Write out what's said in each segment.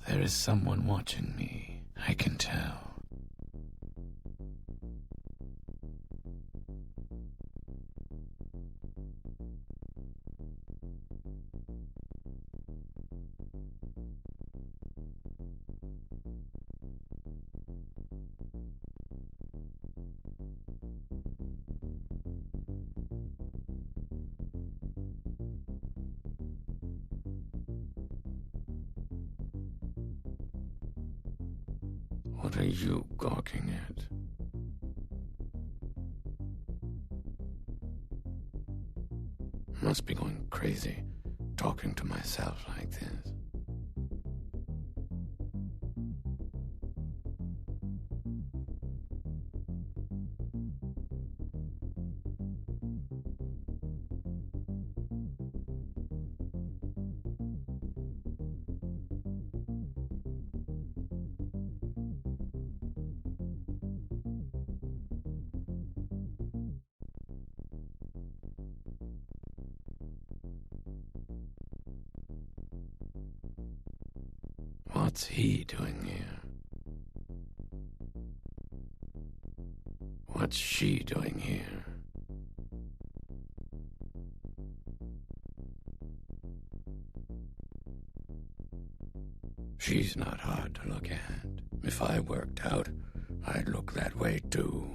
There is someone watching me, I can tell. What are you gawking at? Must be going crazy, talking to myself like this. What's he doing here? What's she doing here? She's not hard to look at. If I worked out, I'd look that way too.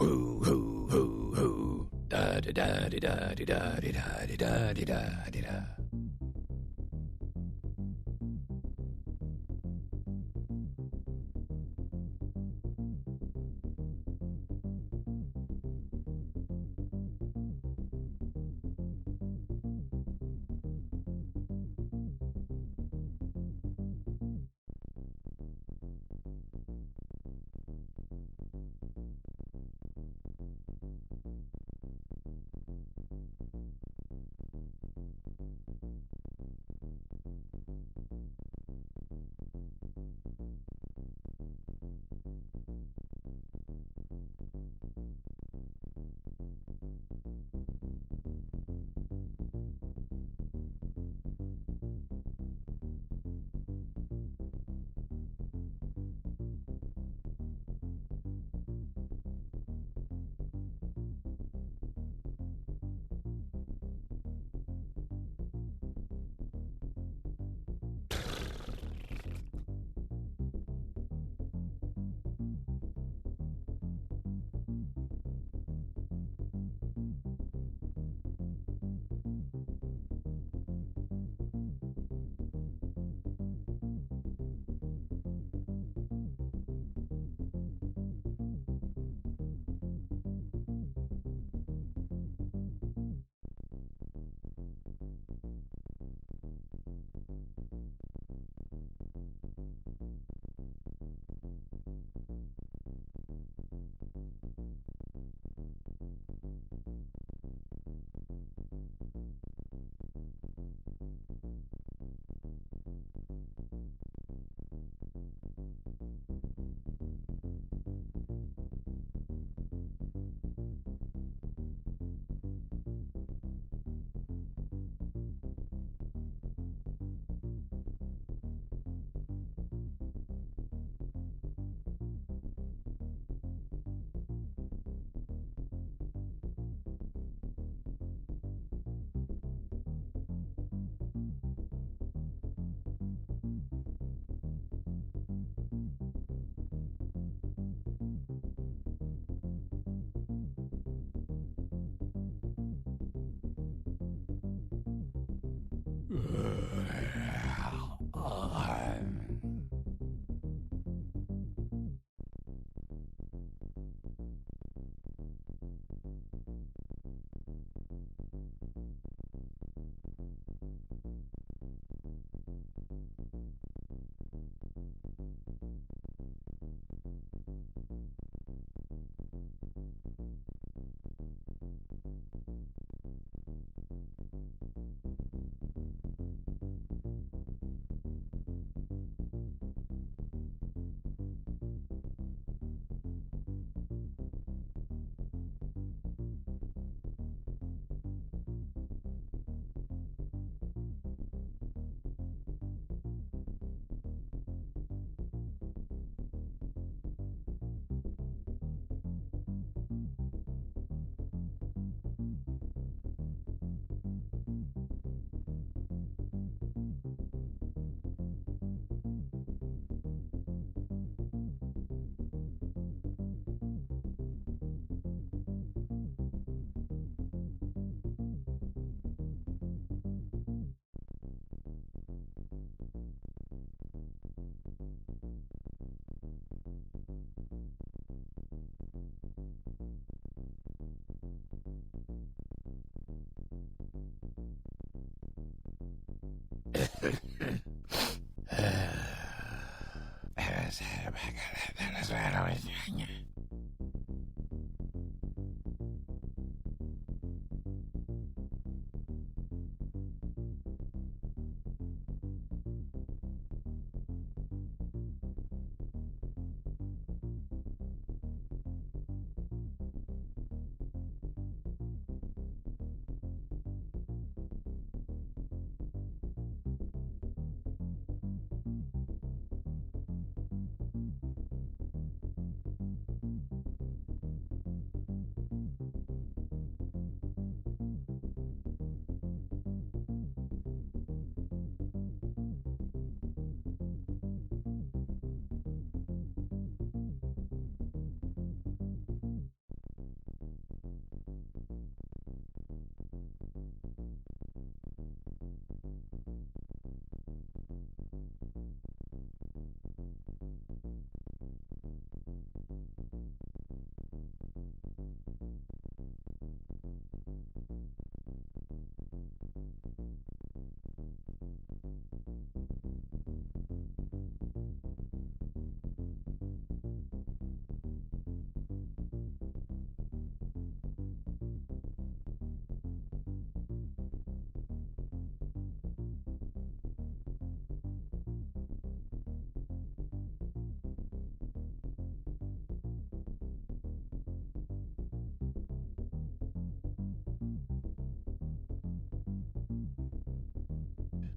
Hoo hoo hoo hoo, da da da da da da da da da da da da da.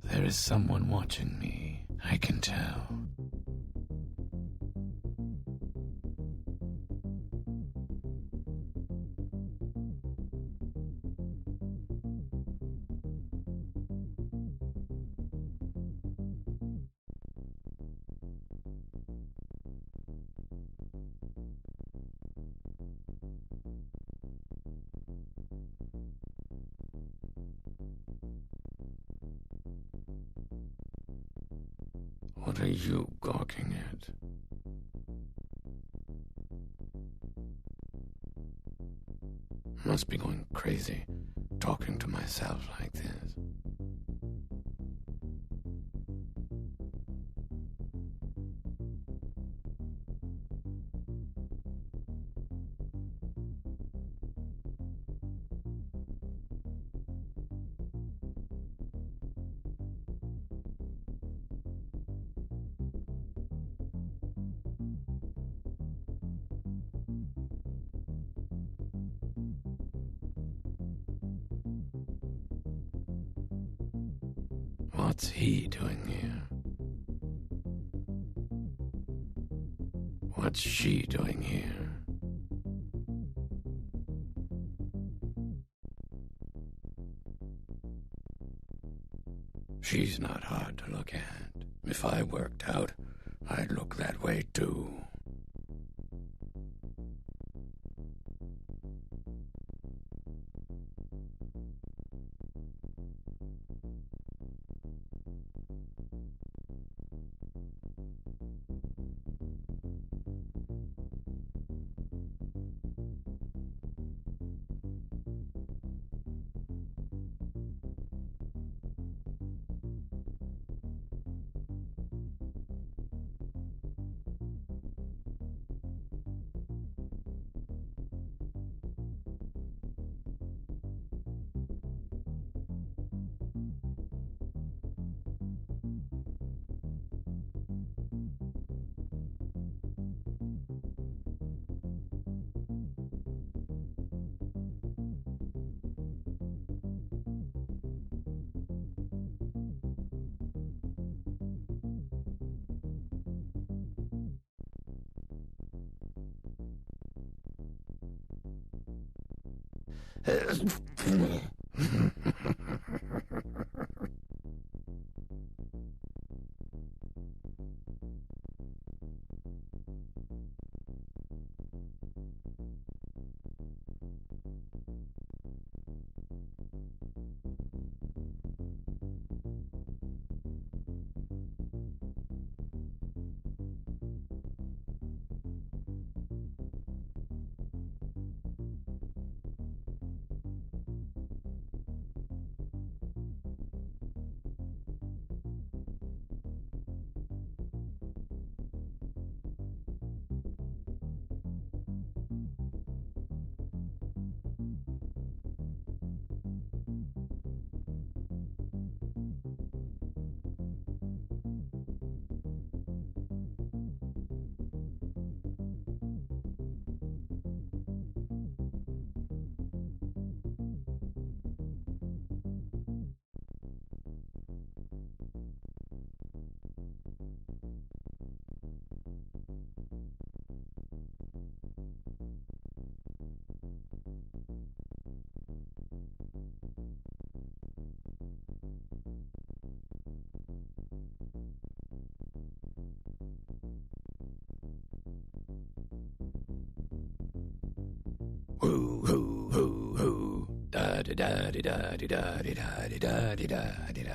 There is someone watching me, I can tell. What are you gawking at? Must be going crazy, talking to myself like this. What's he doing here? What's she doing here? She's not hard to look at. If I worked out, I'd look that way too. Hoo hoo hoo hoo. Da da da da da da da da da da da da.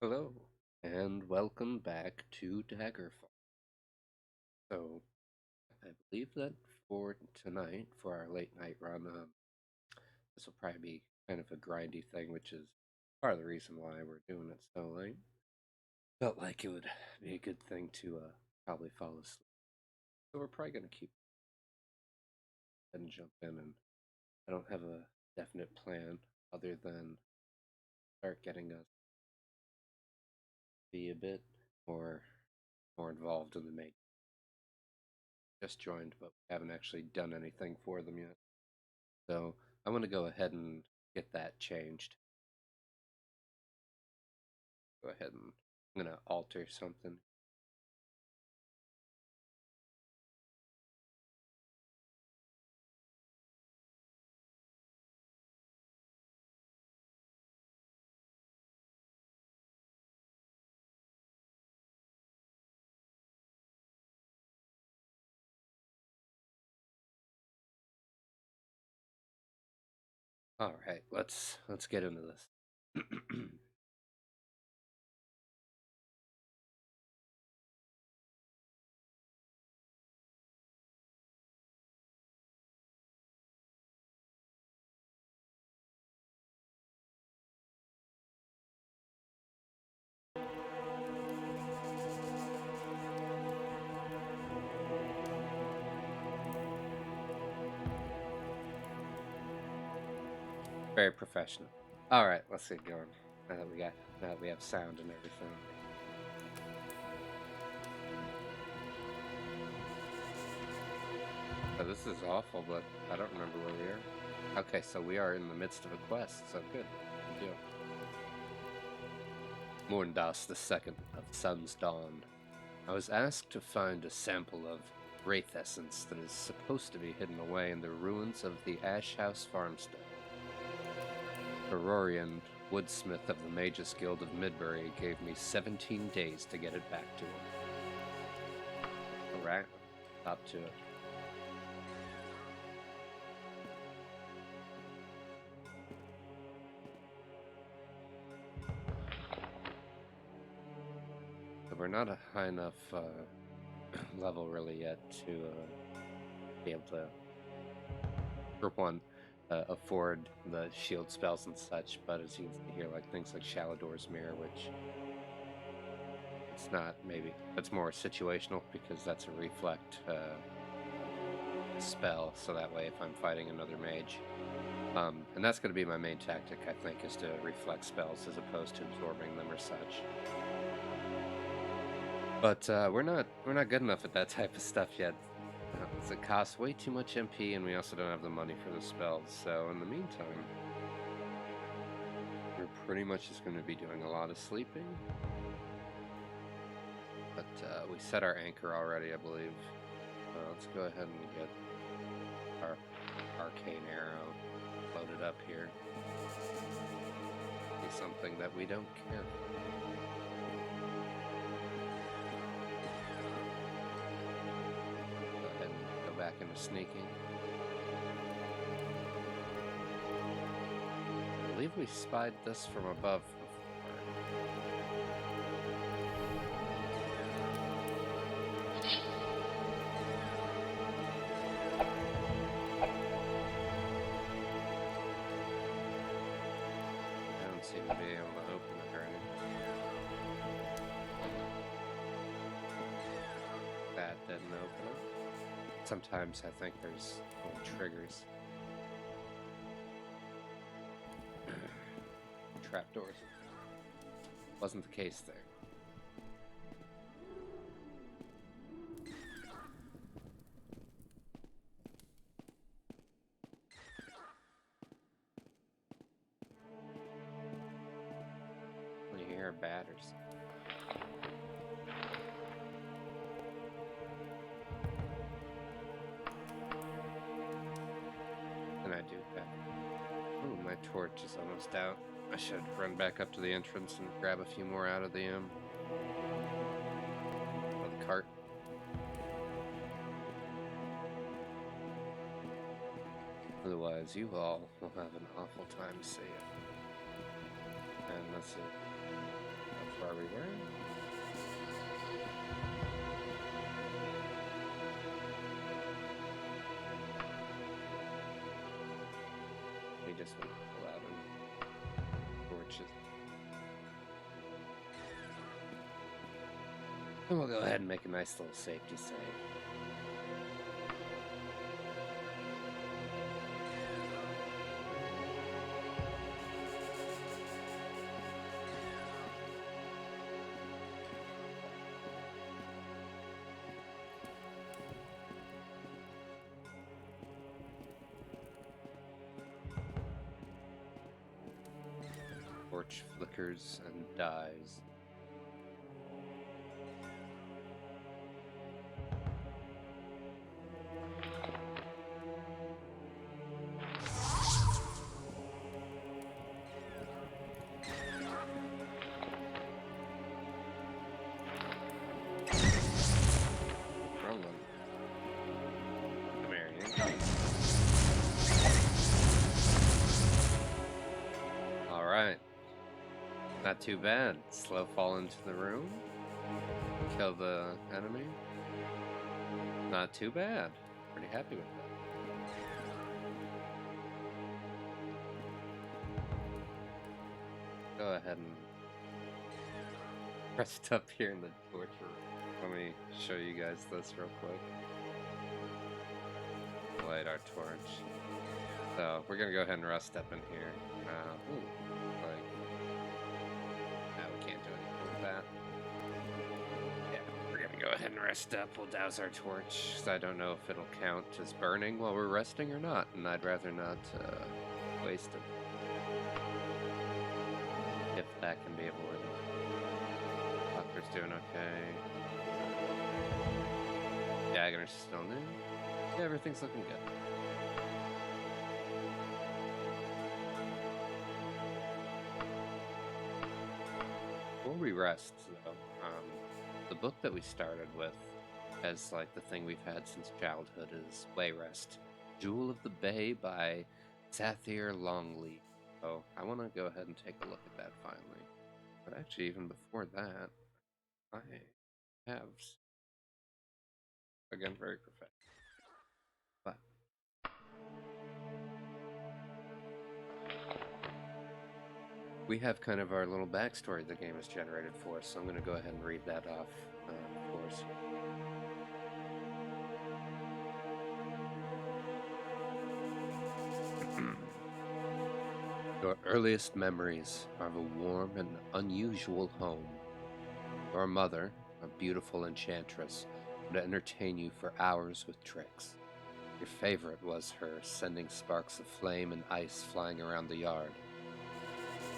Hello, and welcome back to Daggerfall. So, I believe that for tonight, for our late night run, this will probably be kind of a grindy thing, which is part of the reason why we're doing it so late. Felt like it would be a good thing to probably fall asleep. So, we're probably going to keep and jump in, and I don't have a definite plan other than start getting us be a bit more more involved in the main. Just joined, but we haven't actually done anything for them yet. So I'm going to go ahead and get that changed. Go ahead and I'm going to alter something. All right, let's get into this. Very professional. All right, let's get going. Now that we have sound and everything. Oh, this is awful, but I don't remember where we are. Okay, so we are in the midst of a quest, so good. Good deal. Moondas, the second of Sun's Dawn. I was asked to find a sample of wraith essence that is supposed to be hidden away in the ruins of the Ash House farmstead. Aurorian, woodsmith of the Magus Guild of Midbury, gave me 17 days to get it back to him. Alright, up to it. So we're not a high enough level really yet to be able to, for one, afford the shield spells and such, but as you can see here, like things like Shalador's Mirror, which it's not, maybe that's more situational because that's a reflect spell, so that way if I'm fighting another mage, and that's going to be my main tactic, I think, is to reflect spells as opposed to absorbing them or such. But we're not good enough at that type of stuff yet. It costs way too much MP, and we also don't have the money for the spells. So in the meantime, we're pretty much just going to be doing a lot of sleeping. But we set our anchor already, I believe. Let's go ahead and get our arcane arrow loaded up here. Be something that we don't care for. Go ahead and go back into sneaking. I believe we spied this from above before. I don't seem to be able to open it or anything. That didn't open it. Sometimes I think there's little triggers. Trapdoors. Wasn't the case there. When you hear batters. And I do that. Ooh, my torch is almost out. I should run back up to the entrance and grab a few more out of the cart. Otherwise, you all will have an awful time seeing. And let's see how far we were. We just went pull out and torches. And we'll go ahead and make a nice little safety save. Torch flickers and dies. Wrong one. Come here, Yankee. Alright. Not too bad. Slow fall into the room. Kill the enemy. Not too bad. Pretty happy with that. Go ahead and rest up here in the torture room. Let me show you guys this real quick. Light our torch. So we're gonna go ahead and rest up in here. We can't do anything with that. Yeah, we're gonna go ahead and rest up. We'll douse our torch. So I don't know if it'll count as burning while we're resting or not, and I'd rather not waste it. If that can be avoided. Doctor's doing okay. Dagger's still new. Yeah, everything's looking good. Before we rest, though, the book that we started with as like the thing we've had since childhood is Wayrest, Jewel of the Bay by Sathir Longleaf. So I want to go ahead and take a look at that finally. But actually, even before that, I have again very perfect. But we have kind of our little backstory the game has generated for us, so I'm going to go ahead and read that off for us. Your earliest memories are of a warm and unusual home. Your mother, a beautiful enchantress would entertain you for hours with tricks. Your favorite was her sending sparks of flame and ice flying around the yard.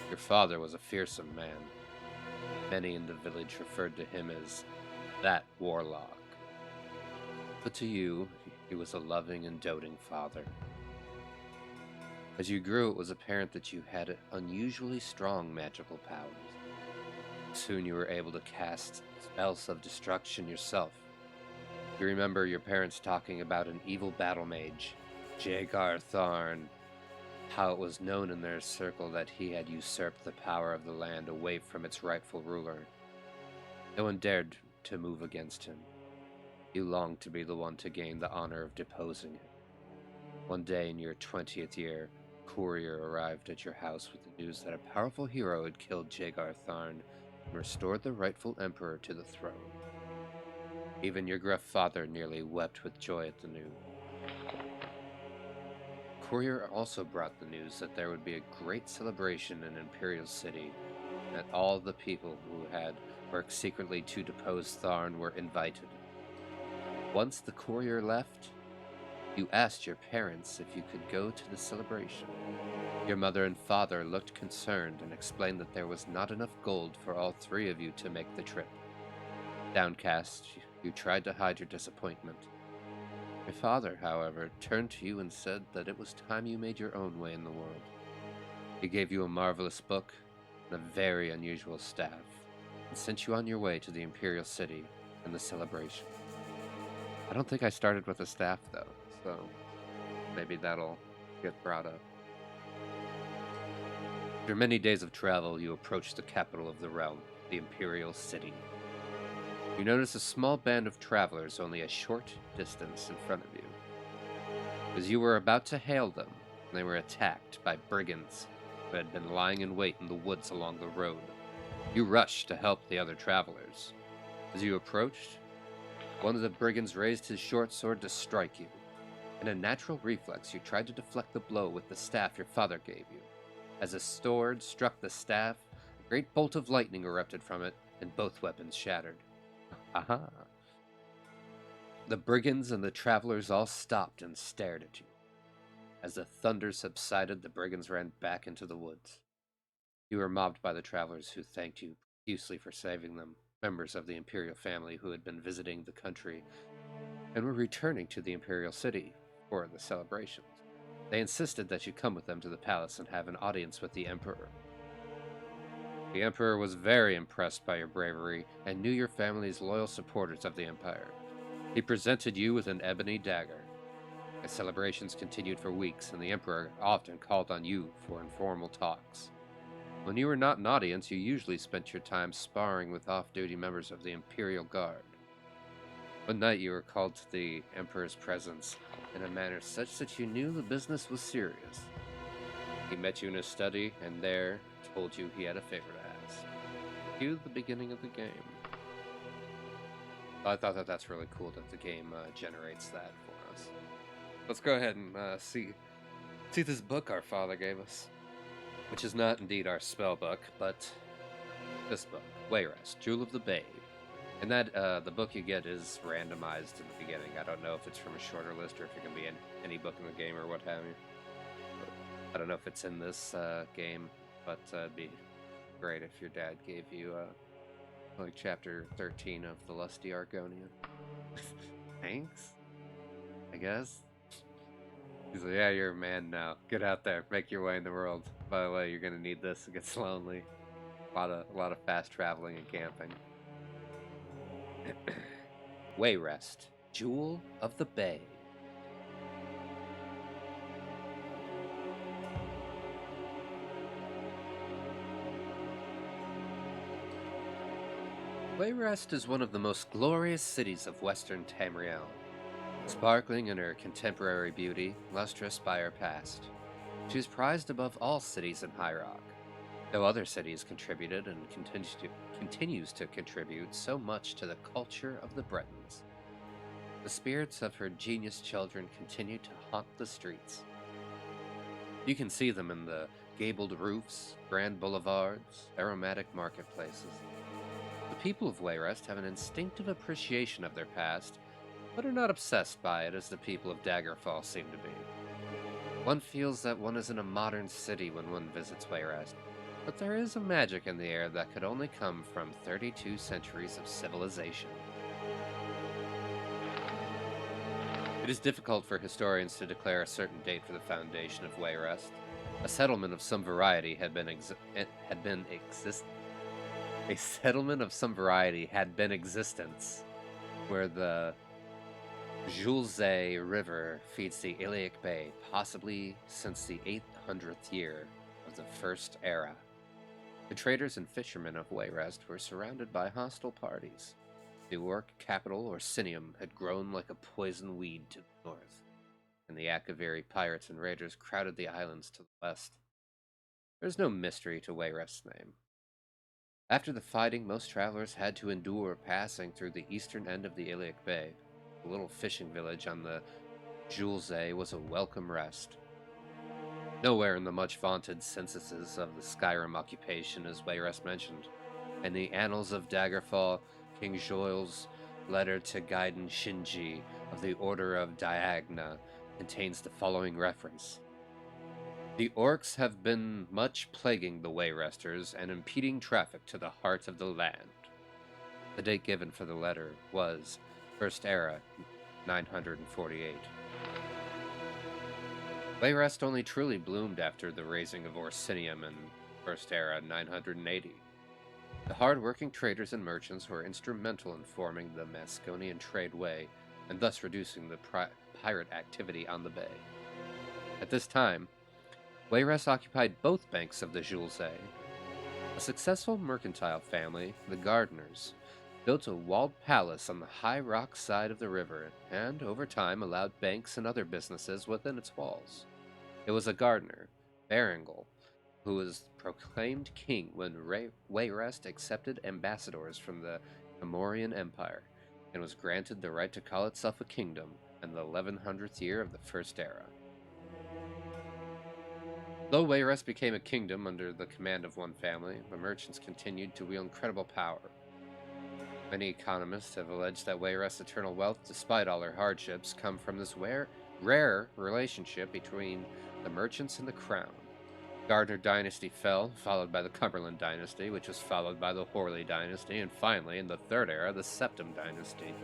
Your father was a fearsome man. Many in the village referred to him as that warlock. But to you, he was a loving and doting father. As you grew, it was apparent that you had unusually strong magical powers. Soon you were able to cast spells of destruction yourself. You remember your parents talking about an evil battle mage, Jagar Tharn, how it was known in their circle that he had usurped the power of the land away from its rightful ruler. No one dared to move against him. You longed to be the one to gain the honor of deposing him. One day in your 20th year, a courier arrived at your house with the news that a powerful hero had killed Jagar Tharn and restored the rightful emperor to the throne. Even your gruff father nearly wept with joy at the news. The courier also brought the news that there would be a great celebration in Imperial City, and that all the people who had worked secretly to depose Tharn were invited. Once the courier left, you asked your parents if you could go to the celebration. Your mother and father looked concerned and explained that there was not enough gold for all three of you to make the trip. Downcast, you tried to hide your disappointment. Your father, however, turned to you and said that it was time you made your own way in the world. He gave you a marvelous book and a very unusual staff, and sent you on your way to the Imperial City and the celebration. I don't think I started with a staff, though, so maybe that'll get brought up. After many days of travel, you approach the capital of the realm, the Imperial City. You notice a small band of travelers only a short distance in front of you. As you were about to hail them, they were attacked by brigands who had been lying in wait in the woods along the road. You rushed to help the other travelers. As you approached, one of the brigands raised his short sword to strike you. In a natural reflex, you tried to deflect the blow with the staff your father gave you. As the sword struck the staff, a great bolt of lightning erupted from it, and both weapons shattered. Aha! The brigands and the travelers all stopped and stared at you. As the thunder subsided, the brigands ran back into the woods. You were mobbed by the travelers who thanked you profusely for saving them, members of the Imperial family who had been visiting the country and were returning to the Imperial City for the celebrations. They insisted that you come with them to the palace and have an audience with the Emperor. The Emperor was very impressed by your bravery and knew your family's loyal supporters of the Empire. He presented you with an ebony dagger. The celebrations continued for weeks, and the Emperor often called on you for informal talks. When you were not an audience, you usually spent your time sparring with off-duty members of the Imperial Guard. One night you were called to the Emperor's presence in a manner such that you knew the business was serious. He met you in his study, and there told you he had a favor to ask. Cue the beginning of the game. I thought that that's really cool that the game generates that for us. Let's go ahead and see this book our father gave us, which is not indeed our spell book, but this book, Wayrest, Jewel of the Babe. And that the book you get is randomized in the beginning. I don't know if it's from a shorter list or if it can be in any book in the game or what have you. I don't know if it's in this game, but it'd be great if your dad gave you like chapter 13 of The Lusty Argonian. Thanks, I guess. He's like, yeah, you're a man now. Get out there, make your way in the world. By the way, you're gonna need this. It gets lonely. A lot of fast traveling and camping. Wayrest, Jewel of the Bay. Wayrest is one of the most glorious cities of western Tamriel, sparkling in her contemporary beauty, lustrous by her past. She is prized above all cities in High Rock, though other cities contributed and continues to contribute so much to the culture of the Bretons. The spirits of her genius children continue to haunt the streets. You can see them in the gabled roofs, grand boulevards, aromatic marketplaces. The people of Wayrest have an instinctive appreciation of their past, but are not obsessed by it as the people of Daggerfall seem to be. One feels that one is in a modern city when one visits Wayrest, but there is a magic in the air that could only come from 32 centuries of civilization. It is difficult for historians to declare a certain date for the foundation of Wayrest. A settlement of some variety had been existence where the Julze River feeds the Iliac Bay, possibly since the 800th year of the First Era. The traders and fishermen of Wayrest were surrounded by hostile parties. The Orc capital, Orsinium, had grown like a poison weed to the north, and the Akaviri pirates and raiders crowded the islands to the west. There is no mystery to Wayrest's name. After the fighting, most travelers had to endure passing through the eastern end of the Iliac Bay. The little fishing village on the Julze was a welcome rest. Nowhere in the much vaunted censuses of the Skyrim occupation is Wayrest mentioned. In the annals of Daggerfall, King Joel's letter to Gaiden Shinji of the Order of Diagna contains the following reference. The orcs have been much plaguing the Wayresters and impeding traffic to the heart of the land. The date given for the letter was First Era, 948. Wayrest only truly bloomed after the raising of Orsinium in First Era, 980. The hard-working traders and merchants were instrumental in forming the Masconian trade way, and thus reducing the pirate activity on the bay. At this time, Wayrest occupied both banks of the Julze. A successful mercantile family, the Gardeners, built a walled palace on the high rock side of the river, and over time allowed banks and other businesses within its walls. It was a gardener, Berengal, who was proclaimed king when Wayrest accepted ambassadors from the Amorian Empire, and was granted the right to call itself a kingdom in the 1100th year of the First Era. Though Wayrest became a kingdom under the command of one family, the merchants continued to wield incredible power. Many economists have alleged that Wayrest's eternal wealth, despite all her hardships, come from this rare relationship between the merchants and the crown. The Gardner dynasty fell, followed by the Cumberland dynasty, which was followed by the Horley dynasty, and finally, in the Third Era, the Septim dynasty.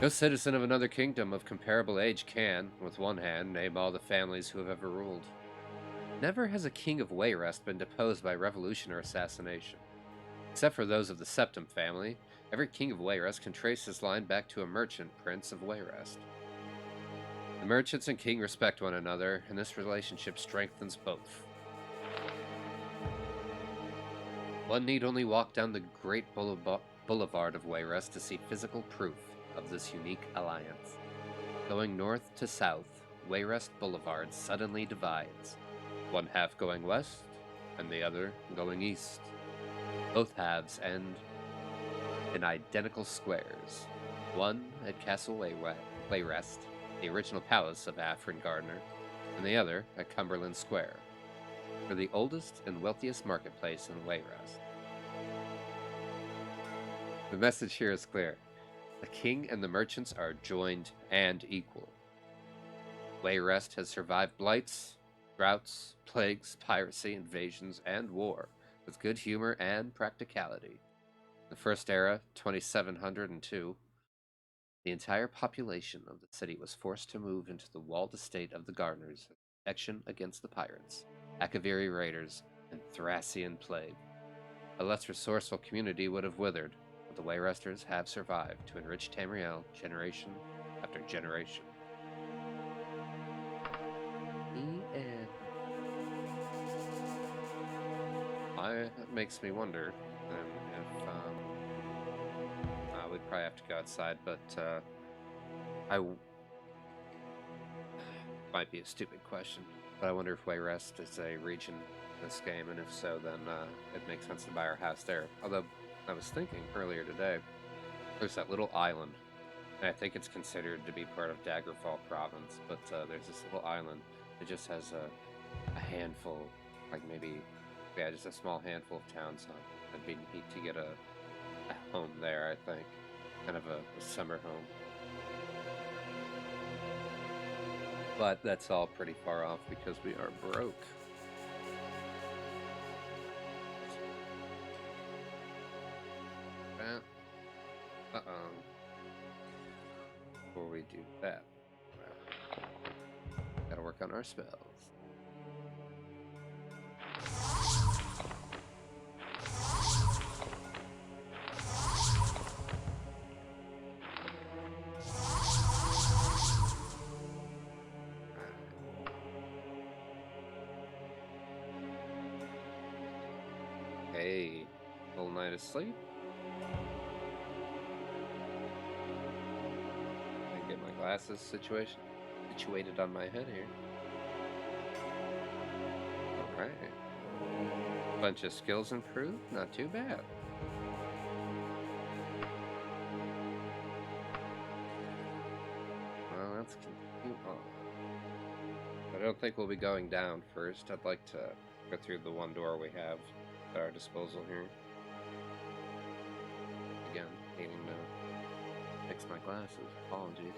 No citizen of another kingdom of comparable age can, with one hand, name all the families who have ever ruled. Never has a king of Wayrest been deposed by revolution or assassination. Except for those of the Septim family, every king of Wayrest can trace his line back to a merchant prince of Wayrest. The merchants and king respect one another, and this relationship strengthens both. One need only walk down the great boulevard of Wayrest to see physical proof of this unique alliance. Going north to south, Wayrest Boulevard suddenly divides, one half going west and the other going east. Both halves end in identical squares, one at Castle Wayrest, the original palace of Afrin Gardner, and the other at Cumberland Square, for the oldest and wealthiest marketplace in Wayrest. The message here is clear. The king and the merchants are joined and equal. Wayrest has survived blights, droughts, plagues, piracy, invasions, and war, with good humor and practicality. The First Era, 2702, the entire population of the city was forced to move into the walled estate of the Gardeners as protection against the pirates, Akaviri raiders, and Thracian plague. A less resourceful community would have withered, but the Wayresters have survived to enrich Tamriel generation after generation. That makes me wonder if we'd probably have to go outside, but might be a stupid question, but I wonder if Wayrest is a region in this game, and if so, then it makes sense to buy our house there. Although I was thinking earlier today, there's that little island, and I think it's considered to be part of Daggerfall province, but there's this little island that just has a handful, like maybe, yeah, just a small handful of towns on it. It'd be neat to get a home there, I think. Kind of a summer home. But that's all pretty far off because we are broke. Uh-oh. Before we do that, gotta work on our spells. Hey, full night of sleep. And get my glasses situated on my head here. Alright. Bunch of skills improved, not too bad. Well, let's continue on. I don't think we'll be going down first. I'd like to go through the one door we have at our disposal here. Again, needing to fix my glasses. Apologies.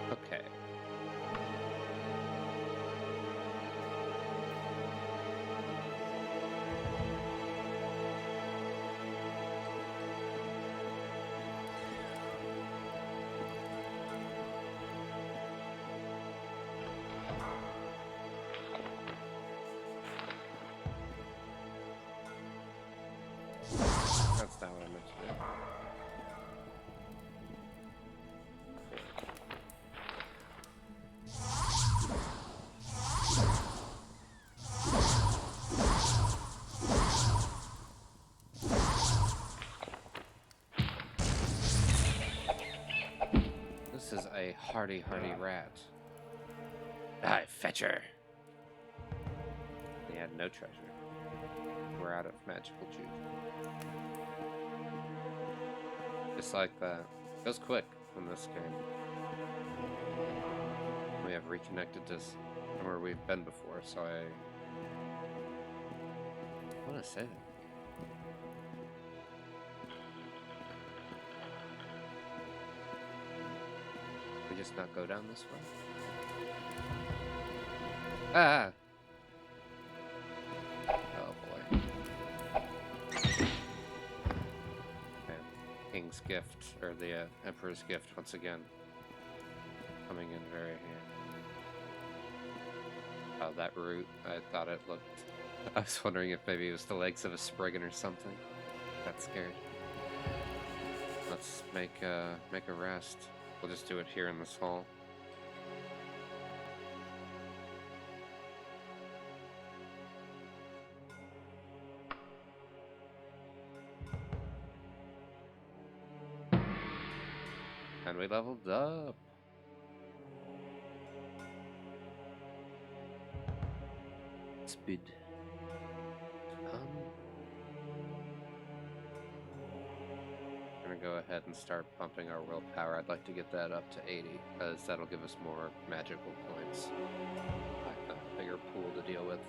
Okay. That's not what I meant to do. This is a hardy rat. I fetcher. They had no treasure. We're out of magical juice. Just like that. It goes quick in this game. We have reconnected to somewhere we've been before, so I want to say that. We just not go down this way? Ah! Oh boy. And King's gift, or the Emperor's gift once again. Coming in very handy. Oh, that root, I thought it looked... I was wondering if maybe it was the legs of a Spriggan or something. Got scared. Let's make a rest. We'll just do it here in this hall. And we leveled up. Speed. I'm gonna go ahead and start pumping our willpower. I'd like to get that up to 80, because that'll give us more magical points. A bigger pool to deal with.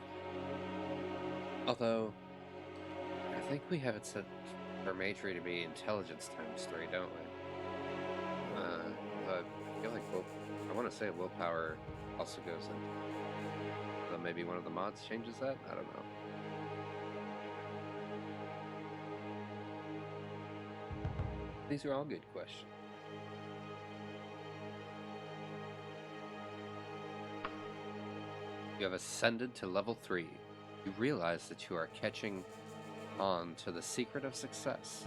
Although, I think we have it set for magery to be intelligence ×3, don't we? But I feel like I want to say willpower also goes in. So maybe one of the mods changes that? I don't know. These are all good questions. You have ascended to level 3. You realize that you are catching on to the secret of success.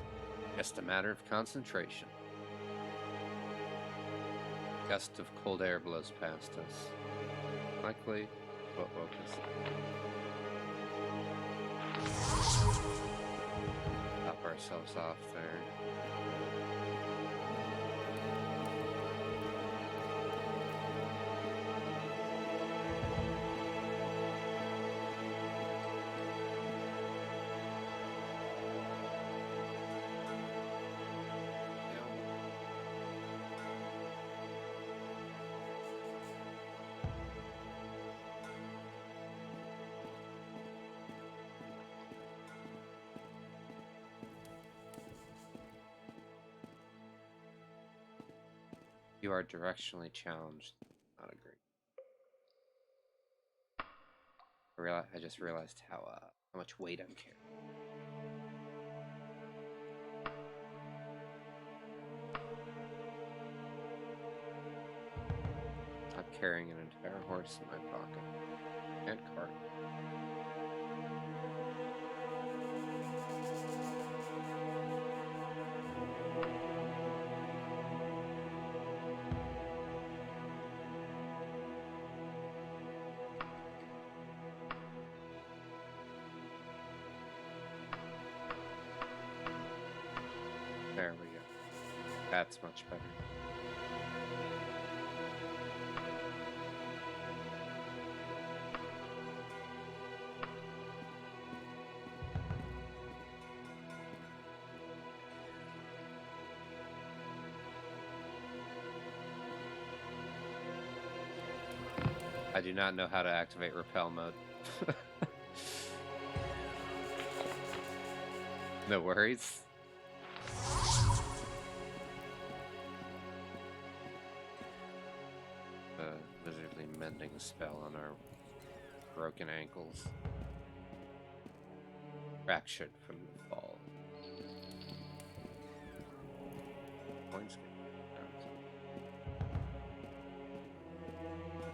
Just a matter of concentration. A gust of cold air blows past us. Likely what woke us up. Top ourselves off there. You are directionally challenged. Not agree. I just realized how much weight I'm carrying. I'm carrying an entire horse in my pocket and cart. There we go. That's much better. I do not know how to activate repel mode. No worries. Wizardly mending spell on our broken ankles. Fractured from the fall. Points.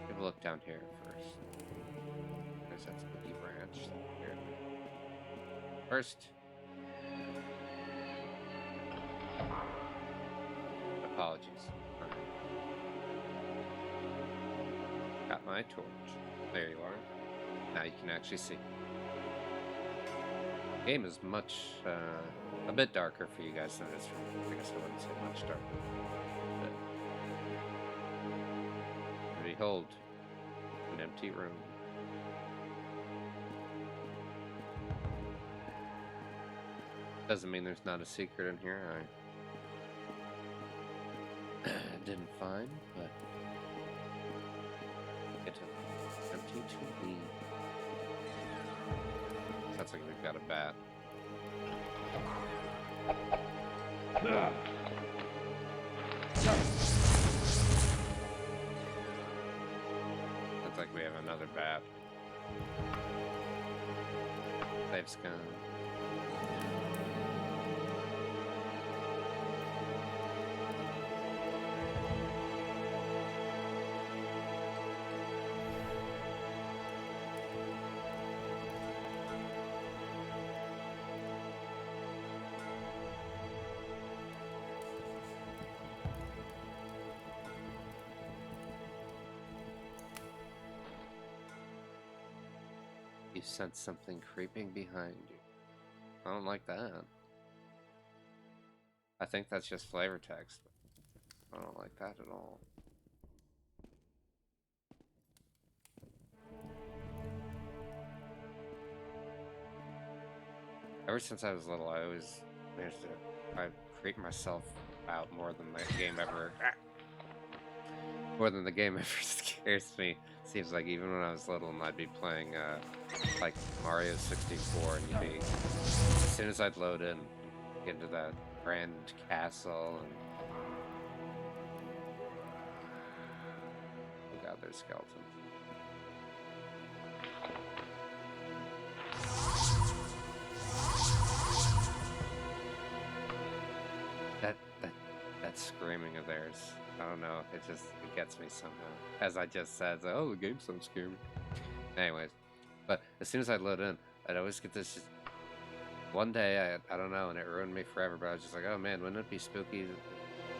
Have a look down here first. There's that spooky branch here. First. Apologies. Got my torch. There you are. Now you can actually see. The game is much, a bit darker for you guys than it is for me. I guess I wouldn't say much darker. But behold, an empty room. Doesn't mean there's not a secret in here. I didn't find, but it's empty to be. Sounds like we've got a bat. Sounds like we have another bat. Safe scan. You sense something creeping behind you. I don't like that. I think that's just flavor text. I don't like that at all. Ever since I was little, I always managed to creep myself out more than the game ever scares me. Seems like even when I was little and I'd be playing like Mario 64 and you'd be, as soon as I'd load in, get into that grand castle and oh god, there's skeletons. That screaming of theirs, I don't know, it gets me somehow. As I just said, like, oh, the game's so scary. Anyways, but as soon as I load in, I'd always get this. One day, I don't know, and it ruined me forever. But I was just like, oh man, wouldn't it be spooky?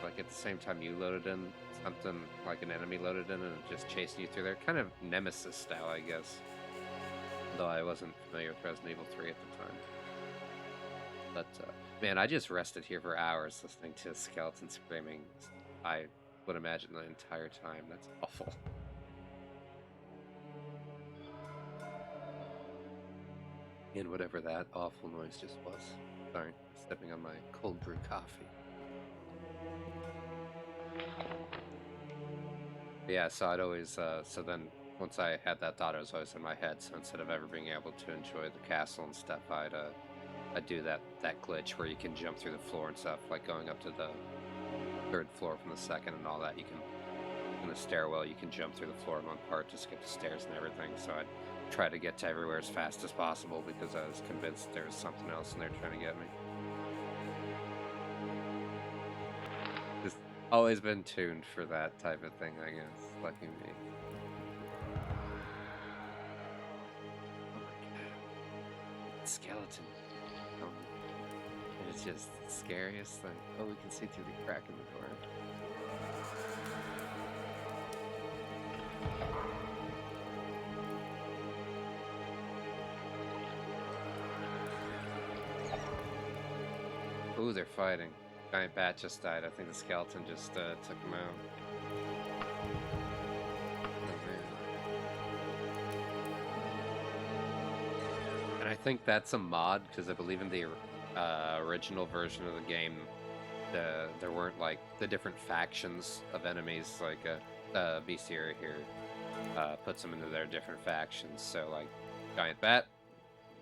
Like at the same time you loaded in, something like an enemy loaded in and just chasing you through there, kind of Nemesis style, I guess. Though I wasn't familiar with Resident Evil 3 at the time. But man, I just rested here for hours listening to skeletons screaming. I would imagine the entire time. That's awful. And whatever that awful noise just was. Sorry, stepping on my cold brew coffee. But yeah, so I'd always, so then once I had that thought, it was always in my head. So instead of ever being able to enjoy the castle and stuff, I'd do that glitch where you can jump through the floor and stuff, like going up to third floor from the second and all that. You can, in the stairwell, you can jump through the floor in one part to skip the stairs and everything. So I tried to get to everywhere as fast as possible because I was convinced there was something else in there trying to get me. Just always been tuned for that type of thing, I guess. Lucky me. Oh my god. Skeleton. It's just the scariest thing. Oh, we can see through the crack in the door. Ooh, they're fighting. Giant bat just died. I think the skeleton just took him out. And I think that's a mod, because I believe in the original version of the game, there weren't like the different factions of enemies. Like Bestiary here puts them into their different factions. So like giant bat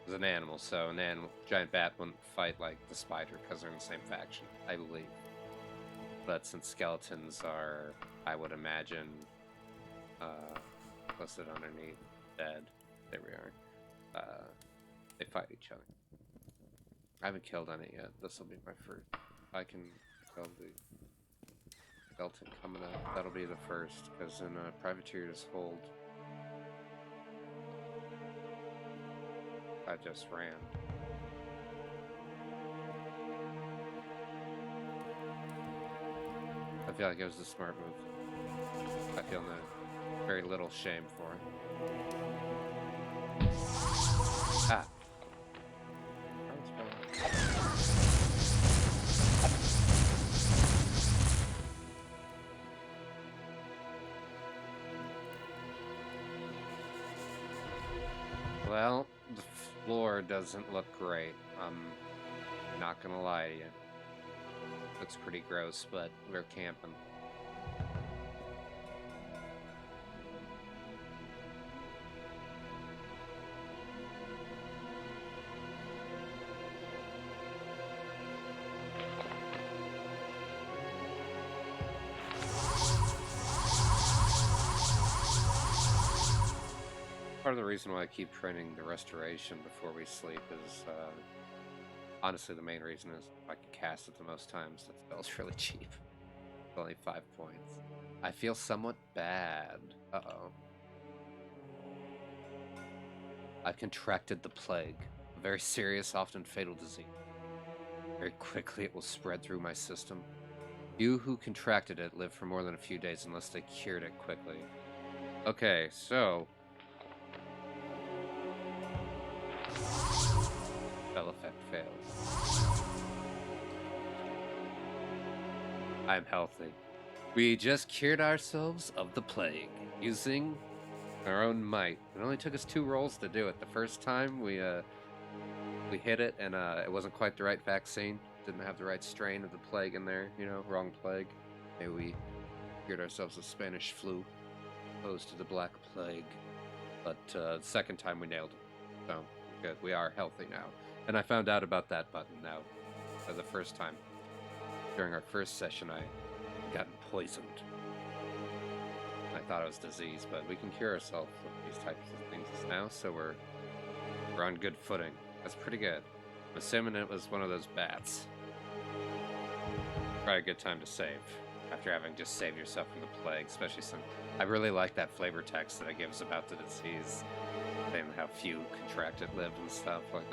is an animal, so an animal giant bat wouldn't fight like the spider because they're in the same faction, I believe. But since skeletons are, I would imagine, listed underneath dead, there we are. They fight each other. I haven't killed any yet. This will be my first. I can kill the skeleton coming up. That'll be the first, because in Privateer's Hold, I just ran. I feel like it was a smart move. I feel no very little shame for it. Ah. Well, the floor doesn't look great. I'm not gonna lie to you. Looks pretty gross, but we're camping. Part of the reason why I keep training the restoration before we sleep is, honestly, the main reason is I can cast it the most times. That spell's really cheap. It's only 5 points. I feel somewhat bad. Uh-oh. I've contracted the plague, a very serious, often fatal disease. Very quickly it will spread through my system. Few who contracted it live for more than a few days unless they cured it quickly. Okay, so spell effect fails. I'm healthy. We just cured ourselves of the plague using our own might. It only took us 2 rolls to do it. The first time we hit it, and it wasn't quite the right vaccine. Didn't have the right strain of the plague in there. You know, wrong plague. Maybe we cured ourselves of Spanish flu, opposed to the Black Plague. But the second time we nailed it. So good. We are healthy now. And I found out about that button now. For the first time. During our first session, I got poisoned. I thought it was disease, but we can cure ourselves with these types of things now, so we're on good footing. That's pretty good. I'm assuming it was one of those bats. Probably a good time to save, after having just saved yourself from the plague, especially since I really like that flavor text that it gives about the disease, and how few contracted lived and stuff. Like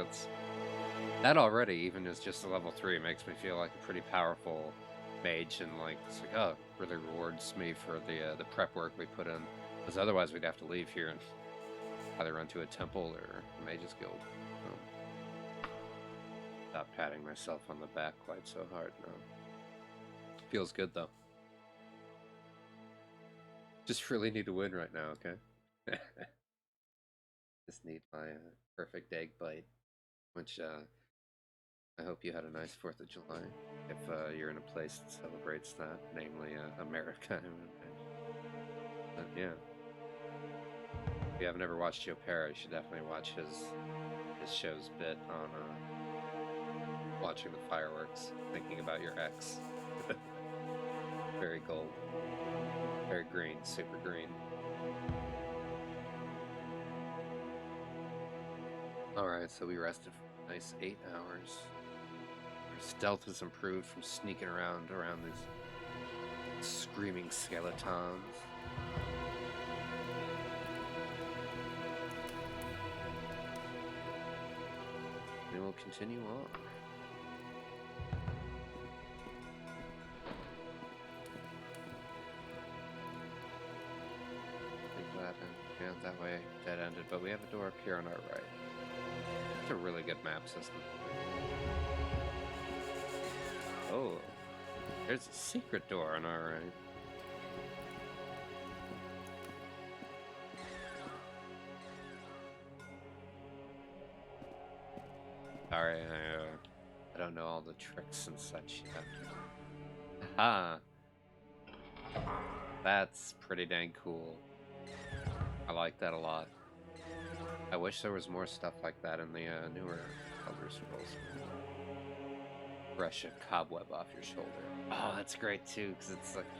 that already, even as just a level 3, makes me feel like a pretty powerful mage, and like it's like, oh, it really rewards me for the prep work we put in, because otherwise we'd have to leave here and either run to a temple or a mage's guild. Stop patting myself on the back quite so hard now. Feels good though. Just really need to win right now, okay? Just need my perfect egg bite, which I hope you had a nice 4th of July, if you're in a place that celebrates that, namely America. But yeah. If you have never watched Joe Pera, you should definitely watch his show's bit on watching the fireworks, thinking about your ex. very gold. Very green, super green. Alright, so we rested for a nice 8 hours. Our stealth has improved from sneaking around these screaming skeletons. And we'll continue on. Yeah, that way dead-ended, but we have a door up here on our right. It's a really good map system. Oh, there's a secret door on our right. Sorry, I don't know all the tricks and such yet. Aha! That's pretty dang cool. I like that a lot. I wish there was more stuff like that in the newer Elder Scrolls. Brush a cobweb off your shoulder. Oh, that's great too, because it's like,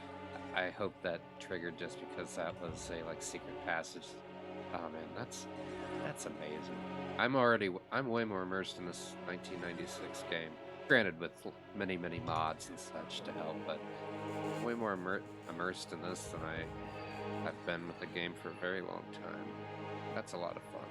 I hope that triggered just because that was a like secret passage. Oh man, that's amazing. I'm way more immersed in this 1996 game. Granted, with many mods and such to help, but I'm way more immersed in this than I've been with the game for a very long time. That's a lot of fun.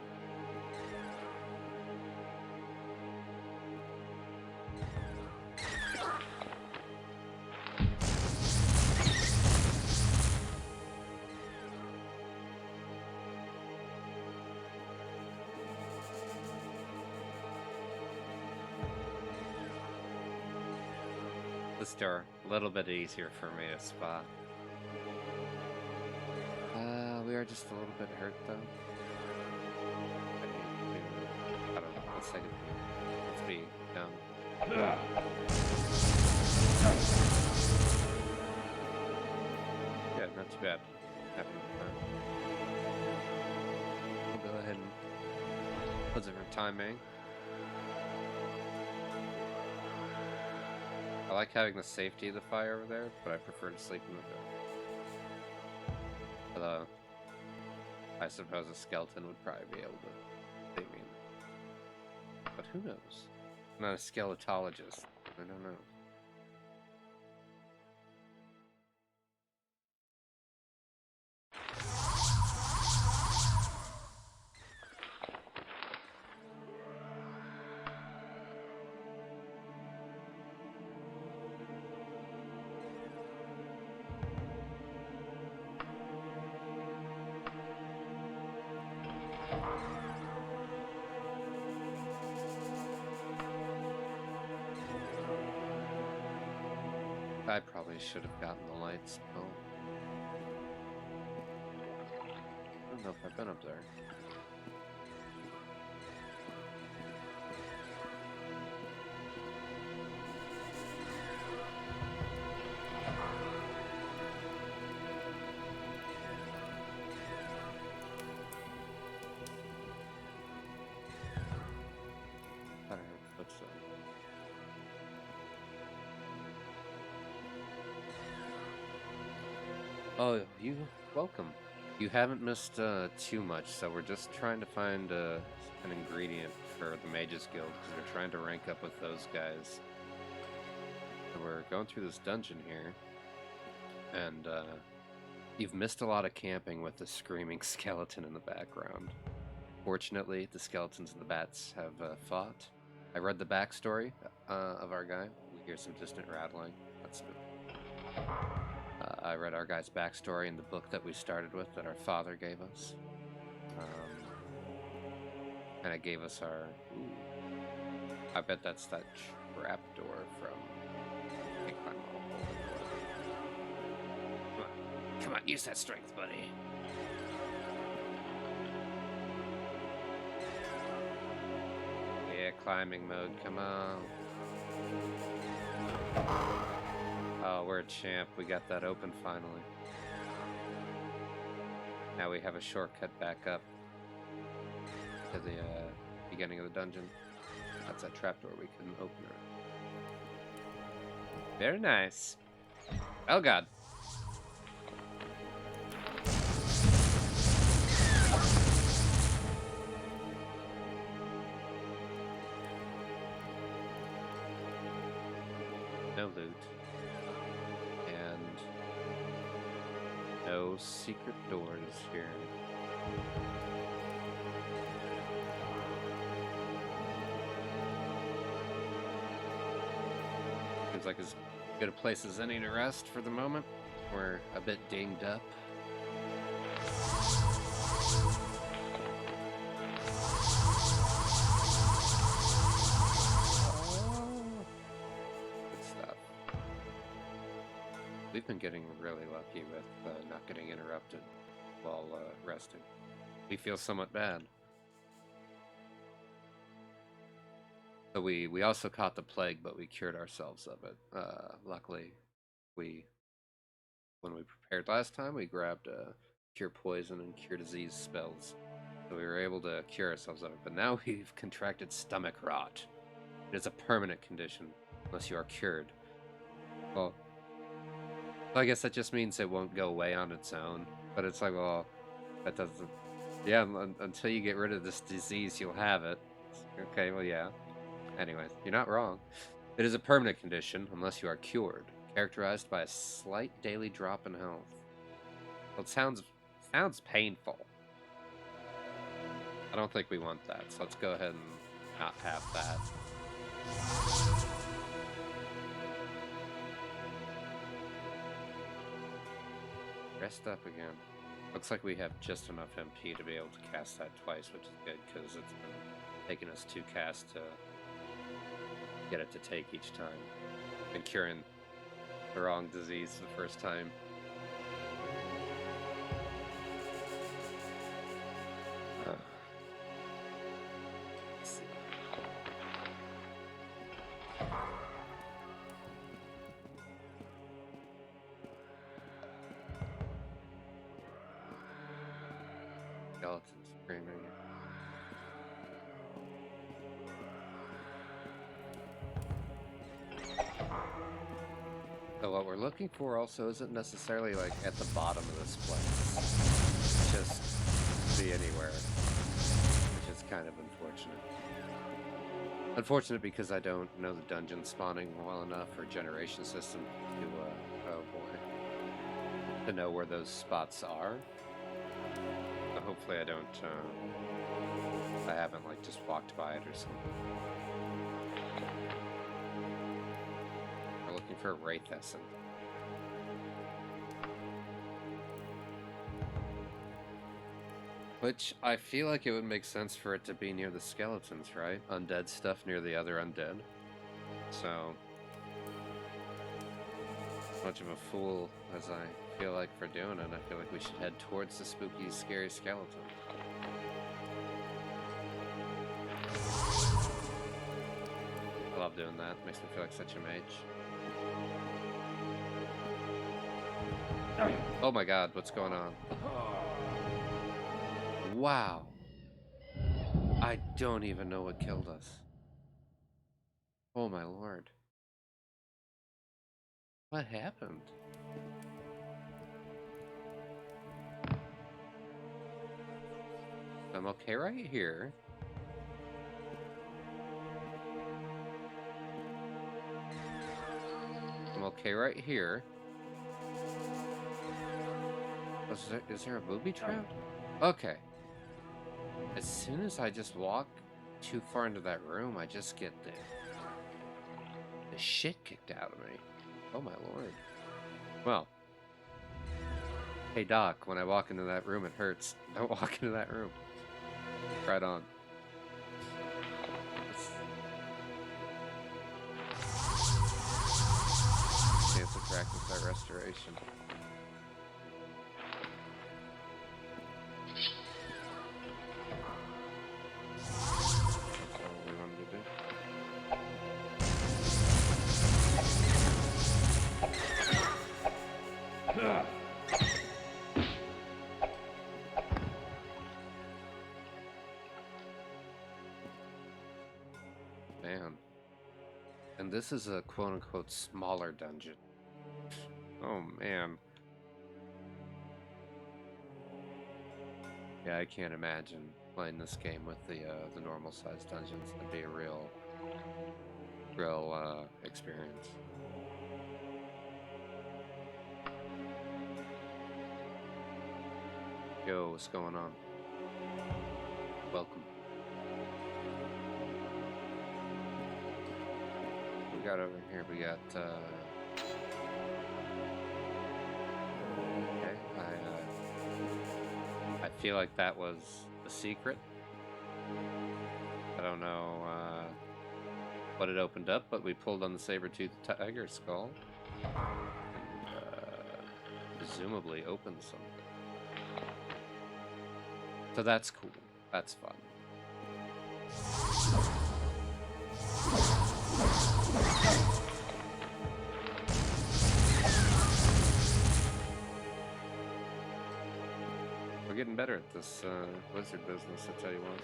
This door, a little bit easier for me to spot. We are just a little bit hurt though. I don't know, let's be dumb. Yeah, not too bad. We'll go ahead and put different timing. I like having the safety of the fire over there, but I prefer to sleep in the bed. Although, I suppose a skeleton would probably be able to save me. But who knows? I'm not a skeletologist. I don't know. I probably should have gotten the lights. Oh. I don't know if I've been up there. I don't know what's that. Oh, you welcome. You haven't missed too much, so we're just trying to find an ingredient for the Mages Guild because we're trying to rank up with those guys. So we're going through this dungeon here, and you've missed a lot of camping with the screaming skeleton in the background. Fortunately, the skeletons and the bats have fought. I read the backstory of our guy. We hear some distant rattling. That's good. I read our guy's backstory in the book that we started with that our father gave us. And it gave us our... Ooh, I bet that's that trap door from... Come on, use that strength, buddy. Yeah, climbing mode, come on. Oh, we're a champ. We got that open finally. Now we have a shortcut back up to the beginning of the dungeon. That's that trapdoor we couldn't open. Very nice. Oh god. loot. And no secret doors here. Seems like as good a place as any to rest for the moment. We're a bit dinged up. Good stuff. We've been getting really lucky with not getting interrupted while resting. We feel somewhat bad. So we also caught the plague, but we cured ourselves of it. Luckily, when we prepared last time, we grabbed cure poison and cure disease spells. So we were able to cure ourselves of it. But now we've contracted stomach rot. It is a permanent condition, unless you are cured. Well, I guess that just means it won't go away on its own. But it's like, well, that doesn't... Yeah, until you get rid of this disease, you'll have it. Okay, well, yeah. Anyways, you're not wrong. It is a permanent condition, unless you are cured, characterized by a slight daily drop in health. Well, it sounds painful. I don't think we want that, so let's go ahead and not have that. Rest up again. Looks like we have just enough MP to be able to cast that twice, which is good, because it's been taking us 2 casts to get it to take each time. And curing the wrong disease the first time. Let's see. Skeletons screaming. So what we're looking for also isn't necessarily like at the bottom of this place. Just be anywhere. Which is kind of unfortunate. Unfortunate because I don't know the dungeon spawning well enough or generation system to, oh boy, to know where those spots are. But hopefully I don't, I haven't like just walked by it or something. Looking for a Wraith Essence. Which I feel like it would make sense for it to be near the skeletons, right? Undead stuff near the other undead. So, as much of a fool as I feel like for doing it, I feel like we should head towards the spooky, scary skeleton. I love doing that. Makes me feel like such a mage. Oh my god, what's going on? Wow. I don't even know what killed us. Oh my lord. What happened? I'm okay right here. I'm okay right here. Is there a booby trap? Okay. As soon as I just walk too far into that room, I just get the shit kicked out of me. Oh my lord. Well. Hey Doc, when I walk into that room it hurts. Don't walk into that room. Right on. Chance to practice that restoration. Man. And this is a quote-unquote smaller dungeon. Oh man. Yeah, I can't imagine playing this game with the normal-sized dungeons. That'd be a real experience. Yo, what's going on? Welcome. What we got over here? We got, okay, I feel like that was the secret. I don't know, what it opened up, but we pulled on the saber-toothed tiger skull. And, presumably opened something. So that's cool. That's fun. We're getting better at this wizard business, I tell you what.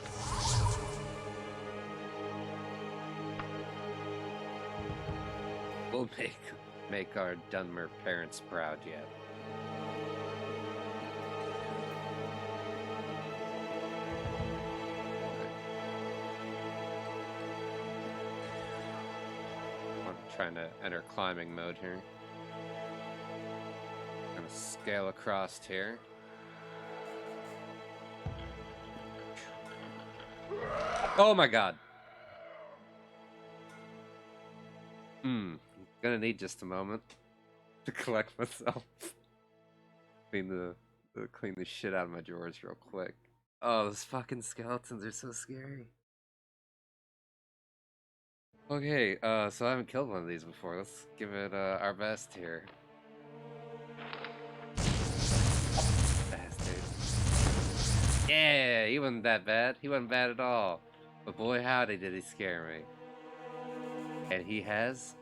We'll make our Dunmer parents proud yet. I'm trying to enter climbing mode here. Gonna scale across here. Oh my god. Gonna need just a moment to collect myself. clean the shit out of my drawers real quick. Oh, those fucking skeletons are so scary. Okay, so I haven't killed one of these before. Let's give it our best here. Bastard. Yeah, he wasn't that bad. He wasn't bad at all. But boy, howdy did he scare me. And he has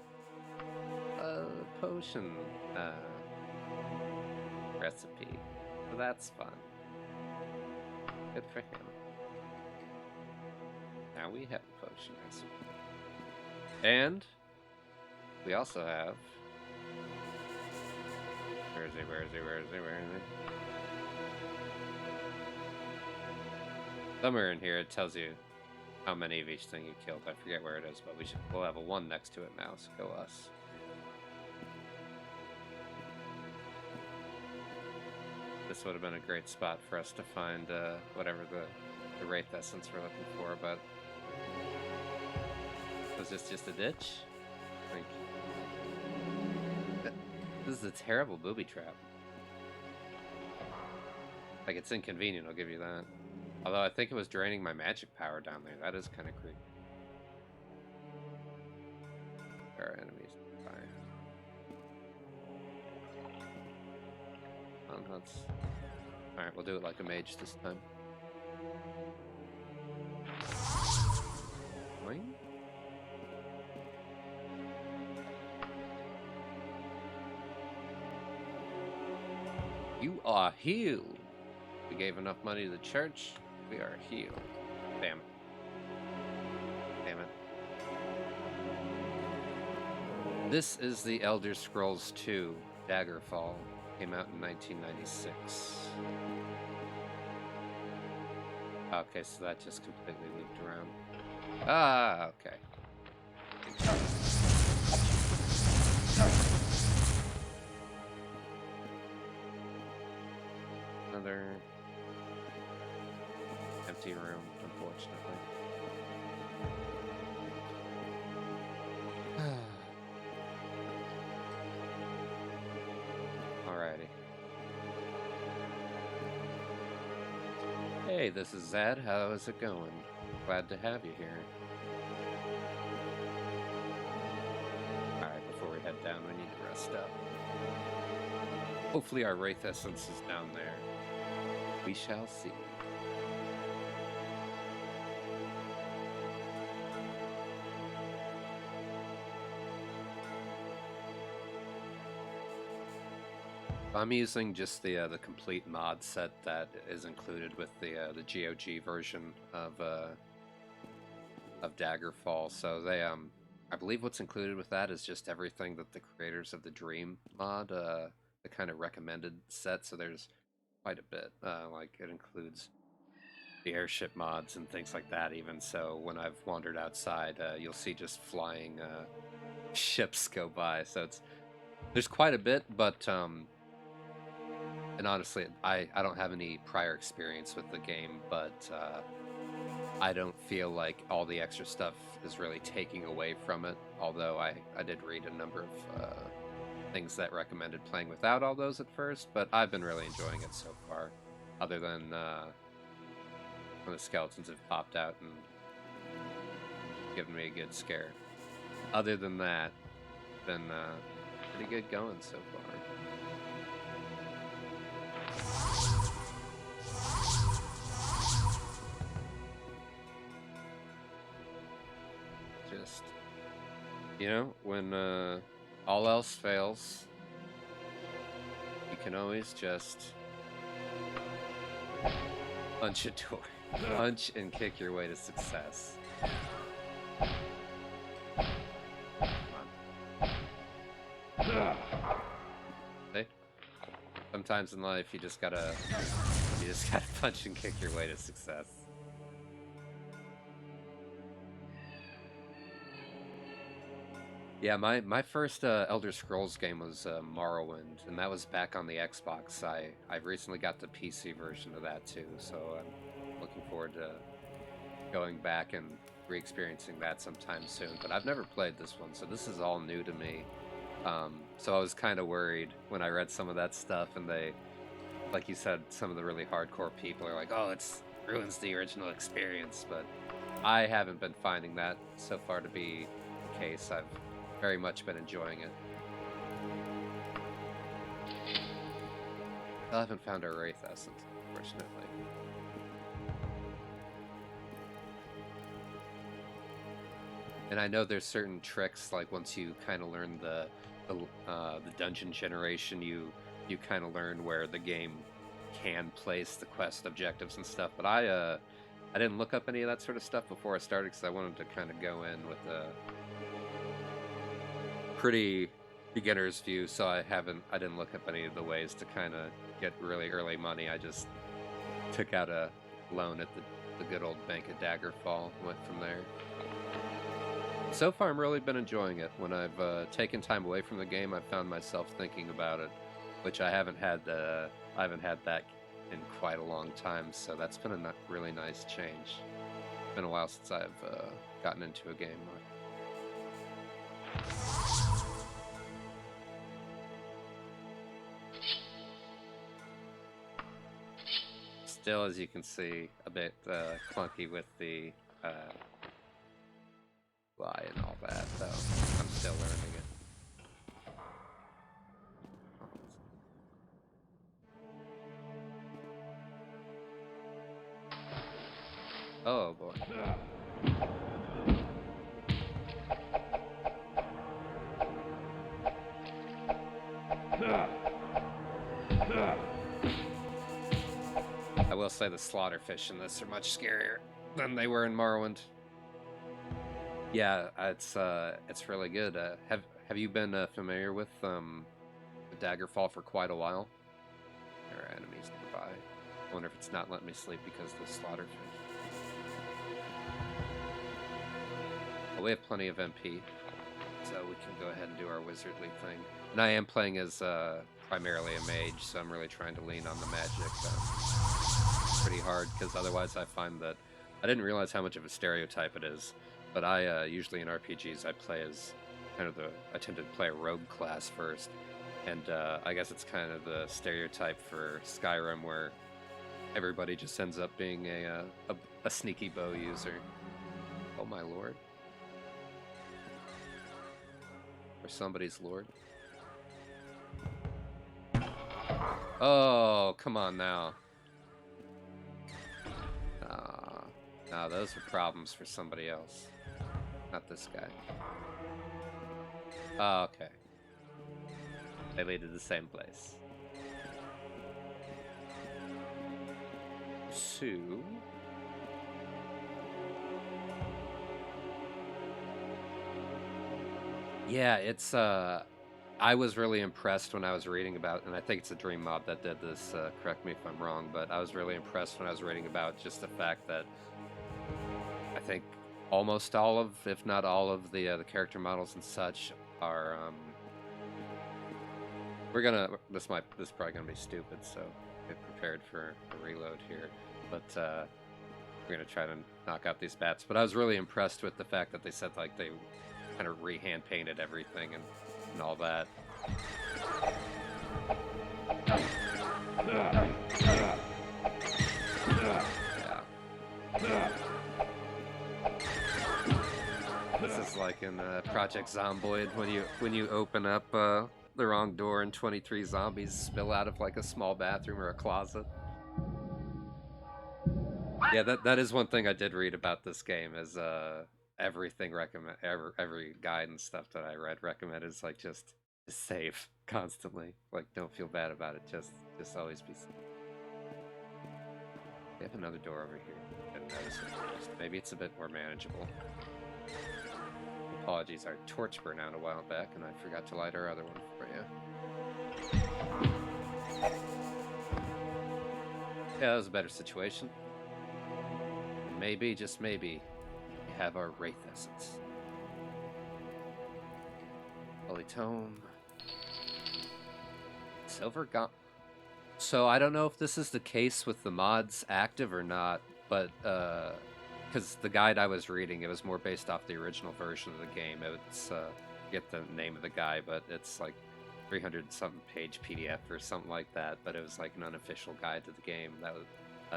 a potion recipe. So that's fun. Good for him. Now we have a potion recipe. And we also have... Where is he? Somewhere in here it tells you how many of each thing you killed. I forget where it is, but we'll have a 1 next to it now, so go us. This would have been a great spot for us to find whatever the Wraith Essence we're looking for, but... Was this just a ditch? This is a terrible booby trap. Like, it's inconvenient, I'll give you that. Although I think it was draining my magic power down there. That is kind of creepy. There are enemies. Fire. Alright, we'll do it like a mage this time. Boing. You are healed. We gave enough money to the church. We are healed. Damn it. Damn it. This is the Elder Scrolls 2 Daggerfall. Came out in 1996. Okay, so that just completely looped around. Ah, okay. Another empty room, unfortunately. Alrighty. Hey, this is Zed. How is it going? Glad to have you here. Alright, before we head down, we need to rest up. Hopefully our Wraith Essence is down there. We shall see. I'm using just the complete mod set that is included with the GOG version of Daggerfall. So they I believe what's included with that is just everything that the creators of the Dream mod the kind of recommended set. So there's quite a bit. Like it includes the airship mods and things like that. Even so, when I've wandered outside, you'll see just flying ships go by. So there's quite a bit, but And honestly, I don't have any prior experience with the game, but I don't feel like all the extra stuff is really taking away from it, although I did read a number of things that recommended playing without all those at first, but I've been really enjoying it so far, other than when the skeletons have popped out and given me a good scare. Other than that, been pretty good going so far. Just, you know, when all else fails, you can always just punch a door. Punch and kick your way to success. See? Sometimes in life you just gotta punch and kick your way to success. Yeah, my first Elder Scrolls game was Morrowind, and that was back on the Xbox. I recently got the PC version of that too, so I'm looking forward to going back and re-experiencing that sometime soon. But I've never played this one, so this is all new to me. So I was kind of worried when I read some of that stuff, and they, like you said, some of the really hardcore people are like, "Oh, it ruins the original experience," but I haven't been finding that so far to be the case. I've very much been enjoying it. I haven't found a Wraith Essence, unfortunately. And I know there's certain tricks, like once you kind of learn the dungeon generation, you kind of learn where the game can place the quest objectives and stuff. But I didn't look up any of that sort of stuff before I started because I wanted to kind of go in with a pretty beginner's view. So I didn't look up any of the ways to kind of get really early money. I just took out a loan at the good old Bank of Daggerfall and went from there. So far, I've really been enjoying it. When I've taken time away from the game, I've found myself thinking about it, which I haven't had that in quite a long time. So that's been a really nice change. It's been a while since I've gotten into a game. Still, as you can see, a bit clunky with the fly and all that, though. I'm still learning it. Oh boy. I will say the slaughterfish in this are much scarier than they were in Morrowind. Yeah, it's really good. Have you been familiar with Daggerfall for quite a while? There are enemies nearby. I wonder if it's not letting me sleep because of the slaughterfish. Well, we have plenty of MP, so we can go ahead and do our wizardly thing. And I am playing as primarily a mage, so I'm really trying to lean on the magic pretty hard, because otherwise I find that I didn't realize how much of a stereotype it is. But I usually in RPGs I tend to play a rogue class first, and I guess it's kind of the stereotype for Skyrim where everybody just ends up being a sneaky bow user. Oh my lord. Or somebody's lord. Oh, come on now. No, those are problems for somebody else. Not this guy. Oh, okay. They lead to the same place. So... yeah, it's, I was really impressed when I was reading about, and I think it's a Dream Mob that did this, correct me if I'm wrong, but I was really impressed when I was reading about just the fact that I think almost all of, if not all of, the character models and such are This is probably gonna be stupid, so get prepared for a reload here. But we're gonna try to knock out these bats. But I was really impressed with the fact that they said like they kind of hand painted everything and all that. Yeah. This is like in Project Zomboid when you open up the wrong door and 23 zombies spill out of like a small bathroom or a closet. Yeah, that is one thing I did read about this game is everything every guide and stuff that I read recommended is like just save constantly. Like don't feel bad about it. Just always be safe. We have another door over here. Didn't notice it first. Maybe it's a bit more manageable. Apologies, our torch burned out a while back, and I forgot to light our other one for you. Yeah, that was a better situation. Maybe, just maybe, we have our Wraith Essence. Holy Tome. Silver Gauntlet. So I don't know if this is the case with the mods active or not, but because the guide I was reading, it was more based off the original version of the game. It's get the name of the guy, but it's like 300-something page PDF or something like that. But it was like an unofficial guide to the game that was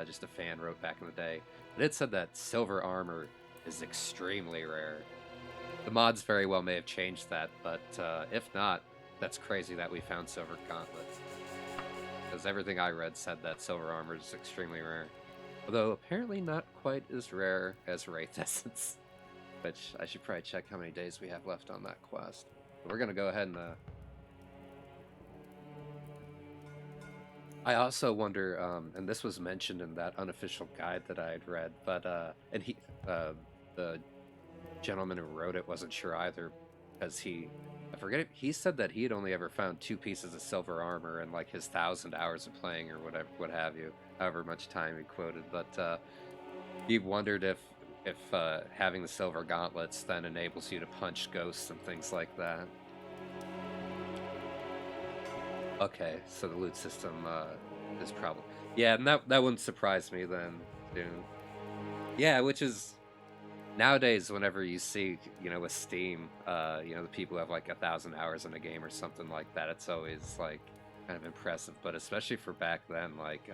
just a fan wrote back in the day. But it said that silver armor is extremely rare. The mods very well may have changed that, but if not, that's crazy that we found silver gauntlets. Because everything I read said that silver armor is extremely rare. Although apparently not quite as rare as Wraith Essence. Which I should probably check how many days we have left on that quest. But we're going to go ahead and... I also wonder, and this was mentioned in that unofficial guide that I had read, but and the gentleman who wrote it wasn't sure either, because I forget it, he said that he had only ever found 2 pieces of silver armor in like his 1,000 hours of playing or whatever, what have you, however much time he quoted, but he wondered if having the silver gauntlets then enables you to punch ghosts and things like that. Okay, so the loot system is probably... Yeah, and that wouldn't surprise me then, dude. Yeah, which is... Nowadays, whenever you see, with Steam, the people who have like 1,000 hours in a game or something like that, it's always like kind of impressive. But especially for back then, like,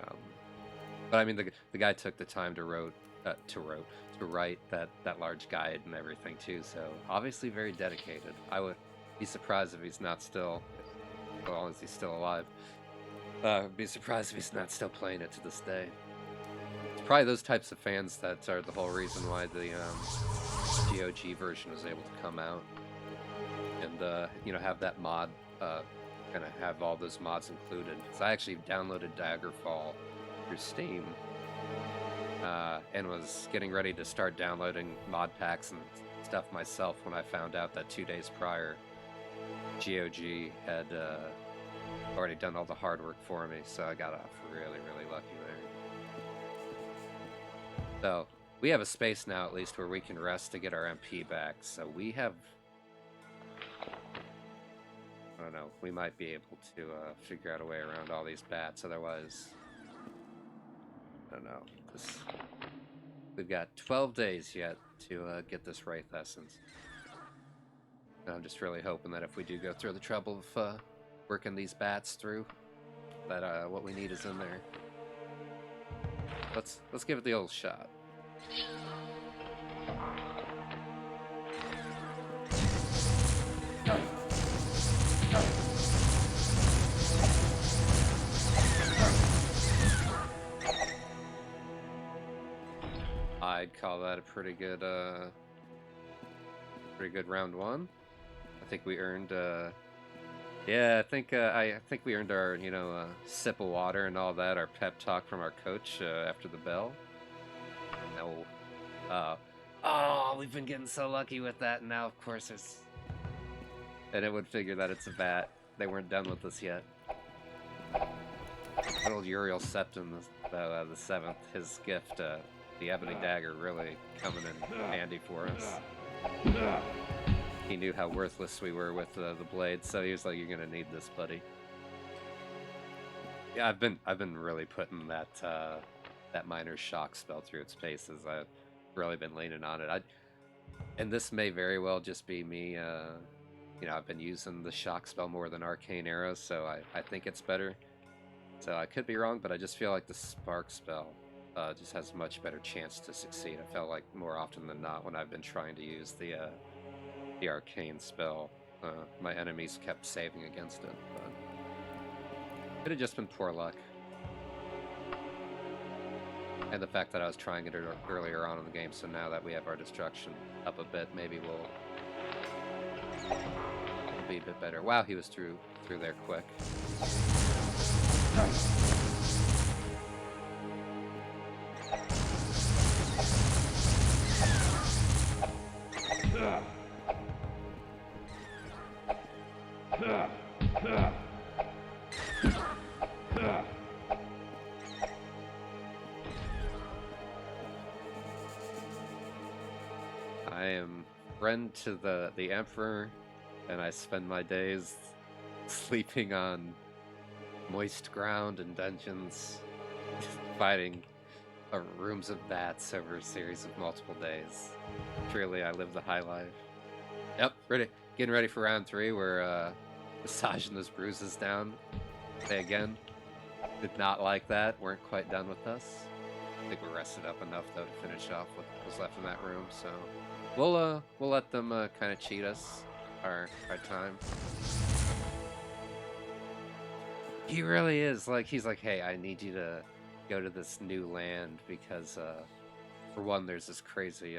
but I mean, the guy took the time to write that large guide and everything too. So obviously very dedicated. I would be surprised if he's not still, as long as he's still alive. Be surprised if he's not still playing it to this day. Probably those types of fans that are the whole reason why the GOG version was able to come out and have that mod, kind of have all those mods included. So I actually downloaded Daggerfall through Steam and was getting ready to start downloading mod packs and stuff myself when I found out that 2 days prior GOG had already done all the hard work for me. So I got off really, really lucky there. So, we have a space now, at least, where we can rest to get our MP back. So we have... I don't know. We might be able to figure out a way around all these bats. Otherwise... I don't know. We've got 12 days yet to get this Wraith Essence. And I'm just really hoping that if we do go through the trouble of working these bats through, that what we need is in there. Let's give it the old shot. I'd call that a pretty good round one. I think we earned yeah, I think we earned our, sip of water and all that, our pep talk from our coach after the bell. No. Oh, we've been getting so lucky with that, and now, of course, it's... And it would figure that it's a bat. They weren't done with us yet. Good old Uriel Septim, the 7th, his gift, the Ebony Dagger, really coming in handy for us. He knew how worthless we were with the blade, so he was like, "You're gonna need this, buddy." Yeah, I've been really putting that minor shock spell through its paces. I've really been leaning on it. And this may very well just be me. I've been using the shock spell more than arcane arrows, so I think it's better. So I could be wrong, but I just feel like the spark spell just has a much better chance to succeed. I felt like more often than not when I've been trying to use the arcane spell, my enemies kept saving against it. But could have just been poor luck. And the fact that I was trying it earlier on in the game, so now that we have our destruction up a bit, maybe we'll be a bit better. Wow, he was through there quick. I am friend to the Emperor, and I spend my days sleeping on moist ground in dungeons, fighting rooms of bats over a series of multiple days. Truly, I live the high life. Yep, getting ready for round 3. We're massaging those bruises down. They again did not like that. Weren't quite done with us. I think we rested up enough though to finish off what was left in that room. So we'll let them kind of cheat us our time. He really is like he's like, hey, I need you to go to this new land because for one, there's this crazy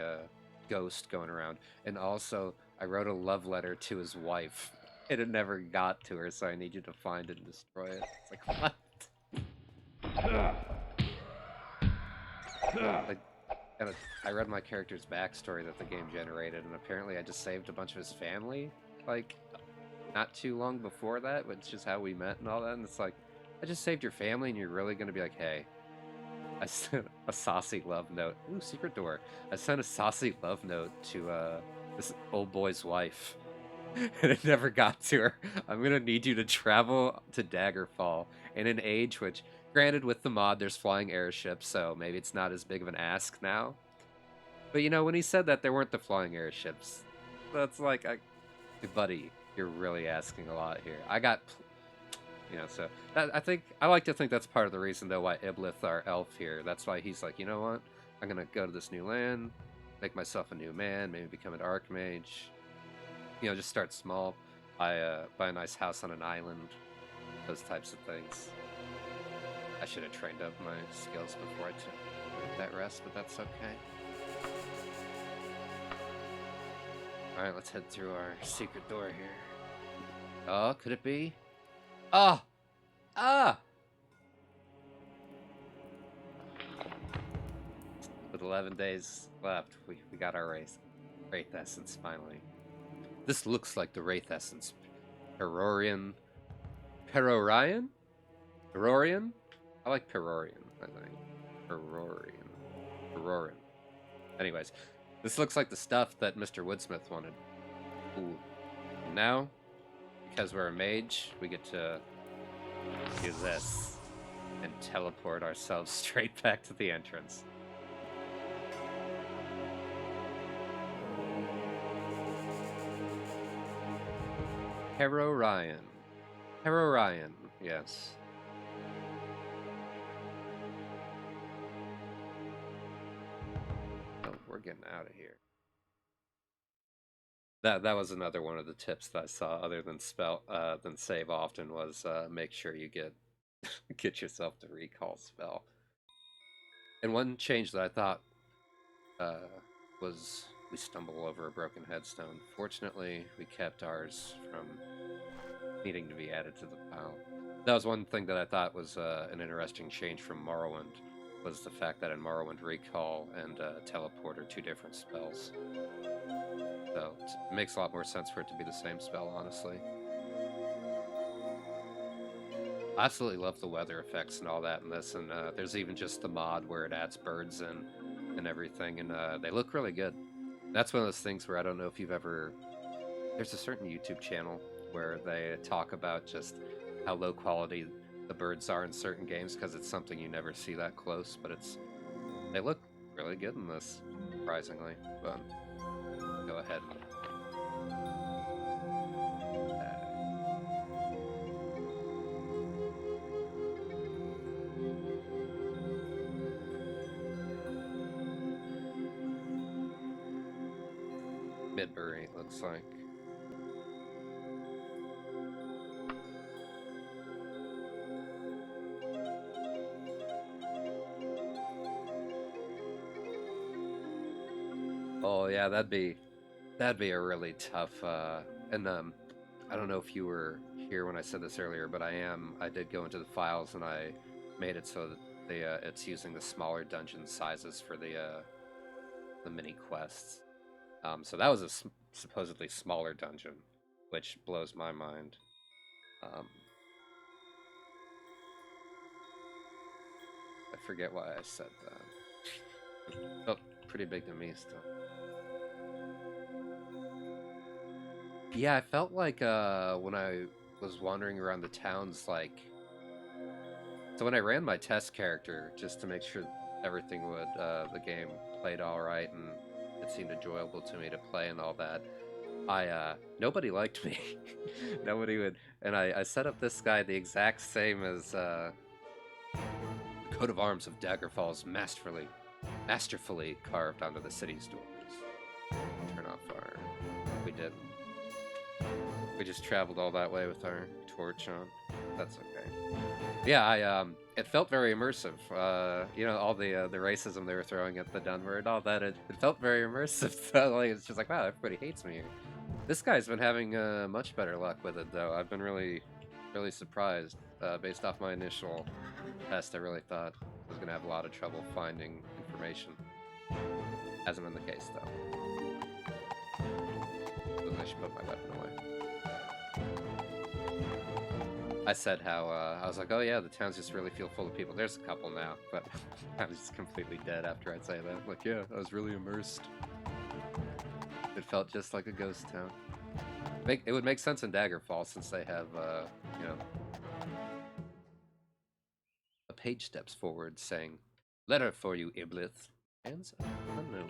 ghost going around, and also I wrote a love letter to his wife, and it never got to her, so I need you to find it and destroy it. It's like, what? Like, and I read my character's backstory that the game generated, and apparently I just saved a bunch of his family, like, not too long before that, which is how we met and all that, and it's like, I just saved your family, and you're really gonna be like, hey, I sent a saucy love note. Ooh, secret door. I sent a saucy love note to this old boy's wife, and it never got to her. I'm gonna need you to travel to Daggerfall in an age which, granted, with the mod, there's flying airships, so maybe it's not as big of an ask now. But you know, when he said that, there weren't the flying airships. That's like, buddy, you're really asking a lot here. I got. So that, I like to think that's part of the reason though why Iblith, our elf here, that's why he's like, you know what? I'm gonna go to this new land, make myself a new man, maybe become an archmage. Just start small, buy a nice house on an island, those types of things. I should have trained up my skills before I took that rest, but that's okay. Alright, let's head through our secret door here. Oh, could it be? Oh! Ah! With 11 days left, we got our Wraith Essence finally. This looks like the Wraith Essence. Perorian? I like Perorian, I think. Perorian. Anyways, this looks like the stuff that Mr. Woodsmith wanted. Ooh. And now, because we're a mage, we get to do this and teleport ourselves straight back to the entrance. Perorian, yes. Oh, we're getting out of here. That was another one of the tips that I saw, other than save often, was make sure you get yourself the recall spell. And one change that I thought was we stumble over a broken headstone. Fortunately, we kept ours from needing to be added to the pile. That was one thing that I thought was an interesting change from Morrowind, was the fact that in Morrowind, recall and teleport are 2 different spells. So it makes a lot more sense for it to be the same spell, honestly. I absolutely love the weather effects and all that in this, and there's even just the mod where it adds birds in and everything, and they look really good. That's one of those things where I don't know if you've ever... There's a certain YouTube channel where they talk about just how low quality the birds are in certain games because it's something you never see that close, but they look really good in this, surprisingly. But go ahead and Midbury, it looks like. Oh yeah, that'd be a really tough. And I don't know if you were here when I said this earlier, but I did go into the files and I made it so that it's using the smaller dungeon sizes for the mini quests. So that was a supposedly smaller dungeon, which blows my mind. I forget why I said that. It felt pretty big to me still. Yeah, I felt like when I was wandering around the towns, like, so when I ran my test character just to make sure everything would the game played all right and it seemed enjoyable to me to play and all that, nobody liked me. Nobody would, and I set up this guy the exact same as the coat of arms of Daggerfall is masterfully carved onto the city's doors. Turn off our. We didn't. We just traveled all that way with our torch on. That's okay. Yeah, it felt very immersive. You know, all the racism they were throwing at the Dunmer and all that. It felt very immersive. So, like, it's just like, wow, everybody hates me here. This guy's been having much better luck with it, though. I've been really surprised. Based off my initial test, I really thought I was gonna have a lot of trouble finding information. Hasn't been the case, though. I should put my weapon away. I said how I was like, oh yeah, the towns just really feel full of people. There's a couple now, but I was just completely dead after I'd say that. I'm like, yeah, I was really immersed. It felt just like a ghost town. It would make sense in Daggerfall since they have, you know, a page steps forward saying, "Letter for you, Iblith." Hands up a note.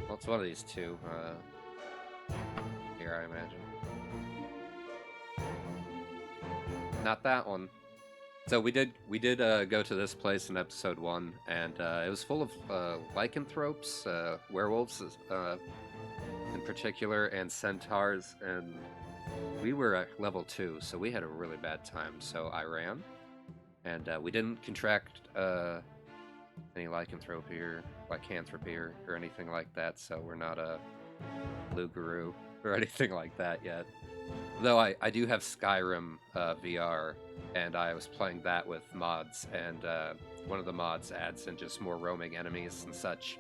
Well, it's one of these two. Here, I imagine. Not that one. So we did go to this place in episode 1, and it was full of lycanthropes, werewolves in particular, and centaurs, and we were at level 2, so we had a really bad time. So I ran, and we didn't contract any lycanthropy or anything like that, so we're not a blue guru or anything like that yet. Though I do have Skyrim VR, and I was playing that with mods, and one of the mods adds in just more roaming enemies and such.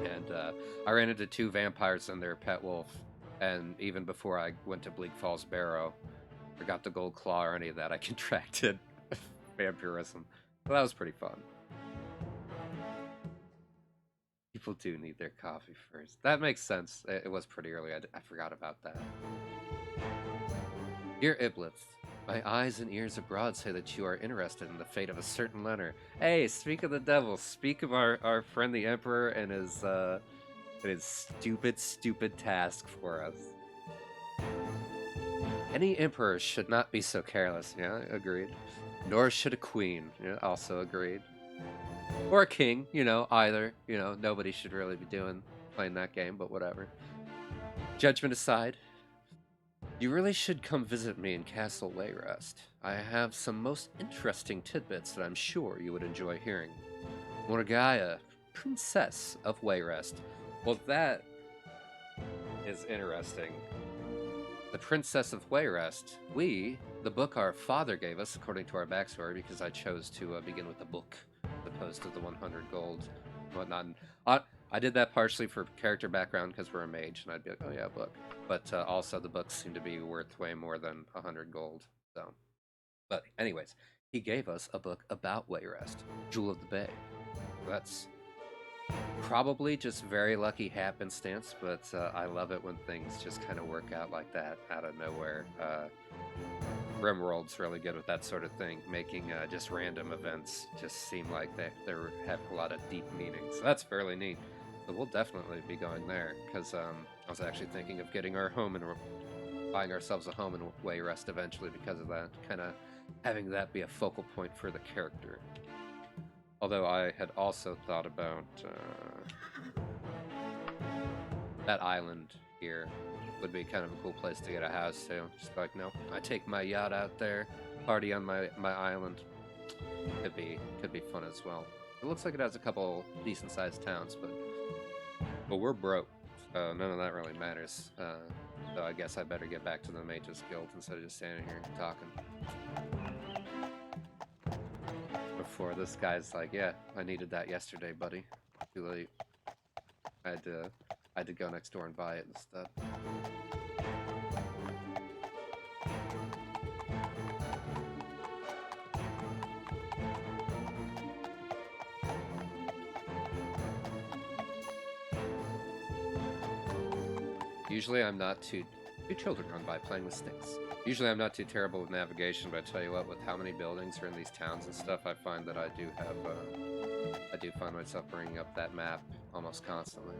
And I ran into 2 vampires and their pet wolf, and even before I went to Bleak Falls Barrow, or got the gold claw or any of that, I contracted vampirism. So that was pretty fun. People do need their coffee first. That makes sense. It was pretty early. I forgot about that. Dear Iblith, my eyes and ears abroad say that you are interested in the fate of a certain letter. Hey, speak of the devil. Speak of our friend the Emperor and his stupid task for us. Any emperor should not be so careless. Yeah, agreed. Nor should a queen. Yeah, also agreed. Or a king, you know, either. You know, nobody should really be playing that game, but whatever. Judgment aside, you really should come visit me in Castle Wayrest. I have some most interesting tidbits that I'm sure you would enjoy hearing. Morgaya, Princess of Wayrest. Well, that is interesting. The Princess of Wayrest. The book our father gave us, according to our backstory, because I chose to begin with the book as opposed to the 100 gold and whatnot. I did that partially for character background because we're a mage, and I'd be like, oh yeah, book. But also the books seem to be worth way more than 100 gold. So, but anyways, he gave us a book about Wayrest, Jewel of the Bay. That's Probably just very lucky happenstance, but I love it when things just kind of work out like that out of nowhere. Rimworld's really good with that sort of thing, making just random events just seem like they have a lot of deep meaning. So that's fairly neat. So we'll definitely be going there because I was actually thinking of getting our home and buying ourselves a home in Wayrest eventually because of that, kind of having that be a focal point for the character. Although I had also thought about that island here would be kind of a cool place to get a house too. Just like, no, I take my yacht out there, party on my island. Could be fun as well. It looks like it has a couple decent sized towns, but we're broke, so none of that really matters. So I guess I better get back to the Mages Guild instead of just standing here talking. Before this guy's like, yeah, I needed that yesterday, buddy. Too late. I had to go next door and buy it instead. Usually I'm not too... Two children run by playing with sticks. Usually I'm not too terrible with navigation, but I tell you what, with how many buildings are in these towns and stuff, I find that I do find myself bringing up that map almost constantly.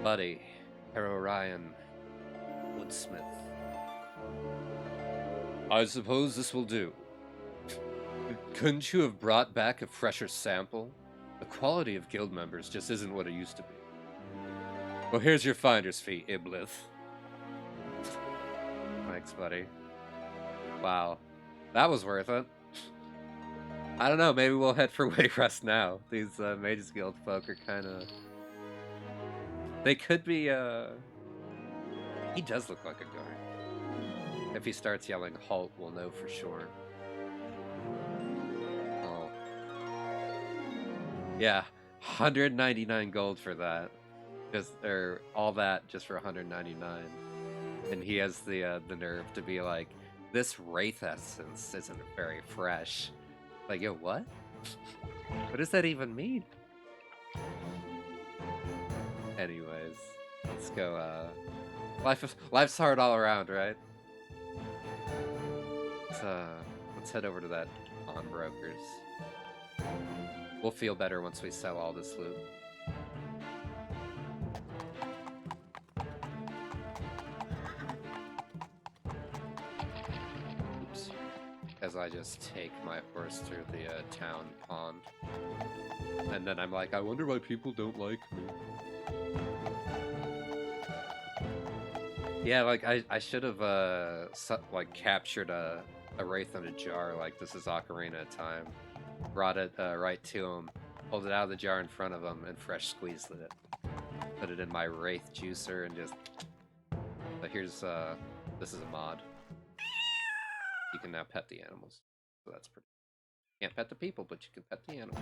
Buddy, Hero Ryan, Woodsmith. I suppose this will do. Couldn't you have brought back a fresher sample? The quality of guild members just isn't what it used to be. Well, here's your finder's fee, Iblith. Thanks, buddy. Wow. That was worth it. I don't know, maybe we'll head for Wayrest now. These Mages Guild folk are kind of... They could be, He does look like a guard. If he starts yelling halt, we'll know for sure. Oh. Yeah, 199 gold for that. Or all that just for 199. And he has the nerve to be like, this Wraith Essence isn't very fresh. Like, yo, what? What does that even mean? Anyways, let's go, life's hard all around, right? Let's head over to that pawnbroker's. We'll feel better once we sell all this loot. As I just take my horse through the town pond. And then I'm like, I wonder why people don't like me. Yeah, like, I should have, like, captured a Wraith in a jar, like, this is Ocarina of Time. Brought it right to him, pulled it out of the jar in front of him, and fresh squeezed it. Put it in my Wraith juicer and just... But here's, this is a mod. You can now pet the animals, so that's pretty. Can't pet the people, but you can pet the animals.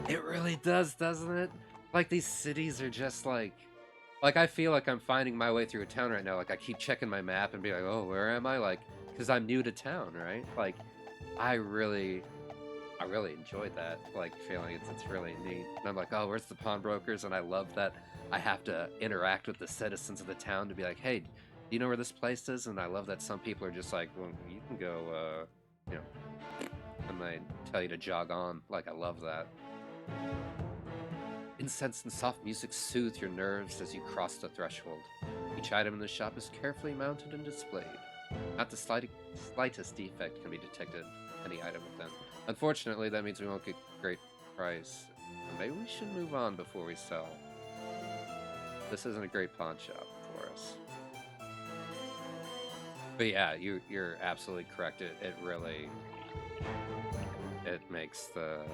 It really does, doesn't it? Like, these cities are just like I feel like I'm finding my way through a town right now. Like, I keep checking my map and be like, oh, where am I? Like, because I'm new to town, right? Like, I really enjoyed that, like, feeling. It's really neat. And I'm like, oh, where's the pawnbrokers? And I love that I have to interact with the citizens of the town to be like, hey, do you know where this place is? And I love that some people are just like, well, you can go, you know, and they tell you to jog on. Like, I love that. Incense and soft music soothe your nerves as you cross the threshold. Each item in the shop is carefully mounted and displayed. Not the slightest defect can be detected in any item within. Unfortunately, that means we won't get great price. Maybe we should move on before we sell. This isn't a great pawn shop for us. But yeah, you're absolutely correct. It really... It makes the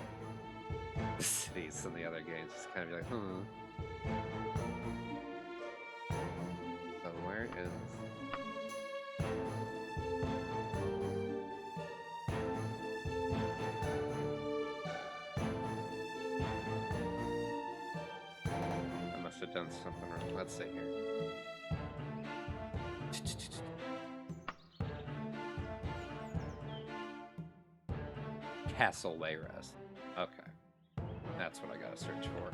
cities in the other games just kind of be like, So where is... I must have done something wrong. Let's see here. Castle Wayrest. Okay. That's what I gotta search for.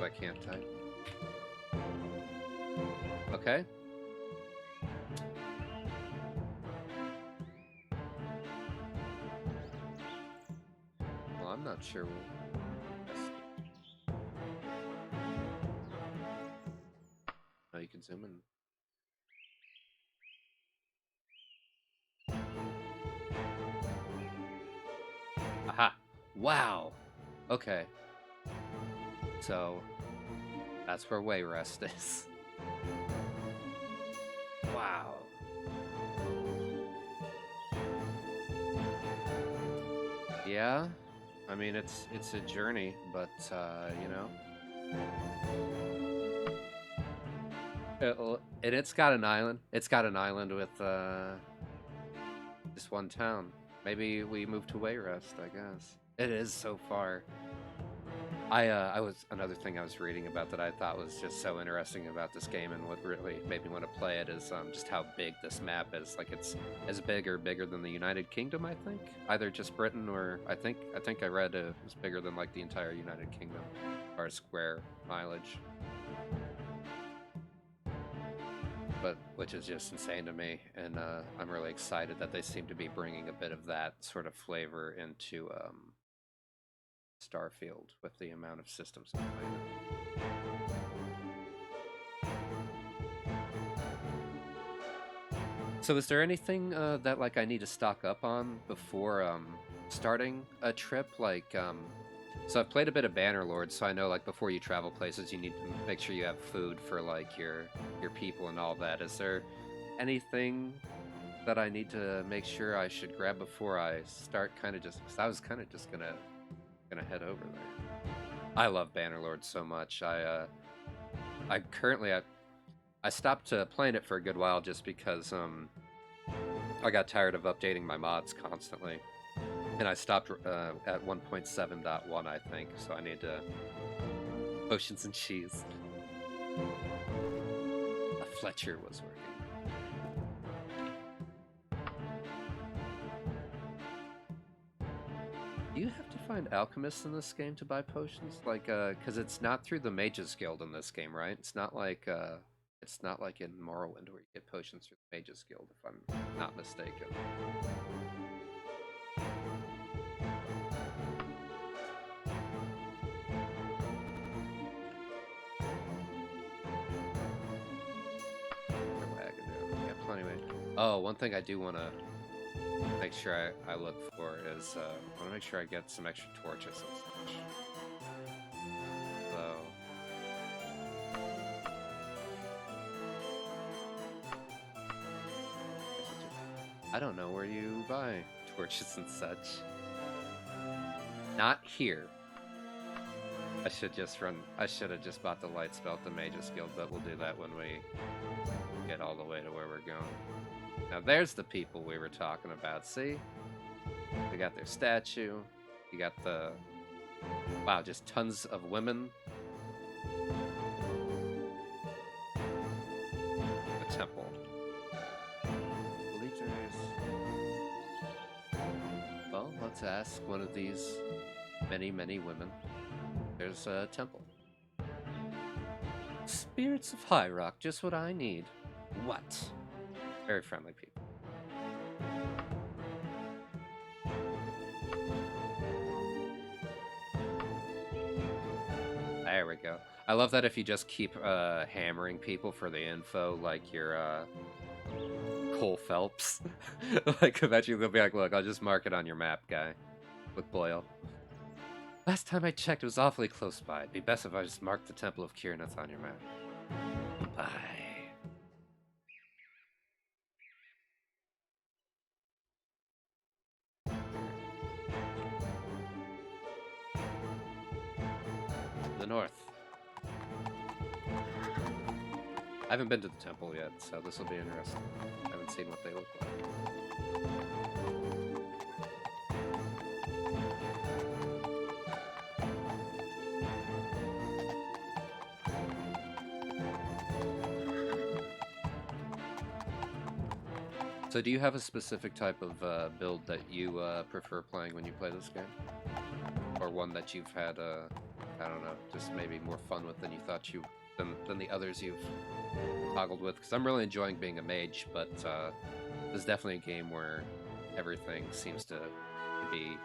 I can't type. Okay. Well, I'm not sure. Oh, you can zoom in. Aha! Wow! Okay. So, that's where Wayrest is. Wow. Yeah, I mean it's a journey, but you know, and it's got an island. It's got an island with just one town. Maybe we move to Wayrest, I guess. It is so far. I was another thing I was reading about that I thought was just so interesting about this game, and what really made me want to play it is just how big this map is. Like it's as big or bigger than the United Kingdom, I think. Either just Britain or I think I read it was bigger than like the entire United Kingdom, as far as square mileage. But which is just insane to me, and I'm really excited that they seem to be bringing a bit of that sort of flavor into Starfield with the amount of systems on it. So is there anything that like I need to stock up on before starting a trip? Like so I've played a bit of Bannerlord, so I know like before you travel places you need to make sure you have food for like your people and all that. Is there anything that I need to make sure I should grab before I start? Kind of just, 'cause I was kind of just gonna head over there. I love Bannerlord so much. I currently I stopped playing it for a good while just because I got tired of updating my mods constantly, and I stopped at 1.7.1, I think. So I need to potions and cheese. A Fletcher was working. Do you have to find alchemists in this game to buy potions? Like, because it's not through the Mages Guild in this game, right? It's not like in Morrowind where you get potions through the Mages Guild, if I'm not mistaken. Oh, one thing I do want to make sure I look for is I want to make sure I get some extra torches and such. So I don't know where you buy torches and such. Not here. I should have just bought the light spell at the Mages Guild, but we'll do that when we get all the way to where we're going. Now there's the people we were talking about, see? They got their statue. You got the... Wow, just tons of women. The temple. Well, let's ask one of these many, many women. There's a temple. Spirits of High Rock, just what I need. What? Very friendly people. There we go. I love that if you just keep hammering people for the info, like your Cole Phelps. Like eventually they'll be like, look, I'll just mark it on your map, guy. With Boyle. Last time I checked, it was awfully close by. It'd be best if I just marked the Temple of Kirnath on your map. Bye. The north. I haven't been to the temple yet, so this will be interesting. I haven't seen what they look like. So do you have a specific type of build that you prefer playing when you play this game? Or one that you've had, I don't know, just maybe more fun with than you thought than the others you've toggled with? Because I'm really enjoying being a mage, but this is definitely a game where everything seems to be...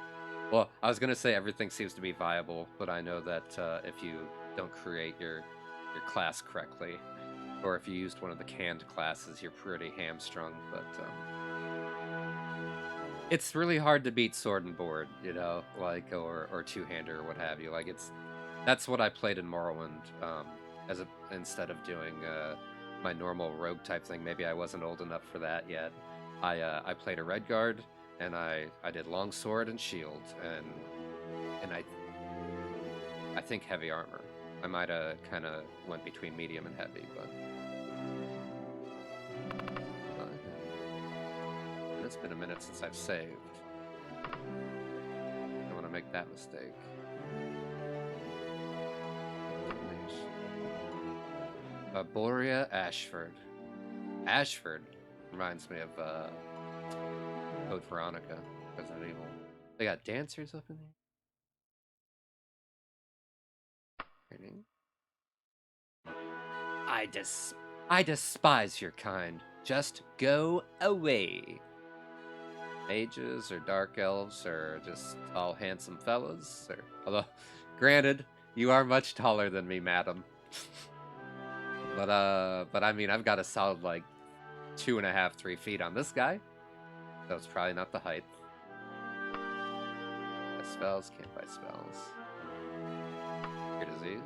Well, I was going to say everything seems to be viable, but I know that if you don't create your class correctly, or if you used one of the canned classes, you're pretty hamstrung, but it's really hard to beat sword and board, you know, like, or two-hander or what have you. Like, that's what I played in Morrowind, instead of doing my normal rogue type thing. Maybe I wasn't old enough for that yet. I played a Redguard, and I did longsword and shield, and I think heavy armor. I might have kind of went between medium and heavy, but it's been a minute since I've saved. I don't want to make that mistake. Borea Ashford. Ashford reminds me of Code Veronica, Resident Evil. They got dancers up in here. I despise your kind. Just go away. Mages or dark elves or just all handsome fellas. Although, granted, you are much taller than me, madam. but I mean, I've got a solid like 2.5, 3 feet on this guy. So it's probably not the height. Buy spells, can't buy spells. Your disease.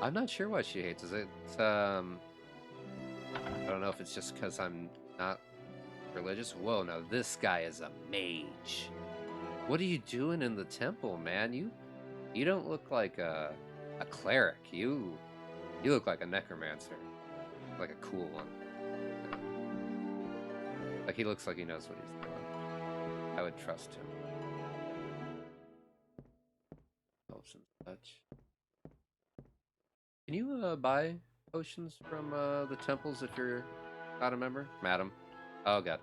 I'm not sure why she hates it. I don't know if it's just because I'm not religious. Whoa, now this guy is a mage. What are you doing in the temple, man? You don't look like a cleric. You look like a necromancer. Like a cool one. Like he looks like he knows what he's doing. I would trust him. Helps and such. Can you buy potions from the temples if you're not a member? Madam. Oh god.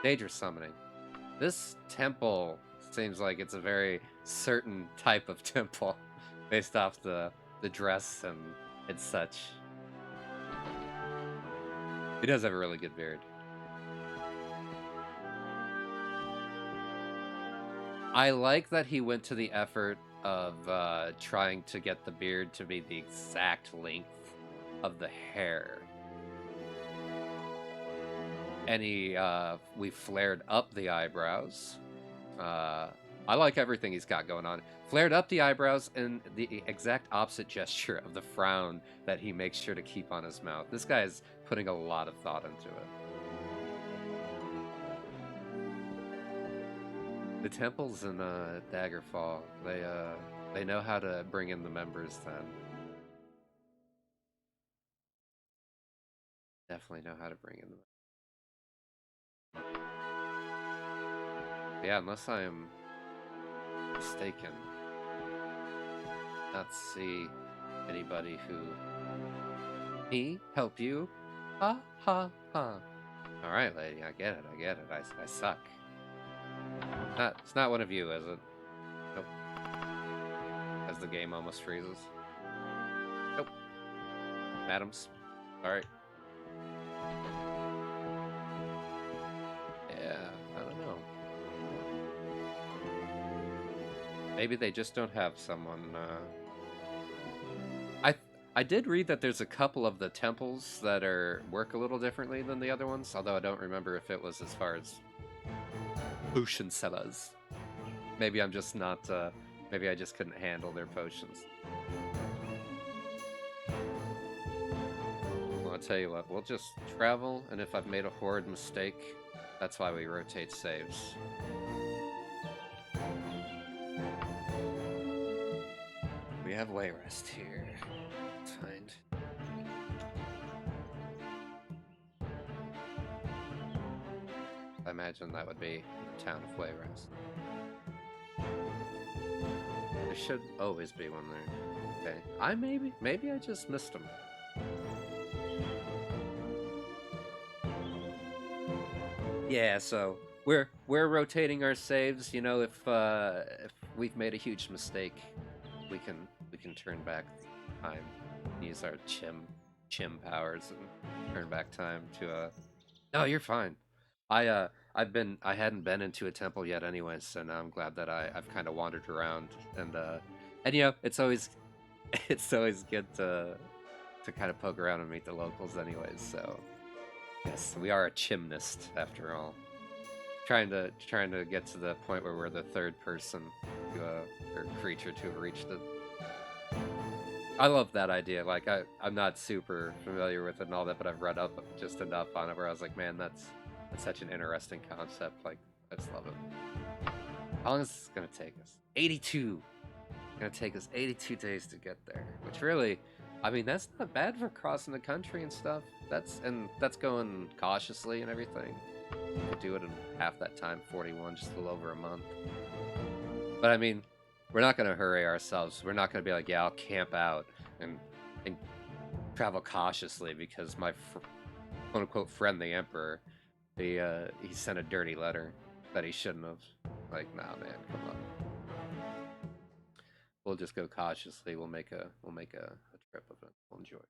Daedra summoning. This temple seems like it's a very certain type of temple based off the dress and such. He does have a really good beard. I like that he went to the effort of trying to get the beard to be the exact length of the hair. And we flared up the eyebrows. I like everything he's got going on. Flared up the eyebrows and the exact opposite gesture of the frown that he makes sure to keep on his mouth. This guy is putting a lot of thought into it. The temples in Daggerfall, they know how to bring in the members then. Definitely know how to bring in them. Yeah, unless I am mistaken, not see anybody who... Me? Help you? Ha ha ha. Alright, lady, I get it. I suck. It's not one of you, is it? Nope. As the game almost freezes. Nope. Madams. Alright. Yeah, I don't know. Maybe they just don't have someone, I did read that there's a couple of the temples that work a little differently than the other ones, although I don't remember if it was as far as potion sellers. Maybe I'm just not, maybe I just couldn't handle their potions. Well, I'll tell you what, we'll just travel, and if I've made a horrid mistake, that's why we rotate saves. We have way rest here. Find. I imagine that would be the town of Wayrest. There should always be one there. Okay. Maybe I just missed them. Yeah, so we're rotating our saves. You know, if we've made a huge mistake, we can turn back time, use our chim powers, and turn back time to No, you're fine. I hadn't been into a temple yet, anyways, so now I'm glad that I've kind of wandered around, and you know, it's always it's always good to kind of poke around and meet the locals, anyways. So yes, we are a CHIMnast after all. Trying to get to the point where we're the third person to or creature to reach the. I love that idea. Like I'm not super familiar with it and all that, but I've read up just enough on it where I was like, man, that's such an interesting concept. Like I just love it. How long is this gonna take us? 82. It's gonna take us 82 days to get there, which really, I mean, that's not bad for crossing the country and stuff. That's going cautiously and everything. You could do it in half that time, 41, just a little over a month. But I mean, we're not going to hurry ourselves. We're not going to be like, yeah, I'll camp out and travel cautiously because my quote-unquote friend, the Emperor, he sent a dirty letter that he shouldn't have. Like, nah, man, come on. We'll just go cautiously. We'll make a trip of it. We'll enjoy it.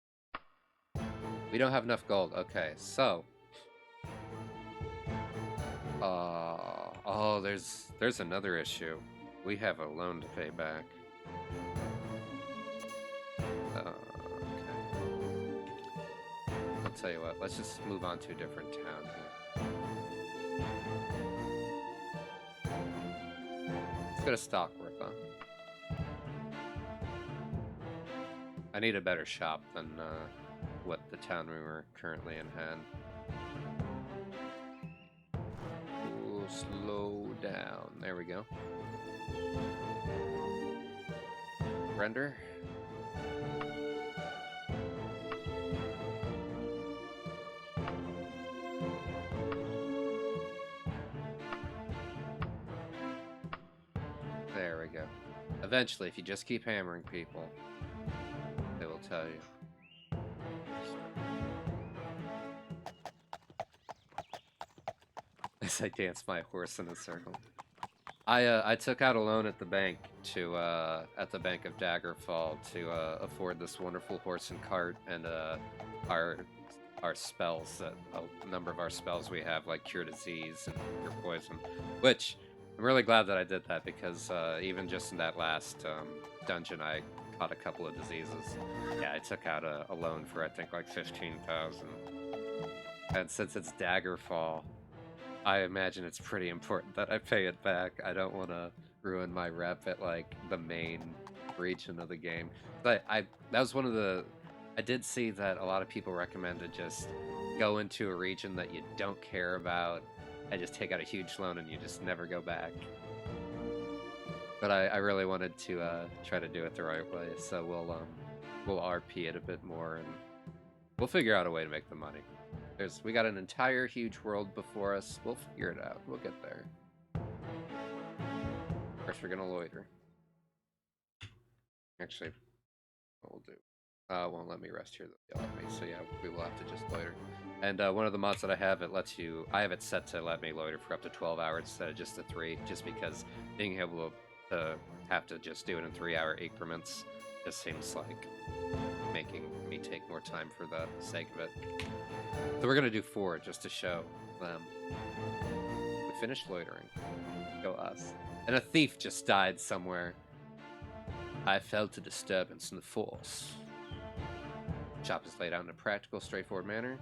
We don't have enough gold. Okay, so... oh, there's another issue. We have a loan to pay back. Okay. I'll tell you what, let's just move on to a different town here. Let's go to Stockworth, huh? I need a better shop than what the town we were currently in had. Slow down. There we go. Render. There we go. Eventually, if you just keep hammering people, they will tell you. As I dance my horse in a circle. I took out a loan at the bank to at the Bank of Daggerfall to afford this wonderful horse and cart and our spells that a number of our spells we have, like cure disease and cure poison, which I'm really glad that I did that because even just in that last dungeon I caught a couple of diseases. Yeah, I took out a loan for I think like 15,000, and since it's Daggerfall, I imagine it's pretty important that I pay it back. I don't want to ruin my rep at like the main region of the game. But that was one of the. I did see that a lot of people recommended just go into a region that you don't care about and just take out a huge loan and you just never go back. But I really wanted to try to do it the right way, so we'll RP it a bit more and we'll figure out a way to make the money. We got an entire huge world before us. We'll figure it out. We'll get there. First, we're gonna loiter. Actually, what we'll do. Won't let me rest here. They'll yell at me. So yeah, we will have to just loiter. And one of the mods that I have, I have it set to let me loiter for up to 12 hours instead of just the 3, just because being able to have to just do it in 3-hour increments just seems like making me take more time for the sake of it. So we're gonna do 4 just to show them. We finished loitering. Go us. And a thief just died somewhere. I felt a disturbance in the force. Shop is laid out in a practical, straightforward manner.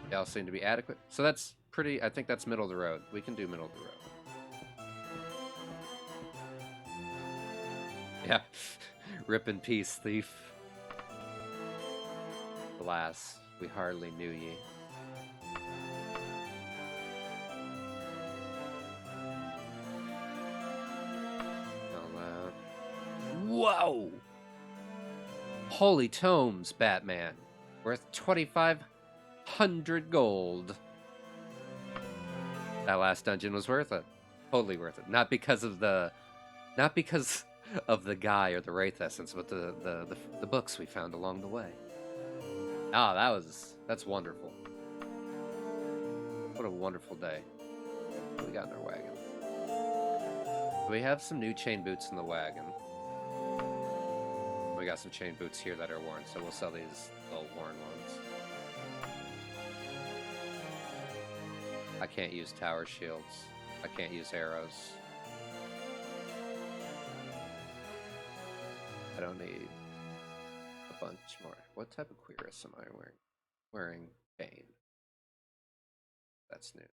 They all seem to be adequate. So that's pretty, I think that's middle of the road. We can do middle of the road. Yeah. Rip in peace, thief. Alas, we hardly knew ye. Whoa! Holy tomes, Batman. Worth 2,500 gold. That last dungeon was worth it. Totally worth it. Not because of the guy or the wraith essence, but the books we found along the way. Ah, that's wonderful. What a wonderful day. What we got in our wagon? We have some new chain boots in the wagon. We got some chain boots here that are worn, so we'll sell these little worn ones. I can't use tower shields. I can't use arrows. I don't need a bunch more. What type of cuirass am I wearing? Wearing Bane. That's new.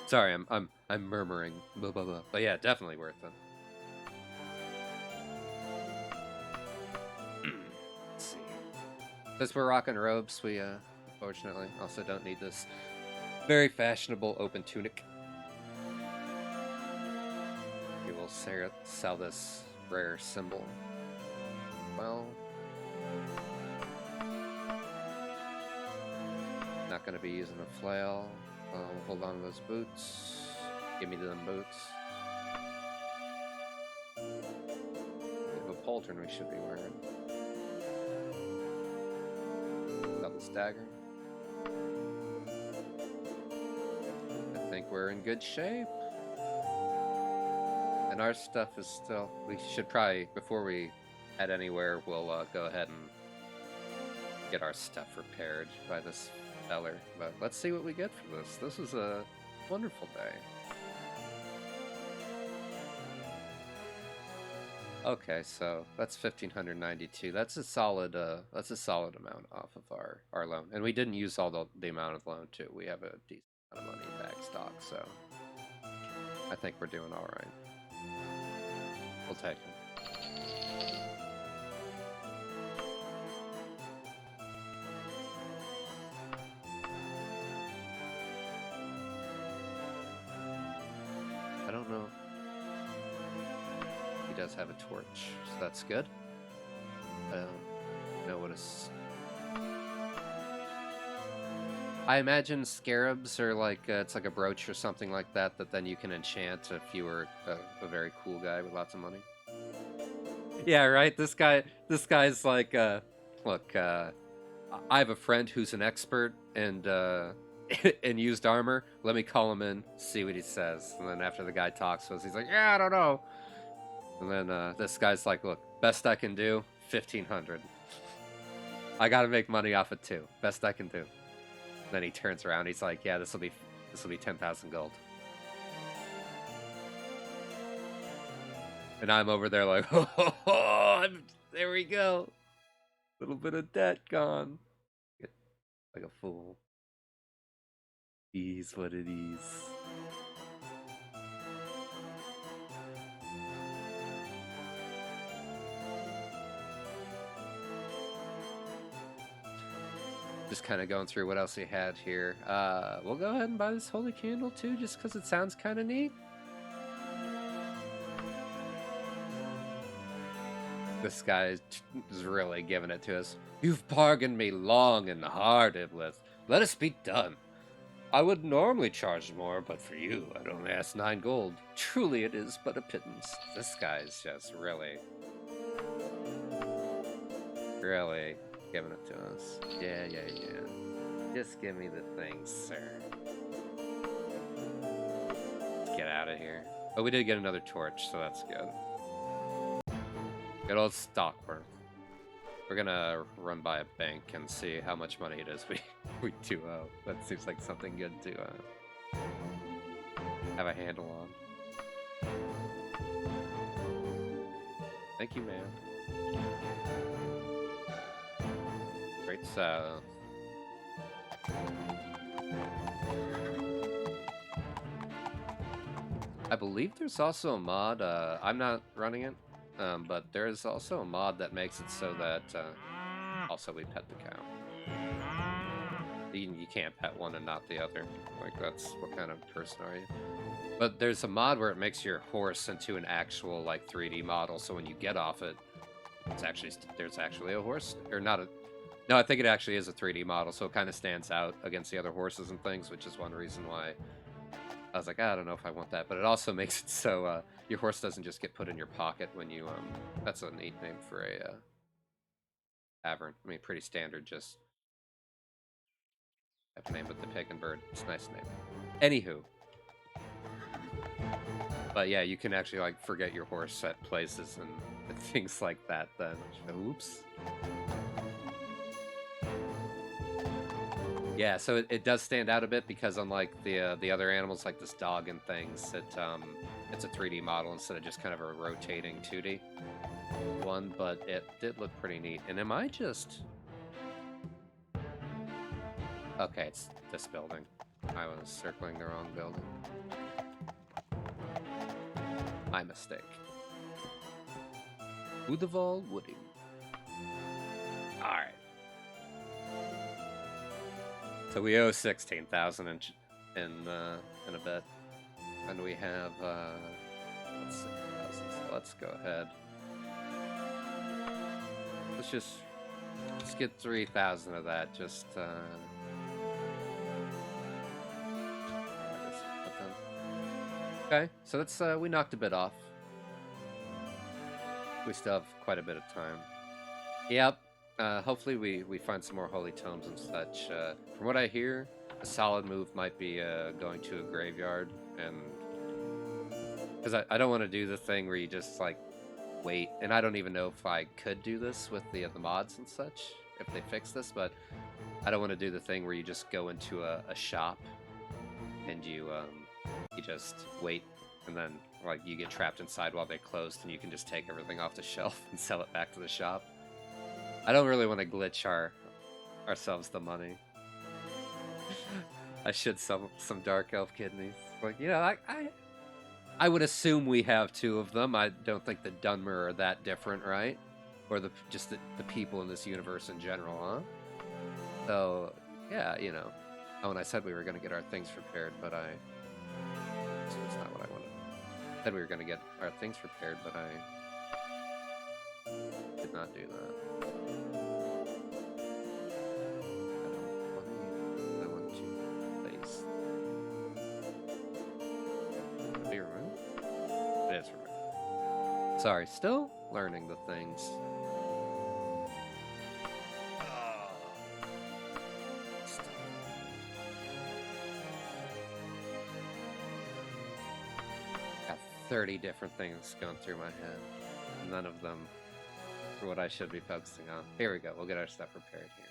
Sorry, I'm murmuring. Blah blah blah. But yeah, definitely worth it. Let's see. Since we're rocking robes, we unfortunately also don't need this very fashionable open tunic. We will sell this rare symbol. Well, not going to be using a flail. Hold on to those boots. Give me them boots. We have a pauldron we should be wearing. Double stagger. I think we're in good shape. And our stuff is still... We should probably, before we head anywhere, we'll go ahead and get our stuff repaired by this feller. But let's see what we get for this. This is a wonderful day. Okay, so that's 1,592. That's a solid amount off of our loan. And we didn't use all the amount of loan too. We have a decent amount of money in back stock, so I think we're doing all right. We'll take it. I don't know. He does have a torch, so that's good. I don't know what is. I imagine scarabs are like it's like a brooch or something like that that then you can enchant if you were a very cool guy with lots of money. Yeah, right. This guy's like, look, I have a friend who's an expert and in used armor. Let me call him in, see what he says, and then after the guy talks to us, he's like, yeah, I don't know. And then this guy's like, look, best I can do, 1,500. I gotta make money off it too. Best I can do. Then he turns around. He's like, "Yeah, this will be 10,000 gold." And I'm over there like, "Oh, there we go. Little bit of debt gone. Like a fool. Is what it is." Just kind of going through what else we had here. We'll go ahead and buy this holy candle too, just because it sounds kind of neat. This guy is really giving it to us. You've bargained me long and hard, Iblith. Let us be done. I would normally charge more, but for you, I'd only ask 9 gold. Truly it is but a pittance. This guy's just really giving it to us. Yeah. Just give me the things, sir. Let's get out of here. Oh, we did get another torch, so that's good. Good old Stockworth. We're gonna run by a bank and see how much money it is we do owe. That seems like something good to have a handle on. Thank you, man. Great south. I believe there's also a mod, I'm not running it, but there's also a mod that makes it so that, also we pet the cow. You can't pet one and not the other. Like, that's, what kind of person are you? But there's a mod where it makes your horse into an actual, like, 3D model, so when you get off it, there's actually a horse, or not a... No, I think it actually is a 3D model, so it kind of stands out against the other horses and things, which is one reason why I was like, I don't know if I want that, but it also makes it so your horse doesn't just get put in your pocket when you That's a neat name for a tavern. I mean, pretty standard, just have a name with the pig and bird. It's a nice name. Anywho, but yeah, you can actually like forget your horse at places and things like that. Then, oops. Yeah, so it does stand out a bit because unlike the other animals like this dog and things, it's a 3D model instead of just kind of a rotating 2D one. But it did look pretty neat. And am I just okay? It's this building. I was circling the wrong building. My mistake. GOGgerfall Wooding. Alright. So we owe 16,000 in a bit. And we have let's see, so let's go ahead. Let's get 3,000 of that, just okay, so that's we knocked a bit off. We still have quite a bit of time. Yep. Hopefully we find some more holy tomes and such. From what I hear, a solid move might be going to a graveyard, and because I don't want to do the thing where you just like wait, and I don't even know if I could do this with the mods and such if they fix this, but I don't want to do the thing where you just go into a shop and you just wait, and then like you get trapped inside while they closed, and you can just take everything off the shelf and sell it back to the shop. I don't really want to glitch ourselves the money. I should sell some dark elf kidneys. Like, you know, I would assume we have 2 of them. I don't think the Dunmer are that different, right? Or just the people in this universe in general, huh? So, yeah, you know. Oh, and I said we were going to get our things prepared, but so that's not what I wanted. I said we were going to get our things prepared, but I did not do that. I want to place. Would it be removed? It is removed. Sorry, still learning the things. Got 30 different things going through my head. None of them for what I should be focusing on. Here we go. We'll get our stuff prepared here.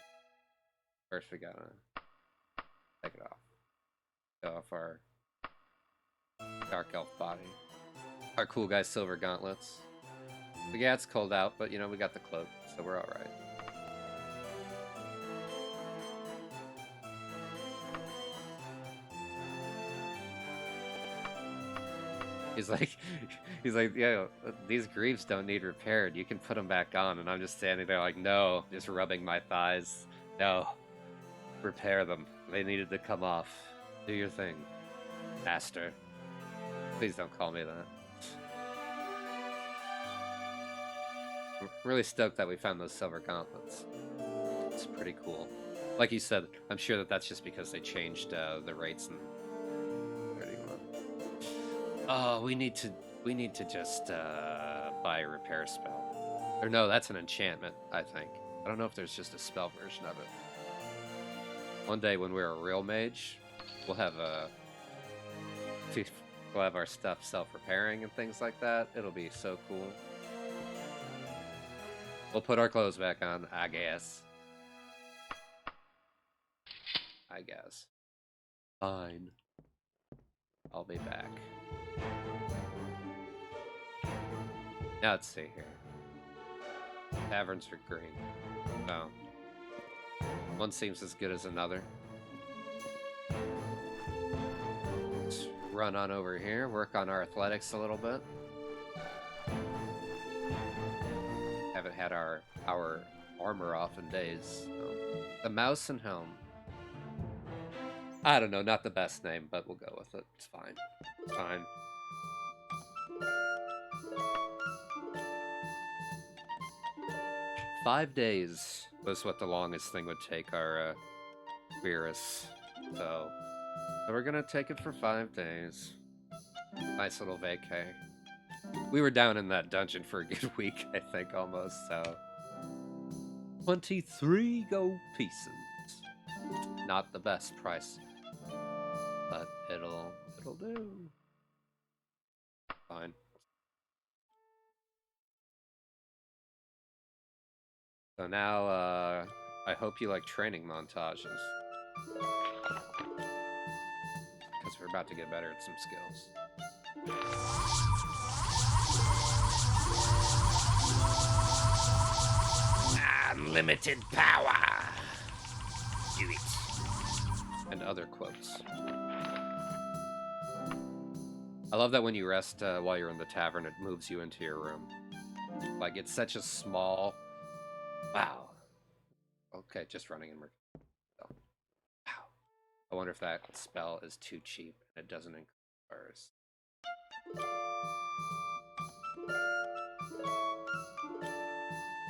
First, we gotta take it off. Go off our dark elf body. Our cool guy silver gauntlets. But yeah, it's cold out, but you know, we got the cloak, so we're alright. He's like, yeah, these greaves don't need repaired. You can put them back on. And I'm just standing there like, no, just rubbing my thighs. No, repair them. They needed to come off. Do your thing, master. Please don't call me that. I'm really stoked that we found those silver gauntlets. It's pretty cool. Like you said, I'm sure that that's just because they changed the rates and. Oh, we need to just buy a repair spell. Or no, that's an enchantment, I think. I don't know if there's just a spell version of it. One day when we're a real mage, we'll have our stuff self-repairing and things like that. It'll be so cool. We'll put our clothes back on, I guess. Fine. I'll be back. Now let's see here. Taverns are green. Oh. One seems as good as another. Let's run on over here, work on our athletics a little bit. Haven't had our armor off in days. So. The Mouse and Helm. I don't know, not the best name, but we'll go with it. It's fine. It's fine. $5 days was what the longest thing would take our Virus. So So we're gonna take it for 5 days. Nice little vacay. We were down in that dungeon for a good week, I think, almost, so... 23 gold pieces. Not the best price, but it'll do. Fine. So now, I hope you like training montages. Because we're about to get better at some skills. Unlimited power. Do it. And other quotes. I love that when you rest while you're in the tavern, it moves you into your room. Like, it's such a small... Wow. Okay, just running in... Oh. Wow. I wonder if that spell is too cheap and it doesn't include ours.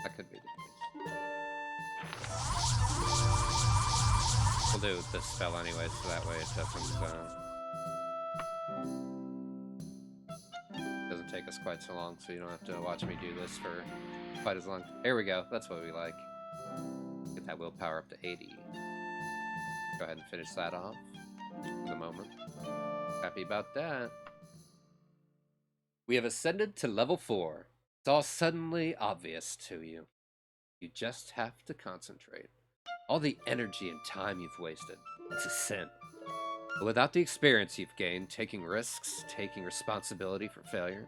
That could be the case. We'll do this spell anyway, so that way it doesn't take us quite so long, so you don't have to watch me do this for quite as long. Here we go. That's what we like. Get that willpower up to 80. Go ahead and finish that off for the moment. Happy about that. We have ascended to level 4. It's all suddenly obvious to you. You just have to concentrate. All the energy and time you've wasted, it's a sin. But without the experience you've gained, taking risks, taking responsibility for failure,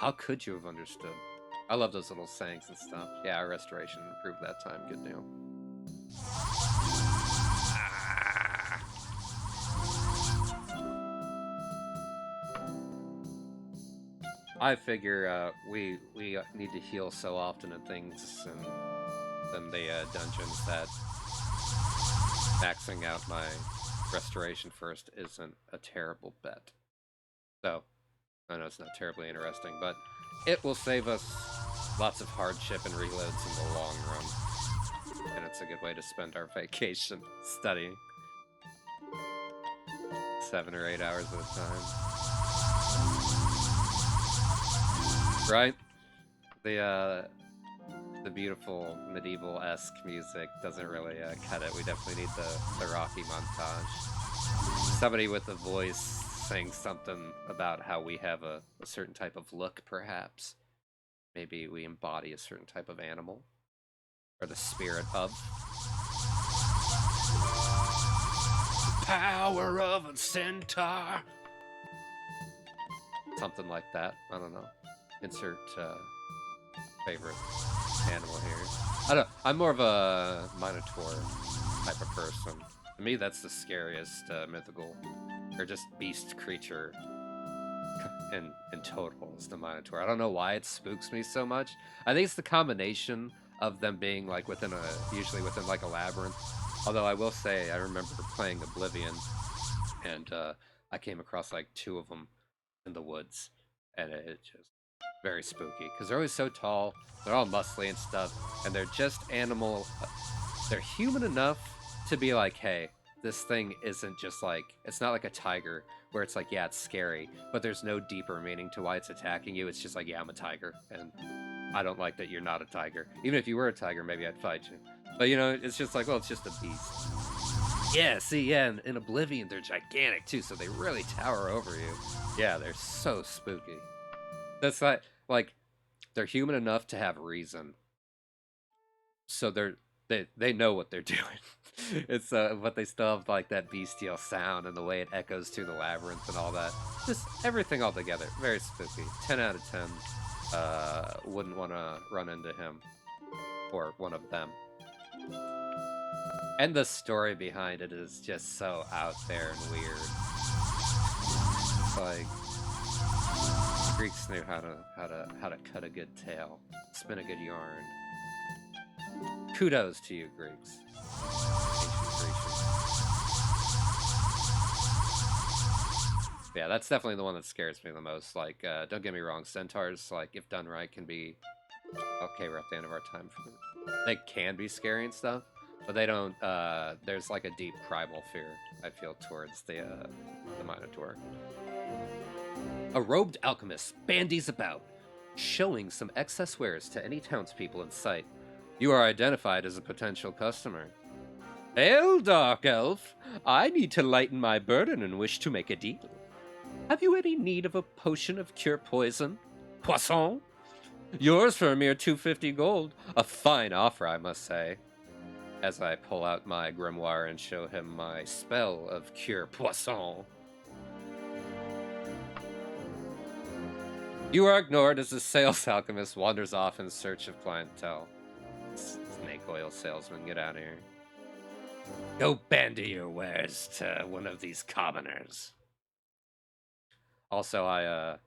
how could you have understood? I love those little sayings and stuff. Yeah, our restoration improved that time. Good deal. I figure we need to heal so often in things than the dungeons that maxing out my restoration first isn't a terrible bet. So, I know it's not terribly interesting, but it will save us lots of hardship and reloads in the long run. And it's a good way to spend our vacation studying. 7 or 8 hours at a time. Right? The beautiful medieval-esque music doesn't really cut it. We definitely need the Rocky montage. Somebody with a voice saying something about how we have a certain type of look, perhaps. Maybe we embody a certain type of animal. Or the spirit of. Power of a centaur. Something like that. I don't know. Insert favorite animal here. I don't know. I'm more of a Minotaur type of person. To me, that's the scariest mythical or just beast creature in total is the Minotaur. I don't know why it spooks me so much. I think it's the combination of them being like usually within like a labyrinth. Although I will say, I remember playing Oblivion, and I came across like 2 of them in the woods, and it just very spooky because they're always so tall, they're all muscly and stuff, and they're just animal. They're human enough to be like, hey, this thing isn't just like, it's not like a tiger where it's like, yeah, it's scary, but there's no deeper meaning to why it's attacking you. It's just like, yeah, I'm a tiger, and I don't like that you're not a tiger. Even if you were a tiger, maybe I'd fight you. But, you know, it's just like, well, it's just a beast. Yeah, see, yeah, in Oblivion, they're gigantic, too, so they really tower over you. Yeah, they're so spooky. That's like, they're human enough to have reason. So they know what they're doing. It's, but they still have, like, that bestial sound and the way it echoes through the labyrinth and all that. Just everything all together. Very spooky. 10 out of 10. Wouldn't want to run into him. Or one of them. And the story behind it is just so out there and weird. Like, Greeks knew how to cut a good tale, spin a good yarn. Kudos to you, Greeks. Ancient Grecians. Yeah, that's definitely the one that scares me the most. Like, don't get me wrong, centaurs, like, if done right, can be... Okay, we're at the end of our time. They can be scary and stuff, But they don't, there's like a deep primal fear, I feel, towards the Minotaur. A robed alchemist bandies about, showing some excess wares to any townspeople in sight. You are identified as a potential customer. Hail, Dark Elf! I need to lighten my burden and wish to make a deal. Have you any need of a potion of cure poison? Poisson? Yours for a mere 250 gold. A fine offer, I must say. As I pull out my grimoire and show him my spell of cure poisson. You are ignored as the sales alchemist wanders off in search of clientele. Snake oil salesman, get out of here. Go bandy your wares to one of these commoners. Also,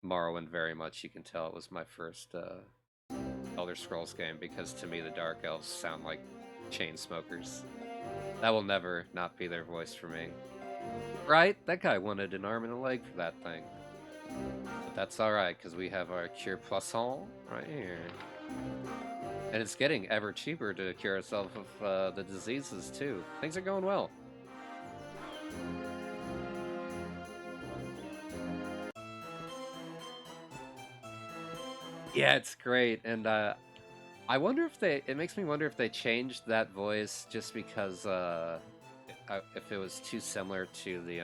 Morrowind very much, you can tell it was my first Elder Scrolls game, because to me the Dark Elves sound like chain smokers. That will never not be their voice for me. Right? That guy wanted an arm and a leg for that thing. But that's alright, because we have our Cure Poisson right here. And it's getting ever cheaper to cure ourselves of the diseases, too. Things are going well. Yeah, it's great, and I wonder if it makes me wonder if they changed that voice just because if it was too similar to the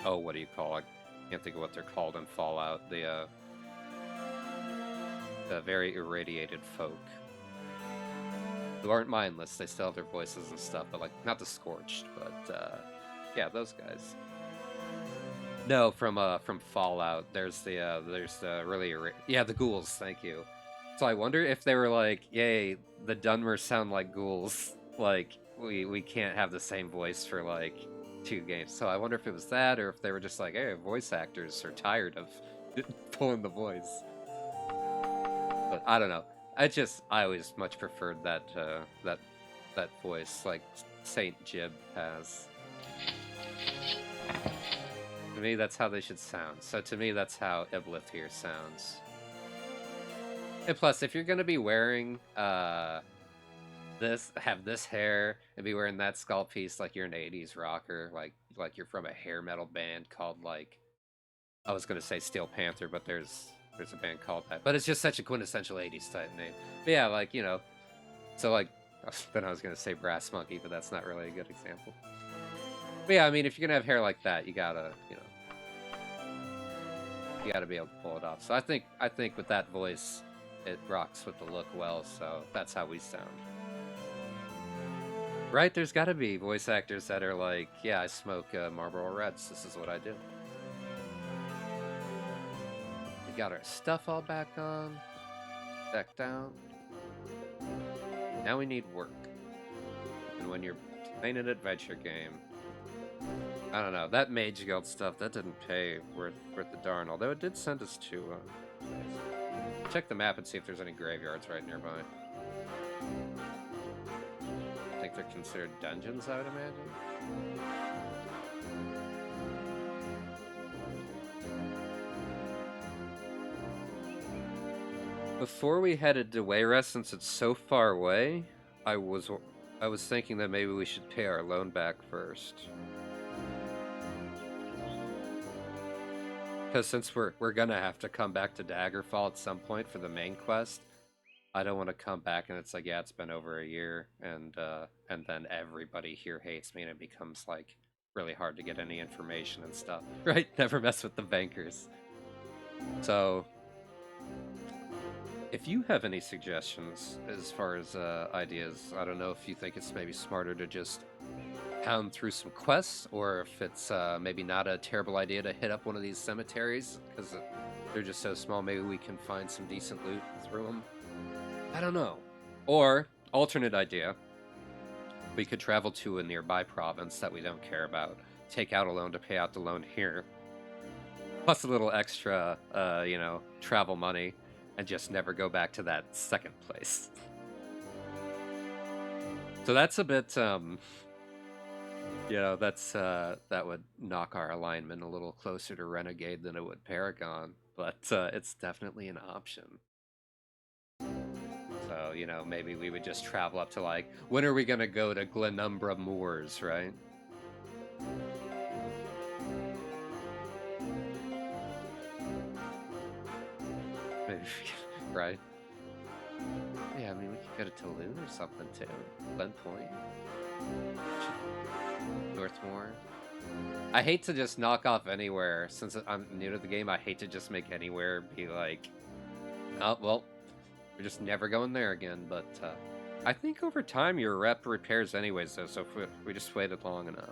oh, what do you call it? I can't think of what they're called in Fallout. The very irradiated folk who aren't mindless. They still have their voices and stuff, but like not the Scorched, but yeah, those guys. No, from Fallout. There's the really yeah, the ghouls. Thank you. So I wonder if they were like, yay, the Dunmers sound like ghouls. Like we can't have the same voice for like 2 games. So I wonder if it was that, or if they were just like, hey, voice actors are tired of pulling the voice. But I don't know. I always much preferred that that voice like Saint Jib has. To me, that's how they should sound. So to me, that's how Iblith here sounds. And plus, if you're gonna be wearing have this hair and be wearing that skull piece like you're an '80s rocker, like you're from a hair metal band called like, I was gonna say Steel Panther, but there's a band called that. But it's just such a quintessential '80s type name. But yeah, like, you know, so like then I was gonna say Brass Monkey, but that's not really a good example. But yeah, I mean, if you're gonna have hair like that, you gotta, you know, you gotta be able to pull it off. So I think with that voice, it rocks with the look well. So that's how we sound. Right? There's got to be voice actors that are like, yeah, I smoke Marlboro Reds. This is what I do. We got our stuff all back on, decked out. Now we need work. And when you're playing an adventure game, I don't know, that Mage Guild stuff, that didn't pay worth the darn, although it did send us to... check the map and see if there's any graveyards right nearby. I think they're considered dungeons, I would imagine. Before we headed to Wayrest, since it's so far away, I was thinking that maybe we should pay our loan back first. Because since we're gonna have to come back to Daggerfall at some point for the main quest, I don't want to come back and it's like, yeah, it's been over a year, and then everybody here hates me and it becomes like really hard to get any information and stuff. Right? Never mess with the bankers. So, if you have any suggestions as far as ideas, I don't know if you think it's maybe smarter to just pound through some quests, or if it's maybe not a terrible idea to hit up one of these cemeteries, because they're just so small, maybe we can find some decent loot through them. I don't know. Or, alternate idea, we could travel to a nearby province that we don't care about, take out a loan to pay out the loan here, plus a little extra, you know, travel money, and just never go back to that second place. So that's a bit, you know, that's, that would knock our alignment a little closer to Renegade than it would Paragon, but it's definitely an option. So, So, you know, maybe we would just travel up to, like, when are we gonna go to Glenumbra Moors, right? Maybe, right? Yeah, I mean, we could go to Tulum or something, too. Glen Point. Northmore. I hate to just knock off anywhere. Since I'm new to the game, I hate to just make anywhere be like, oh, well, we're just never going there again. But I think over time your rep repairs anyways, though, so if we just waited long enough.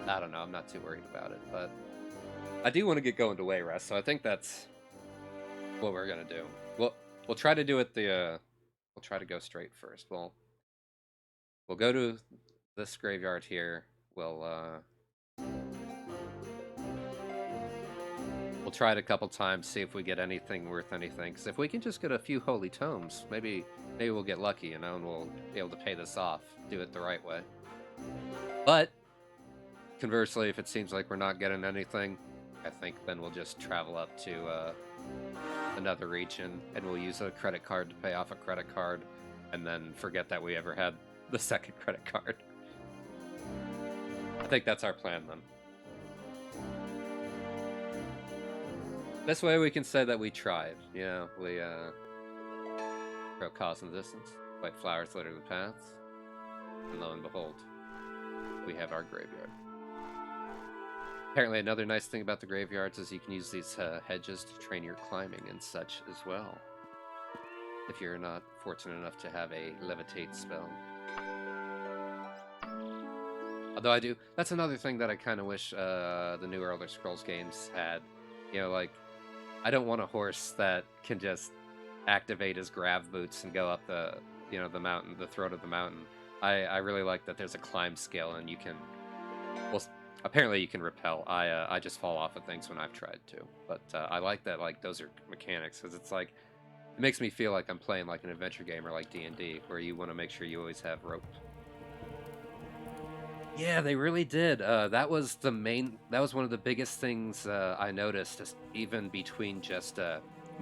I don't know, I'm not too worried about it, but I do want to get going to Wayrest, so I think that's what we're going to do. We'll try to do it we'll try to go straight first. We'll go to this graveyard here. We'll try it a couple times, see if we get anything worth anything. Because if we can just get a few holy tomes, maybe we'll get lucky, you know, and we'll be able to pay this off, do it the right way. But conversely, if it seems like we're not getting anything, I think then we'll just travel up to another region, and we'll use a credit card to pay off a credit card, and then forget that we ever had the second credit card. I think that's our plan then. This way we can say that we tried, you know, we broke cause and distance, white flowers litter the paths, and lo and behold, we have our graveyard. Apparently another nice thing about the graveyards is you can use these hedges to train your climbing and such as well, if you're not fortunate enough to have a levitate spell. Although that's another thing that I kind of wish the new Elder Scrolls games had, you know, like, I don't want a horse that can just activate his grav boots and go up the mountain, the throat of the mountain. I really like that there's a climb scale and you can, well, apparently you can rappel. I just fall off of things when I've tried to, but I like that, like, those are mechanics, because it's like, it makes me feel like I'm playing like an adventure game or like D&D, where you want to make sure you always have rope. Yeah, they really did. That was one of the biggest things I noticed, even between just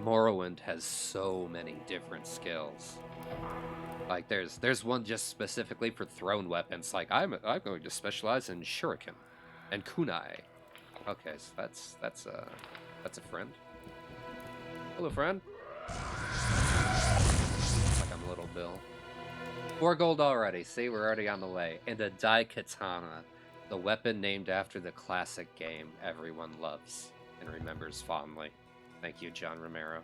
Morrowind has so many different skills. Like there's one just specifically for thrown weapons. Like I'm going to specialize in shuriken and kunai. Okay, so that's a friend. Hello, friend. Like I'm Little Bill. 4 gold already. See, we're already on the way. And a Daikatana, the weapon named after the classic game everyone loves and remembers fondly. Thank you, John Romero.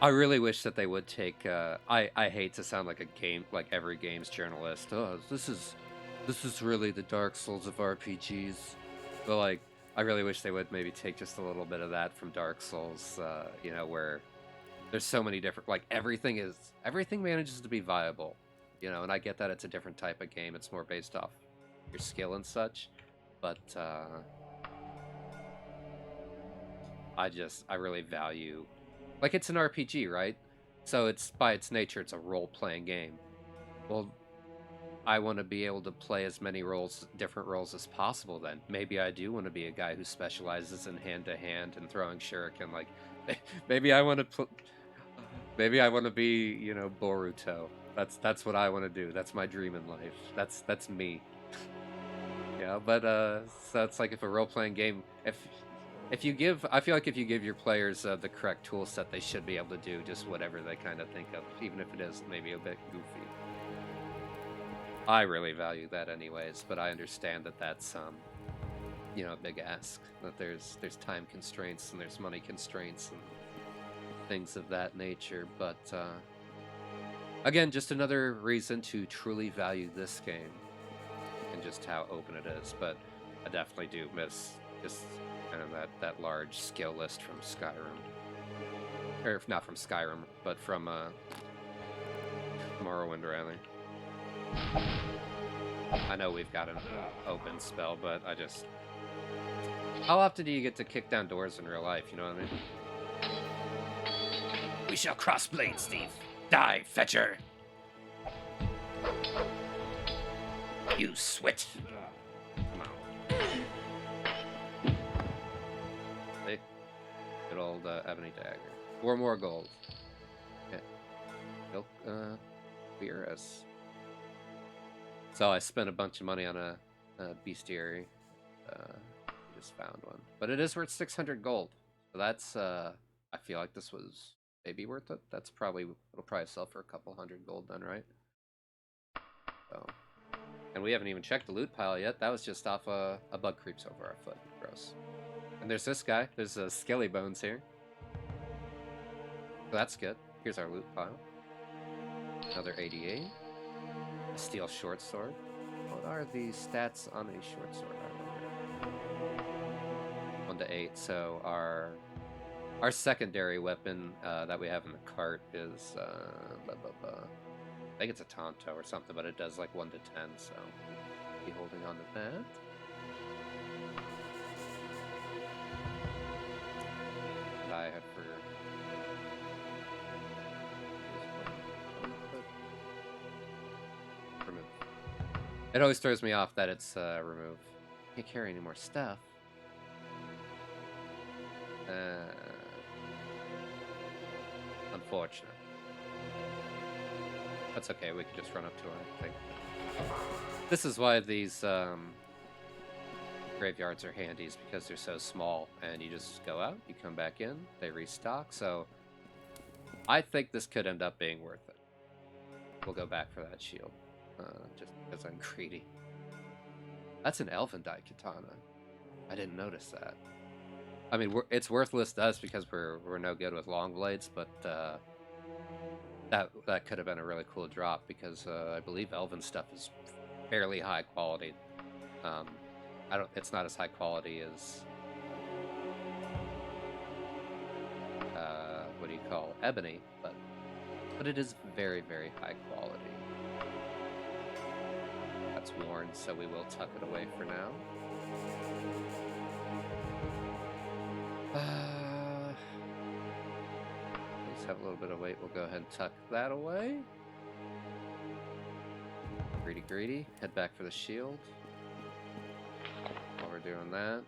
I really wish that they would take. I hate to sound like every games journalist. Oh, this is really the Dark Souls of RPGs. But like, I really wish they would maybe take just a little bit of that from Dark Souls. You know, where there's so many different, like, everything manages to be viable, you know, and I get that it's a different type of game. It's more based off your skill and such, but I really value, like, it's an RPG, right? So it's, by its nature, it's a role-playing game. Well, I want to be able to play as many different roles as possible then. Maybe I do want to be a guy who specializes in hand-to-hand and throwing shuriken, like, maybe I want to be, you know, Boruto. That's what I want to do. That's my dream in life. That's me. Yeah, but so it's like, if a role-playing game, I feel like if you give your players the correct tool set, they should be able to do just whatever they kind of think of, even if it is maybe a bit goofy. I really value that anyways, but I understand that that's you know, a big ask. That there's time constraints and there's money constraints and things of that nature, but again, just another reason to truly value this game and just how open it is. But I definitely do miss just kind of that large skill list from Skyrim, or if not from Skyrim, but from Morrowind, rather. I know we've got an open spell, but how often do you get to kick down doors in real life, you know what I mean? We shall cross blades, Steve. Die, fetcher! You swit! Come on. See? Good old ebony dagger. 4 more gold. Okay. Milk clear us. So I spent a bunch of money on a bestiary. Just found one. But it is worth 600 gold. So that's I feel like this was maybe worth it. That's probably it'll probably sell for a couple hundred gold then, right? So, and we haven't even checked the loot pile yet. That was just off a bug creeps over our foot. Gross. And there's this guy. There's skelly bones here. So that's good. Here's our loot pile. Another 88. A steel short sword. What are the stats on a short sword? I wonder. 1 to 8. So our secondary weapon that we have in the cart is I think it's a Tonto or something, but it does like 1 to 10. So be holding on to that. I have for. Remove. It always throws me off that it's remove. Can't carry any more stuff. Unfortunate. That's okay, we can just run up to her, I think. This is why these graveyards are handy, is because they're so small, and you just go out, you come back in, they restock, so I think this could end up being worth it. We'll go back for that shield, just because I'm greedy. That's an Elven Dye Katana. I didn't notice that. I mean, it's worthless to us because we're no good with long blades, but that could have been a really cool drop because I believe Elven stuff is fairly high quality. It's not as high quality as what do you call ebony, but it is very, very high quality. That's worn, so we will tuck it away for now. Let's have a little bit of weight. We'll go ahead and tuck that away. Greedy. Head back for the shield. While we're doing that,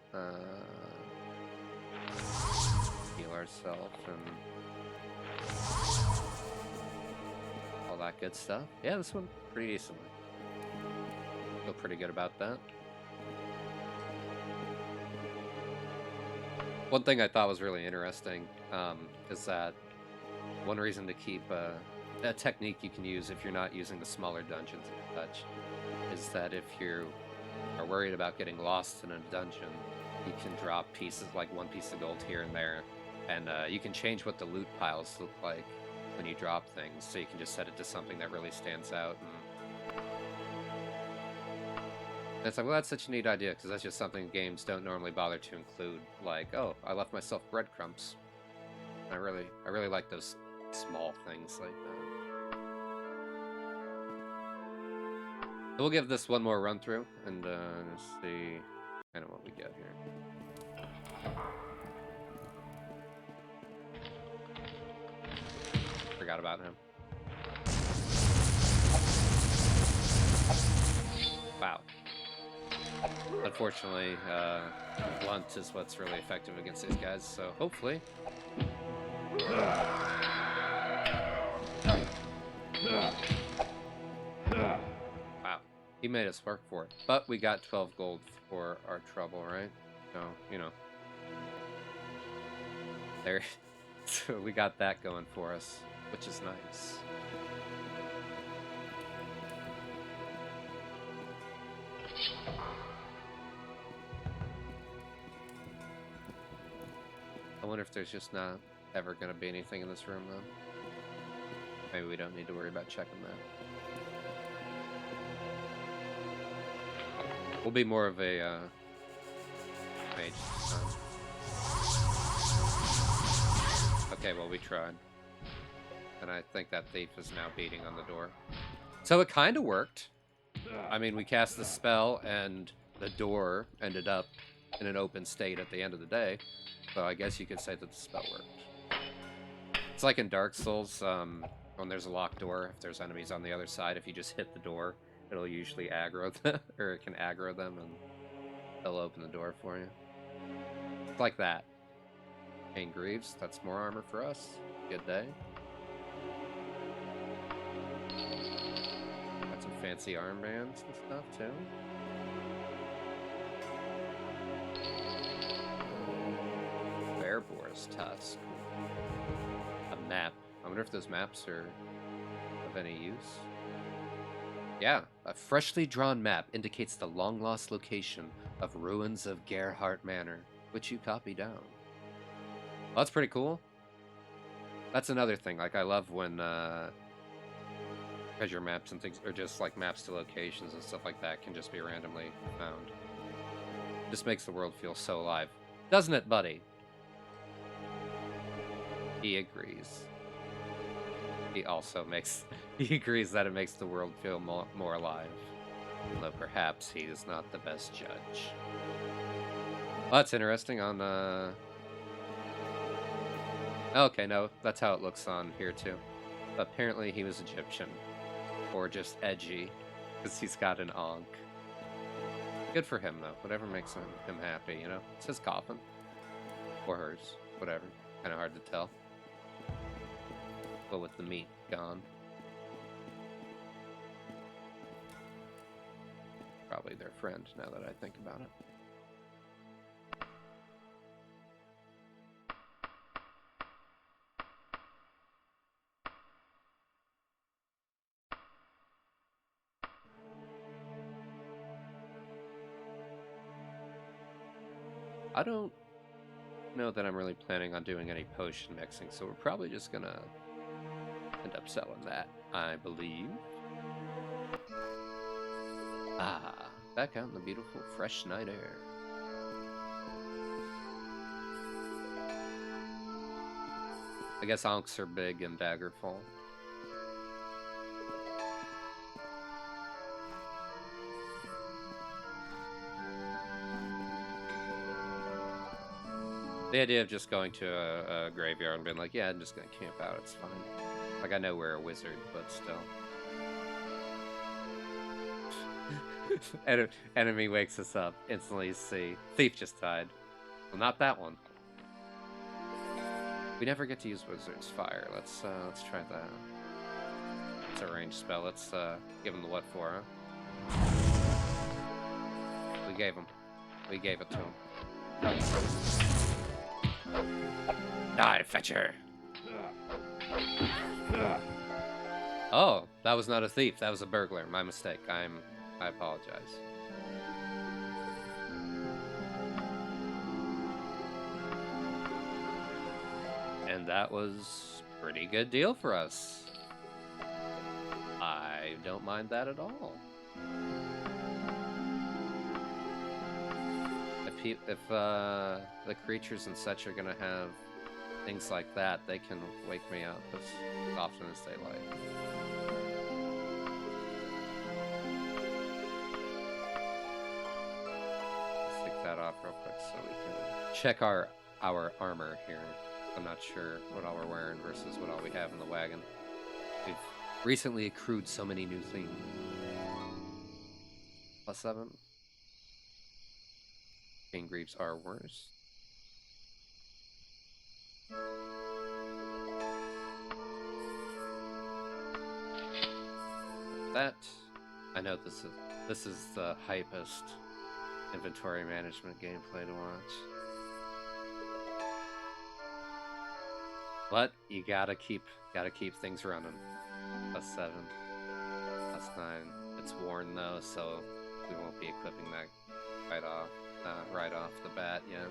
heal ourselves and all that good stuff. Yeah, this one pretty decently. Feel pretty good about that. One thing I thought was really interesting is that one reason to keep a technique you can use if you're not using the smaller dungeons and such is that if you are worried about getting lost in a dungeon, you can drop pieces, like 1 piece of gold here and there, and you can change what the loot piles look like when you drop things, so you can just set it to something that really stands out. And it's like, well, that's such a neat idea, because that's just something games don't normally bother to include, like, oh, I left myself breadcrumbs. I really like those small things like that. So we'll give this one more run through and see kind of what we get here. Forgot about him. Wow. Unfortunately, blunt is what's really effective against these guys, so hopefully. Wow, he made us work for it. But we got 12 gold for our trouble, right? So, you know. There. So we got that going for us, which is nice. I wonder if there's just not ever going to be anything in this room, though. Maybe we don't need to worry about checking that. We'll be more of a mage this time. Okay, well, we tried. And I think that thief is now beating on the door. So it kind of worked. I mean, we cast the spell, and the door ended up in an open state at the end of the day. So I guess you could say that the spell worked. It's like in Dark Souls, when there's a locked door, if there's enemies on the other side, if you just hit the door, it'll usually aggro them, or it can aggro them, and they'll open the door for you. It's like that. Pain Greaves, that's more armor for us. Good day. Got some fancy armbands and stuff too. Bearboar's tusk. A map. I wonder if those maps are of any use. Yeah, a freshly drawn map indicates the long-lost location of ruins of Gerhardt Manor, which you copy down. Well, that's pretty cool. That's another thing. Like, I love when treasure maps and things, or just like maps to locations and stuff like that, can just be randomly found. Just makes the world feel so alive, doesn't it, buddy? He agrees. He also he agrees that it makes the world feel more alive, although perhaps he is not the best judge. Well, that's interesting on okay, no, that's how it looks on here too. Apparently he was Egyptian, or just edgy, because he's got an ankh. Good for him though, whatever makes him happy, you know? It's his coffin. Or hers, whatever. Kind of hard to tell. But with the meat gone. Probably their friend, now that I think about it. I don't know that I'm really planning on doing any potion mixing, so we're probably just gonna end up selling that, I believe. Ah, back out in the beautiful, fresh night air. I guess ankhs are big in Daggerfall. The idea of just going to a graveyard and being like, yeah, I'm just gonna camp out, it's fine. Like, I know we're a wizard, but still. Enemy wakes us up, instantly see. Thief just died. Well, not that one. We never get to use Wizard's Fire. Let's try that. It's a ranged spell. Let's give him the what for, huh? We gave it to him. Die, fetcher! Oh, that was not a thief. That was a burglar. My mistake. I apologize. And that was a pretty good deal for us. I don't mind that at all. If the creatures and such are gonna have things like that, they can wake me up as often as they like. Let's take that off real quick so we can check our armor here. I'm not sure what all we're wearing versus what all we have in the wagon. We've recently accrued so many new things. +7. King Greaves are worse. That, I know this is the hypest inventory management gameplay to watch. But you gotta keep things running. +7, +9. It's worn though, so we won't be equipping that right off the bat yet.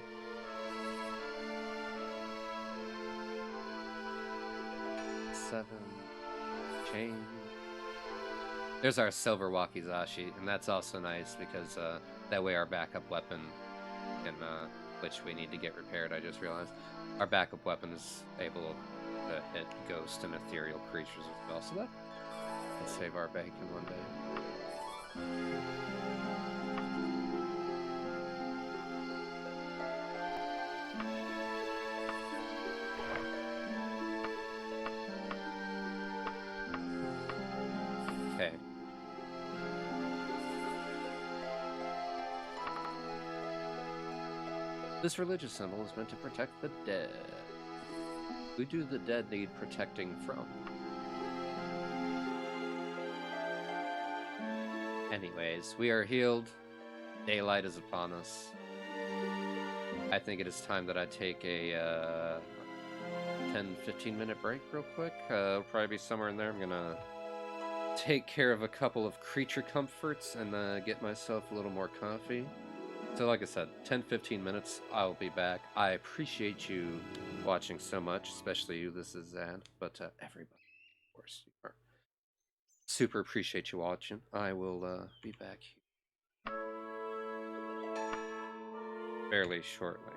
+7 chain. There's our silver wakizashi, and that's also nice because that way our backup weapon can, which we need to get repaired, I just realized. Our backup weapon is able to hit ghost and ethereal creatures as well, so that can save our bacon one day. Okay. This religious symbol is meant to protect the dead. Who do the dead need protecting from? Anyways, we are healed. Daylight is upon us. I think it is time that I take a 10-15 minute break real quick. It'll probably be somewhere in there. I'm gonna take care of a couple of creature comforts and get myself a little more coffee. So like I said, 10-15 minutes, I'll be back. I appreciate you watching so much, especially you. This is Zad, but everybody, of course, you are. Super appreciate you watching. I will be back fairly shortly.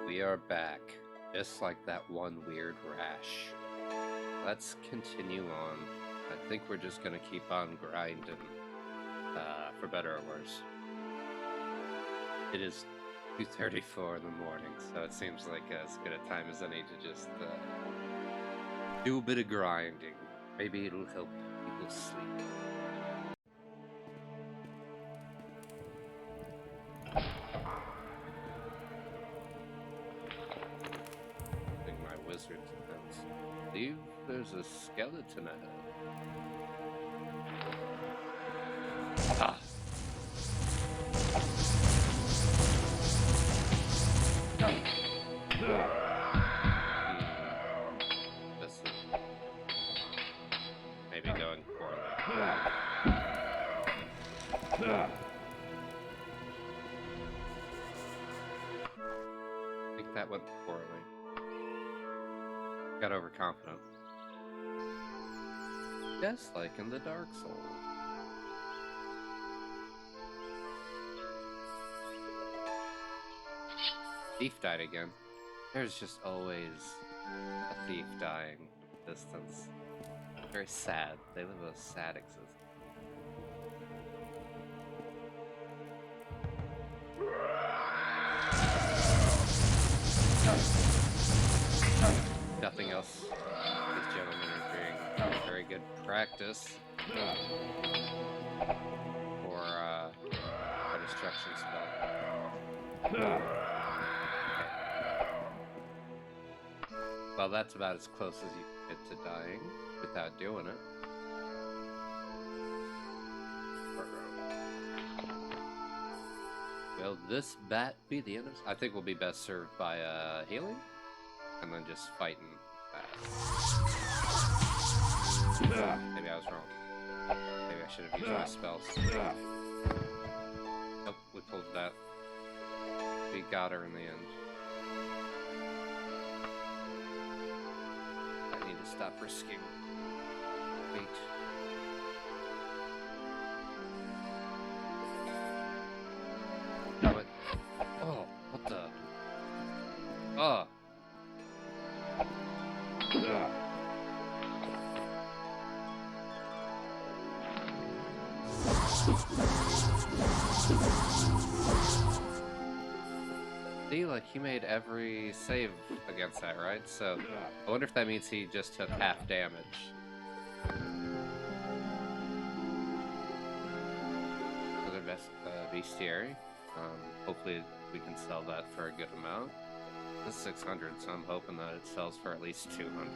We are back, just like that one weird rash. Let's continue on. I think we're just gonna keep on grinding, for better or worse. It is 2:34 in the morning, so it seems like as good a time as any to just do a bit of grinding. Maybe it'll help people sleep. My wizard's defense. I believe there's a skeleton ahead. Ah. This is maybe going poorly. I think that went poorly. Got overconfident. Just like in the Dark Souls. Thief died again. There's just always a thief dying in the distance. Very sad. They live a sad existence. Nothing else. These gentlemen are doing very good practice for a destruction spell. Well, that's about as close as you can get to dying without doing it. Will this bat be the end of... I think we'll be best served by healing, and then just fighting bats. Maybe I was wrong. Maybe I should have used my spells. Nope, we pulled that. We got her in the end. I need to stop risking. Wait. What? Oh, what the? Oh. See, like, he made every save against that, right? So, I wonder if that means he just took half damage. Another bestiary. Hopefully we can sell that for a good amount. This is 600, so I'm hoping that it sells for at least 200.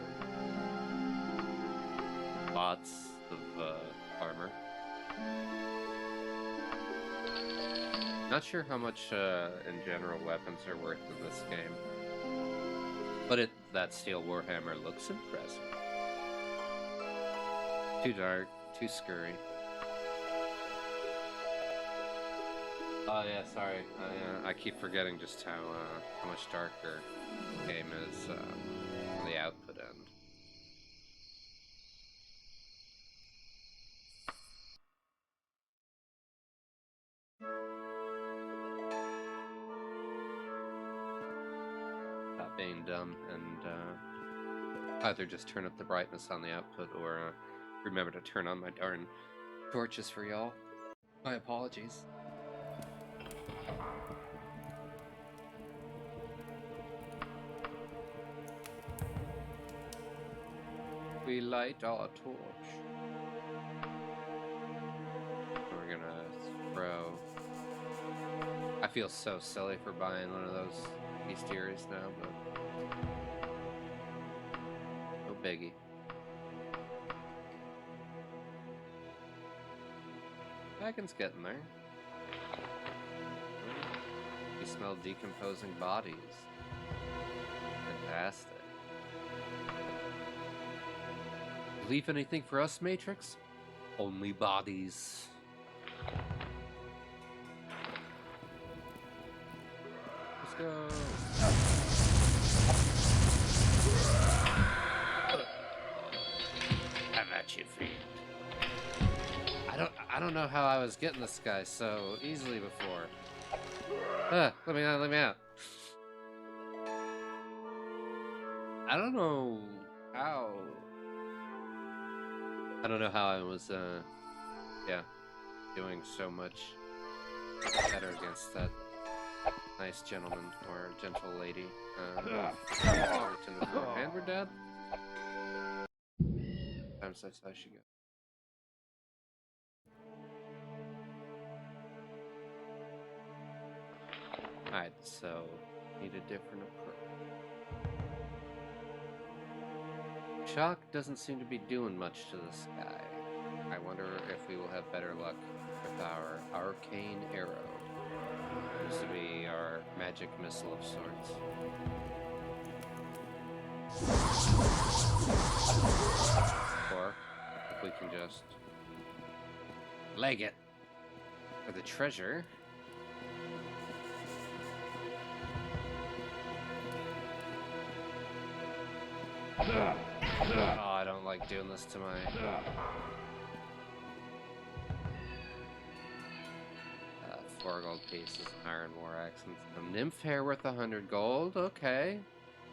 Lots of armor. Not sure how much in general weapons are worth in this game, but that steel warhammer looks impressive. Too dark, too scurry. Oh yeah, sorry. I keep forgetting just how much darker the game is on the output end. Stop being dumb and either just turn up the brightness on the output or remember to turn on my darn torches for y'all. My apologies. We light our torch. We're gonna throw... I feel so silly for buying one of those bestiaries now, but... no biggie. Dragon's getting there. You smell decomposing bodies. Fantastic. Leave anything for us, Matrix? Only bodies. Let's go. I'm at you, fiend. I don't know how I was getting this guy so easily before. Let me out, let me out. I don't know how. I don't know how I was, yeah, doing so much better against that nice gentleman or gentle lady. And we're dead. Sometimes that's how she goes. Alright, so need a different approach. Chalk doesn't seem to be doing much to the sky. I wonder if we will have better luck with our arcane arrow. Seems to be our magic missile of sorts. Or if we can just leg it for the treasure. Oh, I don't like doing this to my... 4 gold pieces, iron war axe, and some nymph hair worth 100 gold. Okay,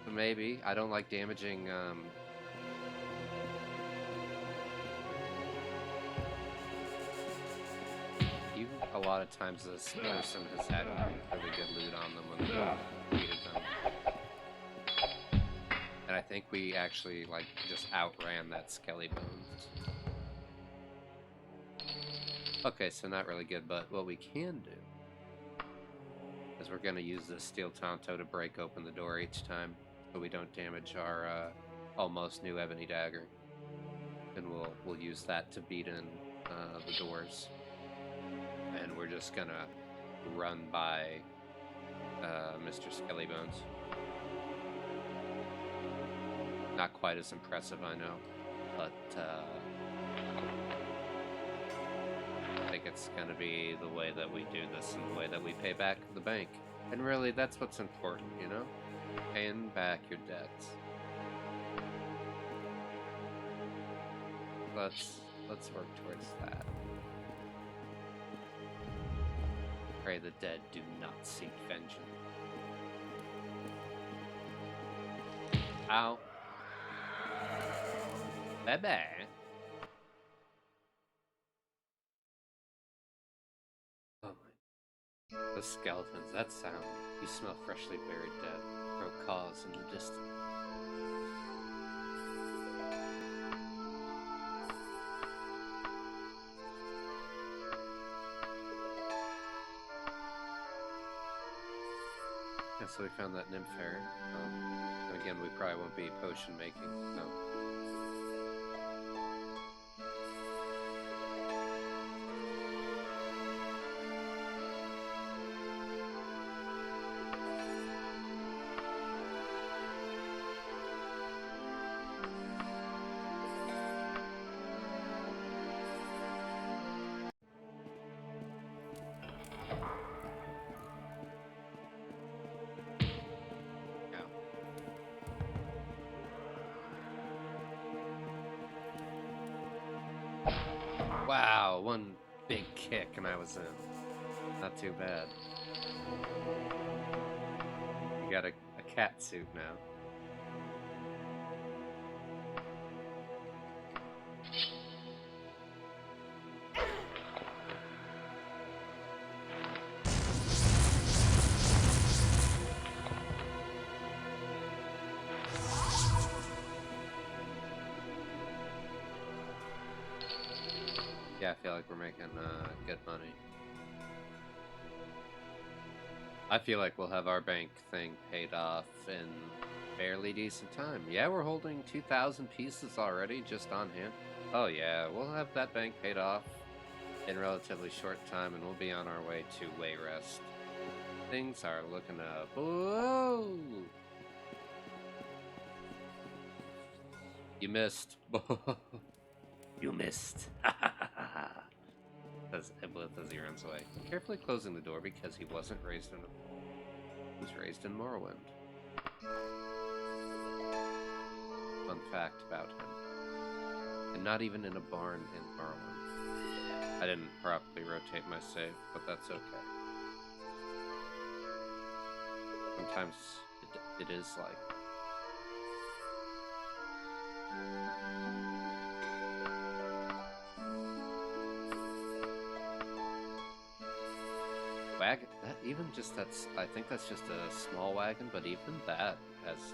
so maybe. I don't like damaging. A lot of times this person has had really good loot on them when they needed them. And I think we actually, like, just outran that Skelly Bones. Okay, so not really good, but what we can do is we're going to use this Steel Tonto to break open the door each time so we don't damage our almost new Ebony Dagger. And we'll use that to beat in the doors. And we're just going to run by Mr. Skelly Bones. Not quite as impressive, I know, but I think it's going to be the way that we do this and the way that we pay back the bank. And really, that's what's important, you know? Paying back your debts. Let's work towards that. Pray the dead do not seek vengeance. Ow. Baby. Oh my. The skeletons, that sound. You smell freshly buried dead. Throw caws in the distance. Yeah, so we found that nymph hair. And again, we probably won't be potion making, no. Wow, one big kick and I was in. Not too bad. You got a cat suit now. Yeah, I feel like we're making good money. I feel like we'll have our bank thing paid off in fairly decent time. Yeah, we're holding 2,000 pieces already just on hand. Oh yeah, we'll have that bank paid off in relatively short time and we'll be on our way to Wayrest. Things are looking up. Whoa! You missed. You missed. Says Iblith as he runs away, carefully closing the door because he wasn't raised in he was raised in Morrowind. Fun fact about him. And not even in a barn in Morrowind. I didn't properly rotate my save, but that's okay. Sometimes it is like Wagon, that even just that's, I think that's just a small wagon, but even that has,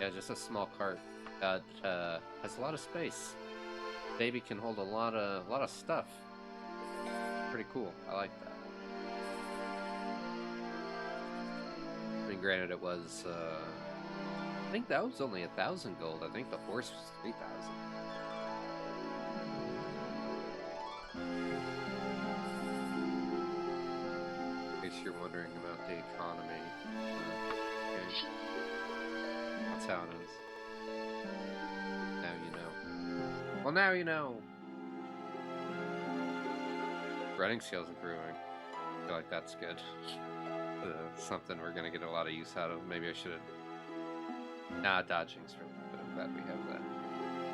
yeah, just a small cart that has a lot of space. Baby can hold a lot of stuff. Pretty cool. I like that. I mean, granted, it was, I think that was only 1,000 gold. I think the horse was 3,000. In case you're wondering about the economy, okay. That's how it is. Now you know. Well, now you know. Running skills improving. I feel like that's good. Something we're gonna get a lot of use out of. Maybe I should have. Nah, dodging's really good. I'm glad we have that.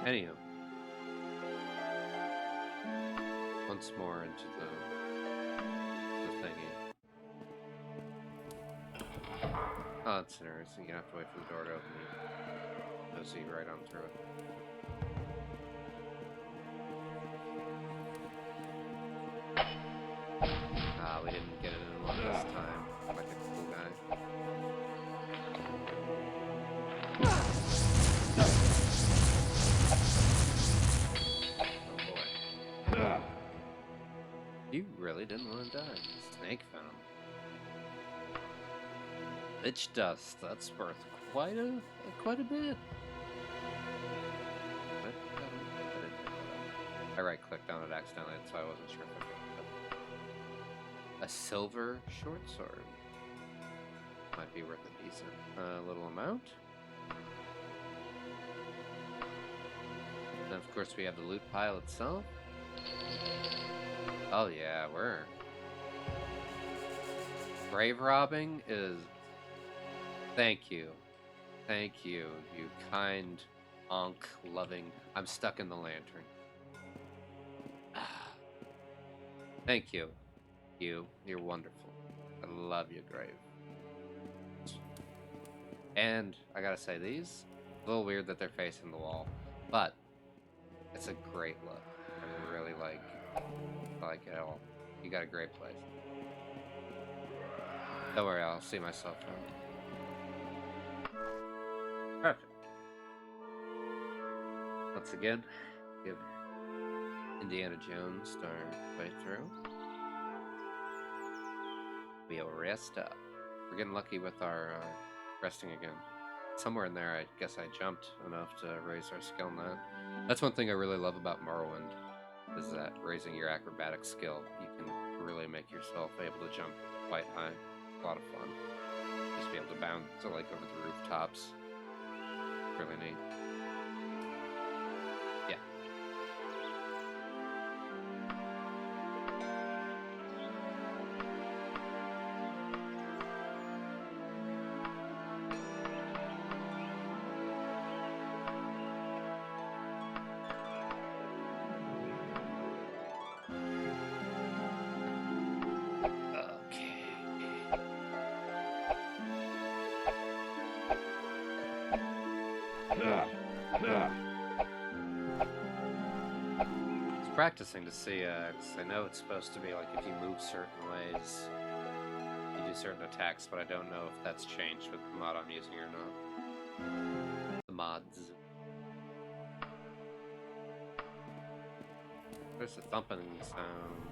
Anywho. Once more into the thingy. Oh, that's interesting. You have to wait for the door to open. You see right on through it. Ah, we didn't get it in one this time. Like a cool guy. Oh boy. You really didn't want to die. Snake venom. Lich dust. That's worth quite a bit. I right-clicked on it accidentally, so I wasn't sure if I could. A silver short sword. Might be worth a decent little amount. And of course we have the loot pile itself. Oh yeah, we're... Grave robbing is... Thank you. Thank you, you kind, loving... I'm stuck in the lantern. Thank you. You're wonderful. I love you, Grave. And I gotta say, these a little weird that they're facing the wall, but it's a great look. I really like it all. You got a great place. Don't worry, I'll see myself now. Perfect. Once again, give Indiana Jones our way through. We'll rest up. We're getting lucky with our resting again. Somewhere in there, I guess I jumped enough to raise our skill net. That's one thing I really love about Morrowind, is that raising your acrobatic skill, you can really make yourself able to jump quite high. A lot of fun. Just be able to bounce to like over the rooftops. Really neat. Yeah. Practicing to see, 'cause I know it's supposed to be like if you move certain ways, you do certain attacks, but I don't know if that's changed with the mod I'm using or not. The mods. There's a thumping sound.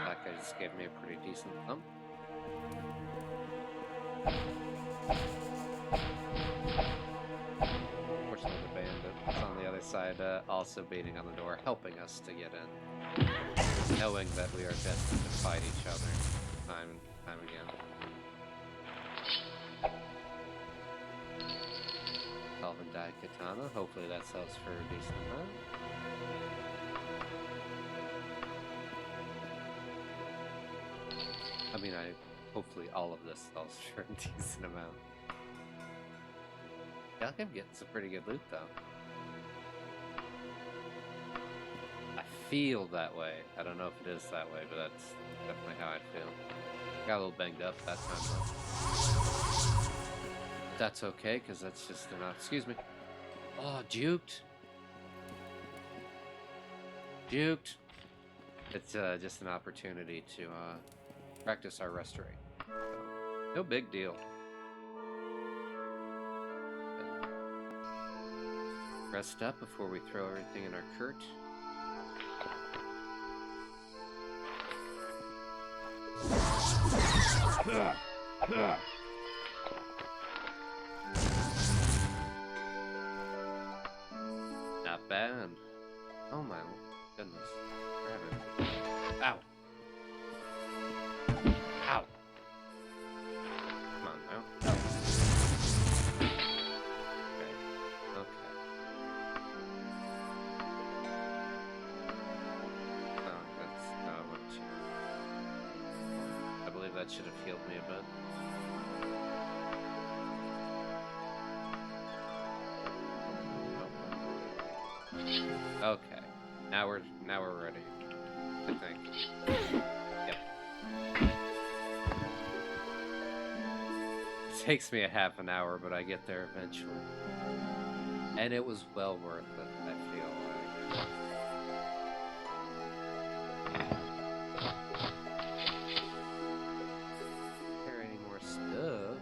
That guy just gave me a pretty decent thump. Side, also beating on the door, helping us to get in, knowing that we are destined to fight each other time and time again. Calvin Dye Katana, hopefully that sells for a decent amount. I mean, hopefully all of this sells for a decent amount. I think I'm getting some pretty good loot though. Feel that way. I don't know if it is that way, but that's definitely how I feel. Got a little banged up that time though. that's okay, because that's just enough. Excuse me. Oh, juked. Juked. It's just an opportunity to practice our restoration. So, no big deal. Rest up before we throw everything in our cart. Not bad. Oh my goodness. Grab it. Ow. Ow. Come on now. Okay. Okay. No, that's not what you... I believe that should have healed me a bit. Okay, now we're ready. I think. Yep. It takes me a half an hour, but I get there eventually, and it was well worth it. I feel like. Is there any more stuff?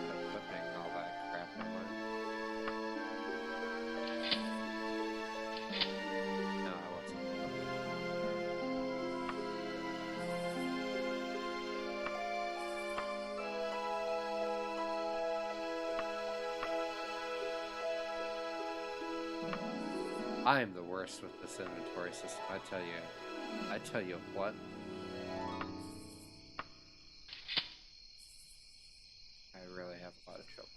Equipping all that crap in mind. I am the worst with this inventory system, I tell you what. I really have a lot of trouble.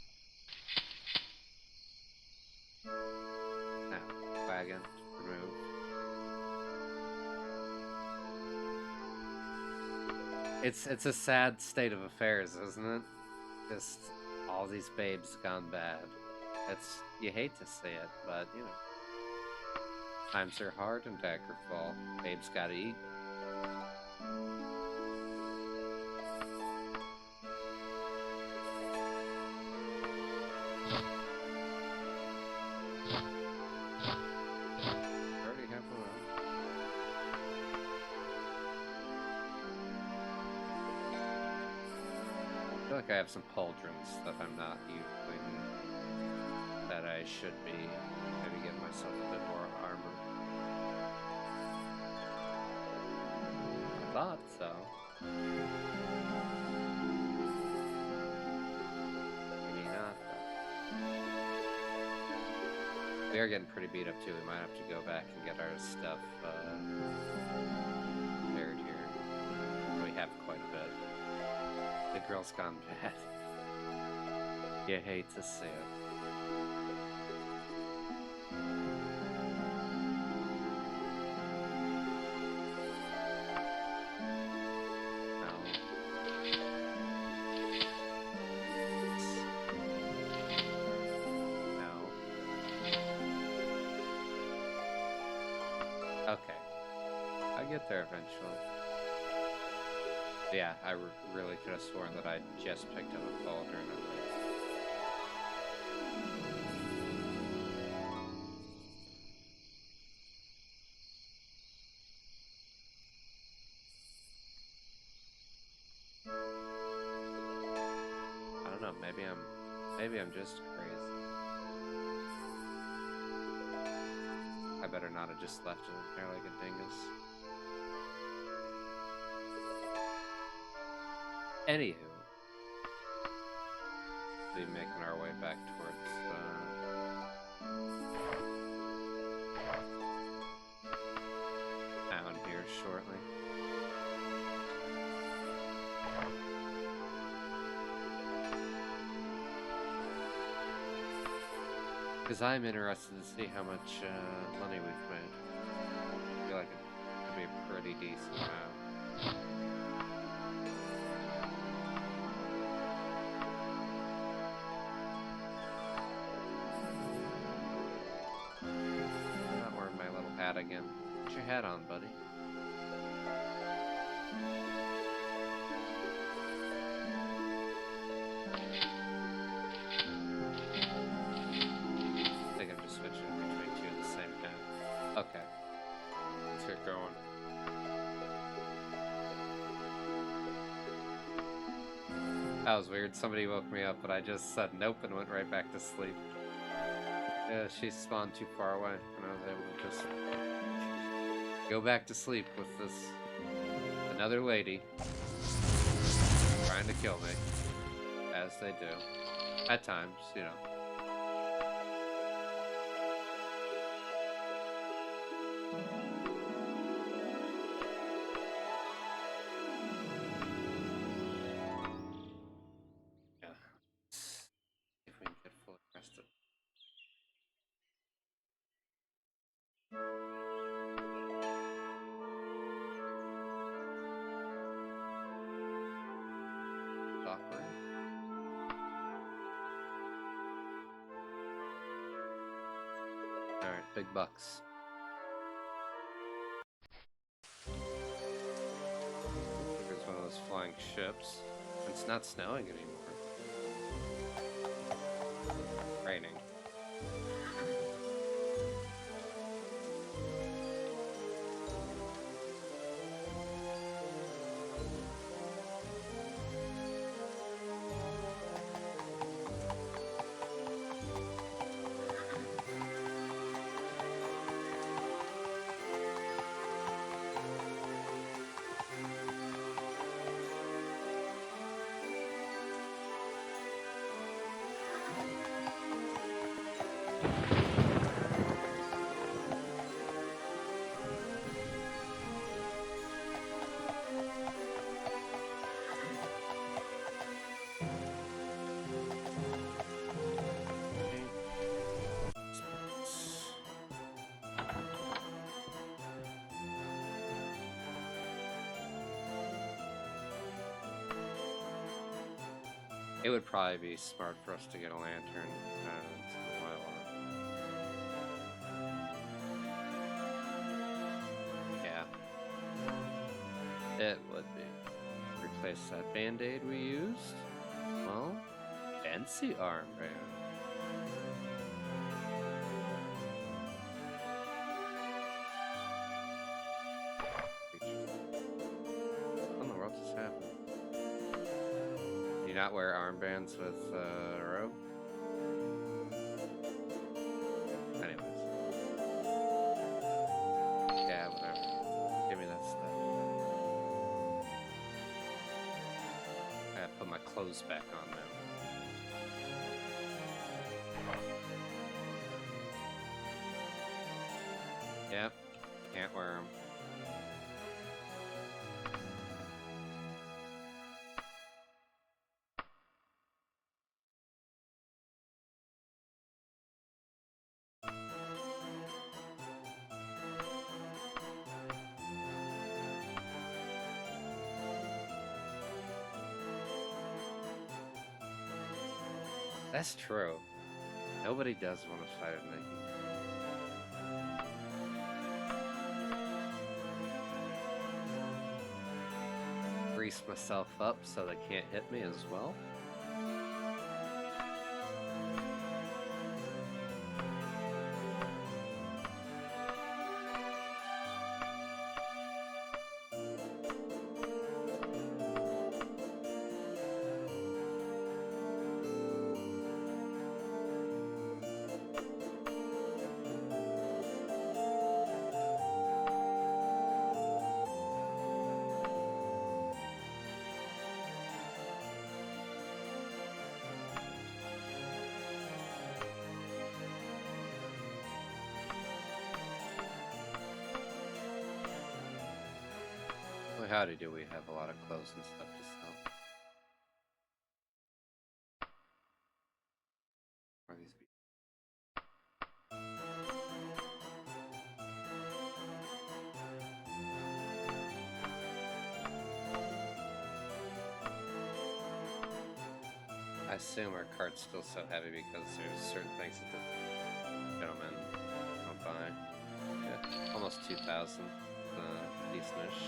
Now, wagon, remove. It's a sad state of affairs, isn't it? Just all these babes gone bad. You hate to say it, but you know. Times are hard in Daggerfall. Babes gotta eat. Already have one. I feel like I have some pauldrons that I'm not using that I should be. Maybe give myself a bit more armor. I thought so. Maybe not, though. We are getting pretty beat up, too. We might have to go back and get our stuff prepared here. We have quite a bit. The girl's gone bad. You hate to see it. Okay. I'll get there eventually. But yeah, I really could have sworn that I just picked up a folder and I don't know, maybe I'm just crazy. I better not have just left it in there like a dingus. Anywho, we'll be making our way back towards town here shortly. Because I'm interested to see how much money we've made. I feel like it could be a pretty decent amount. I'm not wearing my little hat again. Put your hat on, buddy. get going. That was weird. Somebody woke me up, but I just said nope and went right back to sleep. Yeah, she spawned too far away, and I was able to just go back to sleep with this another lady trying to kill me, as they do at times, you know. Yeah. See if we can get fully rested. Awkward. Alright, big bucks. Here's one of those flying ships. It's not snowing anymore. Raining. It would probably be smart for us to get a lantern once in a while. Yeah. It would be. Replace that band-aid we used. Well, fancy armband. What in the world just happened? Do you not wear armbands with a robe? Anyways. Yeah, whatever. Give me that stuff. I gotta put my clothes back on now. Yep, can't wear them. That's true. Nobody does want to fight a naked. Grease myself up so they can't hit me as well. Well, howdy do we have a lot of clothes and stuff to sell. Where are these people? I assume our cart's still so heavy because there's certain things that the gentlemen don't buy. Yeah, almost 2,000. Decentish.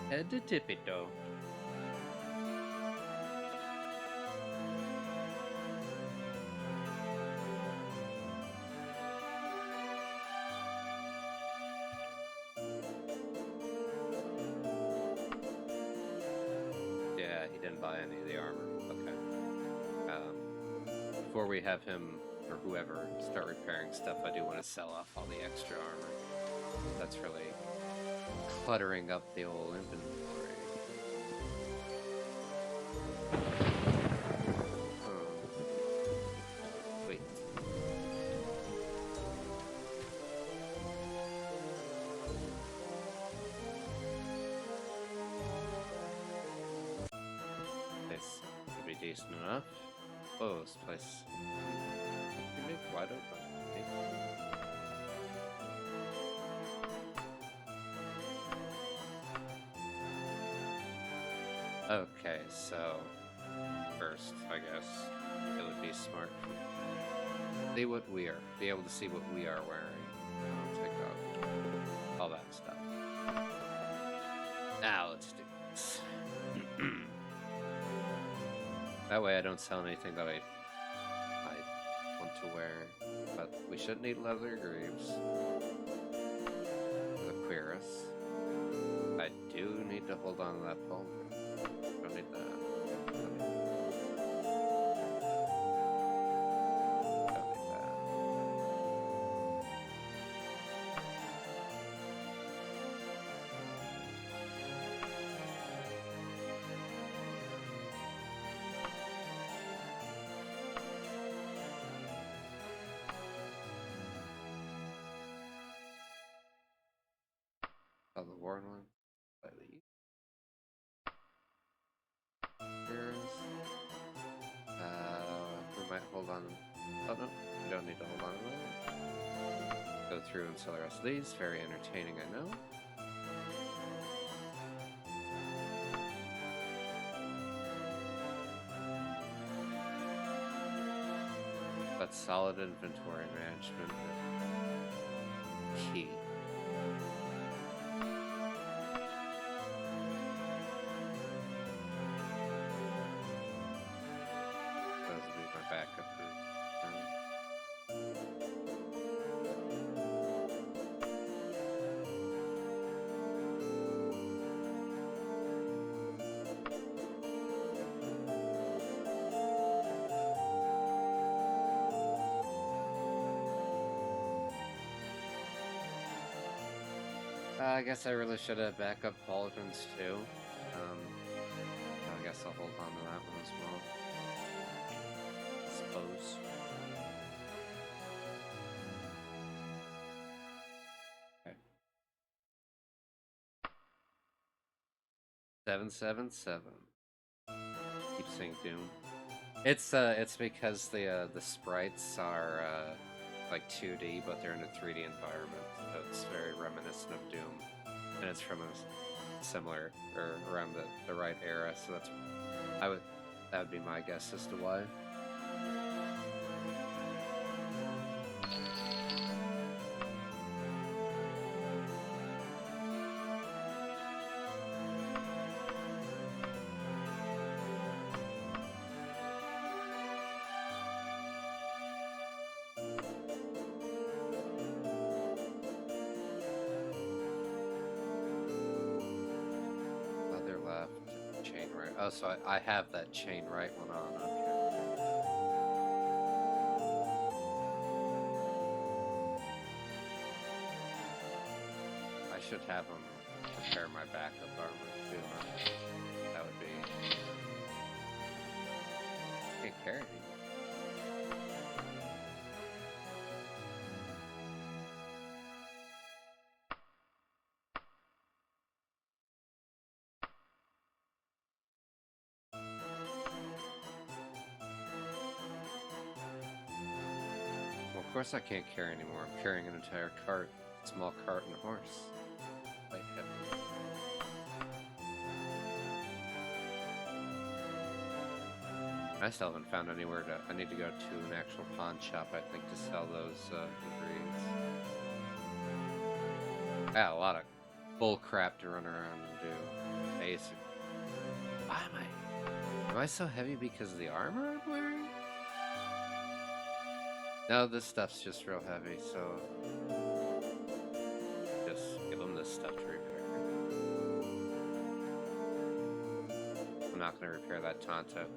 Head to tippy toe. didn't buy any of the armor. Okay. Before we have him or whoever start repairing stuff, I do want to sell off all the extra armor. That's really cluttering up the old inventory. Wait. This would be decent enough. Oh, this place can be wide open. Okay, so first, I guess it would be smart to see what we are, be able to see what we are wearing. I'll take off all that stuff. Now let's do this. That way I don't sell anything that I want to wear. But we shouldn't need leather greaves. The cuirass. I do need to hold on to that pole. Don't need that. Don't need that. Oh, the worn one. Slightly. We might hold on. Oh no, we don't need to hold on to that. Go through and sell the rest of these. Very entertaining, I know. But solid inventory management is key. Backup group. I guess I really should have backup pauldrons too. I guess I'll hold on to that one as well. Suppose. Okay. 777. Keep saying Doom. It's because the sprites are like 2D, but they're in a 3D environment. So it's very reminiscent of Doom, and it's from a similar or around the right era. So that would be my guess as to why. Oh, so I have that chain right one on. Okay. I should have them prepare my backup armor too. Huh? That would be. Can't carry it. Of course I can't carry anymore. I'm carrying an entire cart, small cart and a horse. Quite heavy. I still haven't found anywhere to. I need to go to an actual pawn shop, I think, to sell those ingredients. Yeah, a lot of bull crap to run around and do. Basic. Why am I so heavy because of the armor I'm wearing? No, this stuff's just real heavy, so just give them this stuff to repair. not going to repair that Tonto,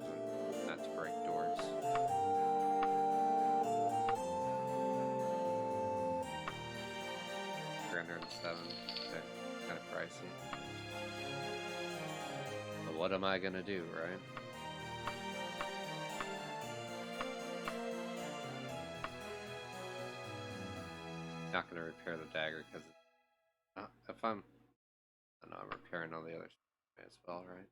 not to break doors. $307, okay, kind of pricey. But what am I going to do, right? Not going to repair the dagger because if I'm repairing all the other stuff as well, right?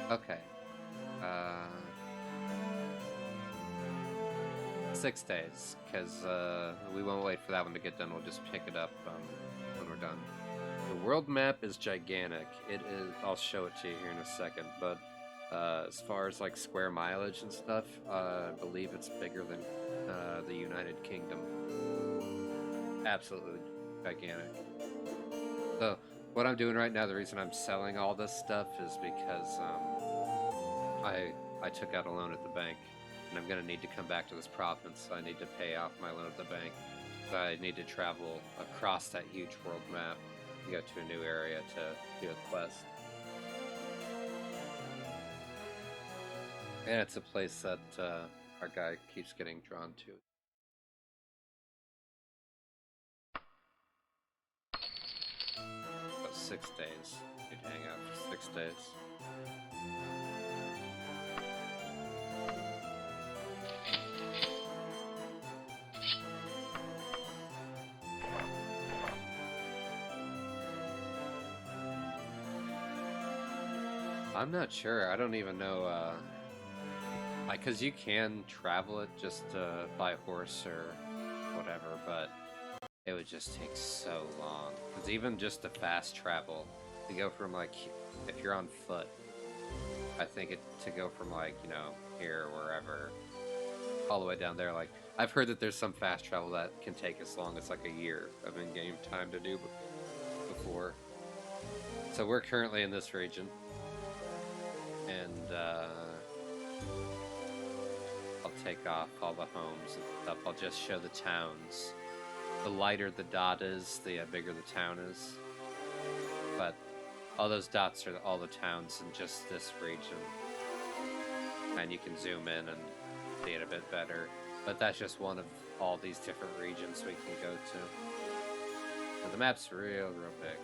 Okay. 6 days, because we won't wait for that one to get done. We'll just pick it up when we're done. The world map is gigantic. It is. I'll show it to you here in a second. But as far as like square mileage and stuff, I believe it's bigger than the United Kingdom. Absolutely gigantic. So what I'm doing right now, the reason I'm selling all this stuff is because I took out a loan at the bank. And I'm going to need to come back to this province, so I need to pay off my loan at the bank. So I need to travel across that huge world map to go to a new area to do a quest. And it's a place that our guy keeps getting drawn to. About 6 days. You'd hang out for 6 days. I'm not sure. I don't even know, because you can travel it just by horse or whatever, but it would just take so long. Because even just the fast travel, to go from, like, if you're on foot, I think to go from, like, you know, here, wherever, all the way down there, like, I've heard that there's some fast travel that can take as long as, like, a year of in-game time to do before. So we're currently in this region. And I'll take off all the homes and stuff. I'll just show the towns. The lighter the dot is, the bigger the town is. But all those dots are all the towns in just this region. And you can zoom in and see it a bit better. But that's just one of all these different regions we can go to. So the map's real big.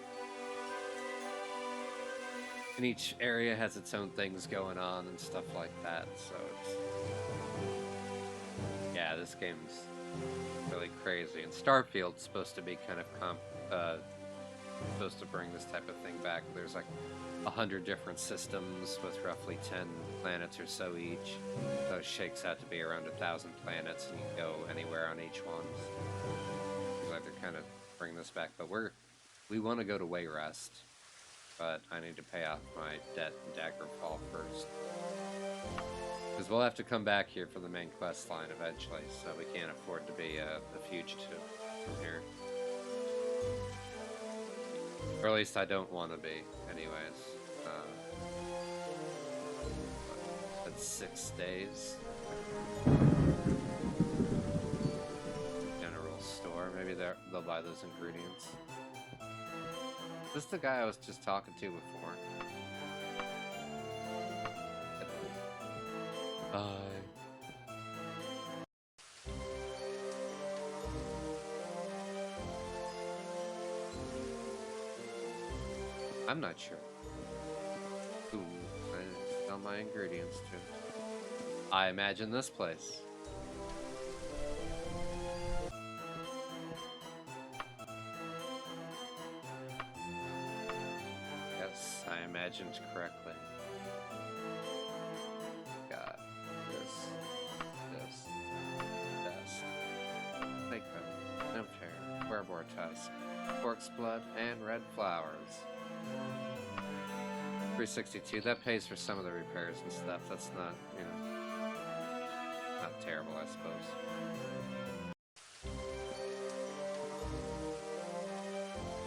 And each area has its own things going on and stuff like that, so it's... Yeah, this game's really crazy. And Starfield's supposed to be kind of supposed to bring this type of thing back. There's like 100 different systems with roughly 10 planets or so each. So it shakes out to be around 1,000 planets, and you can go anywhere on each one. Seems like they're kind of bringing this back, but we want to go to Wayrest. But I need to pay off my debt in Daggerfall first. Because we'll have to come back here for the main quest line eventually, so we can't afford to be a fugitive from here. Or at least I don't want to be, anyways. That's 6 days. General store, maybe they'll buy those ingredients. This is the guy I was just talking to before. I'm not sure. Ooh, I sell my ingredients too. I imagine this place. Yes, I imagined correctly. Got this, snake red, nymph hair, werewolf tusk, corpse blood, and red flowers. 362. That pays for some of the repairs and stuff. That's not, you know, not terrible, I suppose.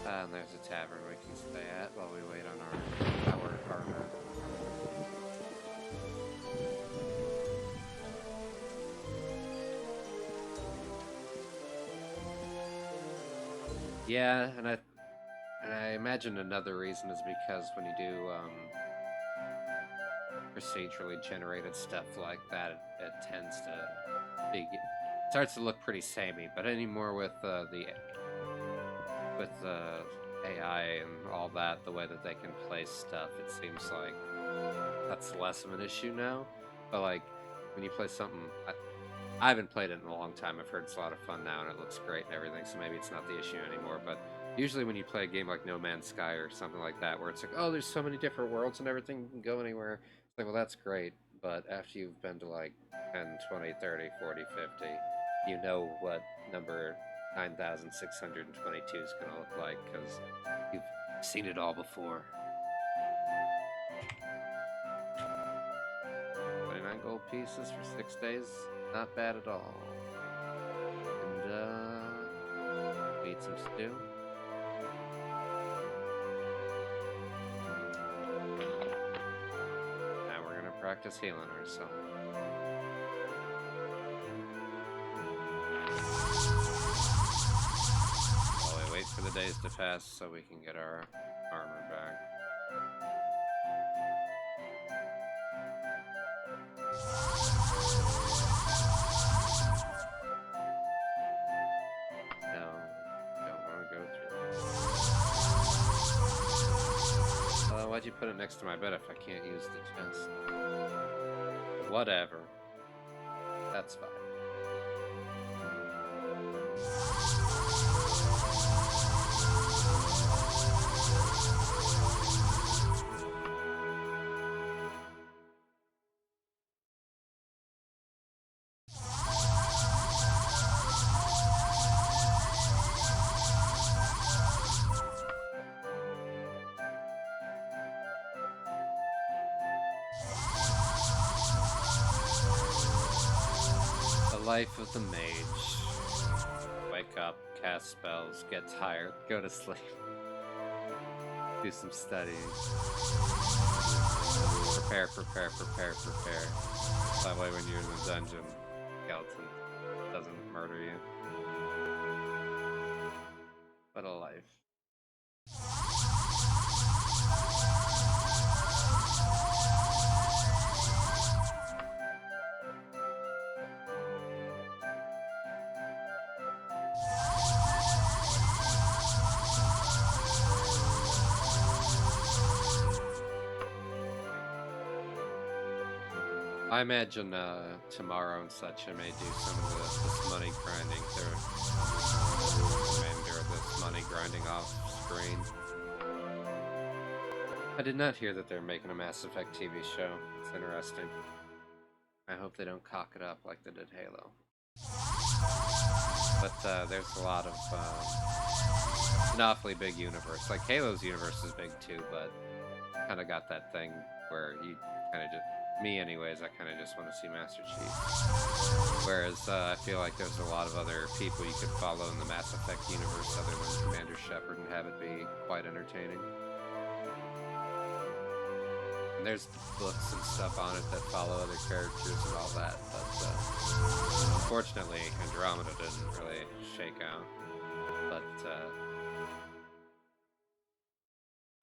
And there's a tavern we can stay at while we wait on our armor. Yeah, and I imagine another reason is because when you do procedurally generated stuff like that, it tends to starts to look pretty samey. But anymore with the AI and all that, the way that they can place stuff, it seems like that's less of an issue now. But like when you play something, I haven't played it in a long time. I've heard it's a lot of fun now and it looks great and everything, so maybe it's not the issue anymore. But usually when you play a game like No Man's Sky or something like that, where it's like, oh, there's so many different worlds and everything, you can go anywhere. It's like, well, that's great. But after you've been to like 10, 20, 30, 40, 50, you know what number 9,622 is going to look like because you've seen it all before. 29 gold pieces for 6 days. Not bad at all. And, eat some stew. Now we're gonna practice healing ourselves. While we wait for the days to pass so we can get our armor back. Why'd you put it next to my bed if I can't use the chest? Whatever. That's fine. Life of the mage. Wake up, cast spells, get tired, go to sleep. Do some studying. Prepare. That way when you're in the dungeon, skeleton doesn't murder you. What a life. I imagine tomorrow and such I may do some of this money grinding through this money grinding off screen. I did not hear that they're making a Mass Effect TV show. It's interesting. I hope they don't cock it up like they did Halo. But there's a lot of an awfully big universe. Like Halo's universe is big too, but kind of got that thing where you kind of just, me anyways, I kind of just want to see Master Chief. Whereas I feel like there's a lot of other people you could follow in the Mass Effect universe other than Commander Shepard and have it be quite entertaining. And there's books and stuff on it that follow other characters and all that, but unfortunately Andromeda didn't really shake out. But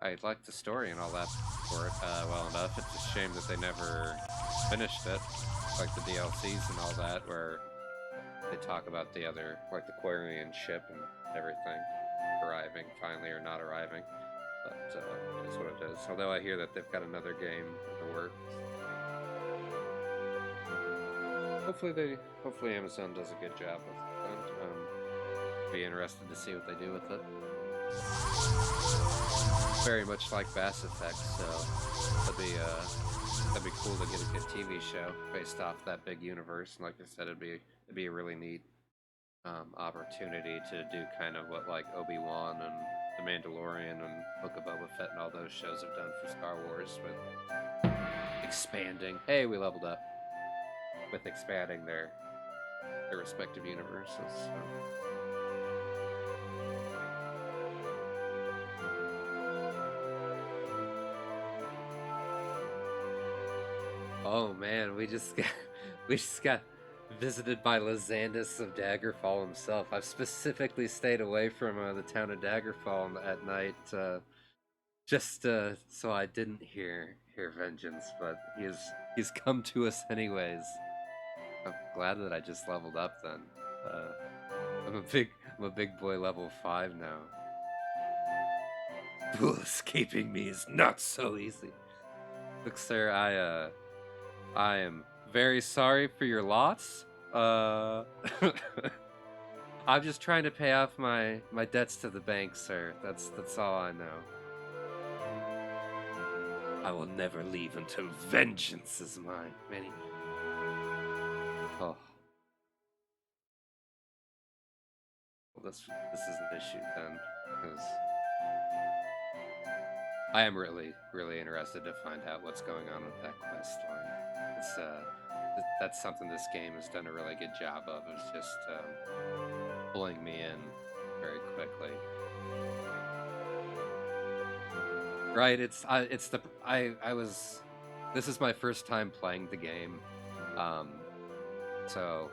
I liked the story and all that for it well enough. It's a shame that they never finished it, like the DLCs and all that, where they talk about the other, like the Quarian ship and everything arriving finally or not arriving. But it's what it is. Although I hear that they've got another game in the works. Hopefully Amazon does a good job with it. Be interested to see what they do with it. Very much like Mass Effect, so that'd be cool to get a good TV show based off that big universe. And like I said, it'd be a really neat opportunity to do kind of what like Obi-Wan and The Mandalorian and Book of Boba Fett and all those shows have done for Star Wars with expanding. Hey, we leveled up with expanding their respective universes. So. Oh man, we just got visited by Lysandus of Daggerfall himself. I've specifically stayed away from the town of Daggerfall at night, just so I didn't hear vengeance. But he's come to us anyways. I'm glad that I just leveled up then. I'm a big boy level 5 now. Escaping me is not so easy. Look, sir, I am very sorry for your loss. I'm just trying to pay off my debts to the bank, sir. That's all I know. I will never leave until vengeance is mine. Many. Oh. Well, this is an issue then, because I am really interested to find out what's going on with that quest line. It's that's something this game has done a really good job of. Is just pulling me in very quickly. Right? This is my first time playing the game, so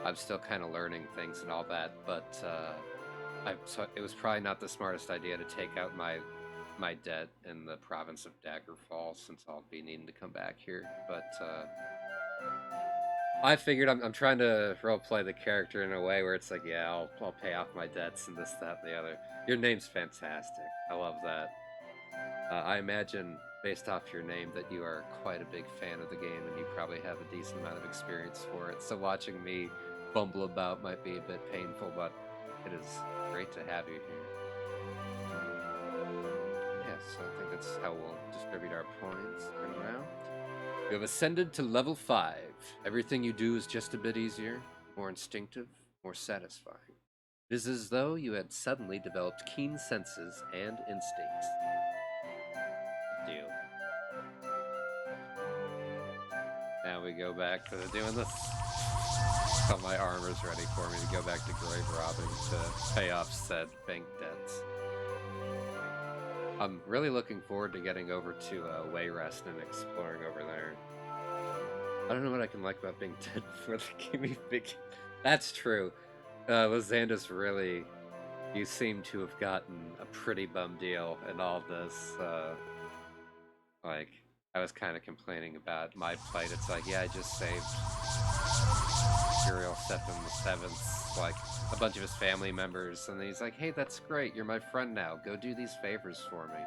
I'm still kind of learning things and all that. But so it was probably not the smartest idea to take out my debt in the province of Daggerfall, since I'll be needing to come back here. But I figured I'm trying to roleplay the character in a way where it's like, yeah, I'll pay off my debts and this, that, and the other. Your name's fantastic. I love that. I imagine, based off your name, that you are quite a big fan of the game, and you probably have a decent amount of experience for it. So watching me bumble about might be a bit painful, but it is great to have you here. So I think that's how we'll distribute our points. Turn around. You have ascended to level 5. Everything you do is just a bit easier, more instinctive, more satisfying. It is as though you had suddenly developed keen senses and instincts. Deal. Now we go back to doing this. So my armor's ready for me to go back to grave robbing to pay off said bank debts. I'm really looking forward to getting over to Wayrest and exploring over there. I don't know what I can like about being dead before the game begins. That's true. Lysandus, really, you seem to have gotten a pretty bum deal in all this. Like, I was kind of complaining about my plight. It's like, yeah, I just saved Imperial Septim VII, like a bunch of his family members, and he's like, hey, that's great, you're my friend now, go do these favors for me.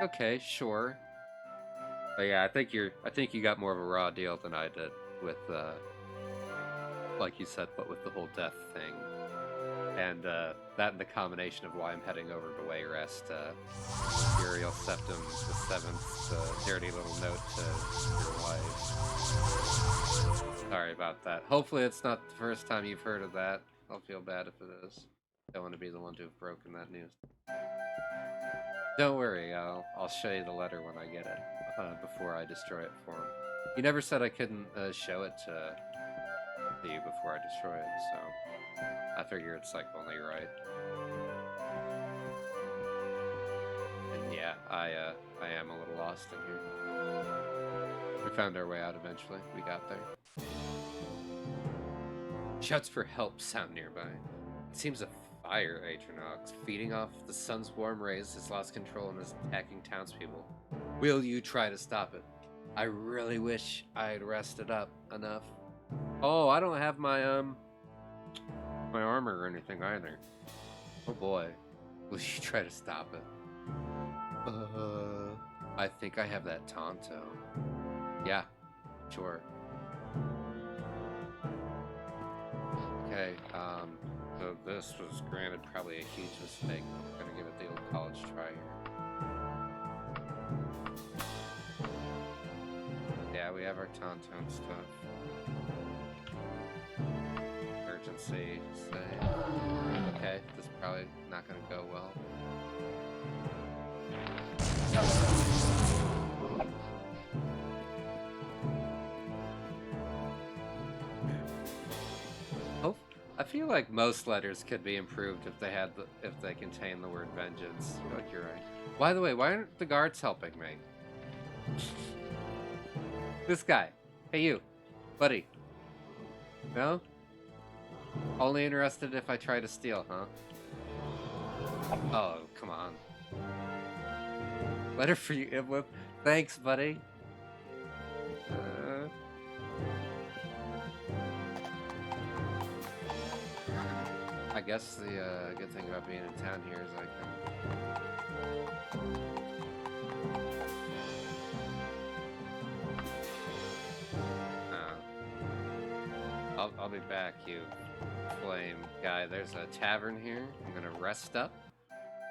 Okay, sure. But yeah, I think you got more of a raw deal than I did with like you said, but with the whole death thing. And that and the combination of why I'm heading over to Wayrest, Imperial Septim VII's dirty little note to your wife. Sorry about that. Hopefully it's not the first time you've heard of that. I'll feel bad if it is. Don't want to be the one to have broken that news. Don't worry, I'll show you the letter when I get it, before I destroy it for him. You never said I couldn't show it to you before I destroy it, so I figure it's like only right. And yeah, I am a little lost in here. We found our way out eventually. We got there. Shouts for help sound nearby. It seems a fire Atronox, feeding off the sun's warm rays, has lost control and is attacking townspeople. Will you try to stop it? I really wish I'd rested up enough. Oh, I don't have my my armor or anything either. Oh boy. Will you try to stop it? I think I have that Tonto. Yeah, sure. Okay, so this was granted probably a huge mistake. I'm gonna give it the old college try here. Yeah, we have our Tauntaun stuff. Emergency save. Okay, this is probably not gonna go well. I feel like most letters could be improved if they contain the word vengeance. I feel like you're right. By the way, why aren't the guards helping me? This guy. Hey, you. Buddy. No? Only interested if I try to steal, huh? Oh, come on. Letter for you, Iblith. Thanks, buddy. I guess the good thing about being in town here is I can... I'll be back, you flame guy. There's a tavern here. I'm gonna rest up.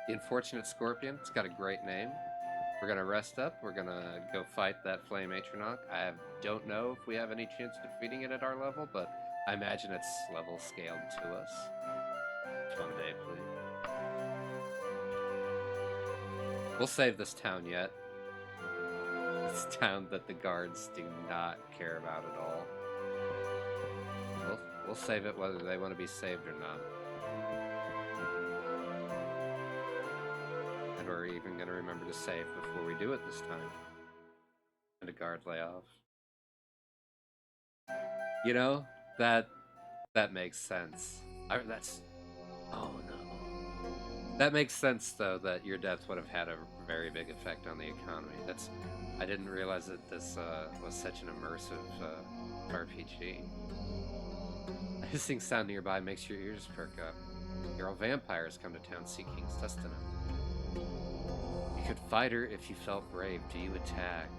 The Unfortunate Scorpion. It's got a great name. We're gonna rest up. We're gonna go fight that flame atronach. I don't know if we have any chance of defeating it at our level, but I imagine it's level scaled to us. One day, please. We'll save this town yet. This town that the guards do not care about at all. We'll save it whether they want to be saved or not. And we're even going to remember to save before we do it this time. And a guard layoff. You know, that makes sense. Oh no. That makes sense though, that your death would have had a very big effect on the economy. I didn't realize that this was such an immersive RPG. A hissing sound nearby makes your ears perk up. Hero vampires come to town seeking sustenance. You could fight her if you felt brave. Do you attack?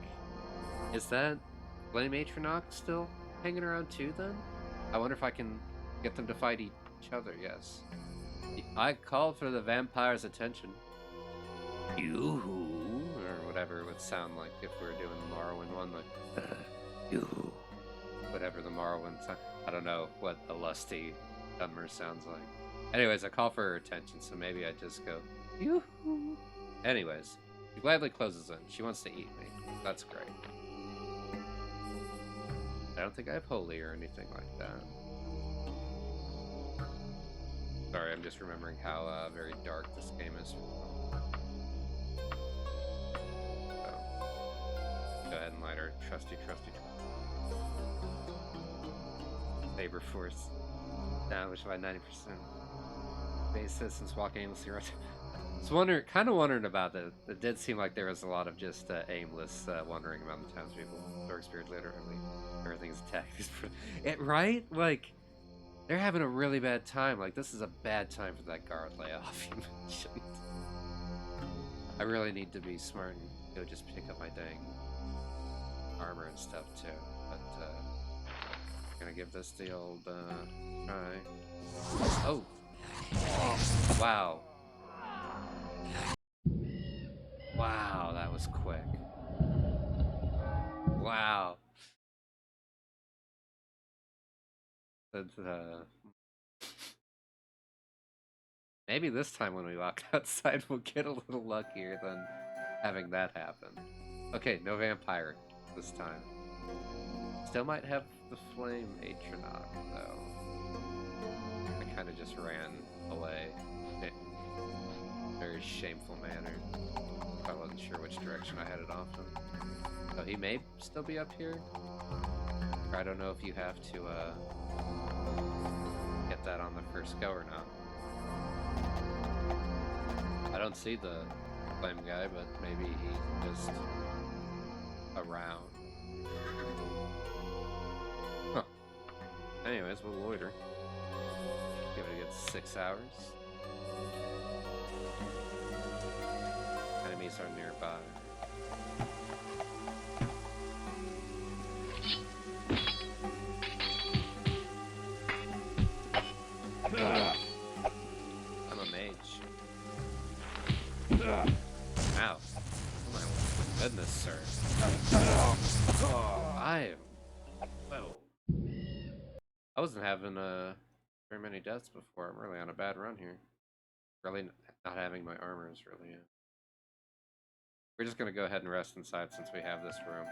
Is that Flame Atronach still hanging around too then? I wonder if I can get them to fight each other, yes. I called for the vampire's attention. You, or whatever it would sound like if we were doing the Morrowind one, like, you. Whatever the Morrowind sound. I don't know what a lusty Dunmer sounds like. Anyways, I call for her attention, so maybe I just go, yoo-hoo. Anyways, she gladly closes in. She wants to eat me. That's great. I don't think I have holy or anything like that. Sorry, I'm just remembering how very dark this game is. So, go ahead and light our trusty Saber Force. Damaged by 90%. Base citizens walking aimlessly around. Kind of wondering about that. It did seem like there was a lot of just aimless wandering around the townspeople. Dark Spirit literally. Everything's attacked. Right? Like, they're having a really bad time. Like, this is a bad time for that guard layoff you mentioned. I really need to be smart and go just pick up my dang armor and stuff too. But gonna give this the old try. Oh, wow, wow, that was quick. Wow. Maybe this time when we walk outside we'll get a little luckier than having that happen. Okay, no vampire this time. Still might have the Flame Atronach, though. I kind of just ran away in a very shameful manner. I wasn't sure which direction I headed off in. So he may still be up here. I don't know if you have to get that on the first go or not. I don't see the flame guy, but maybe he's just around. Huh. Anyways, we'll loiter. Give it a good 6 hours. Enemies are nearby. I'm a mage. Ow. Oh my goodness, sir. Whoa. I wasn't having very many deaths before. I'm really on a bad run here. Really not having my armor is really it. We're just gonna go ahead and rest inside since we have this room.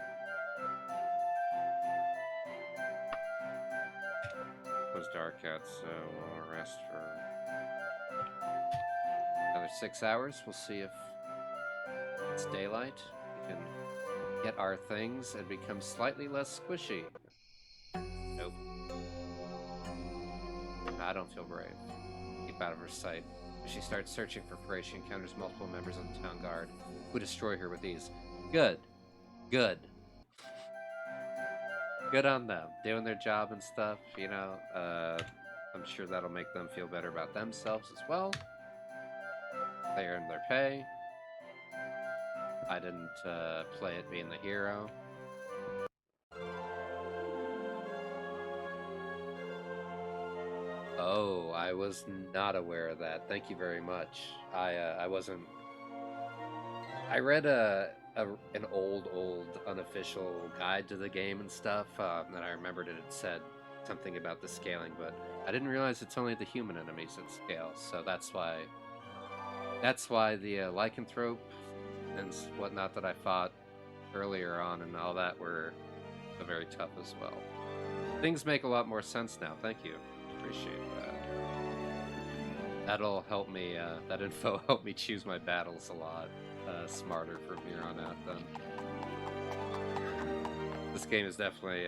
It was dark out, so we'll rest for another 6 hours. We'll see if it's daylight. We can get our things and become slightly less squishy. Nope. I don't feel brave. Keep out of her sight. As she starts searching for prey, she encounters multiple members of the town guard who destroy her with ease. Good. Good. Good on them. Doing their job and stuff, you know. I'm sure that'll make them feel better about themselves as well. They earned their pay. I didn't play it being the hero. Oh, I was not aware of that. Thank you very much. I wasn't. I read an old unofficial guide to the game and stuff, and I remembered it had said something about the scaling, but I didn't realize it's only the human enemies that scale. So that's why the lycanthrope and whatnot that I fought earlier on and all that were very tough as well. Things make a lot more sense now. Thank you. Appreciate that. That'll help me, that info helped me choose my battles a lot smarter from here on out then. This game is definitely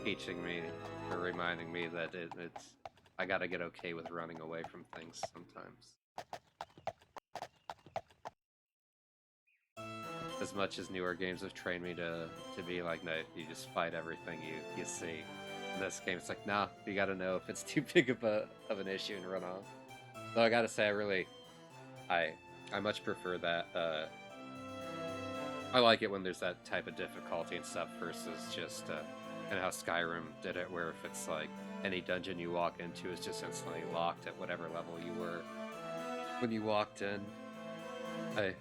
teaching me, or reminding me that it's I gotta get okay with running away from things sometimes. As much as newer games have trained me to be like, no, you just fight everything you see. In this game, it's like, nah, you gotta know if it's too big of an issue and run off. Though I gotta say, I much prefer that. I like it when there's that type of difficulty and stuff versus just and how Skyrim did it, where if it's like any dungeon you walk into is just instantly locked at whatever level you were when you walked in.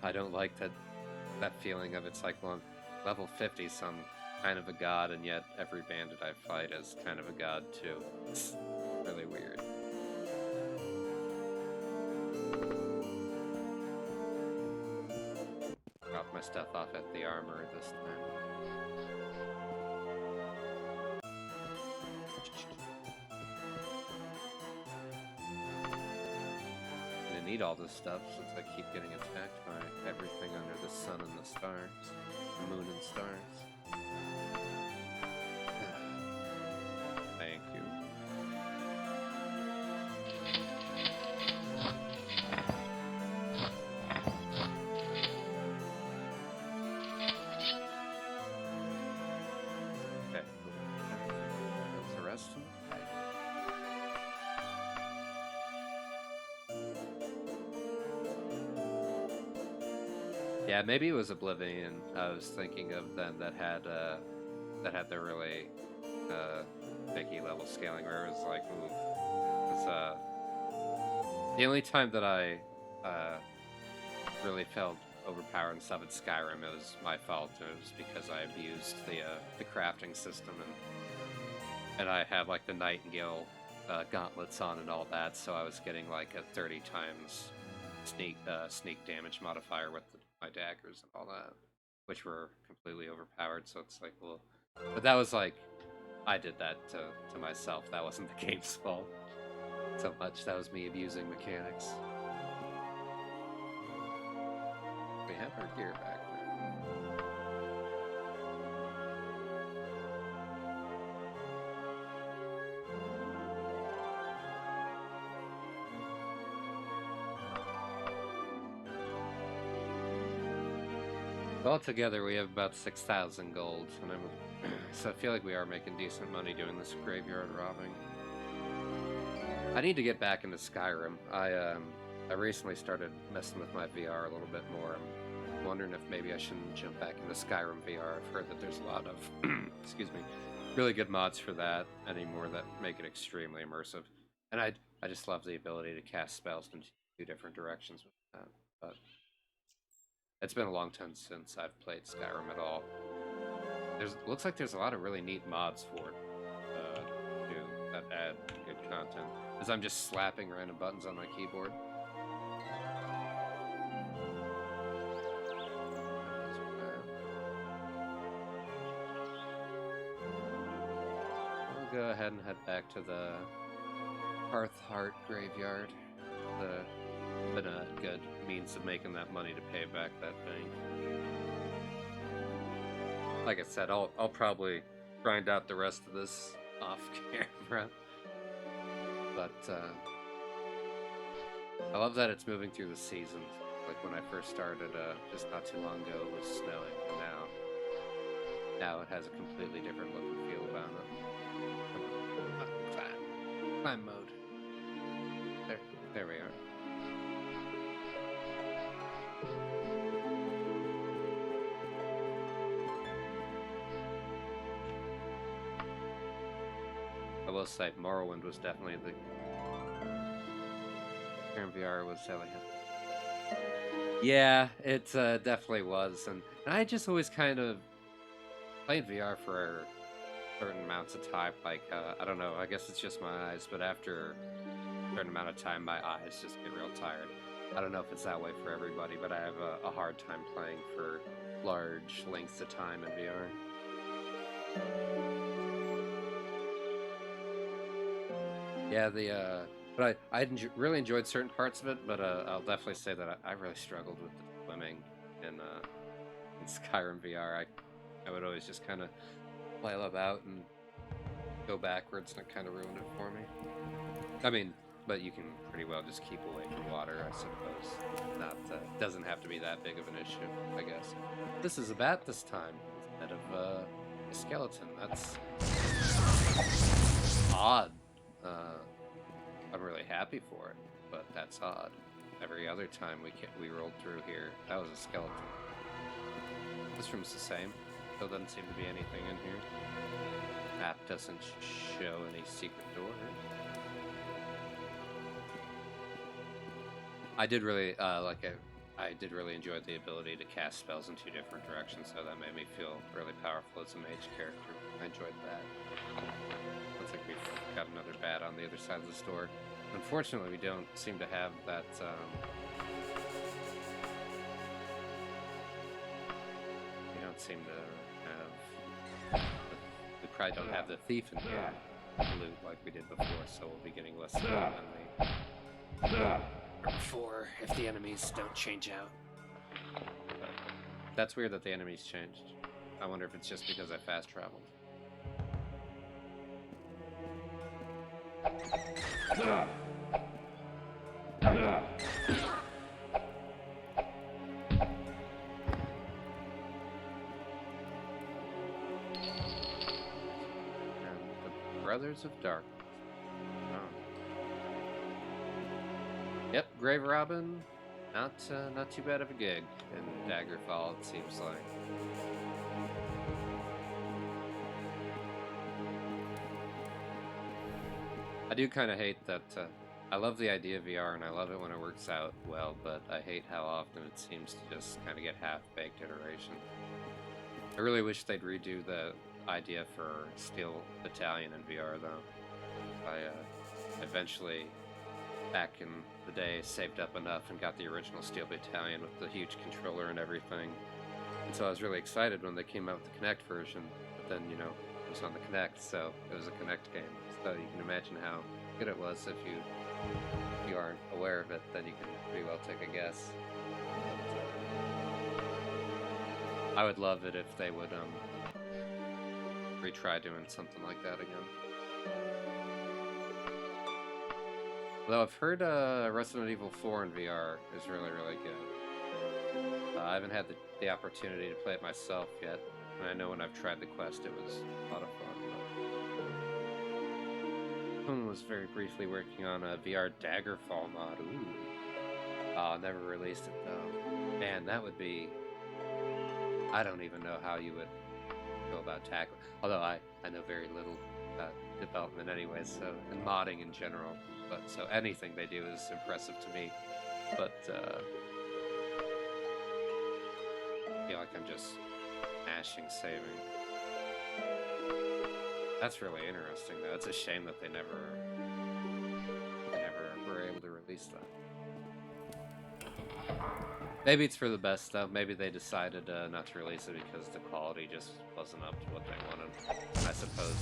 I don't like that feeling of it's like, well, level 50, some kind of a god, and yet every bandit I fight is kind of a god too. It's really weird. Drop my stuff off at the armory this time. I need all this stuff since I keep getting attacked by everything under the sun and the stars, the moon and stars. Thank you. Okay, that's the rest of them. Yeah, maybe it was Oblivion I was thinking of then that had the really picky level scaling where it was like, ooh. It's the only time that I really felt overpowered and stuff at Skyrim, it was my fault. It was because I abused the crafting system and I had like the Nightingale gauntlets on and all that, so I was getting like a 30 times sneak damage modifier with my daggers and all that, which were completely overpowered. So it's like, well, but that was like, I did that to myself. That wasn't the game's fault so much. That was me abusing mechanics. We have our gear back now. Altogether, we have about 6,000 gold, and so I feel like we are making decent money doing this graveyard robbing. I need to get back into Skyrim. I recently started messing with my VR a little bit more. I'm wondering if maybe I shouldn't jump back into Skyrim VR. I've heard that there's a lot of, excuse me, really good mods for that anymore that make it extremely immersive. And I just love the ability to cast spells in 2 different directions with that. But it's been a long time since I've played Skyrim at all. Looks like there's a lot of really neat mods for it, too, that add good content. As I'm just slapping random buttons on my keyboard. I'll go ahead and head back to the Hearthheart graveyard. Been a good means of making that money to pay back that bank. like I said, I'll probably grind out the rest of this off camera. But I love that it's moving through the seasons. Like when I first started, just not too long ago, it was snowing, and now it has a completely different look and feel about it. Climb mode. There we are. I will say, Morrowind was definitely the current VR was selling it. Yeah, it definitely was, and I just always kind of played VR for certain amounts of time. Like I don't know, I guess it's just my eyes, but after a certain amount of time, my eyes just get real tired. I don't know if it's that way for everybody, but I have a hard time playing for large lengths of time in VR. Yeah, but I really enjoyed certain parts of it, but I'll definitely say that I really struggled with the swimming in Skyrim VR. I would always just kind of flail about and go backwards, and it kind of ruined it for me. I mean, but you can pretty well just keep away from water, I suppose. Not doesn't have to be that big of an issue, I guess. This is a bat this time instead of a skeleton. That's odd. I'm really happy for it, but that's odd. Every other time we rolled through here, that was a skeleton. This room's the same. Still doesn't seem to be anything in here. Map doesn't show any secret doors. I did really I did really enjoy the ability to cast spells in 2 different directions, so that made me feel really powerful as a mage character. I enjoyed that. Looks like we've got another bat on the other side of the store. Unfortunately, we don't seem to have that. We don't seem to have. We probably don't have the thief in here loot like we did before, so we'll be getting less loot than we. Before, if the enemies don't change out. But that's weird that the enemies changed. I wonder if it's just because I fast traveled. And the Brothers of Darkness. Yep, graverobbing, not too bad of a gig in Daggerfall, it seems like. I do kind of hate that. I love the idea of VR, and I love it when it works out well, but I hate how often it seems to just kind of get half-baked iteration. I really wish they'd redo the idea for Steel Battalion in VR, though. I eventually, back in the day, saved up enough and got the original Steel Battalion with the huge controller and everything. And so I was really excited when they came out with the Kinect version, but then, you know, it was on the Kinect, so it was a Kinect game. So you can imagine how good it was. If you aren't aware of it, then you can pretty well take a guess. I would love it if they would retry doing something like that again. Though I've heard Resident Evil 4 in VR is really, really good. I haven't had the opportunity to play it myself yet, and I know when I've tried the quest it was a lot of fun. Someone was very briefly working on a VR Daggerfall mod. Ooh. Never released it though. Man, that would be... I don't even know how you would go about tackling. Although I know very little about development anyway, so, and modding in general. But so anything they do is impressive to me. But I feel like I'm just mashing saving. That's really interesting though. It's a shame that they never were able to release that. Maybe it's for the best though. Maybe they decided not to release it because the quality just wasn't up to what they wanted. I suppose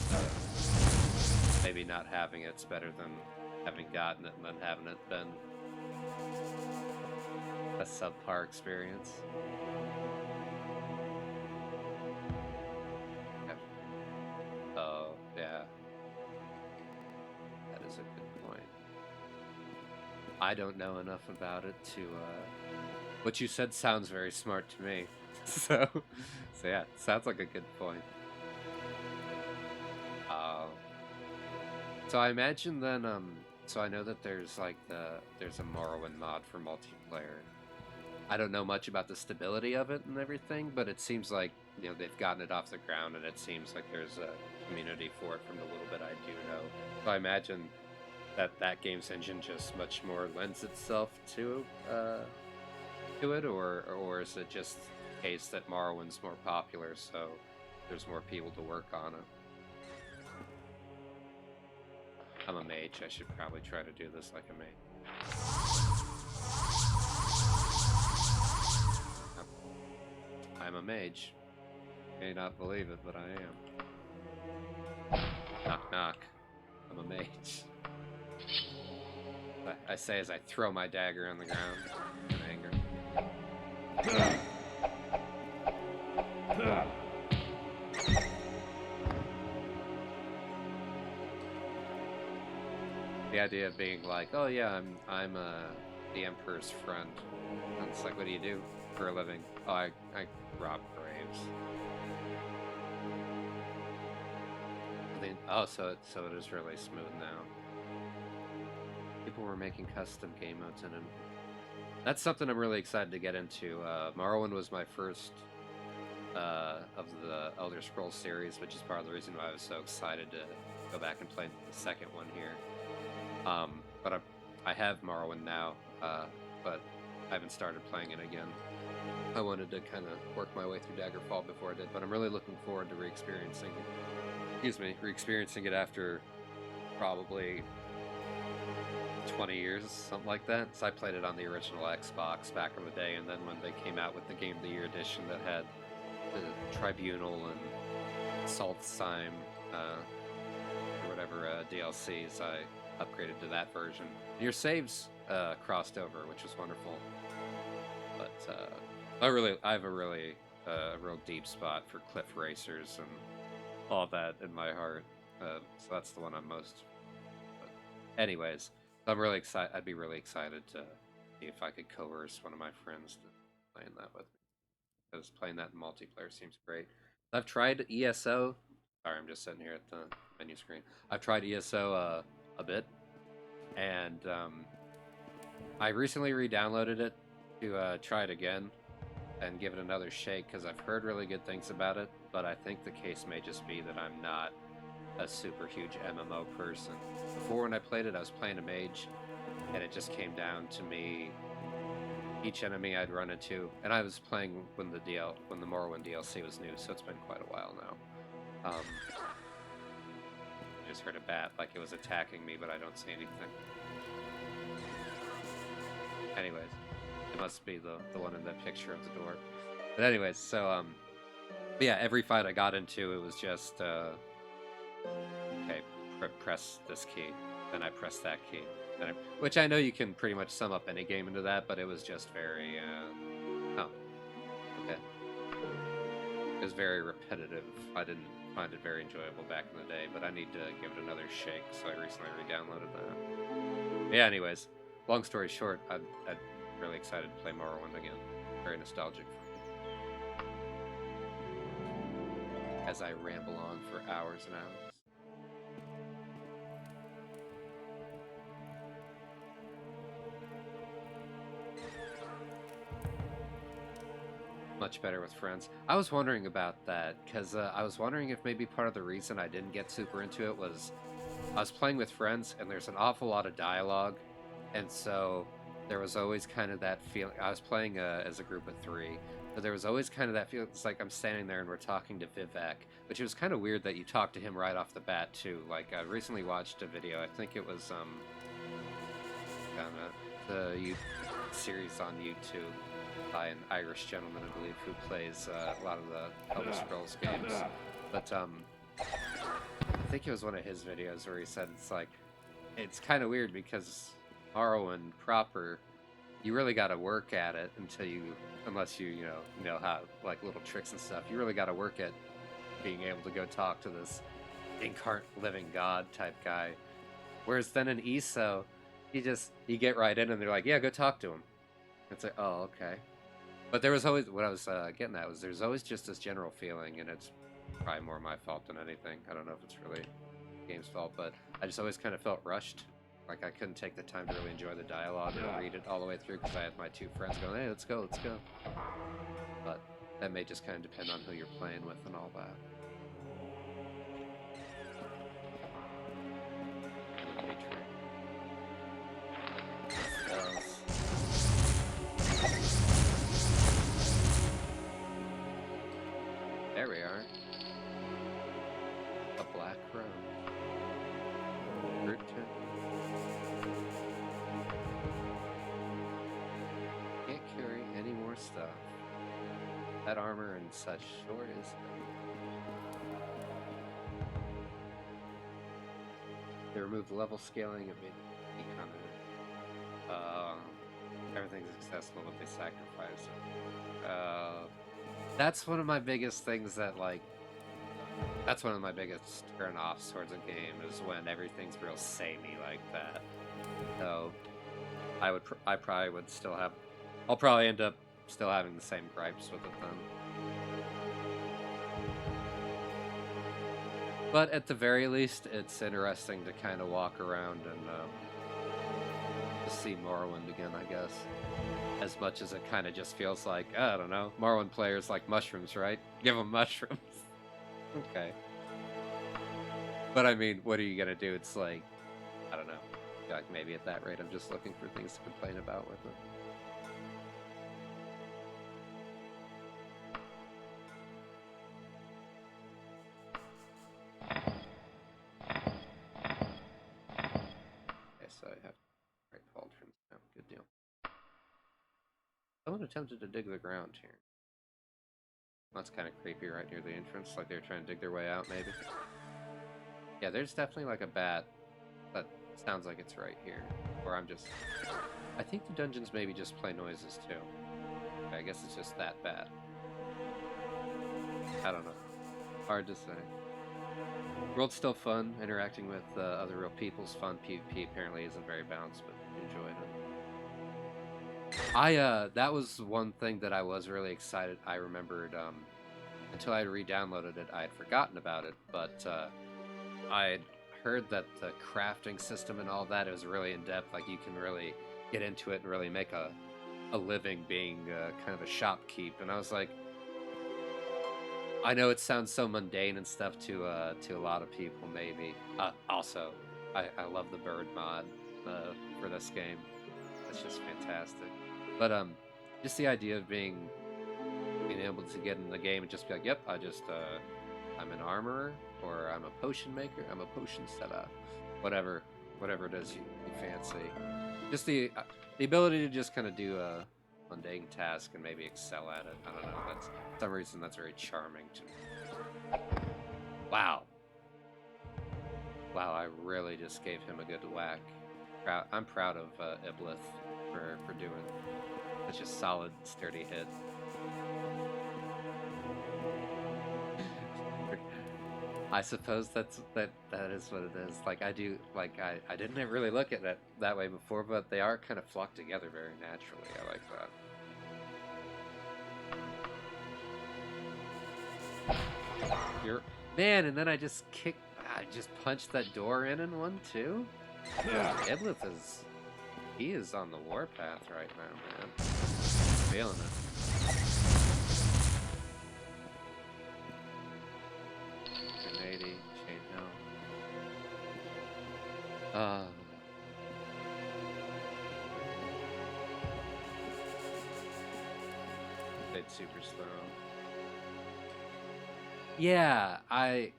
maybe not having it's better than having gotten it and then having it been a subpar experience. Yeah. That is a good point. I don't know enough about it to, what you said sounds very smart to me. So yeah, sounds like a good point. So I imagine then, so I know that there's like there's a Morrowind mod for multiplayer. I don't know much about the stability of it and everything, but it seems like, you know, they've gotten it off the ground, and it seems like there's a community for it from the little bit I do know. So I imagine that game's engine just much more lends itself to it, or is it just the case that Morrowind's more popular, so there's more people to work on it? I'm a mage. I should probably try to do this like a mage. I'm a mage. You may not believe it, but I am. Knock, knock. I'm a mage. I say as I throw my dagger on the ground in anger. The idea of being like, oh yeah, I'm the Emperor's friend. And it's like, what do you do for a living? Oh, I rob graves. I mean, oh, so it is really smooth now. People were making custom game modes in it. That's something I'm really excited to get into. Morrowind was my first of the Elder Scrolls series, which is part of the reason why I was so excited to go back and play the second one here. But I have Morrowind now, but I haven't started playing it again. I wanted to kind of work my way through Daggerfall before I did, but I'm really looking forward to re-experiencing it after probably 20 years, something like that. So I played it on the original Xbox back in the day, and then when they came out with the Game of the Year edition that had the Tribunal and Saltzheim, or whatever DLCs, I upgraded to that version. And your saves crossed over, which was wonderful. But I have a real deep spot for cliff racers and all that in my heart. So that's the one I'm most. But anyways, I'm really excited. I'd be really excited to see if I could coerce one of my friends to playing that with me, because playing that in multiplayer seems great. I've tried ESO. Sorry, I'm just sitting here at the menu screen. I've tried ESO a bit, and I recently re-downloaded it to try it again and give it another shake, because I've heard really good things about it, but I think the case may just be that I'm not a super huge MMO person. Before, when I played it, I was playing a mage, and it just came down to me, each enemy I'd run into, and I was playing when the Morrowind DLC was new, so it's been quite a while now. I just heard a bat like it was attacking me, but I don't see anything. Anyways, it must be the one in the picture of the door. But anyways, so yeah, every fight I got into, it was just okay, press this key, then I press that key, then which I know you can pretty much sum up any game into that, but it was just very oh, okay. It was very repetitive. I didn't find it very enjoyable back in the day, but I need to give it another shake, so I recently re-downloaded that. Yeah, anyways, long story short, I'm really excited to play Morrowind again. Very nostalgic for me. As I ramble on for hours and hours. Much better with friends. I was wondering about that, because I was wondering if maybe part of the reason I didn't get super into it was I was playing with friends, and there's an awful lot of dialogue, and so there was always kind of that feeling. I was playing as a group of 3, but there was always kind of that feeling. It's like I'm standing there and we're talking to Vivek, which was kind of weird that you talk to him right off the bat too. Like, I recently watched a video. I think it was the series on YouTube by an Irish gentleman, I believe, who plays a lot of the Elder Scrolls games. But I think it was one of his videos where he said it's kind of weird because Morrowind proper, you really got to work at it unless you know how, like, little tricks and stuff. You really got to work at being able to go talk to this incarnate living god type guy. Whereas then in ESO, you get right in and they're like, yeah, go talk to him. It's like, oh, okay. But there was always, what I was getting at was there's always just this general feeling, and it's probably more my fault than anything. I don't know if it's really the game's fault, but I just always kind of felt rushed. Like I couldn't take the time to really enjoy the dialogue and read it all the way through because I had my two friends going, hey, let's go, let's go. But that may just kind of depend on who you're playing with and all that. There we are. A black road. Route 10. Can't carry any more stuff. That armor and such sure is. They removed level scaling. It made it kind of everything's accessible, but they sacrifice it. That's one of my biggest things that, like, that's one of my biggest turn-offs towards a game is when everything's real samey like that. So, I probably would still have, I'll probably end up still having the same gripes with it then. But at the very least, it's interesting to kind of walk around and just see Morrowind again, I guess. As much as it kind of just feels like, I don't know, Morrowind players like mushrooms, right? Give them mushrooms. Okay. But I mean, what are you gonna do? It's like, I don't know. Like maybe at that rate, I'm just looking for things to complain about with it. Okay, so I have right pauldrons now. Good deal. Someone attempted to dig the ground here. That's kind of creepy right near the entrance, like they're trying to dig their way out, maybe. Yeah, there's definitely like a bat that sounds like it's right here. Or I'm just... I think the dungeons maybe just play noises too. I guess it's just that bat. I don't know. Hard to say. World's still fun. Interacting with other real people's fun. PvP apparently isn't very balanced, but enjoyed it. That was one thing that I was really excited. I remembered, until I re-downloaded it, I had forgotten about it, but I'd heard that the crafting system and all that is really in-depth, like you can really get into it and really make a living being kind of a shopkeep, and I was like, I know it sounds so mundane and stuff to a lot of people, maybe. Also, I love the bird mod for this game. It's just fantastic. But just the idea of being able to get in the game and just be like, yep, I'm an armorer, or I'm a potion maker, I'm a potion setter, whatever it is you fancy. Just the ability to just kind of do a mundane task and maybe excel at it. I don't know. That's for some reason that's very charming to me. Wow. Wow, I really just gave him a good whack. I'm proud of Iblith for doing such a solid, sturdy hit. I suppose that is what it is. Like I didn't really look at it that way before, but they are kind of flocked together very naturally. I like that. Man, and then I just punched that door in one too. Iblith he is on the warpath right now, man. Feeling it. Grenade, chain hell. It's super slow. Yeah, I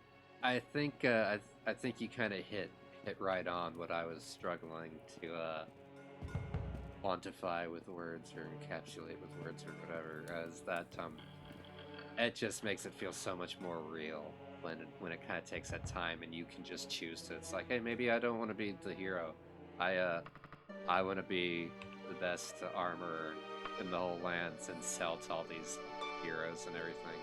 think I think you kind of hit right on what I was struggling to quantify with words or encapsulate with words or whatever, as that it just makes it feel so much more real when it kind of takes that time and you can just choose to. It's like, hey, maybe I don't want to be the hero. I want to be the best armorer in the whole lands and sell to all these heroes and everything.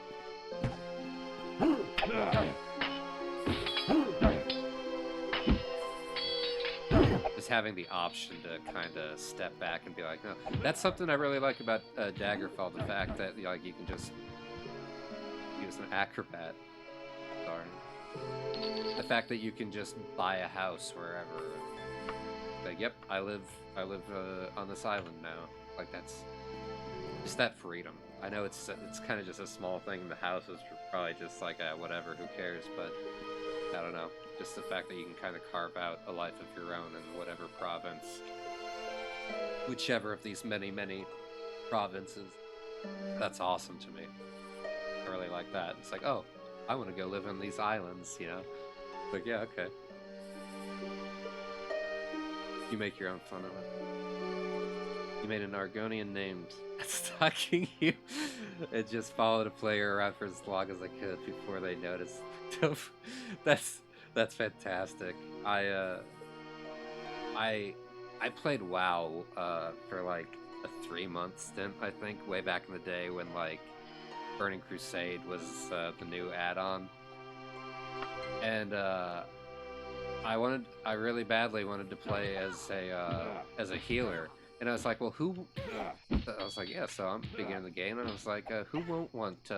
just having the option to kind of step back and be like, no, that's something I really like about Daggerfall. The fact that like you can just use an acrobat. Sorry. The fact that you can just buy a house wherever. Like, yep, I live on this island now. Like that's just that freedom. I know it's kind of just a small thing. The house is probably just like whatever, who cares? But I don't know. Just the fact that you can kind of carve out a life of your own in whatever province, whichever of these many provinces. That's awesome to me. I really like that. It's like, oh, I want to go live on these islands, you know? Like, yeah, okay. You make your own fun of it. You made an Argonian named stalking you. It just followed a player around for as long as I could before they noticed. That's fantastic. I played WoW for like a 3-month stint, I think, way back in the day when like Burning Crusade was the new add-on, and I really badly wanted to play as a healer, and I was like, well, who? I was like, yeah, so I'm beginning the game, and I was like, who won't want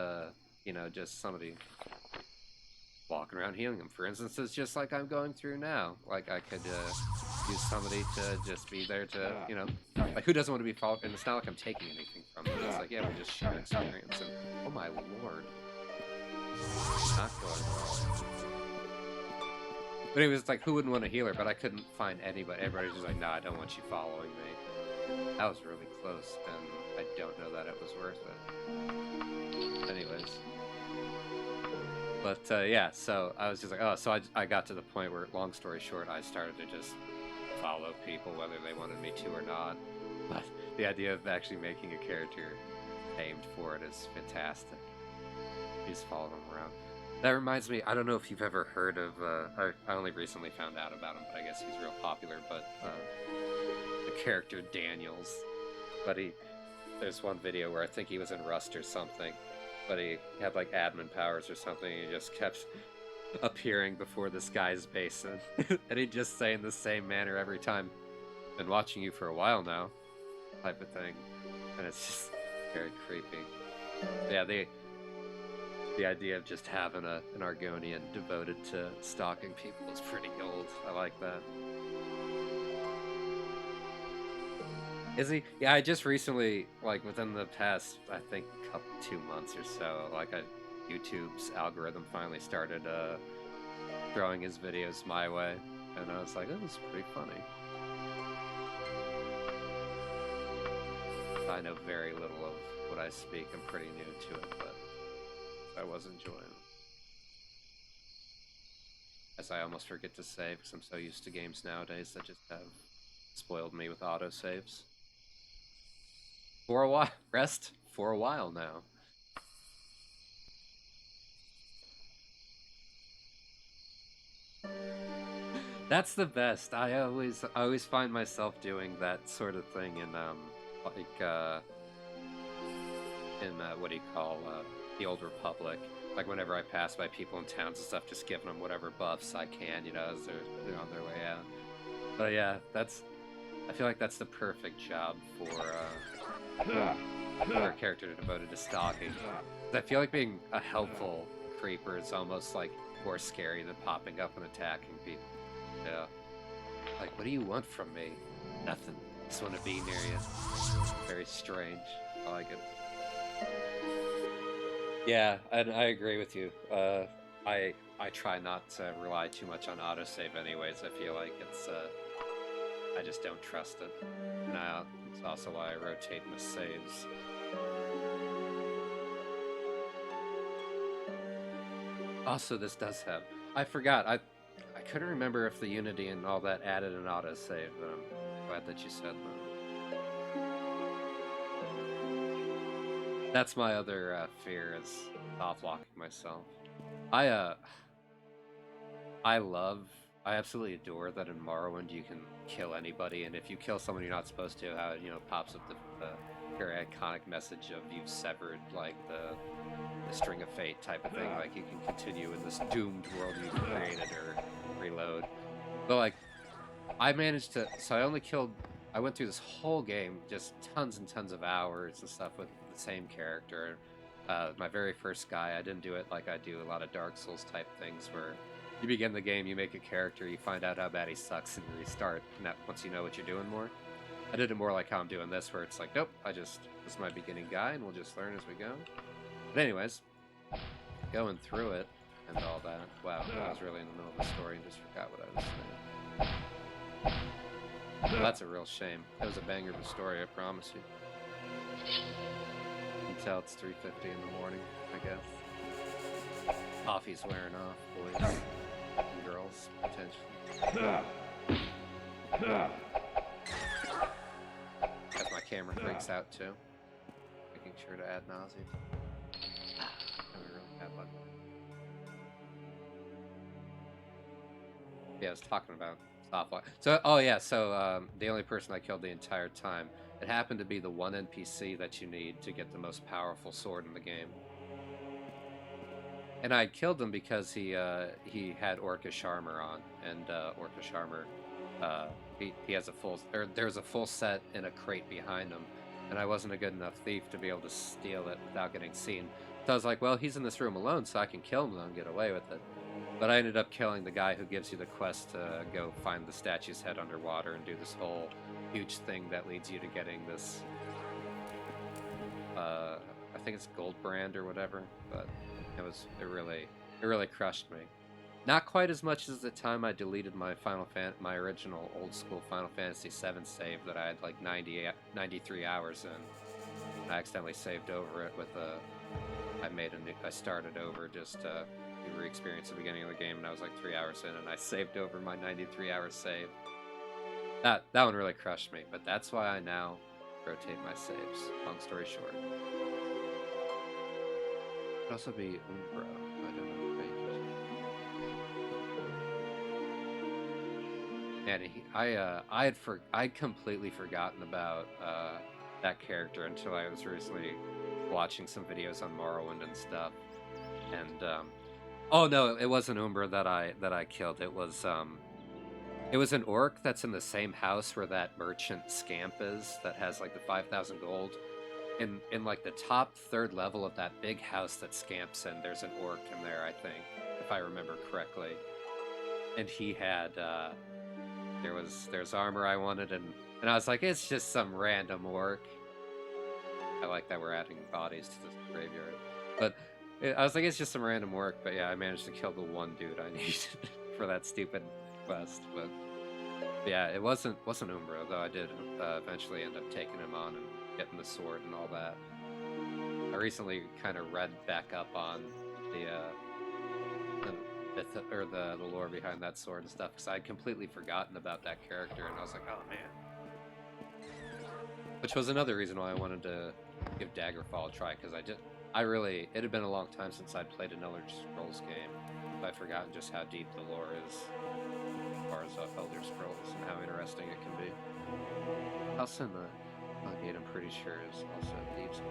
you know, just somebody walking around healing them? For instance, it's just like I'm going through now. Like I could use somebody to just be there to, you know, like who doesn't want to be followed? And it's not like I'm taking anything from them. It's like, yeah, we're just sharing experience. And oh my lord, not going well. But anyways, it's like who wouldn't want a healer? But I couldn't find anybody. Everybody's just like, nah, I don't want you following me. That was really close, and I don't know that it was worth it. Anyways. But yeah, so I was just like, oh, so I got to the point where, long story short, I started to just follow people whether they wanted me to or not. But the idea of actually making a character named for it is fantastic. You just follow them around. That reminds me, I don't know if you've ever heard of, I only recently found out about him, but I guess he's real popular, but the character Daniels. But there's one video where I think he was in Rust or something, but he had like admin powers or something, and he just kept appearing before this guy's basin. And he'd just say in the same manner every time, been watching you for a while now, type of thing. And it's just very creepy. Yeah, the idea of just having an Argonian devoted to stalking people is pretty gold. I like that. Is he? Yeah, I just recently, like within the past, I think, 2 months or so, like YouTube's algorithm finally started throwing his videos my way, and I was like, oh, this is pretty funny. I know very little of what I speak. I'm pretty new to it, but I was enjoying it. As I almost forget to save, because I'm so used to games nowadays that just have spoiled me with autosaves. For a while. Rest for a while now. That's the best. I always find myself doing that sort of thing in what do you call the Old Republic. Like whenever I pass by people in towns and stuff, just giving them whatever buffs I can, you know, as they're on their way out. But yeah, I feel like that's the perfect job for a character devoted to stalking. I feel like being a helpful creeper is almost like more scary than popping up and attacking people. Yeah. Like, what do you want from me? Nothing. Just want to be near you. Very strange. I like it. Yeah, and I agree with you. I try not to rely too much on autosave anyways. I feel like it's I just don't trust it. Now, it's also why I rotate my saves. Also, this does have... I forgot. I couldn't remember if the Unity and all that added an autosave, but I'm glad that you said that. That's my other fear, is off-locking myself. I absolutely adore that in Morrowind you can kill anybody, and if you kill someone you're not supposed to, how it, you know, pops up the very iconic message of you've severed, like, the string of fate type of thing, like you can continue in this doomed world you've created or reload. But like, I managed to. So I only killed. I went through this whole game, just tons and tons of hours and stuff with the same character. My very first guy, I didn't do it like I do a lot of Dark Souls type things where you begin the game, you make a character, you find out how bad he sucks, and you restart. Once you know what you're doing more. I did it more like how I'm doing this, where it's like, nope, this is my beginning guy, and we'll just learn as we go. But anyways, going through it and all that. Wow, I was really in the middle of the story and just forgot what I was saying. Well, that's a real shame. It was a banger of a story, I promise you. You can tell it's 3:50 in the morning, I guess. Coffee's wearing off, boys and girls, potentially. As my camera freaks out too. Making sure to add nausea. Really bad one. Yeah, I was talking about software. So, oh yeah, so the only person I killed the entire time, it happened to be the one NPC that you need to get the most powerful sword in the game. And I killed him because he had Orcish armor on, and Orcish armor, he has a full, or there's a full set in a crate behind him, and I wasn't a good enough thief to be able to steal it without getting seen. So I was like, well, he's in this room alone, so I can kill him and get away with it. But I ended up killing the guy who gives you the quest to go find the statue's head underwater and do this whole huge thing that leads you to getting this, I think it's gold brand or whatever, but it really crushed me. Not quite as much as the time I deleted my my original old school Final Fantasy VII save that I had like 93 hours in. I accidentally saved over it with I started over just to re-experience the beginning of the game, and I was like 3 hours in, and I saved over my 93-hour save. That one really crushed me, but that's why I now rotate my saves. Long story short. Could also be Umbra. I don't know. And I'd completely forgotten about that character until I was recently watching some videos on Morrowind and stuff. And oh no, it wasn't Umbra that I killed. It was an orc that's in the same house where that merchant scamp is that has like the 5,000 gold. In like the top third level of that big house that Scamp's in, there's an orc in there, I think, if I remember correctly. And he had there's armor I wanted, and I was like, it's just some random orc. I like that we're adding bodies to this graveyard. But I was like, it's just some random orc, but yeah, I managed to kill the one dude I needed for that stupid quest. But yeah, it wasn't Umbra, though I did eventually end up taking him on and getting the sword and all that. I recently kind of read back up on the lore behind that sword and stuff, because I'd completely forgotten about that character, and I was like, oh man. Which was another reason why I wanted to give Daggerfall a try, because it had been a long time since I'd played an Elder Scrolls game. I'd forgotten just how deep the lore is as far as Elder Scrolls and how interesting it can be. Also in the gate, I'm pretty sure is also Thieves.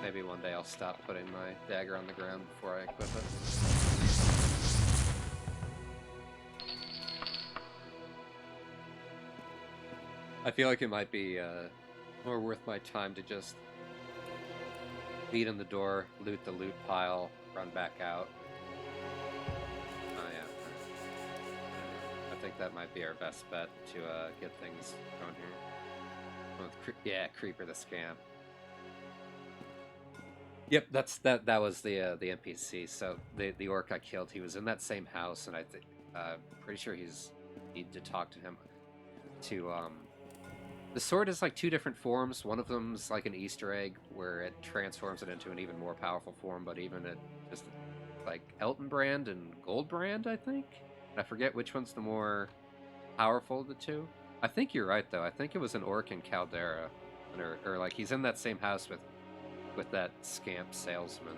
Maybe one day I'll stop putting my dagger on the ground before I equip it. I feel like it might be more worth my time to just beat in the door, loot the loot pile, run back out. Oh yeah. I think that might be our best bet to get things going here. Yeah, Creeper the Scamp. Yep, that was the NPC. So the orc I killed, he was in that same house, and I think pretty sure need to talk to him to the sword is like two different forms. One of them's like an Easter egg where it transforms it into an even more powerful form, but even it just like Elton Brand and Gold Brand, I think. I forget which one's the more powerful of the two. I think you're right though. I think it was an orc in Caldera, or like he's in that same house with that scamp salesman.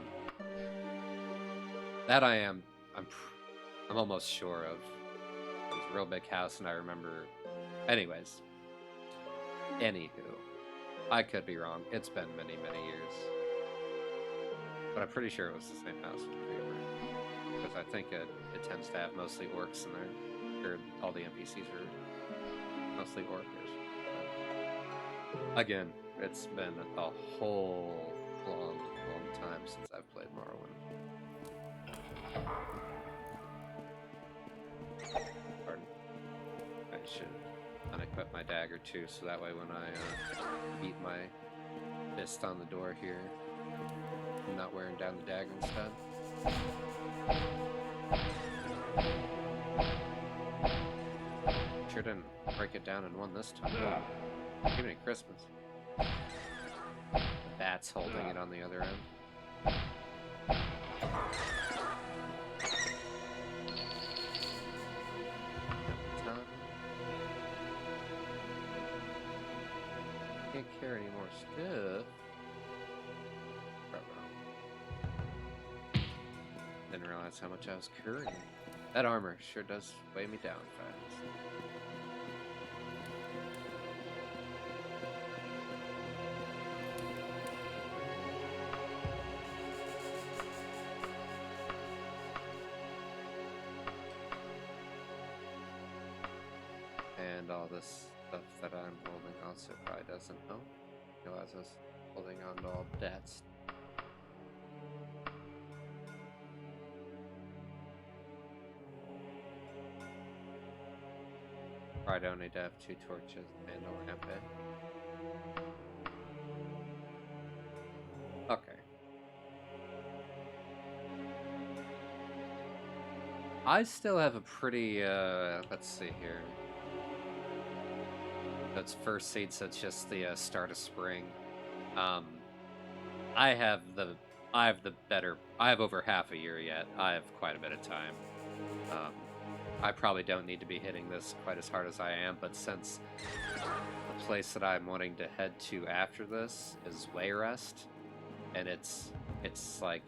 That I'm almost sure of. a real big house, and I remember... Anyways. Anywho. I could be wrong. It's been many, many years. But I'm pretty sure it was the same house. Because I think it tends to have mostly orcs in there. Or all the NPCs are mostly orcish. Again, it's been a whole long time since I've played Morrowind. Pardon. I should unequip my dagger too, so that way when I beat my fist on the door here, I'm not wearing down the dagger instead. Sure didn't break it down in one this time. Give me Christmas. That's holding it on the other end. Can't carry any more stuff. Didn't realize how much I was carrying. That armor sure does weigh me down fast. And all this stuff that I'm holding also probably doesn't know. Realize I was holding on to all debts. I don't need to have 2 torches and a lamp. Okay. I still have a pretty, let's see here. Those first seeds, that's just the start of spring. I have over half a year yet. I have quite a bit of time. I probably don't need to be hitting this quite as hard as I am, but since the place that I'm wanting to head to after this is Wayrest, and it's like,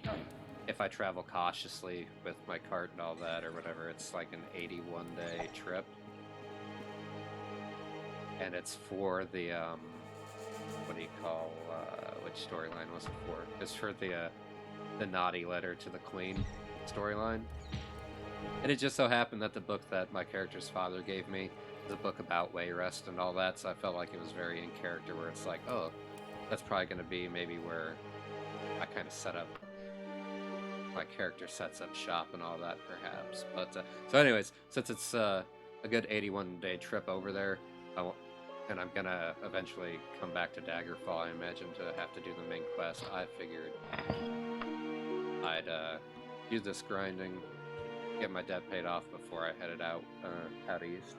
if I travel cautiously with my cart and all that or whatever, it's like an 81-day trip. And it's for the, what do you call, which storyline was it for? It's for the naughty letter to the Queen storyline. And it just so happened that the book that my character's father gave me is a book about Wayrest and all that, so I felt like it was very in character, where it's like, oh, that's probably going to be maybe where I kind of set up, my character sets up shop and all that, perhaps. But, so anyways, since it's a good 81-day trip over there, and I'm going to eventually come back to Daggerfall, I imagine, to have to do the main quest, I figured I'd do this grinding, get my debt paid off before I headed out east.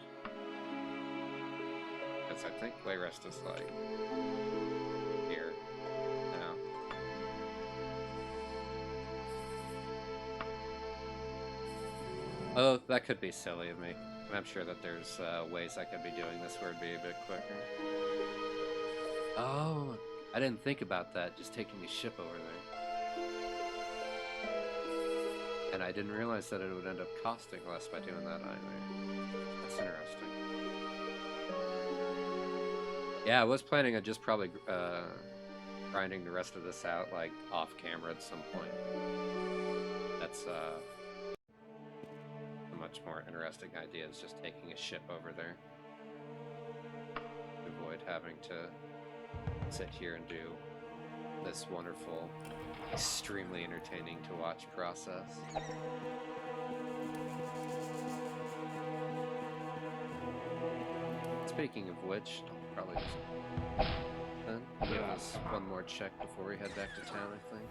Because I think Wayrest is like here now. Oh, that could be silly of me. And I'm sure that there's ways I could be doing this where it'd be a bit quicker. Oh, I didn't think about that, just taking a ship over there. And I didn't realize that it would end up costing less by doing that either. That's interesting. Yeah, I was planning on just probably grinding the rest of this out, like, off camera at some point. That's a much more interesting idea, is just taking a ship over there. To avoid having to sit here and do this wonderful, extremely entertaining to watch process. Speaking of which, I'll probably just then give us one more check before we head back to town, I think.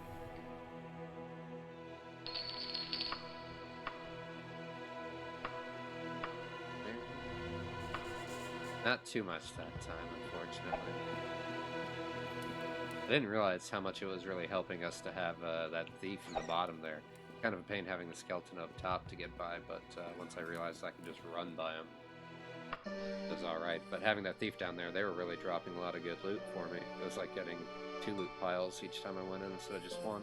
Not too much that time, unfortunately. I didn't realize how much it was really helping us to have that thief in the bottom there. Kind of a pain having the skeleton up top to get by, but once I realized I could just run by him, it was alright. But having that thief down there, they were really dropping a lot of good loot for me. It was like getting 2 loot piles each time I went in instead of just 1.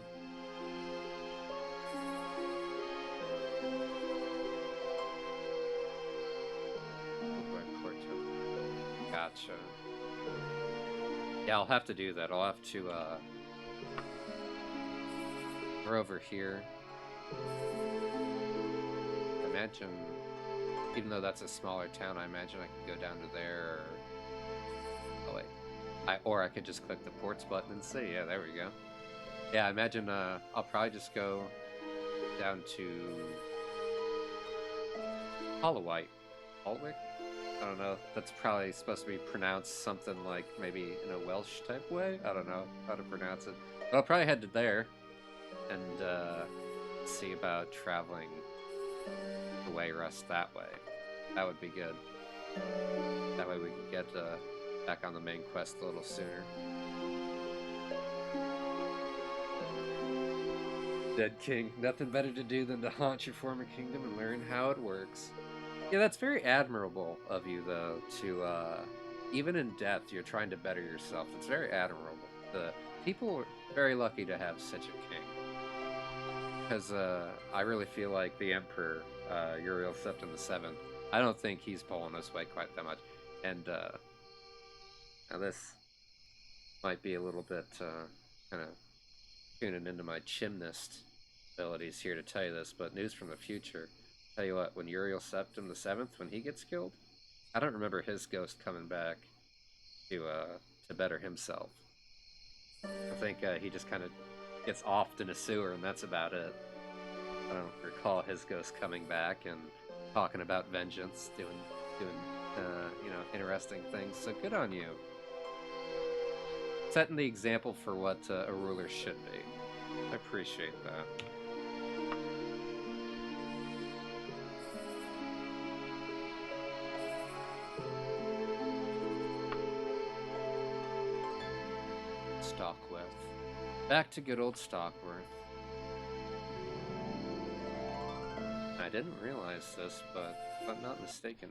Gotcha. Yeah, I'll have to do that. I'll have to, we're over here. Imagine, even though that's a smaller town, I imagine I could go down to there. Or... Oh, wait. Or I could just click the ports button and see. Yeah, there we go. Yeah, I imagine I'll probably just go down to Hollowite. Holwick? I don't know. That's probably supposed to be pronounced something like maybe in a Welsh type way. I don't know how to pronounce it. But I'll probably head to there and see about traveling the way rest that way. That would be good. That way we can get back on the main quest a little sooner. Dead King. Nothing better to do than to haunt your former kingdom and learn how it works. Yeah, that's very admirable of you, though, to, even in death, you're trying to better yourself. It's very admirable. The people are very lucky to have such a king. Because, I really feel like the Emperor, Uriel Septim VII, I don't think he's pulling this way quite that much. And, now this might be a little bit, kind of tuning into my CHIMnast abilities here to tell you this, but news from the future. Tell you what, when Uriel Septim VII, when he gets killed, I don't remember his ghost coming back to better himself. I think he just kind of gets offed in a sewer, and that's about it. I don't recall his ghost coming back and talking about vengeance, doing you know, interesting things. So good on you, setting the example for what a ruler should be. I appreciate that. Stockworth. Back to good old Stockworth. I didn't realize this, but if I'm not mistaken,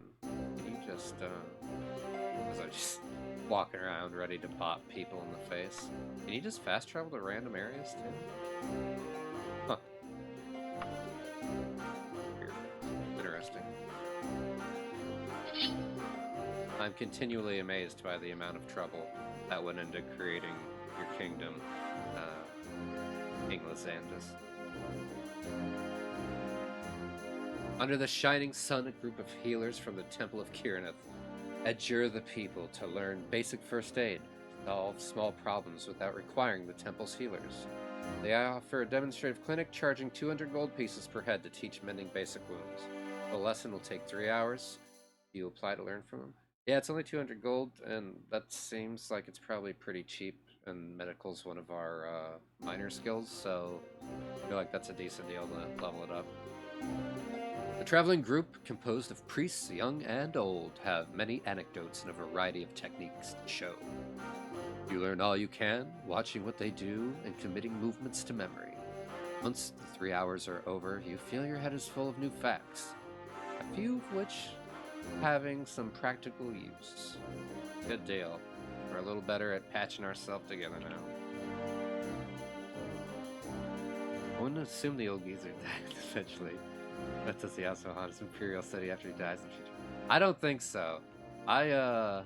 he just, as I'm just walking around ready to pop people in the face, can you just fast travel to random areas too? Huh. Weird. Interesting. I'm continually amazed by the amount of trouble that went into creating your kingdom, King Lysandus. Under the shining sun, a group of healers from the Temple of Kirineth adjure the people to learn basic first aid, solve small problems without requiring the temple's healers. They offer a demonstrative clinic charging 200 gold pieces per head to teach mending basic wounds. The lesson will take 3 hours. Do you apply to learn from them? Yeah, it's only 200 gold, and that seems like it's probably pretty cheap, and medical's one of our minor skills, so I feel like that's a decent deal to level it up. The traveling group, composed of priests young and old, have many anecdotes and a variety of techniques to show. You learn all you can, watching what they do and committing movements to memory. Once the 3 hours are over, you feel your head is full of new facts, a few of which having some practical use. Good deal. We're a little better at patching ourselves together now. I wouldn't assume the old geezer died eventually. But does he also haunt his Imperial city after he dies in the future? I don't think so. I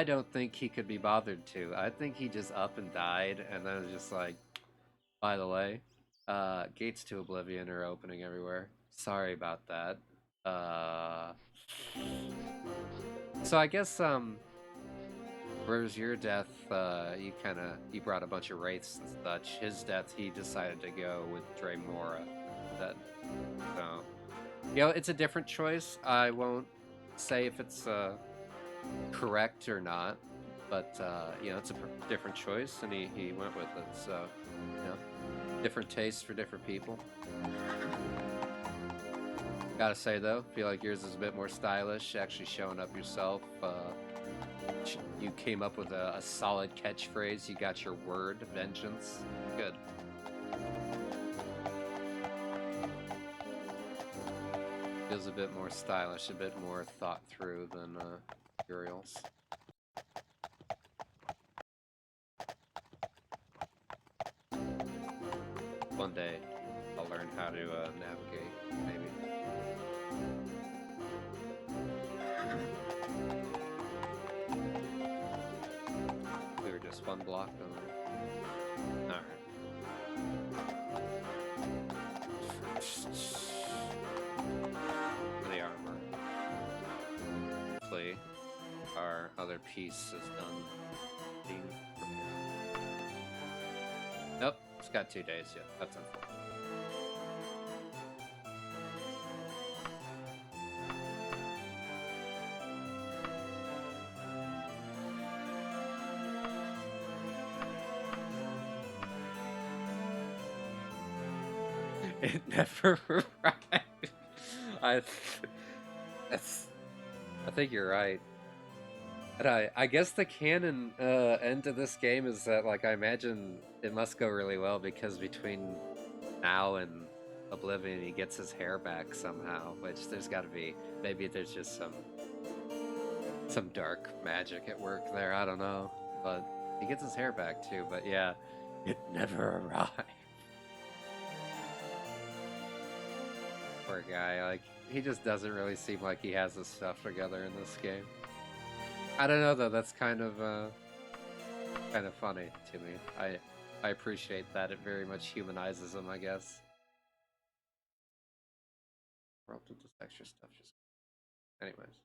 don't think he could be bothered to. I think he just up and died, and then it was just like, by the way, gates to oblivion are opening everywhere. Sorry about that. So I guess, whereas your death, you brought a bunch of wraiths and such. His death, he decided to go with Dremora. That, so, you know, it's a different choice. I won't say if it's, correct or not, but, you know, it's a different choice, and he went with it, so, you know, different tastes for different people. Gotta say, though, feel like yours is a bit more stylish, actually showing up yourself. You came up with a solid catchphrase. You got your word, vengeance. Good. Feels a bit more stylish, a bit more thought through than Uriel's. One day, I'll learn how to navigate, maybe. just one block over. Alright. The armor. Hopefully, our other piece is done being prepared. Nope, it's got 2 days yet. That's unfortunate. It never arrived. I think you're right. And I guess the canon end to this game is that, like, I imagine it must go really well because between now and Oblivion he gets his hair back somehow, which there's got to be, maybe there's just some dark magic at work there, I don't know. But he gets his hair back too, but yeah, it never arrived. Poor guy, like, he just doesn't really seem like he has his stuff together in this game. I don't know though, that's kind of funny to me. I appreciate that. It very much humanizes him, I guess. Where did this extra stuff just... Anyways.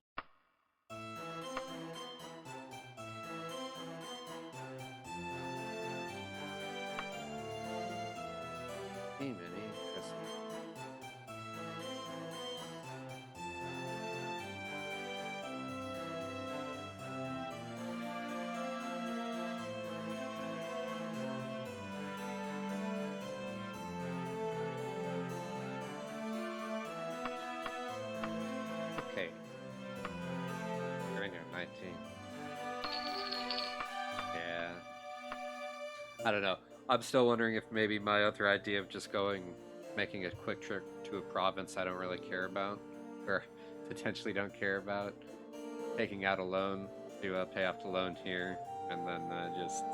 Hey, Minnie, Christmas. Okay. You're in there, 19. Yeah. I don't know. I'm still wondering if maybe my other idea of just making a quick trip to a province I don't really care about, or potentially don't care about, taking out a loan to pay off the loan here, and then just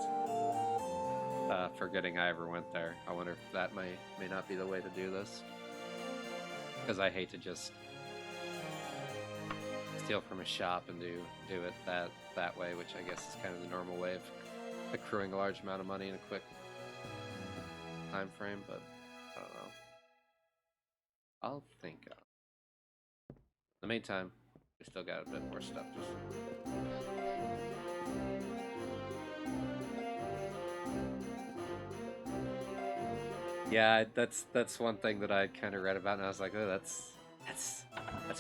forgetting I ever went there. I wonder if that may not be the way to do this, because I hate to just steal from a shop and do it that way, which I guess is kind of the normal way of accruing a large amount of money in a quick time frame, but I don't know. I'll think of it. In the meantime, we still got a bit more stuff to... Yeah, that's one thing that I kind of read about, and I was like, oh, that's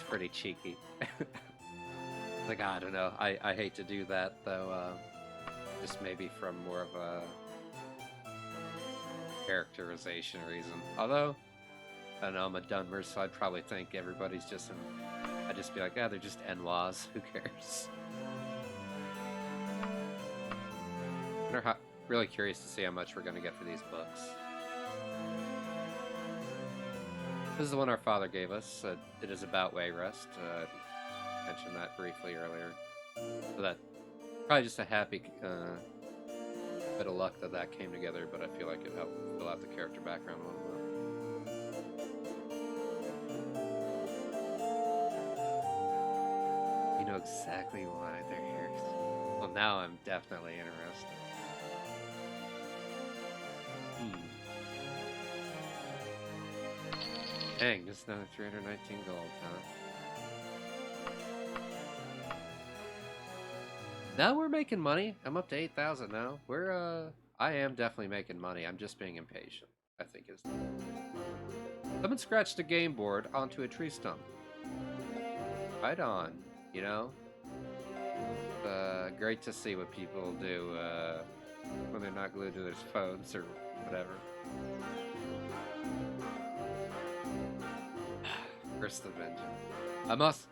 pretty cheeky. Like, I don't know. I hate to do that, though. Just maybe from more of a characterization reason. Although, I don't know, I'm a Dunmer, so I'd probably think everybody's just I'd just be like, yeah, they're just NWAs. Who cares? Really curious to see how much we're going to get for these books. This is the one our father gave us. It is about Wayrest. I mentioned that briefly earlier. So that probably just a happy bit of luck that came together, but I feel like it helped fill out the character background a little bit. You know exactly why they're here. Well, now I'm definitely interested. Dang, just another 319 gold, huh? Now we're making money. I'm up to 8,000 now. I am definitely making money. I'm just being impatient, I think is the goal. Someone scratched a game board onto a tree stump. Right on, you know? Great to see what people do when they're not glued to their phones or whatever. Curse the Vengeance. I must...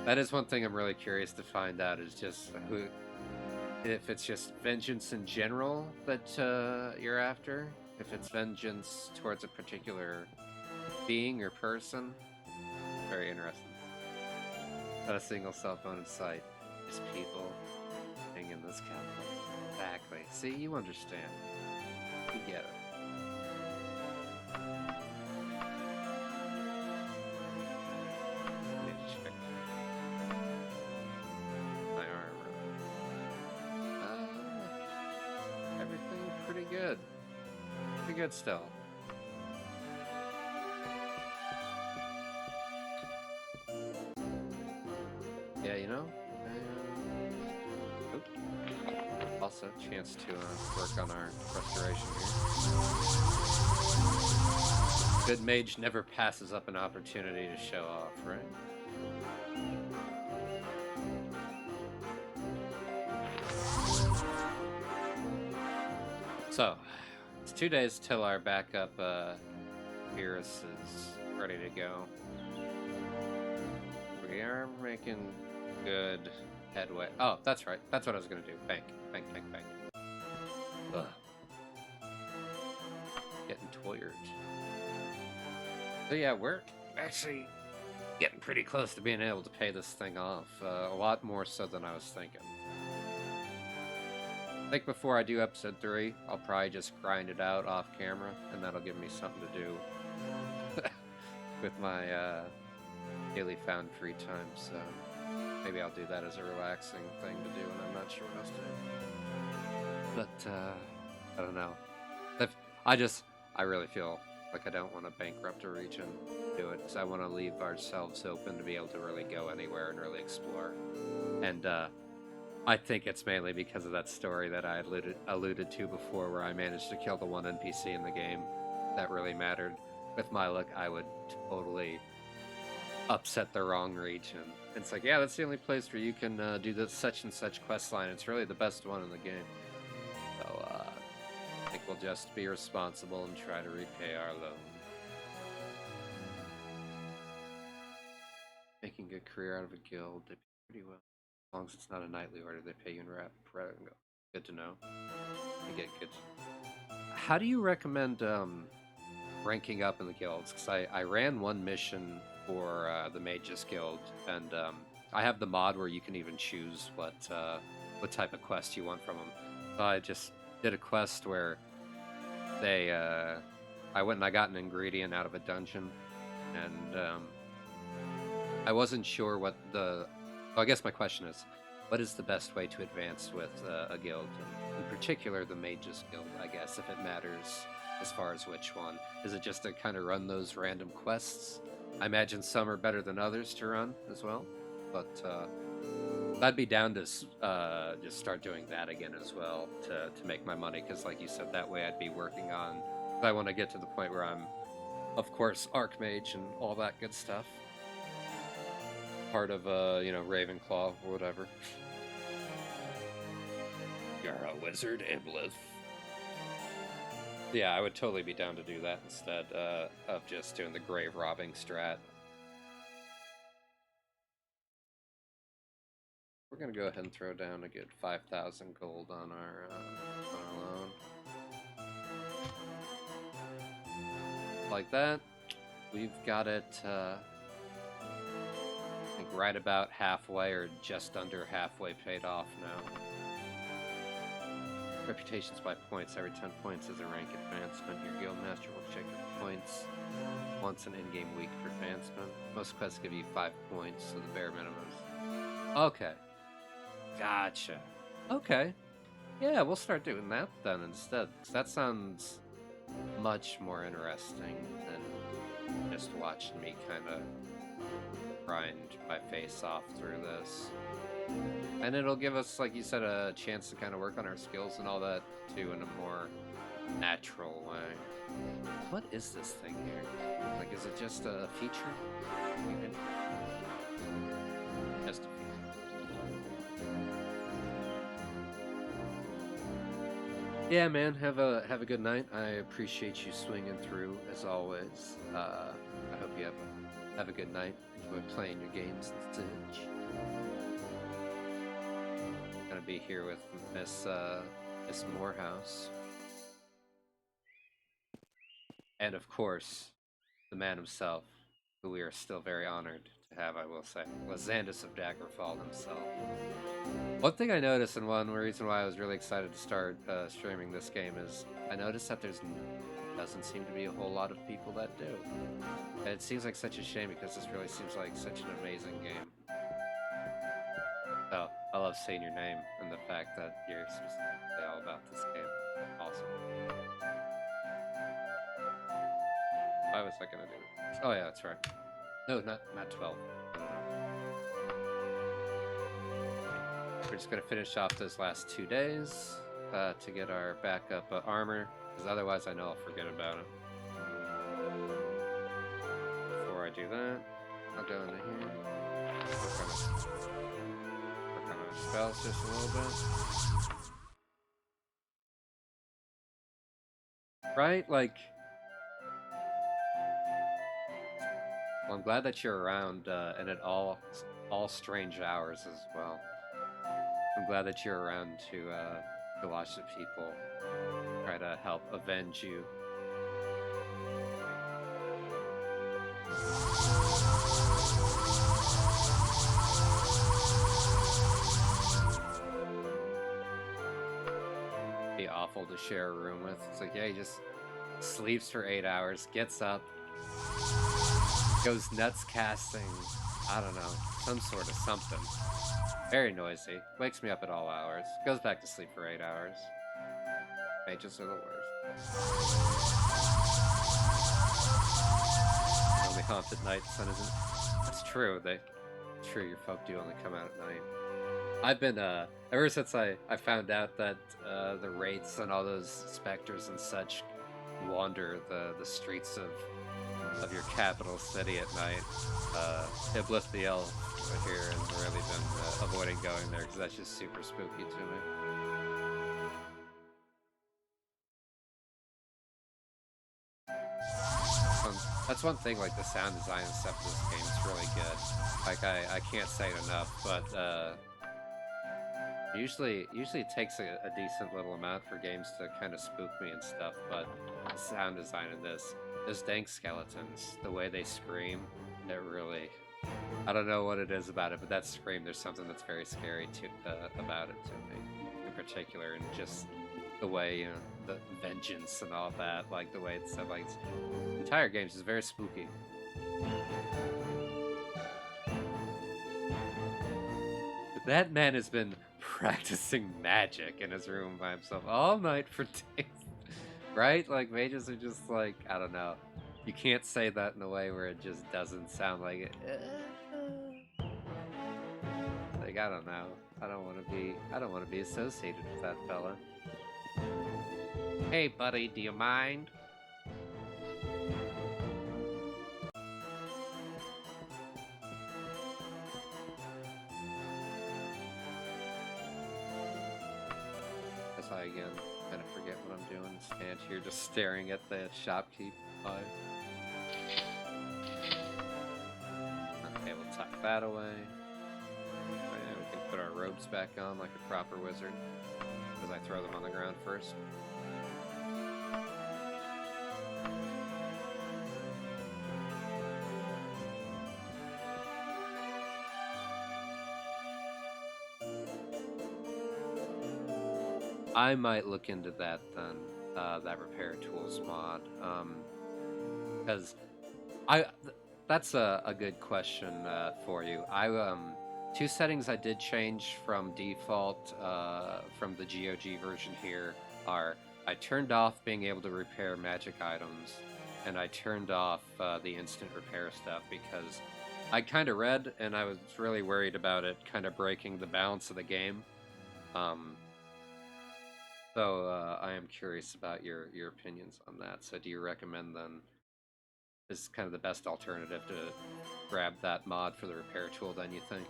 That is one thing I'm really curious to find out, is just if it's just vengeance in general that you're after, if it's vengeance towards a particular being or person. Very interesting. Not a single cell phone in sight. Just people being in this capital. Exactly. See, you understand. You get it. My armor. good still. Yeah, you know. Also, chance to work on our restoration here. Good mage never passes up an opportunity to show off, right? So, it's 2 days till our backup Beerus is ready to go. We are making good headway. Oh, that's right. That's what I was gonna do. Bank. Ugh. Getting tired. So yeah, we're actually getting pretty close to being able to pay this thing off. A lot more so than I was thinking. I think before I do episode 3, I'll probably just grind it out off camera, and that'll give me something to do with my daily found free time. So maybe I'll do that as a relaxing thing to do, and I'm not sure what else to do. But I don't know. I really feel like I don't want to bankrupt a region, do it, because I want to leave ourselves open to be able to really go anywhere and really explore. And I think it's mainly because of that story that I alluded to before, where I managed to kill the one NPC in the game that really mattered. With my luck, I would totally upset the wrong region. It's like, yeah, that's the only place where you can do this such and such quest line. It's really the best one in the game. So I think we'll just be responsible and try to repay our loan. Making a career out of a guild, they pay pretty well. As long as it's not a nightly order, they pay you in rap. Good to know. You get good. How do you recommend ranking up in the guilds? Because I ran one mission for the Mages Guild, and I have the mod where you can even choose what type of quest you want from them. So I just did a quest where I went and I got an ingredient out of a dungeon, and I wasn't sure what the... Well, I guess my question is, what is the best way to advance with a guild? In particular, the Mages Guild, I guess, if it matters as far as which one. Is it just to kind of run those random quests? I imagine some are better than others to run as well, but I'd be down to just start doing that again as well to make my money, because like you said, that way I'd be working on... I want to get to the point where I'm, of course, Archmage and all that good stuff. Part of, Ravenclaw or whatever. You're a wizard, Iblith. Yeah, I would totally be down to do that instead of just doing the grave robbing strat. We're gonna go ahead and throw down a good 5,000 gold on our loan. Like that, we've got it. I think right about halfway, or just under halfway, paid off now. Reputations by points. Every 10 points is a rank advancement. Your guild master will check your points once an in-game week for advancement. Most quests give you 5 points, so the bare minimum is... Okay. Gotcha. Okay. Yeah, we'll start doing that then instead. That sounds much more interesting than just watching me kind of grind my face off through this. And it'll give us, like you said, a chance to kind of work on our skills and all that, too, in a more natural way. What is this thing here? Like, is it just a feature? Just a feature. Yeah, man, have a good night. I appreciate you swinging through, as always. I hope you have a good night. Enjoy playing your games and such. Gonna be here with Miss Morehouse, and of course, the man himself, who we are still very honored to have, I will say, Lazandus of Daggerfall himself. One thing I noticed, and one reason why I was really excited to start streaming this game, is I noticed that doesn't seem to be a whole lot of people that do. And it seems like such a shame, because this really seems like such an amazing game. So, I love seeing your name and the fact that you're specifically all about this game. Awesome. Why was I gonna do it? Oh yeah, that's right. No, not 12. No. We're just gonna finish off those last 2 days to get our backup armor, because otherwise I know I'll forget about it. Before I do that, I'll go into here. Work on our spells just a little bit. Right? Like, well, I'm glad that you're around and at all strange hours as well. I'm glad that you're around to watch the people try to help avenge you. Be awful to share a room with. It's like, yeah, he just sleeps for 8 hours, gets up, goes nuts casting, I don't know, some sort of something. Very noisy, wakes me up at all hours, goes back to sleep for 8 hours. Mages are the worst. Only haunt at night, sun isn't. That's true, true, your folk do only come out at night. I've been, ever since I found out that the wraiths and all those specters and such wander the streets of your capital city at night, Iblith the elf here has really been avoiding going there because that's just super spooky to me. That's one thing, like the sound design and stuff of this game is really good. Like I can't say it enough, but usually it takes a decent little amount for games to kind of spook me and stuff, but the sound design of this, those dang skeletons, the way they scream, it really, I don't know what it is about it, but that scream, there's something that's very scary about it to me, in particular, and just the way, you know, the vengeance and all that, like the way it's like, the entire game is just very spooky. That man has been practicing magic in his room by himself all night for days. Right? Like, mages are just like, I don't know. You can't say that in a way where it just doesn't sound like it. Like, I don't know. I don't want to be associated with that fella. Hey, buddy, do you mind? Guess I again kind of forget what I'm doing. Stand here just staring at the shopkeep. Okay, we'll tuck that away. And we can put our robes back on like a proper wizard. As I throw them on the ground first. I might look into that then, that repair tools mod, because that's a good question for you. Two settings I did change from default from the GOG version here are I turned off being able to repair magic items, and I turned off the instant repair stuff because I kind of read and I was really worried about it kind of breaking the balance of the game. So I am curious about your opinions on that. So do you recommend then this is kind of the best alternative to grab that mod for the repair tool then, you think?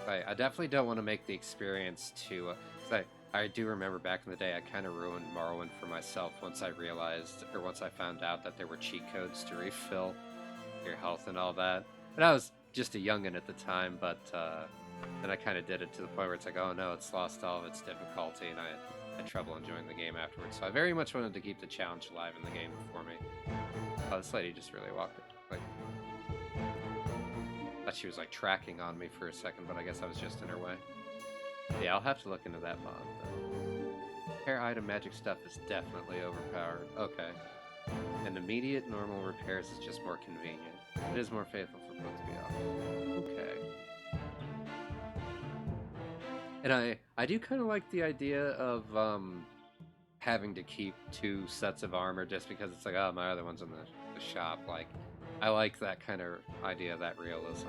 I definitely don't want to make the experience too... I do remember back in the day I kind of ruined Morrowind for myself once I realized, or once I found out that there were cheat codes to refill your health and all that. And I was just a youngin' at the time, but... then I kind of did it to the point where it's like, oh no, it's lost all of its difficulty, and I had trouble enjoying the game afterwards. So I very much wanted to keep the challenge alive in the game for me. Oh, this lady just really walked it. Like, I thought she was like tracking on me for a second, but I guess I was just in her way. Yeah, I'll have to look into that mod. Repair item magic stuff is definitely overpowered. Okay. And immediate normal repairs is just more convenient. It is more faithful for both to be off. Okay. And I do kind of like the idea of having to keep 2 sets of armor just because it's like, oh, my other one's in the shop. Like, I like that kind of idea, that realism.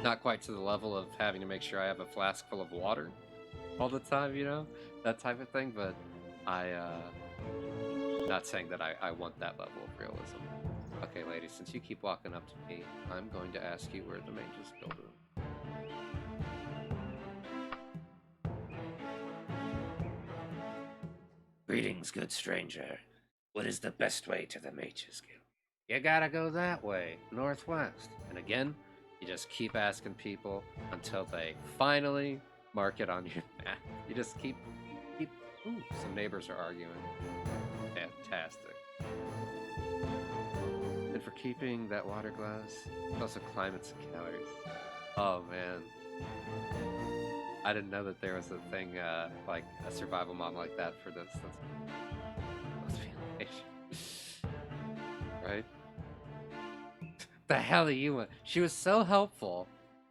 Not quite to the level of having to make sure I have a flask full of water all the time, you know, that type of thing, but not saying that I want that level of realism. Okay, ladies, since you keep walking up to me, I'm going to ask you where the mages guild is. Greetings, good stranger. What is the best way to the Mages Guild? You gotta go that way, northwest. And again, you just keep asking people until they finally mark it on your map. You just keep. Ooh, some neighbors are arguing. Fantastic. And for keeping that water glass, also climates and calories. Oh man. I didn't know that there was a thing, like a survival mod like that for this. Must be amazing. Right? The hell do you want? She was so helpful,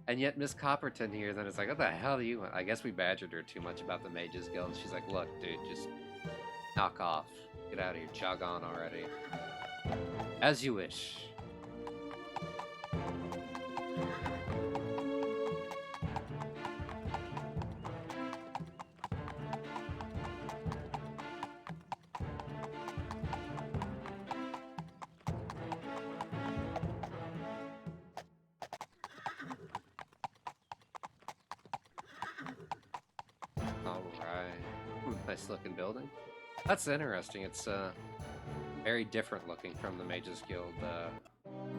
and yet Miss Copperton here, then it's like, what the hell do you want? I guess we badgered her too much about the Mages Guild. She's like, look, dude, just knock off. Get out of here. Jog on already. As you wish. Nice looking building. That's interesting. It's very different looking from the Mages Guild,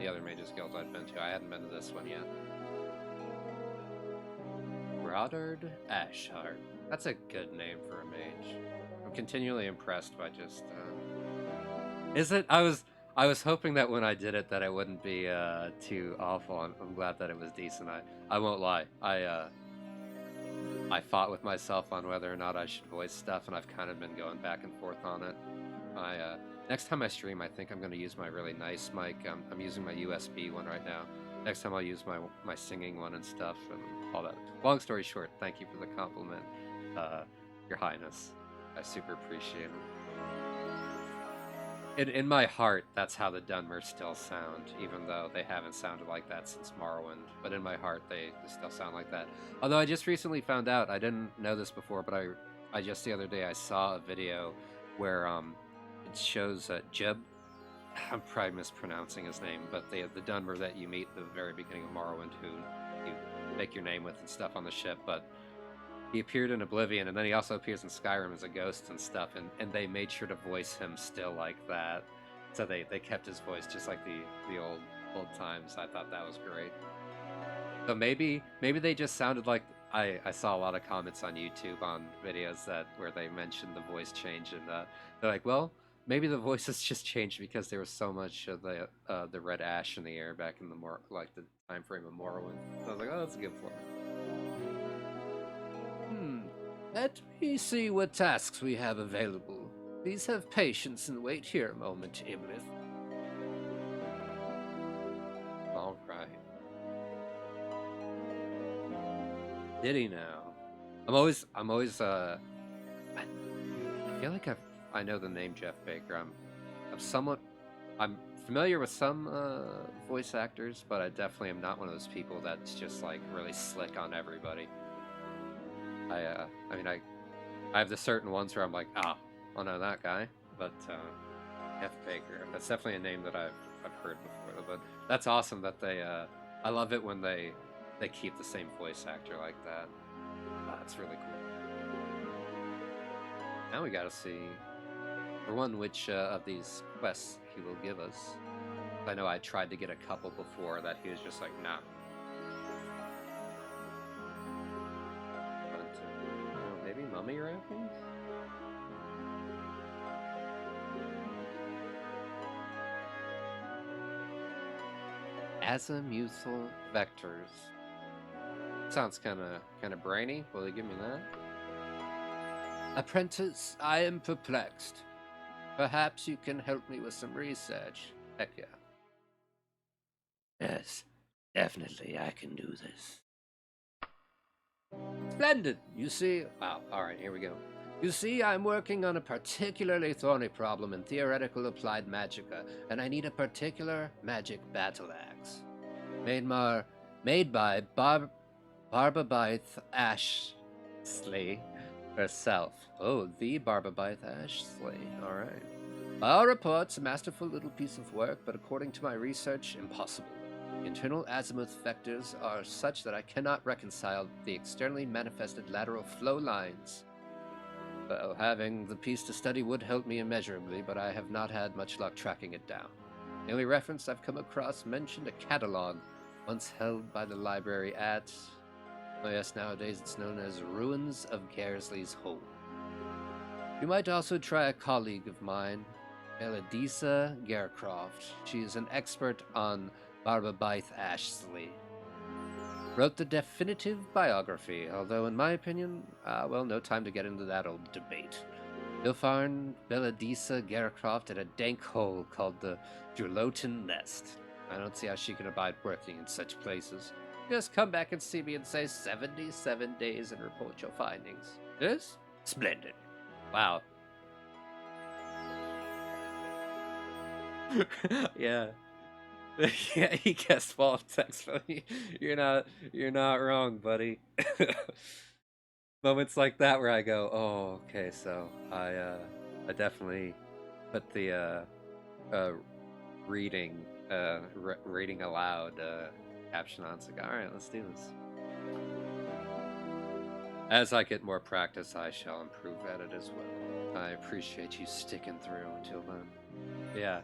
the other Mages Guild I've been to. I hadn't been to this one yet. Groddard Ashheart. That's a good name for a mage. I'm continually impressed by just. Is it? I was hoping that when I did it that it wouldn't be too awful. I'm glad that it was decent. I won't lie. I fought with myself on whether or not I should voice stuff, and I've kind of been going back and forth on it. Next time I stream, I think I'm going to use my really nice mic. I'm using my USB one right now. Next time I'll use my singing one and stuff and all that. Long story short, thank you for the compliment, Your Highness. I super appreciate it. In my heart, that's how the Dunmers still sound, even though they haven't sounded like that since Morrowind. But in my heart, they still sound like that. Although I just recently found out, I didn't know this before, but I just the other day I saw a video where it shows Jeb. I'm probably mispronouncing his name, but the Dunmer that you meet at the very beginning of Morrowind, who you make your name with and stuff on the ship, but he appeared in Oblivion, and then he also appears in Skyrim as a ghost and stuff, and they made sure to voice him still like that. So they kept his voice just like the old times. I thought that was great. So maybe they just sounded like I saw a lot of comments on YouTube on videos where they mentioned the voice change, and they're like, well, maybe the voices just changed because there was so much of the red ash in the air back in the the time frame of Morrowind. So I was like, oh, that's a good point. Let me see what tasks we have available. Please have patience and wait here a moment, Iblith. All right. Did he now? I'm always. I feel like I know the name Jeff Baker. I'm familiar with some voice actors, but I definitely am not one of those people that's just like really slick on everybody. I mean, I have the certain ones where I'm like, I know that guy, but Jeff Baker, that's definitely a name that I've heard before. But that's awesome that they. I love it when they keep the same voice actor like that. That's really cool. Now we gotta see, for one, which of these quests he will give us. I know I tried to get a couple before that he was just like, nah. Maybe mummy wrappings? Azimuthal vectors. Sounds kind of brainy. Will they give me that? Apprentice, I am perplexed. Perhaps you can help me with some research. Heck yeah. Yes, definitely I can do this. Splendid! You see... Wow, alright, here we go. You see, I'm working on a particularly thorny problem in theoretical applied magicka, and I need a particular magic battle axe. Made by Barbabythe Ashley herself. Oh, the Barbabythe Ashley. Alright. By all reports, a masterful little piece of work, but according to my research, impossible. The internal azimuth vectors are such that I cannot reconcile the externally manifested lateral flow lines. Well, having the piece to study would help me immeasurably, but I have not had much luck tracking it down. The only reference I've come across mentioned a catalog once held by the library at... oh yes, nowadays it's known as Ruins of Garesley's Home. You might also try a colleague of mine, Eladisa Garecroft. She is an expert on Barbabythe Ashley. Wrote the definitive biography, although in my opinion, well, no time to get into that old debate. You'll find Eladisa Garecroft at a dank hole called the Julotan Nest. I don't see how she can abide working in such places. Just come back and see me and say 77 days and report your findings. Yes? Splendid. Wow. Yeah. Yeah, he guessed false text. You're not wrong, buddy. Moments like that where I go, oh, okay, so I definitely put the reading aloud caption on. So, all right, let's do this. As I get more practice, I shall improve at it as well. I appreciate you sticking through until then. Yeah,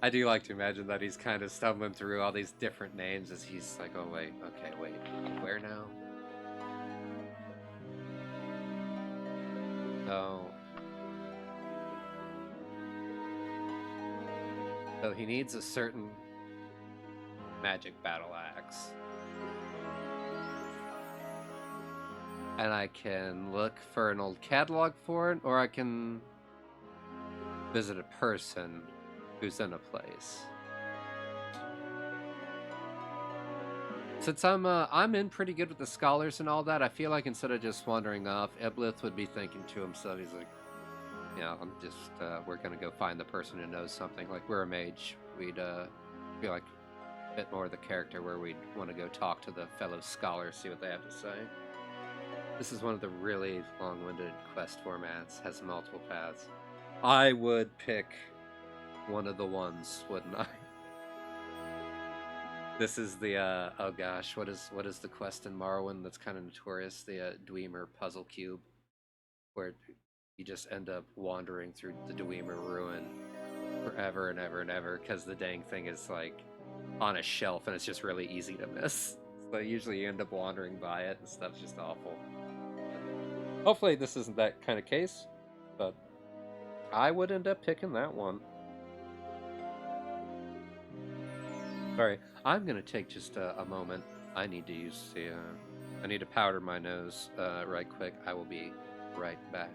I do like to imagine that he's kind of stumbling through all these different names as he's like, oh wait, okay, wait, where now? Oh. So he needs a certain magic battle axe. And I can look for an old catalog for it, or I can visit a person who's in a place. Since I'm in pretty good with the scholars and all that, I feel like instead of just wandering off, Iblith would be thinking to himself, he's like, you know, I'm just, we're gonna go find the person who knows something. Like, we're a mage. We'd feel like a bit more of the character where we'd want to go talk to the fellow scholars, see what they have to say. This is one of the really long-winded quest formats, has multiple paths. I would pick one of the ones, wouldn't I? This is the, oh gosh, what is the quest in Morrowind that's kind of notorious? The Dwemer puzzle cube, where you just end up wandering through the Dwemer ruin forever and ever and ever, because the dang thing is like on a shelf and it's just really easy to miss. So usually you end up wandering by it and stuff's just awful. Hopefully this isn't that kind of case, but I would end up picking that one. Sorry, I'm gonna take just a moment. I need to use the, I need to powder my nose right quick. I will be right back.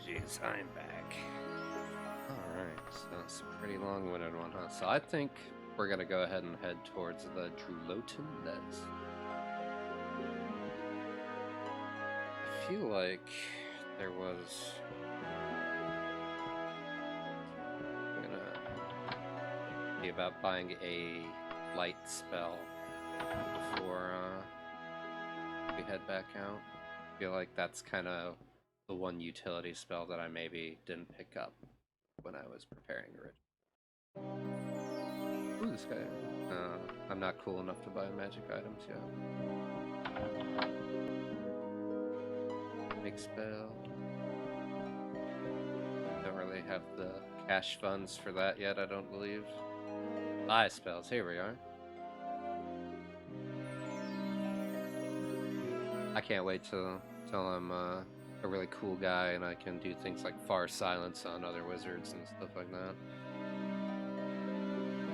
Apologies, I'm back. Alright, so it's a pretty long-winded one, huh? So I think we're gonna go ahead and head towards the Drulotan Nets. I feel like there was... I'm gonna be about buying a light spell before we head back out. I feel like that's kind of the one utility spell that I maybe didn't pick up when I was preparing originally. Ooh, this guy. I'm not cool enough to buy magic items yet. Make spell. Don't really have the cash funds for that yet, I don't believe. Buy spells, here we are. I can't wait till I'm a really cool guy and I can do things like far silence on other wizards and stuff like that.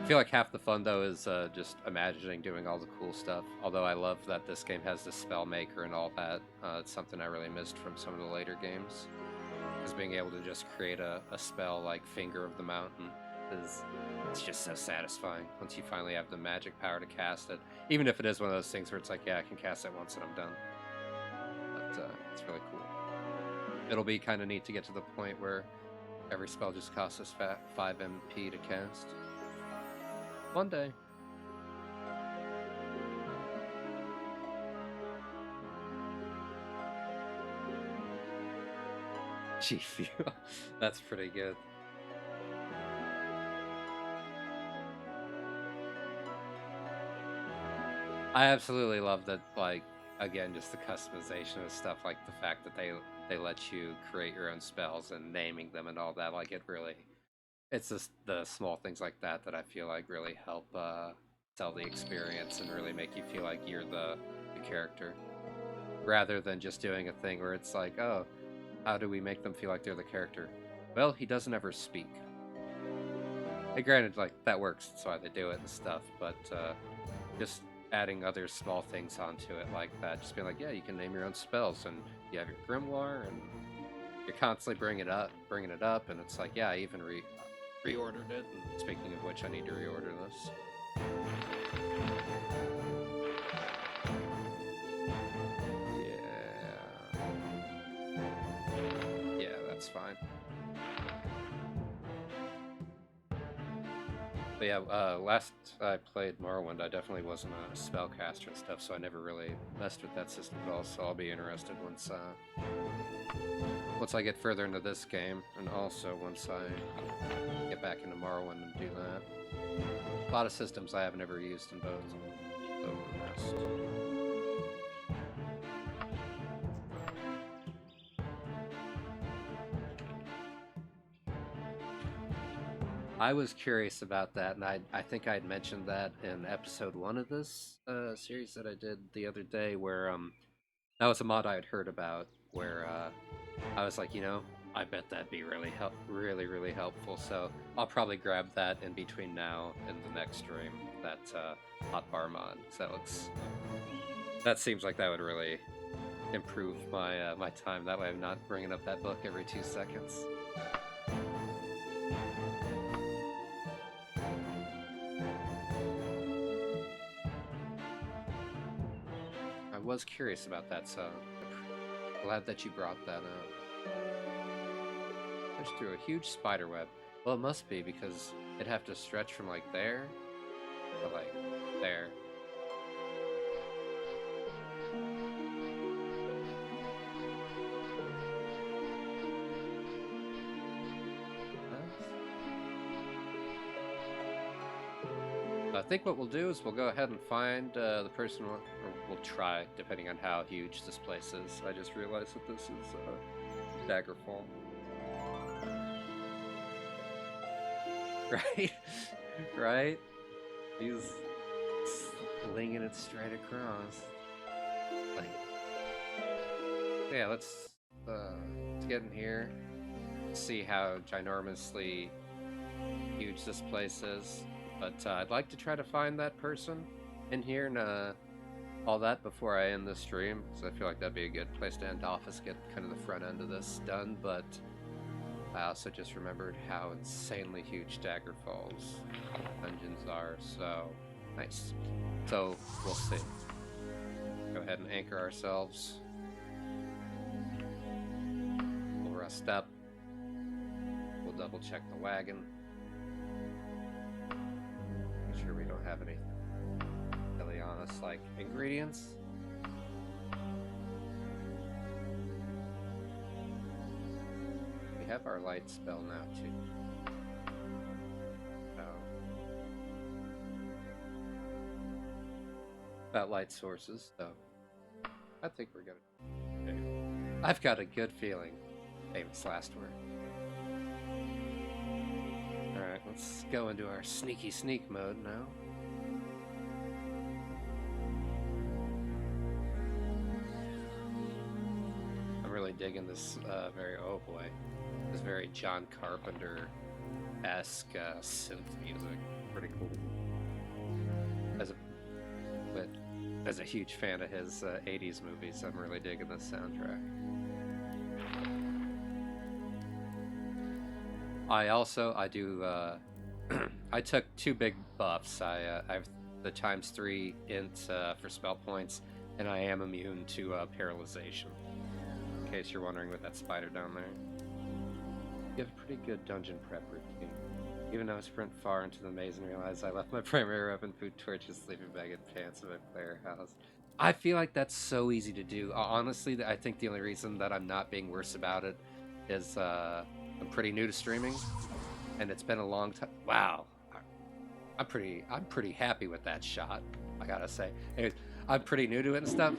I feel like half the fun though is just imagining doing all the cool stuff. Although I love that this game has the spell maker and all that. It's something I really missed from some of the later games. Is being able to just create a spell like Finger of the Mountain. It's just so satisfying once you finally have the magic power to cast it. Even if it is one of those things where it's like, yeah, I can cast it once and I'm done. But it's really cool. It'll be kind of neat to get to the point where every spell just costs us 5 MP to cast. One day. Gee, that's pretty good. I absolutely love that, like, again, just the customization of stuff, like the fact that they let you create your own spells and naming them and all that. Like, it really... It's just the small things like that that I feel like really help sell the experience and really make you feel like you're the character. Rather than just doing a thing where it's like, oh, how do we make them feel like they're the character? Well, he doesn't ever speak. And granted, like, that works, that's why they do it and stuff, but just adding other small things onto it like that, just being like, yeah, you can name your own spells, and you have your grimoire, and you're constantly bringing it up, and it's like, yeah, I even reordered it, and speaking of which, I need to reorder this. Yeah, that's fine. But yeah, last I played Morrowind, I definitely wasn't a spellcaster and stuff, so I never really messed with that system at all, so I'll be interested once I get further into this game, and also once I get back into Morrowind and do that. A lot of systems I haven't ever used in both. I was curious about that, and I think I had mentioned that in episode 1 of this series that I did the other day, where that was a mod I had heard about, where I was like, you know, I bet that'd be really helpful. So I'll probably grab that in between now and the next stream, that hotbar mod. So that seems like that would really improve my my time. That way I'm not bringing up that book every 2 seconds. I was curious about that, so I'm glad that you brought that up. Push through a huge spider web. Well, it must be, because it'd have to stretch from like there to like there. I think what we'll do is we'll go ahead and find the person, or we'll try, depending on how huge this place is. I just realized that this is Daggerfall. Right? Right? He's slinging it straight across. Like, yeah, let's get in here, see how ginormously huge this place is. But I'd like to try to find that person in here and all that before I end the stream, so I feel like that'd be a good place to end off, is get kind of the front end of this done. But I also just remembered how insanely huge Daggerfall's dungeons are, so nice. So we'll see. Go ahead and anchor ourselves. We'll rest up. We'll double check the wagon. Make sure we don't have any really honest like ingredients. We have our light spell now too. About light sources, so I think we're gonna. Okay. I've got a good feeling. Famous last word. Alright, let's go into our sneaky sneak mode now. I'm really digging this this very John Carpenter-esque synth music. Pretty cool. As a huge fan of his 80s movies, I'm really digging this soundtrack. I do, I took 2 big buffs. I have the ×3 int for spell points, and I am immune to paralyzation. In case you're wondering with that spider down there. You have a pretty good dungeon prep routine. Even though I sprint far into the maze and realize I left my primary weapon, food, torches, sleeping bag, and pants in my player house. I feel like that's so easy to do. Honestly, I think the only reason that I'm not being worse about it is I'm pretty new to streaming, and it's been a long time. Wow, I'm pretty happy with that shot. I gotta say, anyways, I'm pretty new to it and stuff.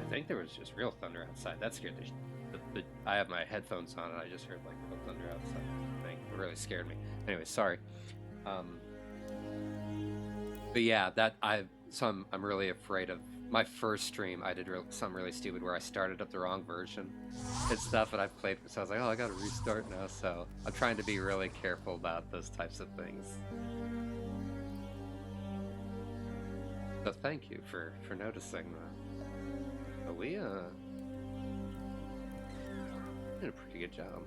I think there was just real thunder outside. That scared the. I have my headphones on, and I just heard like real thunder outside. It really scared me. Anyway, sorry. But yeah, I'm really afraid of my first stream. I did something really stupid where I started up the wrong version and stuff, and I've played, so I was like, oh, I gotta restart now. So I'm trying to be really careful about those types of things. So thank you for noticing that. But we did a pretty good job.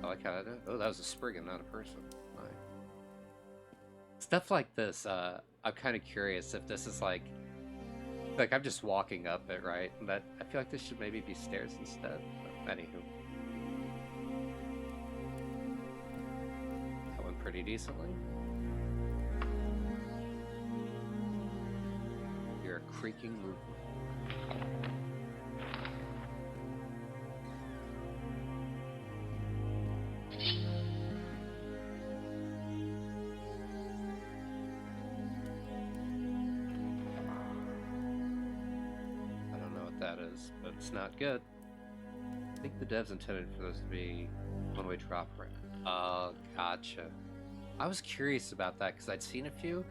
I like how that. Oh, that was a spriggan, not a person. Right. Stuff like this. I'm kind of curious if this is like I'm just walking up it, right? And that I feel like this should maybe be stairs instead. But anywho, that went pretty decently. You're a creaking movement. But it's not good. I think the devs intended for those to be one-way drop right. Oh, gotcha. I was curious about that because I'd seen a few,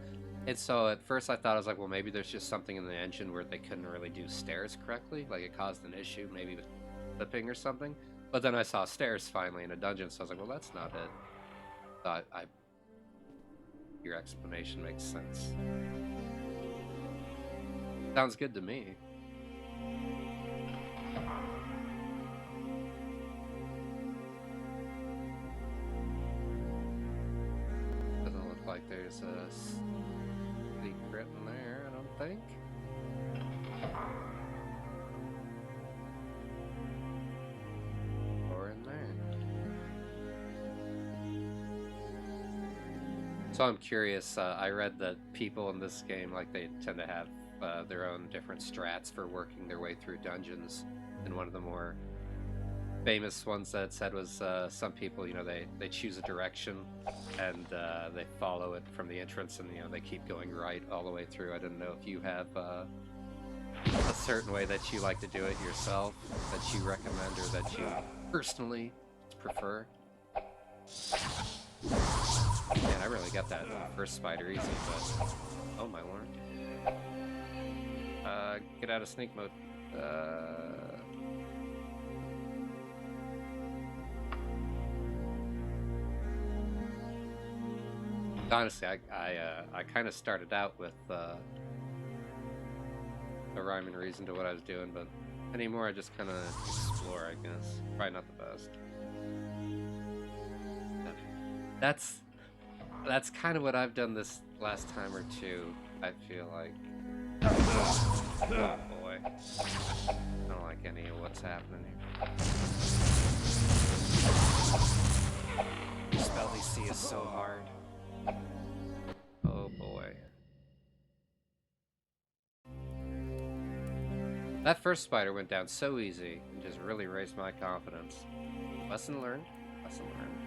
and so at first I thought, I was like, well, maybe there's just something in the engine where they couldn't really do stairs correctly, like it caused an issue, maybe with flipping or something. But then I saw stairs finally in a dungeon, so I was like, well, that's not it. Thought your explanation makes sense. Sounds good to me. Like there's a secret in there, I don't think. Or in there. So I'm curious, I read that people in this game, like they tend to have their own different strats for working their way through dungeons, and one of the more famous ones that said was some people, they choose a direction and they follow it from the entrance, and they keep going right all the way through. I didn't know if you have a certain way that you like to do it yourself, that you recommend, or that you personally prefer. Man, I really got that first spider easy, but oh my lord. Get out of sneak mode. Honestly, I kind of started out with a rhyme and reason to what I was doing, but Anymore, I just kind of explore, I guess. Probably not the best. That's kind of what I've done this last time or two, I feel like. Oh boy. I don't like any of what's happening here. Spell they see is so hard. Oh boy. That first spider went down so easy and just really raised my confidence. Lesson learned. Lesson learned.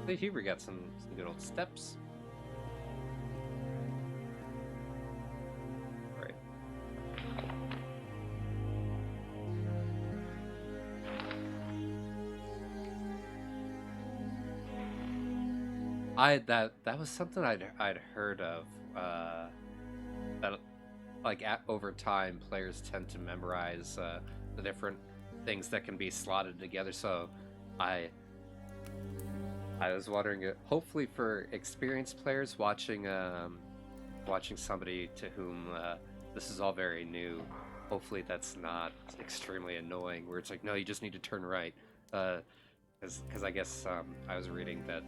Hey, Huber got some good old steps. Right. That was something I'd heard of. That like over time, players tend to memorize the different things that can be slotted together. So I was wondering, hopefully for experienced players watching somebody to whom this is all very new, hopefully that's not extremely annoying, where it's like, no, you just need to turn right. Because I guess I was reading that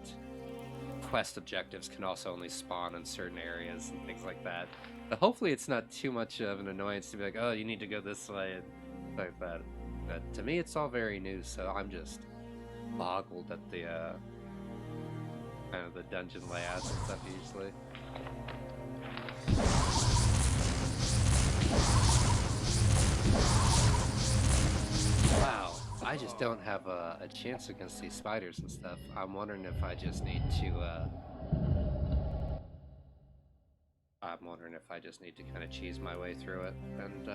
quest objectives can also only spawn in certain areas and things like that. But hopefully it's not too much of an annoyance to be like, oh, you need to go this way and like that. But to me, it's all very new, so I'm just boggled at the kind of the dungeon layouts and stuff usually. Wow, I just don't have a chance against these spiders and stuff. I'm wondering if I just need to kind of cheese my way through it, and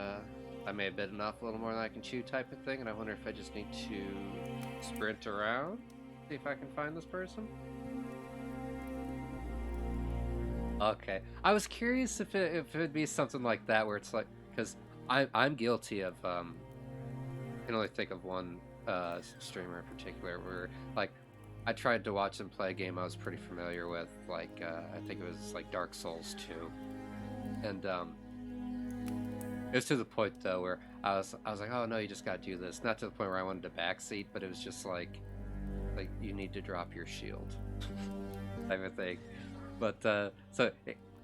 I may have bitten off a little more than I can chew type of thing, and I wonder if I just need to sprint around, see if I can find this person. Okay, I was curious if it'd be something like that, where it's like, because I'm guilty of I can only think of one streamer in particular where like I tried to watch them play a game I was pretty familiar with, like I think it was like Dark Souls 2, and it was to the point though where I was like, oh no, you just gotta do this. Not to the point where I wanted to backseat, but it was just like you need to drop your shield type of thing. But so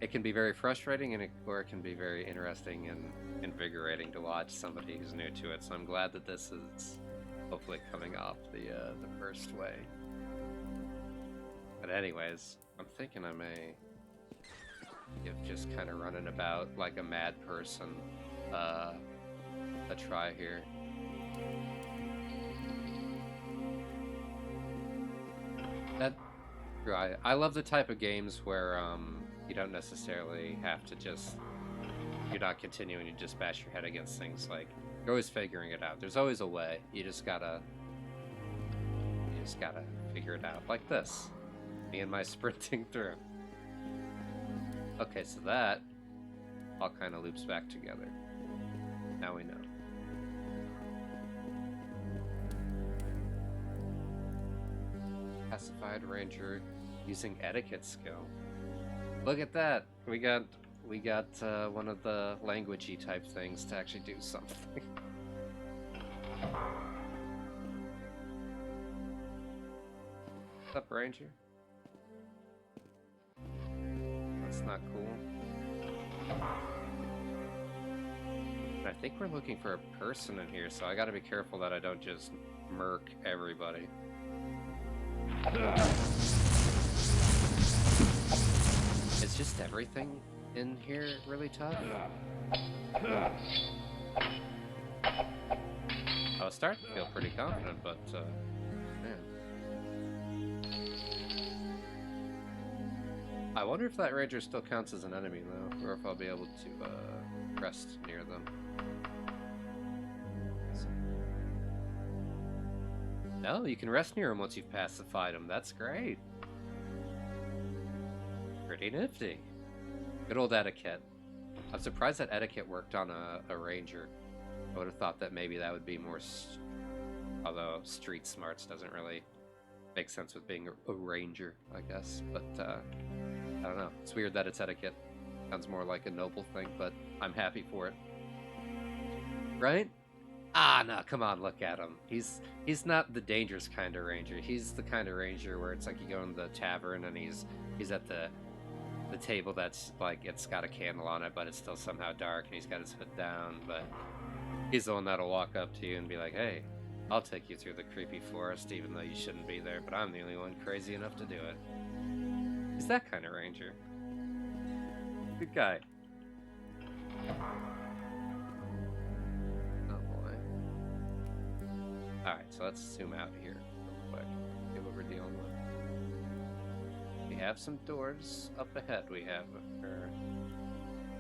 it can be very frustrating, or it can be very interesting and invigorating to watch somebody who's new to it. So I'm glad that this is hopefully coming off the first way. But anyways, I'm thinking I may give just kind of running about like a mad person a try here. I love the type of games where you don't necessarily have to you're not continuing to just bash your head against things. Like, you're always figuring it out. There's always a way. You just gotta figure it out. Like this. Me and my sprinting through. Okay, so that all kind of loops back together. Now we know. Pacified Ranger using etiquette skill. Look at that. We got one of the languagey type things to actually do something. What's up, Ranger? That's not cool. And I think we're looking for a person in here, so I gotta be careful that I don't just murk everybody. Is just everything in here really tough? I was starting to feel pretty confident, but man. I wonder if that ranger still counts as an enemy though, or if I'll be able to rest near them. No, you can rest near them once you've pacified them. That's great. Pretty nifty. Good old etiquette. I'm surprised that etiquette worked on a ranger. I would have thought that maybe that would be more... although street smarts doesn't really make sense with being a ranger, I guess. But I don't know. It's weird that it's etiquette. Sounds more like a noble thing, but I'm happy for it. Right? Ah, no, come on, look at him. He's not the dangerous kind of ranger. He's the kind of ranger where it's like you go in the tavern and he's at the table that's like it's got a candle on it, but it's still somehow dark, and he's got his hood down, but he's the one that'll walk up to you and be like, "Hey, I'll take you through the creepy forest, even though you shouldn't be there, but I'm the only one crazy enough to do it." He's that kind of ranger. Good guy. Oh boy. Alright, so let's zoom out here real quick. See what we're dealing with. We have some doors up ahead. We have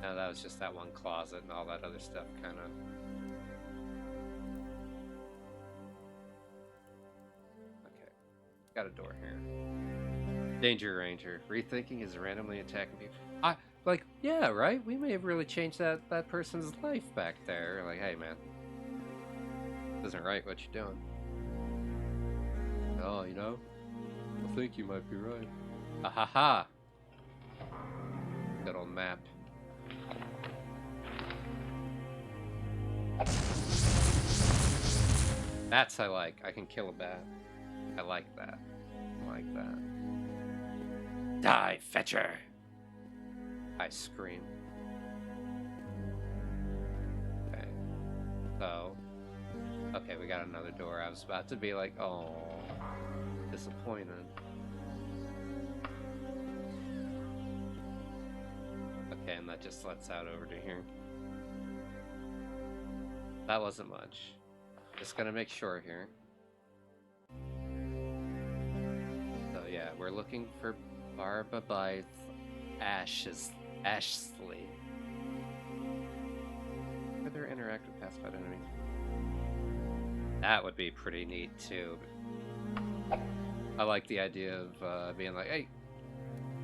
no, that was just that one closet and all that other stuff kind of. Okay. Got a door here. Danger Ranger. Rethinking is randomly attacking people. Like, yeah, right? We may have really changed that person's life back there. Like, hey, man. This isn't right what you're doing. Oh, you know? I think you might be right. Ah ha ha! Good old map. That's I like. I can kill a bat. I like that. I like that. Die, fetcher! I scream. Okay. So. Okay, we got another door. I was about to be like, oh. Disappointed. Okay, and that just lets out over to here. That wasn't much. Just gonna make sure here. So yeah, we're looking for Barbabythe Ashley. Are there interactive pacified enemies? That would be pretty neat too. I like the idea of being like, hey,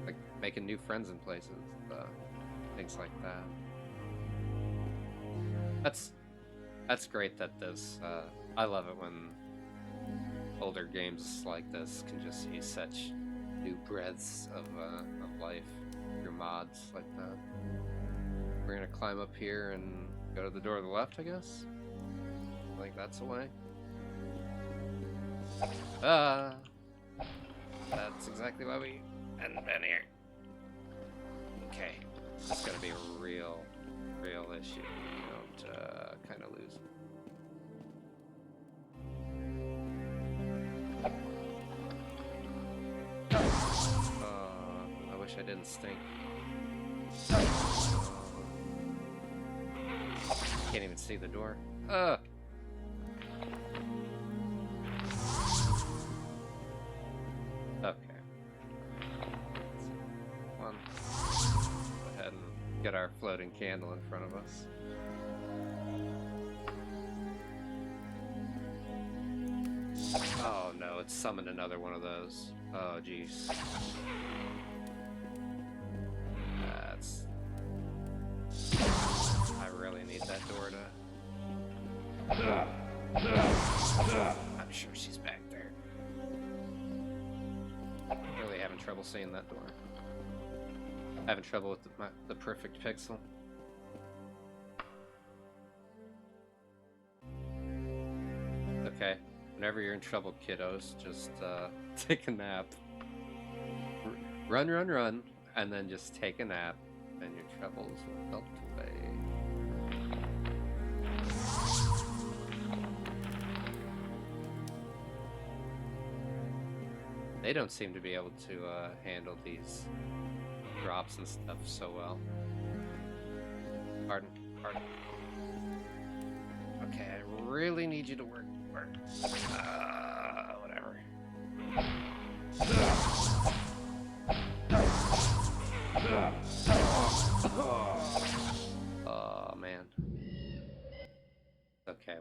like making new friends in places, things like that. That's great that this. I love it when older games like this can just use such new breadths of life through mods like that. We're gonna climb up here and go to the door to the left, I guess. Like that's the way. That's exactly why we hadn't been here. Okay, it's gonna be a real issue. You don't kind of lose. I wish I didn't stink. Can't even see the door. Okay. One. Go ahead and get our floating candle in front of us. Oh no, it's summoned another one of those. Oh jeez. I really need that door to. I'm sure she's back there. Really having trouble seeing that door. Having trouble with the perfect pixel. Okay, whenever you're in trouble, kiddos, just take a nap. Run, and then just take a nap, and your troubles will melt away. They don't seem to be able to handle these drops and stuff so well. Pardon. Okay, I really need you to work. Whatever. Oh, man. Okay.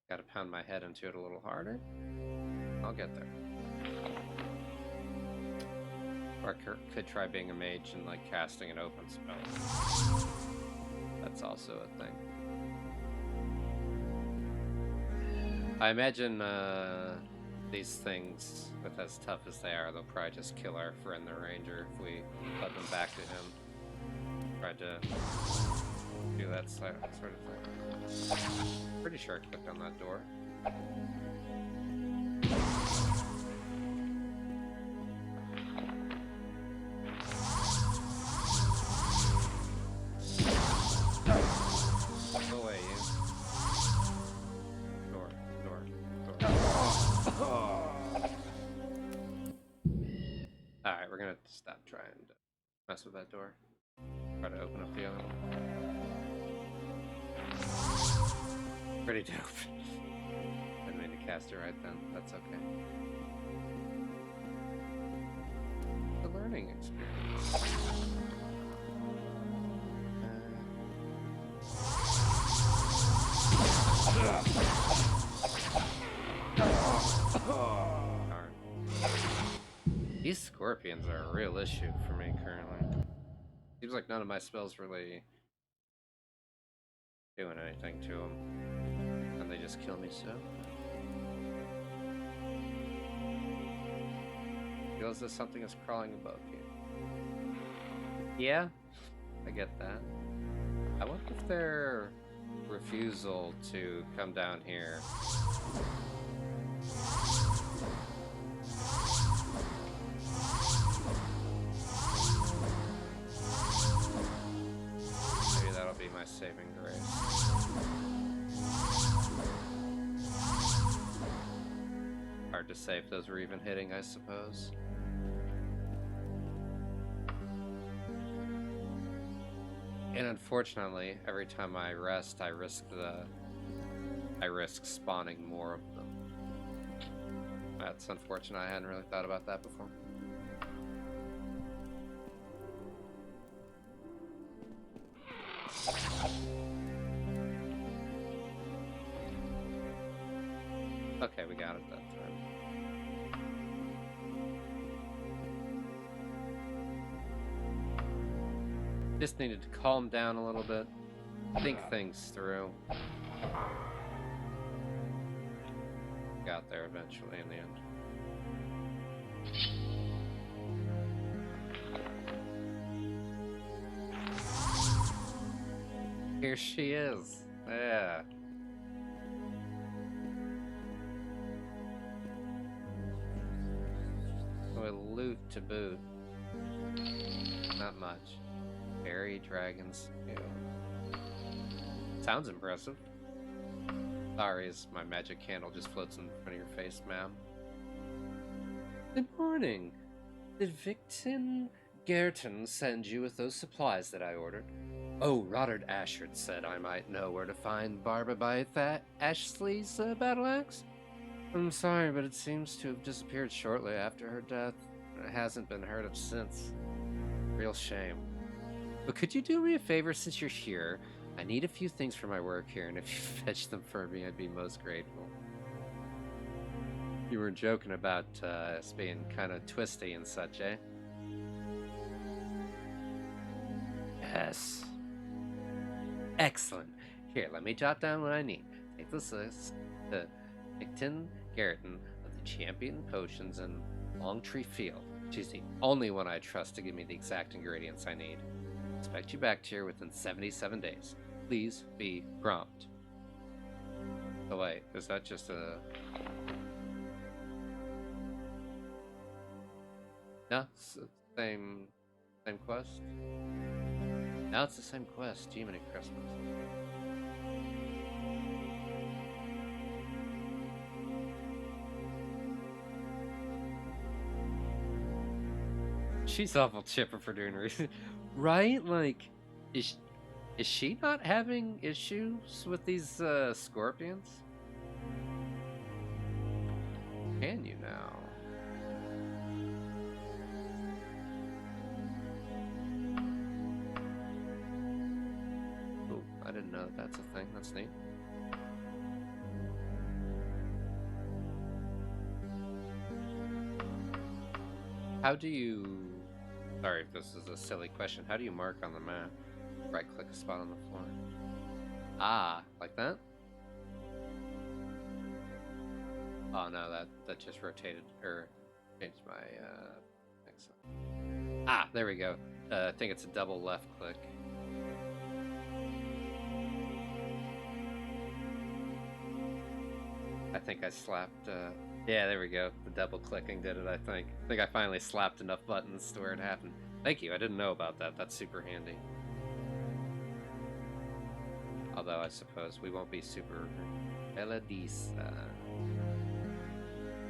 Gotta pound my head into it a little harder. I'll get there. Or I could try being a mage and like casting an open spell. That's also a thing. I imagine these things, with as tough as they are, they'll probably just kill our friend the ranger if we let them back to him. Tried to do that sort of thing. Pretty sure I clicked on that door. Go away, you. Door. Alright, we're gonna stop trying to mess with that door. Try to open up the other one. Pretty dope. Didn't mean to cast it right then. That's okay. The learning experience. Darn. These scorpions are a real issue for me currently. Seems like none of my spells really doing anything to them. And they just kill me so. Feels as something is crawling above you. Yeah, I get that. I wonder if their refusal to come down here maybe that'll be my saving grace. Hard to say if those were even hitting, I suppose. And unfortunately, every time I rest, I risk spawning more of them. That's unfortunate. I hadn't really thought about that before. Okay, we got it that time. Just needed to calm down a little bit, think things through. Got there eventually in the end. Here she is. Yeah. With loot to boot. Not much. Fairy dragons. Ew. Sounds impressive. Sorry, as my magic candle just floats in front of your face, ma'am. Good morning. Did Victin Gerton send you with those supplies that I ordered? Oh, Rodard Ashard said I might know where to find Barbabythe Ashley's battle axe. I'm sorry, but it seems to have disappeared shortly after her death. It hasn't been heard of since. Real shame. But could you do me a favor since you're here? I need a few things for my work here, and if you fetch them for me, I'd be most grateful. You were joking about us being kind of twisty and such, eh? Yes. Excellent. Here, let me jot down what I need. Take this list to Victin Garreton of the Champion Potions in Longtree Field. She's the only one I trust to give me the exact ingredients I need. Expect you back here within 77 days. Please be prompt. Oh wait, is that just a... No, it's the same quest? Now it's the same quest, Jiminy Christmas. She's awful chipper for doing reason. Right? Like, is she not having issues with these scorpions? Can you now? Oh, I didn't know that's a thing. That's neat. How do you... Sorry if this is a silly question. How do you mark on the map? Right-click a spot on the floor. Ah, like that? Oh no, that just rotated or changed my next one. Ah, there we go. I think it's a double left click. I think I slapped. Yeah, there we go. The double clicking did it. I think I finally slapped enough buttons to where it happened. Thank you. I didn't know about that. That's super handy. Although I suppose we won't be super Eladisa.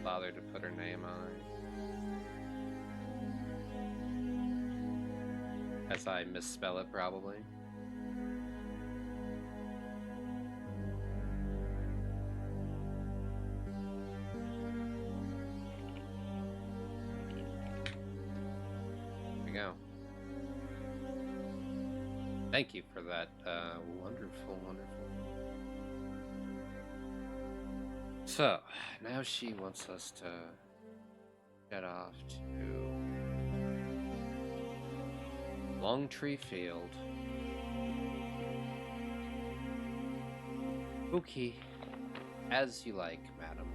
Bother to put her name on. As I misspell it, probably. There we go. Thank you for that. Wonderful, wonderful. So, now she wants us to get off to Long Tree Field. Okay, as you like, madam.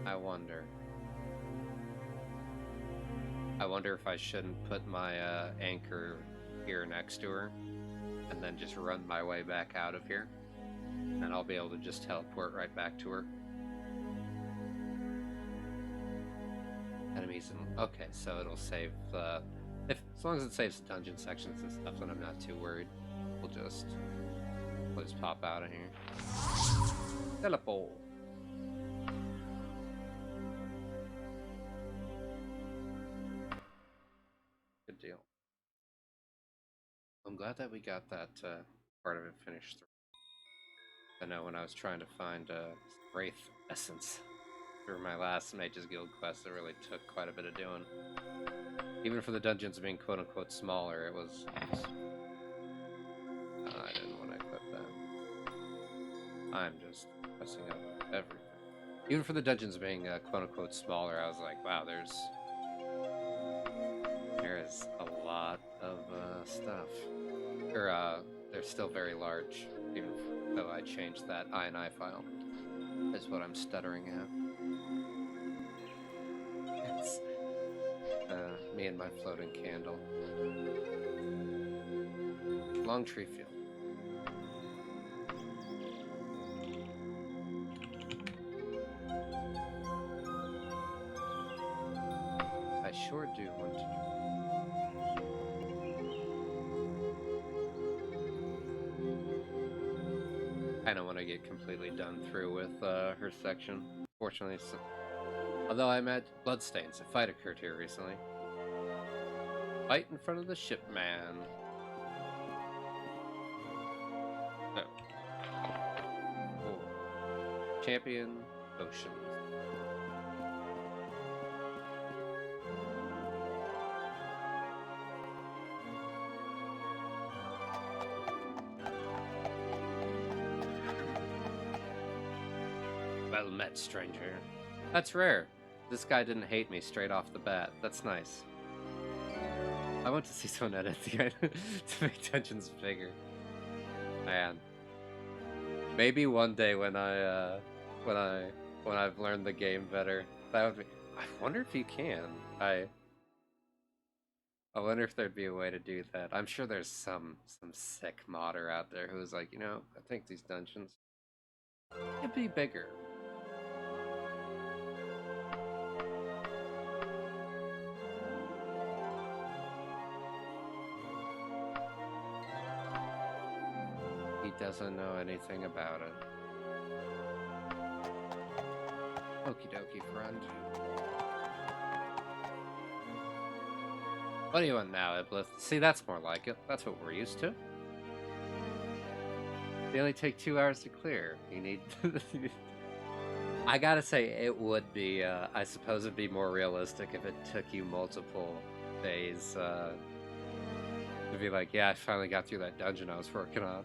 I wonder if I shouldn't put my anchor here next to her and then just run my way back out of here. And I'll be able to just teleport right back to her. Enemies and okay, so it'll save as long as it saves the dungeon sections and stuff, then I'm not too worried. We'll just pop out of here. Teleport. Good deal. I'm glad that we got that part of it finished through. I know when I was trying to find Wraith Essence through my last Mage's Guild quest, it really took quite a bit of doing. Even for the dungeons being quote-unquote smaller, it was... I didn't want to equip that. I'm just messing up everything. Even for the dungeons being quote-unquote smaller, I was like, wow, there is a lot of stuff. They're still very large, even though I changed that INI file. Is what I'm stuttering at. It's me and my floating candle. Long Tree Field. I sure do want to. I don't want to get completely done through with her section. Fortunately, although I'm at Bloodstains, a fight occurred here recently. Fight in front of the ship, man. So. Oh. Champion Oceans. Well met, stranger. That's rare. This guy didn't hate me straight off the bat. That's nice. I want to see someone edit the item to make dungeons bigger. Man. Maybe one day when I've learned the game better, that would be. I wonder if you can. I wonder if there'd be a way to do that. I'm sure there's some sick modder out there who's like, you know, I think these dungeons could be bigger. He doesn't know anything about it. Okie dokie, friend. What do you want now, Iblith? See, that's more like it. That's what we're used to. They only take 2 hours to clear. You need... I gotta say, it would be, I suppose it'd be more realistic if it took you multiple days, to be like, yeah, I finally got through that dungeon I was working on.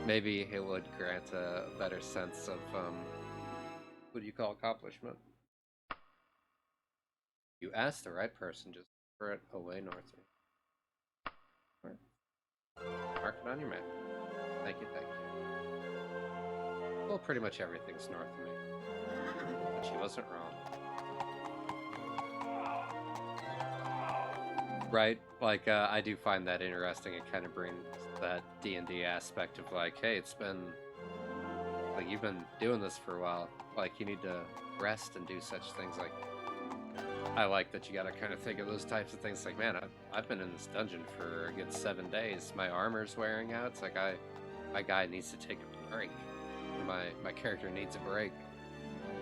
Maybe it would grant a better sense of, what do you call accomplishment? You asked the right person, just for it away north. Mark it on your map. Thank you, thank you. Well, pretty much everything's north of me. But she wasn't wrong. Right? Like, I do find that interesting. It kind of brings that D&D aspect of like, hey, it's been... Like, you've been doing this for a while. Like, you need to rest and do such things. Like, I like that you gotta kind of think of those types of things. Like, man, I've been in this dungeon for a good 7 days. My armor's wearing out. It's like, my guy needs to take a break. My character needs a break.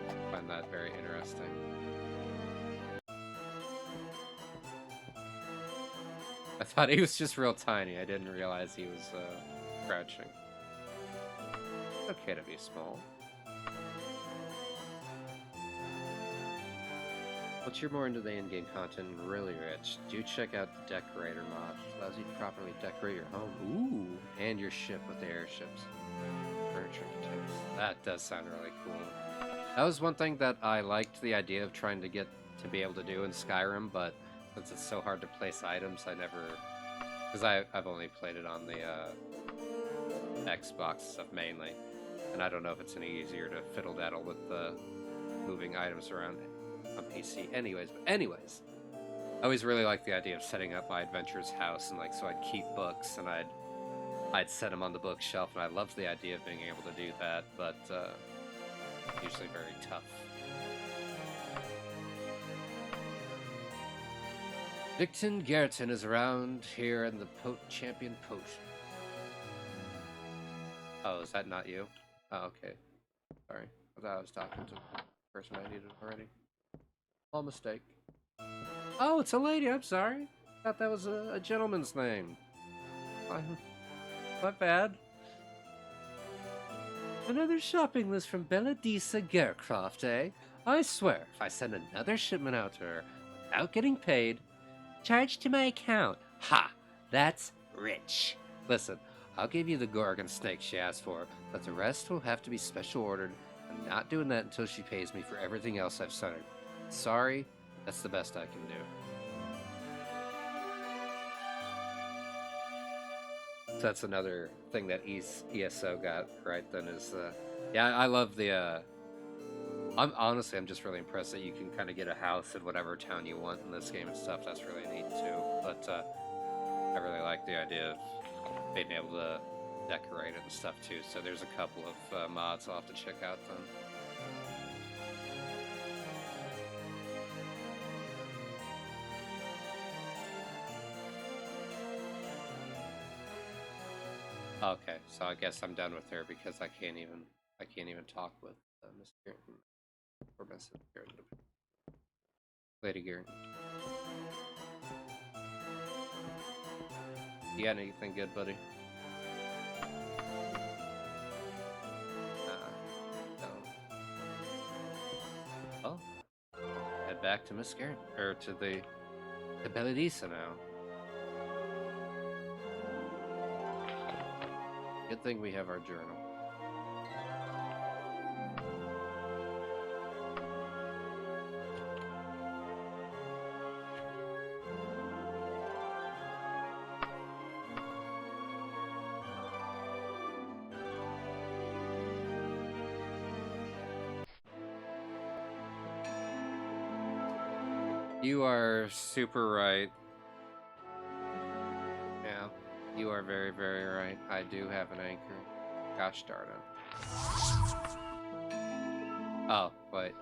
I find that very interesting. I thought he was just real tiny. I didn't realize he was crouching. It's okay to be small. Once you're more into the in-game content and really rich, do check out the Decorator mod. It allows you to properly decorate your home. Ooh! And your ship with the airships. Furniture tips. That does sound really cool. That was one thing that I liked the idea of trying to get to be able to do in Skyrim, but since it's so hard to place items, I never... Because I've only played it on the Xbox stuff mainly, and I don't know if it's any easier to fiddle-daddle with the moving items around on PC. Anyways, I always really liked the idea of setting up my adventurer's house, and like, so I'd keep books, and I'd set them on the bookshelf, and I loved the idea of being able to do that, but usually very tough. Victon Garreton is around here in the Champion Potion. Oh, is that not you? Oh, okay. Sorry. I thought I was talking to the person I needed already. All mistake. Oh, it's a lady. I'm sorry. I thought that was a gentleman's name. My bad. Another shopping list from Belladisa Garecroft, eh? I swear, if I send another shipment out to her without getting paid, charged to my account. Ha! That's rich. Listen, I'll give you the Gorgon snake she asked for, but the rest will have to be special ordered. I'm not doing that until she pays me for everything else I've sent her. Sorry, that's the best I can do. So that's another thing that ESO got right then is, yeah, I love the, I'm just really impressed that you can kind of get a house in whatever town you want in this game and stuff. That's really neat too. But I really like the idea of being able to decorate it and stuff too. So there's a couple of mods I'll have to check out then. Okay, so I guess I'm done with her because I can't even talk with Miss Garrett or Miss Garrett. Lady Garrett. You got anything good, buddy? No. Oh, head back to Miss Garrett, or to the Belladisa now. Good thing we have our journal. You are super right. Yeah, you are very, very right. I do have an anchor. Gosh darn it. Oh, wait.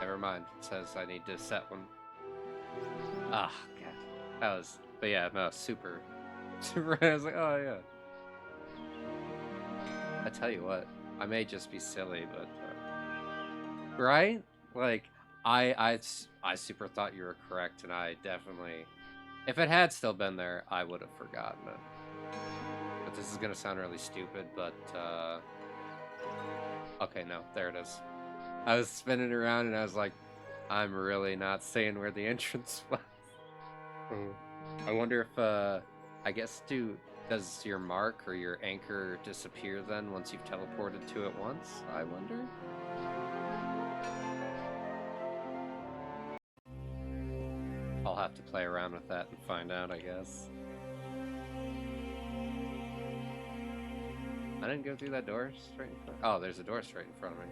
Never mind. It says I need to set one. Ah, God. That was... But yeah, no, super... Super right. I was like, oh, yeah. I tell you what. I may just be silly, but... right? Like... I super thought you were correct, and I definitely... If it had still been there, I would have forgotten it. But this is gonna sound really stupid, but, okay, no, there it is. I was spinning around, and I was like, I'm really not seeing where the entrance was. I wonder if, I guess, does your mark or your anchor disappear then once you've teleported to it once? I wonder? I'll have to play around with that and find out, I guess. I didn't go through that door straight in front. Oh, there's a door straight in front of me.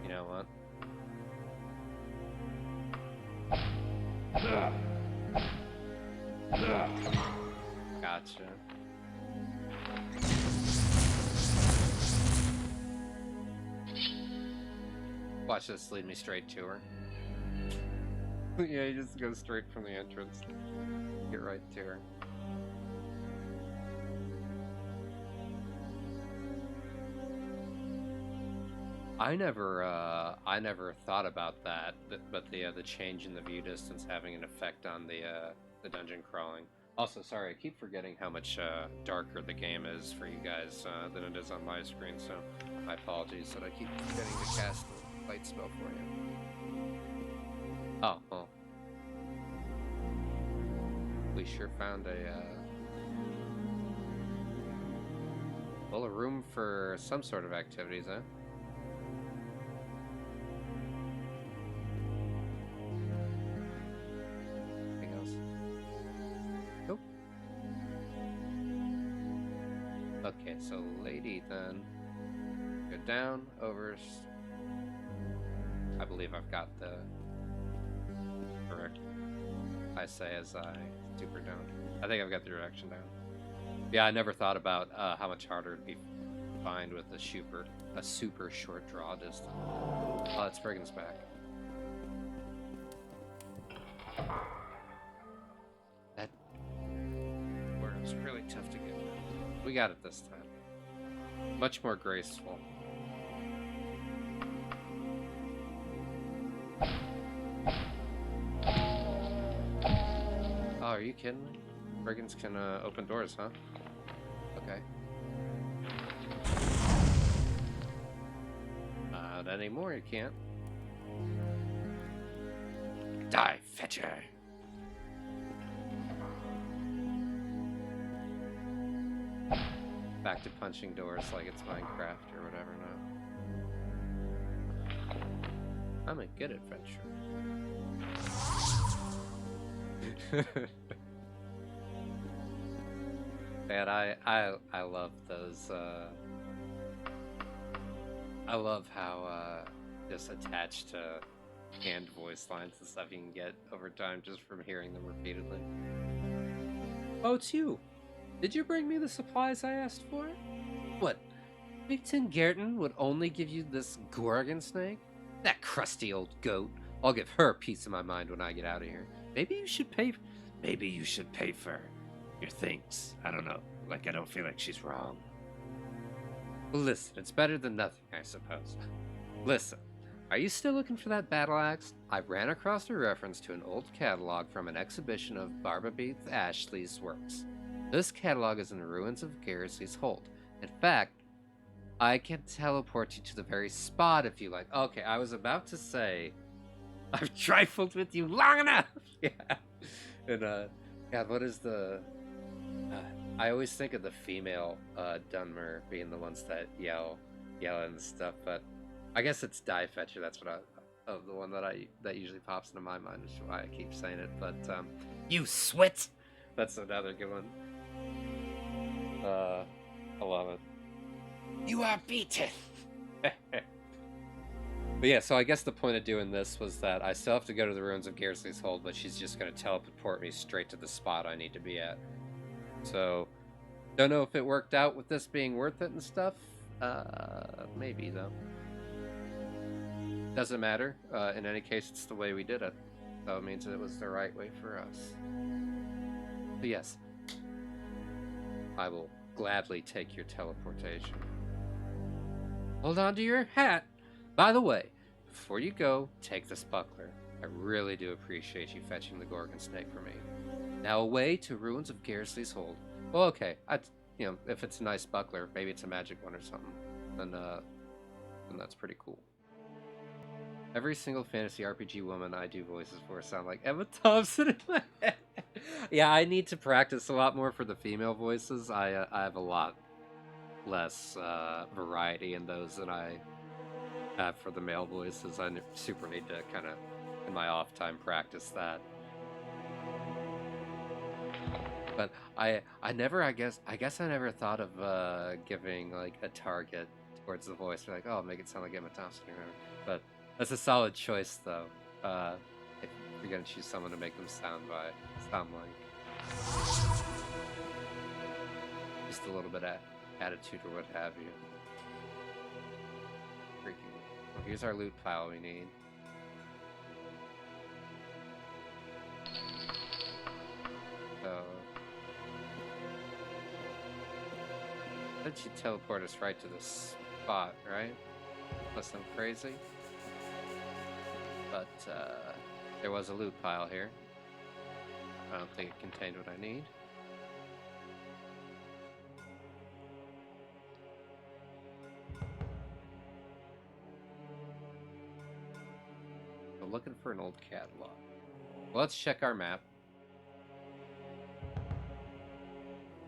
You know what? Gotcha. Watch this lead me straight to her. Yeah, you just go straight from the entrance. Get right to her. I never thought about that, but the change in the view distance having an effect on the dungeon crawling. Also, sorry, I keep forgetting how much darker the game is for you guys than it is on my screen, so my apologies that I keep forgetting to cast the light spell for you. Oh, well. We sure found a room for some sort of activities, huh? Anything else? Nope. Okay, so lady then. Go down, over. I believe I've got the correct. I say as I super down. I think I've got the direction down. Yeah, I never thought about how much harder it'd be to find with a super short draw distance. Oh, it's bringing us back. That word was really tough to get. We got it this time. Much more graceful. Oh, are you kidding me? Brigands can open doors, huh? Okay. Not anymore, you can't. Die, fetcher! Back to punching doors like it's Minecraft or whatever now. I'm a good adventurer. Man, I love those. I love how just attached to canned voice lines and stuff you can get over time just from hearing them repeatedly. Oh, it's you. Did you bring me the supplies I asked for? What? Bigton Gerton would only give you this Gorgon snake? That crusty old goat. I'll give her a piece of my mind when I get out of here. Maybe you should pay for your things. I don't know. Like, I don't feel like she's wrong. Well, listen, it's better than nothing, I suppose. Listen, are you still looking for that battle axe? I ran across a reference to an old catalog from an exhibition of Barbabeath Ashley's works. This catalog is in the ruins of Garrisley's Hold. In fact, I can teleport you to the very spot if you like. Okay, I was about to say, I've trifled with you long enough! Yeah. And, God, what is the... I always think of the female Dunmer being the ones that yell and stuff, but I guess it's Die Fetcher. That's what the one that usually pops into my mind, which is why I keep saying it. But you swit! That's another good one. I love it. You are beaten! But yeah, so I guess the point of doing this was that I still have to go to the ruins of Garrisley's Hold, but she's just going to teleport me straight to the spot I need to be at. So, don't know if it worked out with this being worth it and stuff. Maybe, though. Doesn't matter. In any case, it's the way we did it. So it means it was the right way for us. But yes, I will gladly take your teleportation. Hold on to your hat. By the way, before you go, take this buckler. I really do appreciate you fetching the Gorgon snake for me. Now away to ruins of Garrisley's Hold. Well, okay, if it's a nice buckler, maybe it's a magic one or something, then that's pretty cool. Every single fantasy RPG woman I do voices for sound like Emma Thompson in my head. Yeah, I need to practice a lot more for the female voices. I have a lot less variety in those than I have for the male voices. I super need to kind of in my off time practice that. But I never I guess I never thought of giving like a target towards the voice. Like, oh, make it sound like Emma Thompson or whatever. But that's a solid choice though. If you're gonna choose someone to make them sound like just a little bit of attitude or what have you. Freaking. Well, here's our loot pile we need. So. Did she teleport us right to this spot, right? Unless I'm crazy. But there was a loot pile here. I don't think it contained what I need. I'm looking for an old catalog. Well, let's check our map.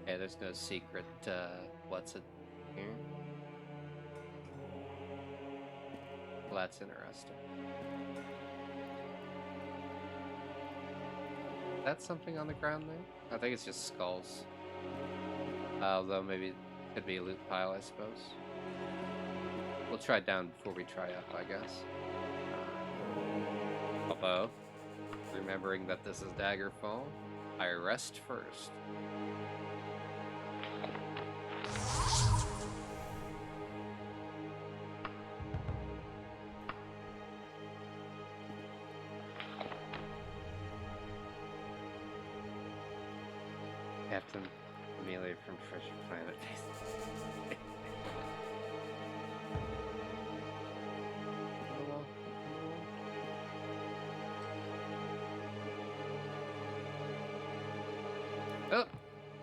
Okay, there's no secret, what's it here? Well, that's interesting. Is that something on the ground there? I think it's just skulls. Although maybe it could be a loot pile, I suppose. We'll try down before we try up, I guess. Although, remembering that this is Daggerfall, I rest first. Captain Amelia from Fresh Planet. Oh!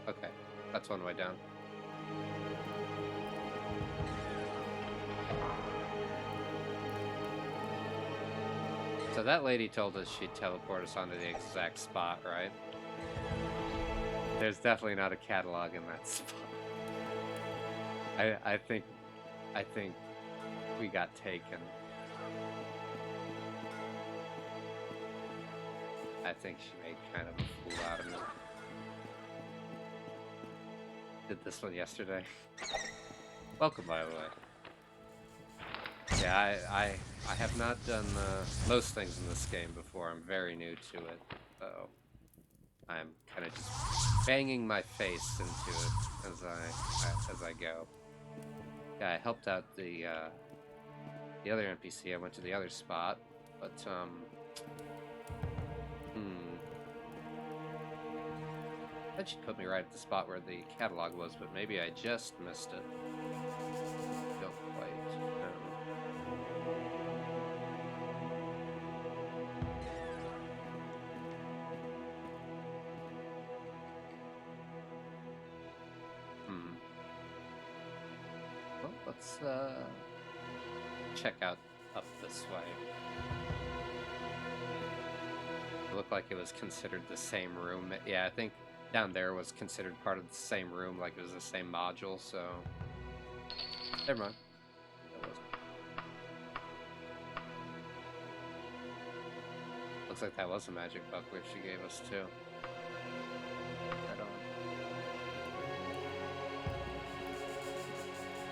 Okay, that's one way down. So that lady told us she'd teleport us onto the exact spot, right? There's definitely not a catalog in that spot. I think we got taken. I think she made kind of a fool out of me. Did this one yesterday. Welcome, by the way. Yeah, I have not done most things in this game before. I'm very new to it, so I'm kind of just banging my face into it as I go. Yeah, I helped out the other NPC. I went to the other spot, but that should put me right at the spot where the catalog was, but maybe I just missed it. Don't quite know. Well, let's check out up this way. It looked like it was considered the same room. Yeah, I think down there was considered part of the same room, like it was the same module, so... Never mind. It wasn't. Looks like that was a magic buckler she gave us, too. Right on.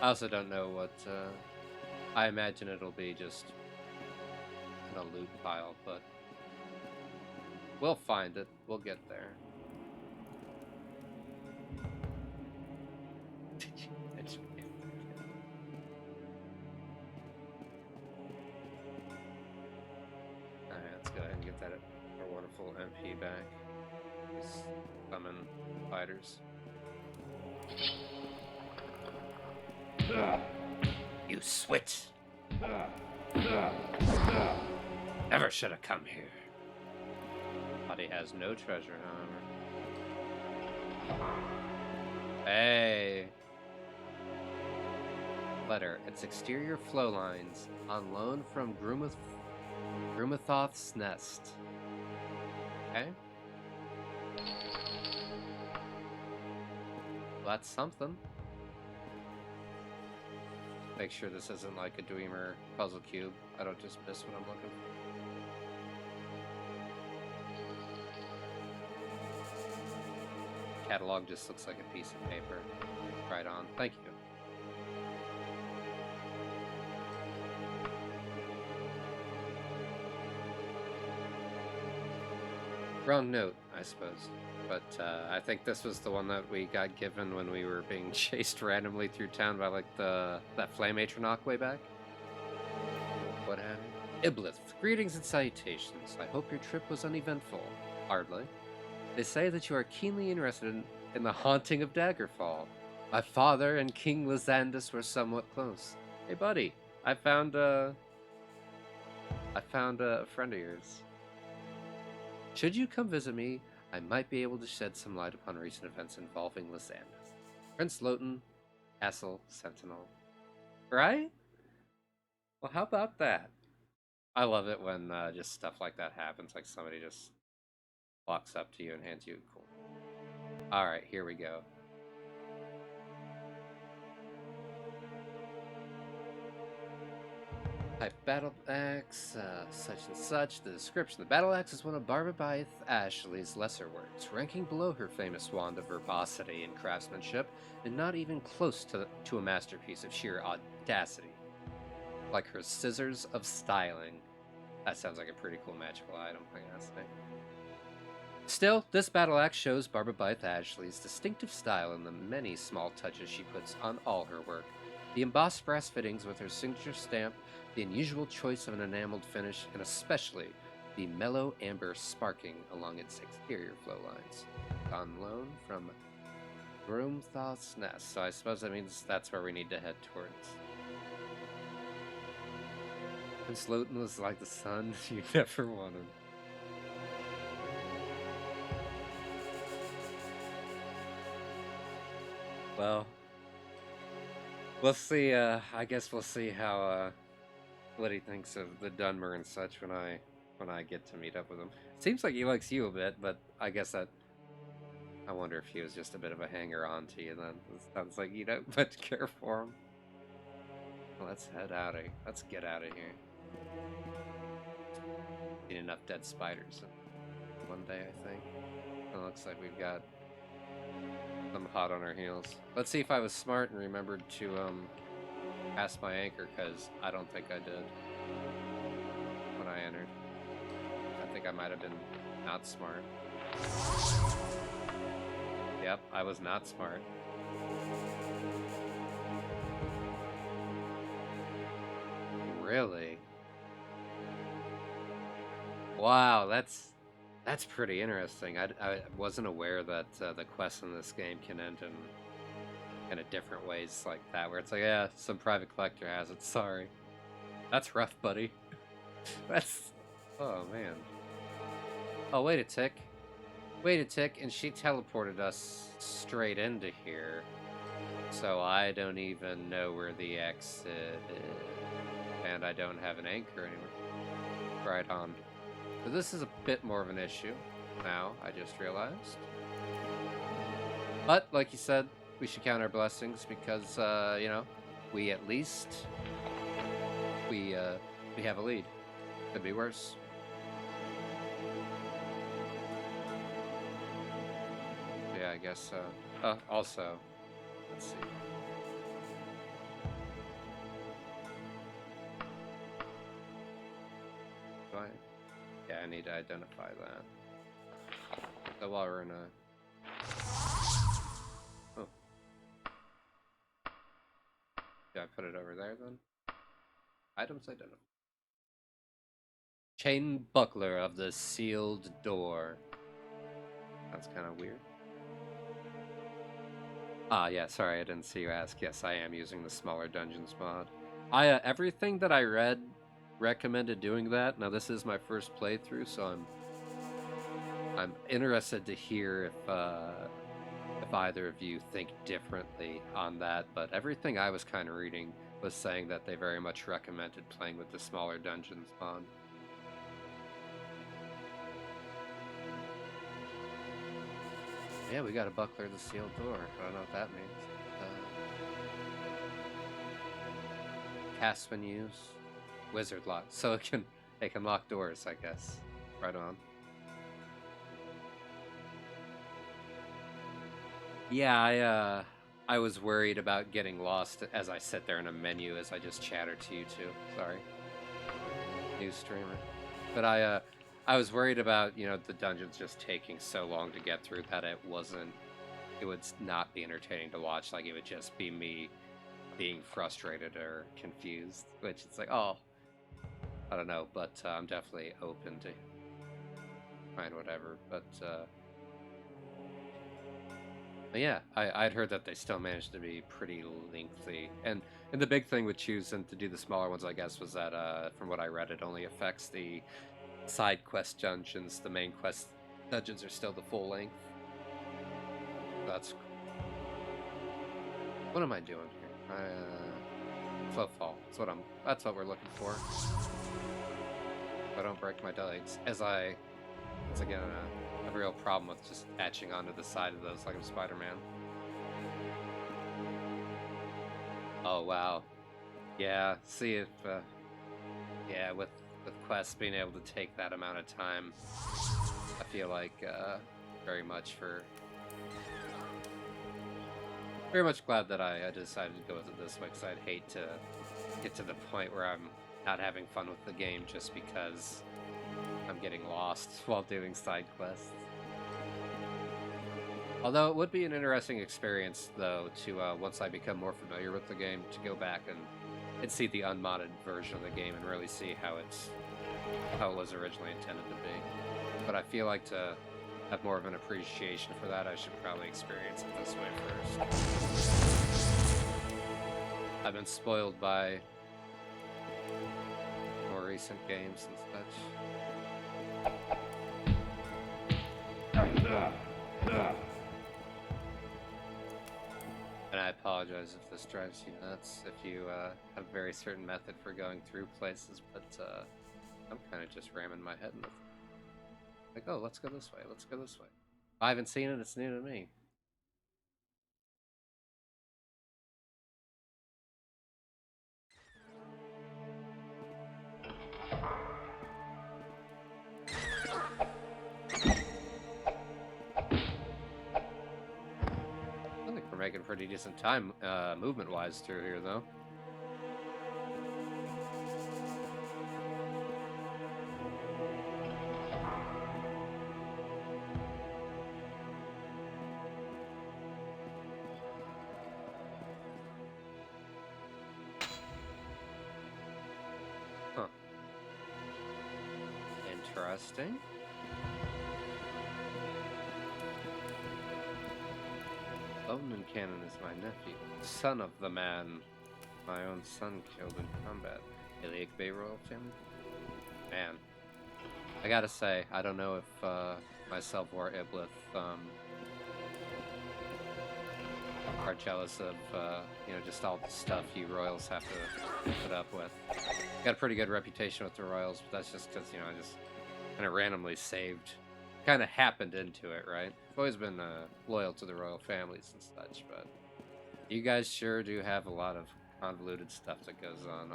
I also don't know what, I imagine it'll be just in a loot pile, but... we'll find it. We'll get there. Alright, let's go ahead and get that our wonderful MP back. These summon fighters. You swit! Never should have come here. Body has no treasure, however. Hey! Letter. Its exterior flow lines on loan from Grumathoth's nest. Okay. Well, that's something. Make sure this isn't like a Dreamer puzzle cube. I don't just miss what I'm looking for. catalog just looks like a piece of paper. Right on. Thank you. Wrong note, I suppose. But I think this was the one that we got given when we were being chased randomly through town by, like, that flame atronach way back. What happened? Iblith, greetings and salutations. I hope your trip was uneventful. Hardly. They say that you are keenly interested in the haunting of Daggerfall. My father and King Lysandus were somewhat close. Hey, buddy, I found a friend of yours. Should you come visit me, I might be able to shed some light upon recent events involving Lysandus. Prince Loten, Castle Sentinel. Right? Well, how about that? I love it when just stuff like that happens, like somebody just walks up to you and hands you a cool. Alright, here we go. Type battle axe, such and such. The description. The battle axe is one of Barbabythe Ashley's lesser works, ranking below her famous wand of verbosity and craftsmanship, and not even close to a masterpiece of sheer audacity. Like her scissors of styling. That sounds like a pretty cool magical item, I gotta say. Still, this battle axe shows Barbabythe Ashley's distinctive style in the many small touches she puts on all her work. The embossed brass fittings with her signature stamp, the unusual choice of an enameled finish, and especially the mellow amber sparking along its exterior flow lines. On loan from Broomthoth's Nest, so I suppose that means that's where we need to head towards. Prince Loten was like the son you never wanted. Well, we'll see. I guess we'll see how what he thinks of the Dunmer and such when I get to meet up with him. Seems like he likes you a bit, but I guess that I wonder if he was just a bit of a hanger-on to you then. It sounds like you don't much care for him. Well, let's head out of here. Let's get out of here. Need enough dead spiders in one day, I think. It looks like we've got some hot on our heels. Let's see if I was smart and remembered to pass my anchor, because I don't think I did when I entered. I think I might have been not smart. Yep, I was not smart. Really? Wow, that's pretty interesting. I wasn't aware that the quests in this game can end in kind of different ways like that, where it's like, yeah, some private collector has it, sorry. That's rough, buddy. That's... oh, man. Oh, wait a tick. Wait a tick, and she teleported us straight into here. So I don't even know where the exit is. And I don't have an anchor anymore. Right on. So this is a bit more of an issue now, I just realized. But, like you said, we should count our blessings because, you know, we at least... We have a lead. Could be worse. Yeah, I guess so. Also, let's see. Do I? Yeah, I need to identify that. So while we're in a... oh. Yeah, I put it over there then? Items identified. Chain buckler of the sealed door. That's kind of weird. Ah, yeah, sorry, I didn't see you ask. Yes, I am using the smaller dungeons mod. Everything that I read recommended doing that. Now, this is my first playthrough, so I'm interested to hear if either of you think differently on that. But everything I was kind of reading was saying that they very much recommended playing with the smaller dungeons mod. Yeah, we got a buckler the sealed door. I don't know what that means. Cast when used. Wizard lock. So it can lock doors, I guess. Right on. Yeah, I was worried about getting lost as I sit there in a menu as I just chatter to you two. Sorry, new streamer. But I was worried about, you know, the dungeons just taking so long to get through that it would not be entertaining to watch. Like, it would just be me being frustrated or confused, which it's like, oh, I don't know, but I'm definitely open to trying whatever. But yeah, I'd heard that they still managed to be pretty lengthy, and the big thing with choosing to do the smaller ones, I guess, was that from what I read, it only affects the side quest dungeons. The main quest dungeons are still the full length. That's cool. What am I doing here? Flow fall. That's what we're looking for. If I don't break my legs, it's again a real problem with just attaching onto the side of those like I'm Spider-Man. Oh wow, yeah. See if yeah, with quests being able to take that amount of time, I feel like very much glad that I decided to go with it this way, because I'd hate to get to the point where I'm not having fun with the game just because I'm getting lost while doing side quests. Although it would be an interesting experience, though, to once I become more familiar with the game, to go back and see the unmodded version of the game and really see how it was originally intended to be. But I feel like to have more of an appreciation for that, I should probably experience it this way first. I've been spoiled by more recent games and such. And I apologize if this drives you nuts, if you have a very certain method for going through places, but I'm kind of just ramming my head in the... Like, oh, let's go this way, let's go this way. I haven't seen it, it's new to me. I think we're making pretty decent time, movement-wise, through here, though. Huh. Interesting. Bone and Cannon is my nephew, son of the man my own son killed in combat. Iliac Bay royal family? Man, I gotta say, I don't know if myself or Iblith are jealous of, you know, just all the stuff you royals have to put up with. Got a pretty good reputation with the royals, but that's just because, you know, I just kind of randomly saved. Kind of happened into it, right? I've always been loyal to the royal families and such, but you guys sure do have a lot of convoluted stuff that goes on.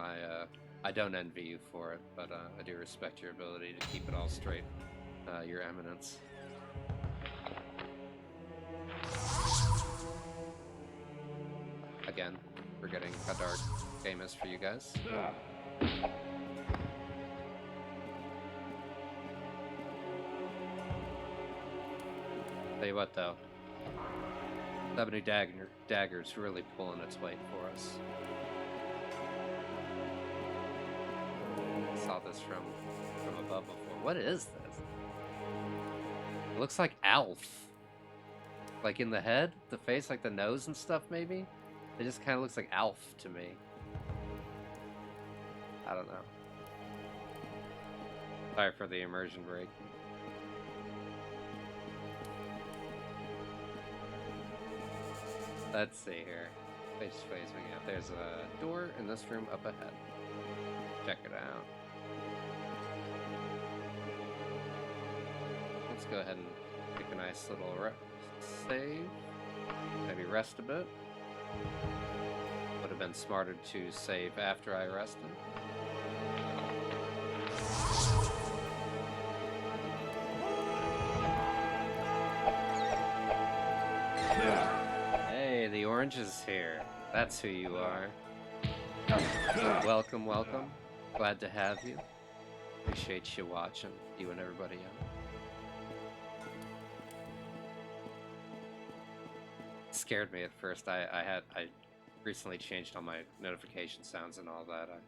I don't envy you for it, but I do respect your ability to keep it all straight, Your Eminence. Again, forgetting how dark game is for you guys. Tell you what, though, 70 daggers really pulling its weight for us. I saw this from above before. What is this? It looks like Alf. Like in the head, the face, like the nose and stuff, maybe? It just kind of looks like Alf to me. I don't know. Sorry for the immersion break. Let's see here. Which way is we got? There's a door in this room up ahead. Check it out. Let's go ahead and take a nice little save. Maybe rest a bit. Would have been smarter to save after I rested. Orange's here. That's who you are. Welcome, welcome. Glad to have you. Appreciate you watching, you and everybody else. It scared me at first. I recently changed all my notification sounds and all that. I'm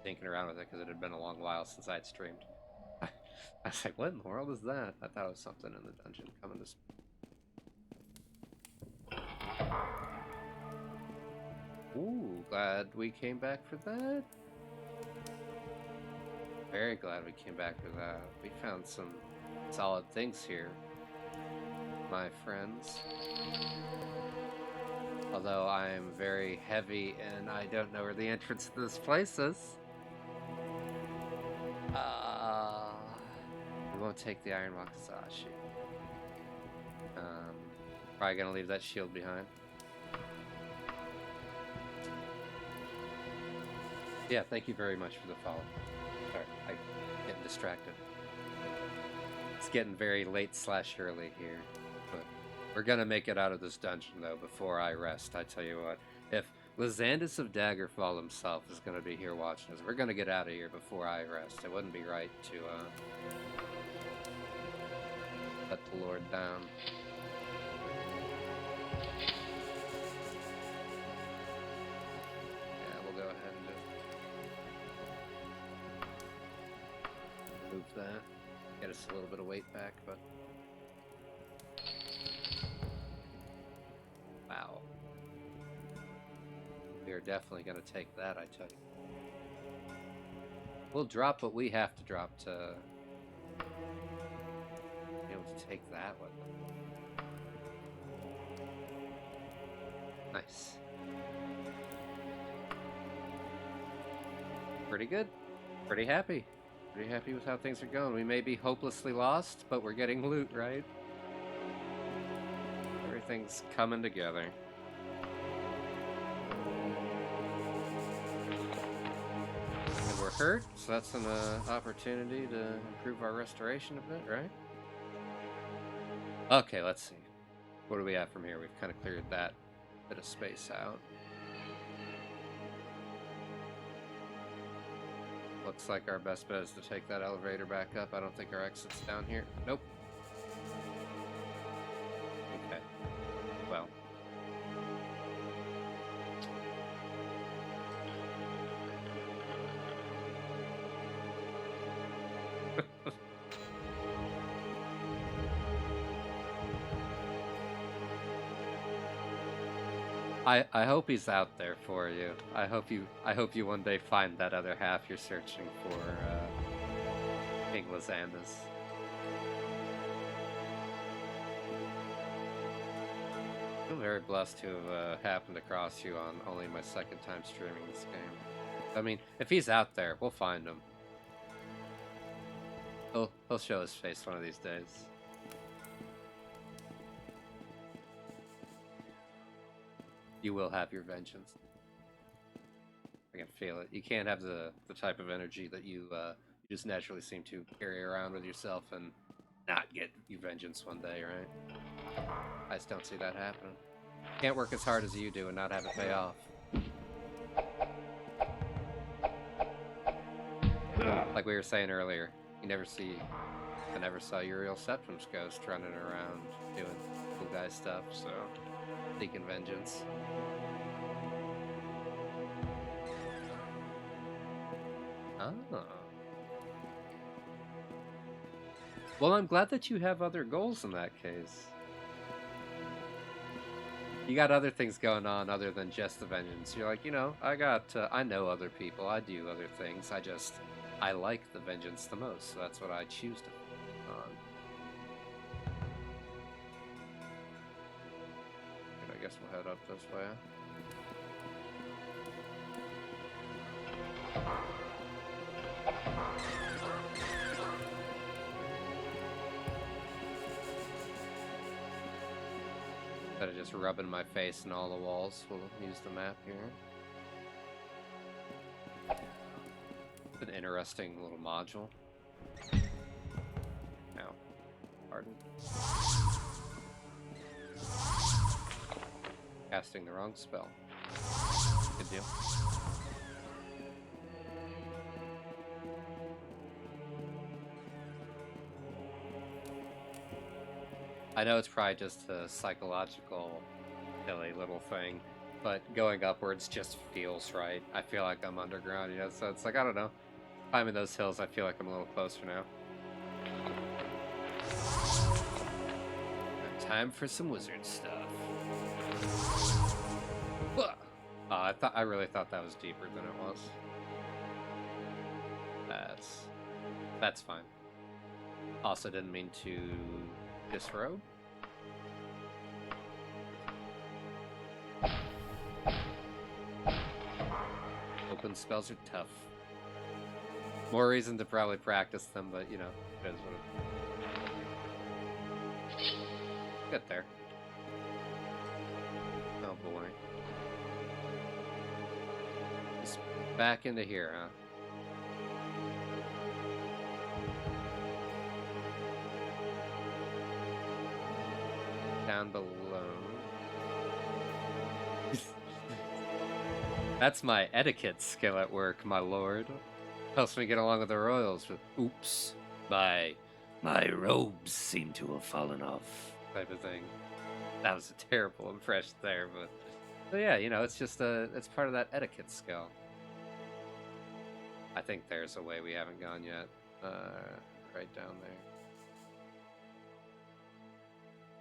thinking around with it because it had been a long while since I'd streamed. I was like, what in the world is that? I thought it was something in the dungeon coming to... Ooh, glad we came back for that. Very glad we came back for that. We found some solid things here, my friends. Although I am very heavy and I don't know where the entrance to this place is. We won't take the Iron Wakizashi. Probably gonna leave that shield behind. Yeah, thank you very much for the follow. Sorry, I'm getting distracted. It's getting very late/early here, but we're gonna make it out of this dungeon though before I rest. I tell you what, if Lyzandus of Daggerfall himself is gonna be here watching us, we're gonna get out of here before I rest. It wouldn't be right to let the Lord down. Yeah, we'll go ahead and just move that. Get us a little bit of weight back, but... Wow. We are definitely going to take that, I tell you. We'll drop what we have to drop to be able to take that with us. Nice. Pretty good. Pretty happy. Pretty happy with how things are going. We may be hopelessly lost, but we're getting loot, right? Everything's coming together. And we're hurt, so that's an opportunity to improve our restoration a bit, right? Okay, let's see. What do we have from here? We've kind of cleared that bit of space out. Looks like our best bet is to take that elevator back up. I don't think our exit's down here. Nope. Okay. Well. I hope he's out there for you. I hope you one day find that other half you're searching for, King Lyzandus. I feel very blessed to have happened across you on only my second time streaming this game. I mean, if he's out there, we'll find him. He'll show his face one of these days. You will have your vengeance. I can feel it. You can't have the type of energy that you just naturally seem to carry around with yourself and not get your vengeance one day, right? I just don't see that happening. Can't work as hard as you do and not have it pay off. Like we were saying earlier, I never saw Uriel Septim's ghost running around doing cool guy stuff, so seeking vengeance. Oh. Well, I'm glad that you have other goals in that case. You got other things going on other than just the vengeance. You're like, you know, I know other people, I do other things, I like the vengeance the most, so that's what I choose to focus on. And I guess we'll head up this way. Instead of just rubbing my face in all the walls, we'll use the map here. An interesting little module. Now, pardon. Casting the wrong spell. Good deal. I know it's probably just a psychological, silly little thing, but going upwards just feels right. I feel like I'm underground, you know, so it's like, I don't know. Climbing those hills, I feel like I'm a little closer now. Time for some wizard stuff. I really thought that was deeper than it was. That's fine. Also didn't mean to disrobe. Open spells are tough. More reason to probably practice them, but you know, it is what it is. Get there. Oh boy. Just back into here, huh? Down below. That's my etiquette skill at work, my lord. Helps me get along with the royals with oops. My robes seem to have fallen off. Type of thing. That was a terrible impression there, but yeah, you know, it's just it's part of that etiquette skill. I think there's a way we haven't gone yet. Right down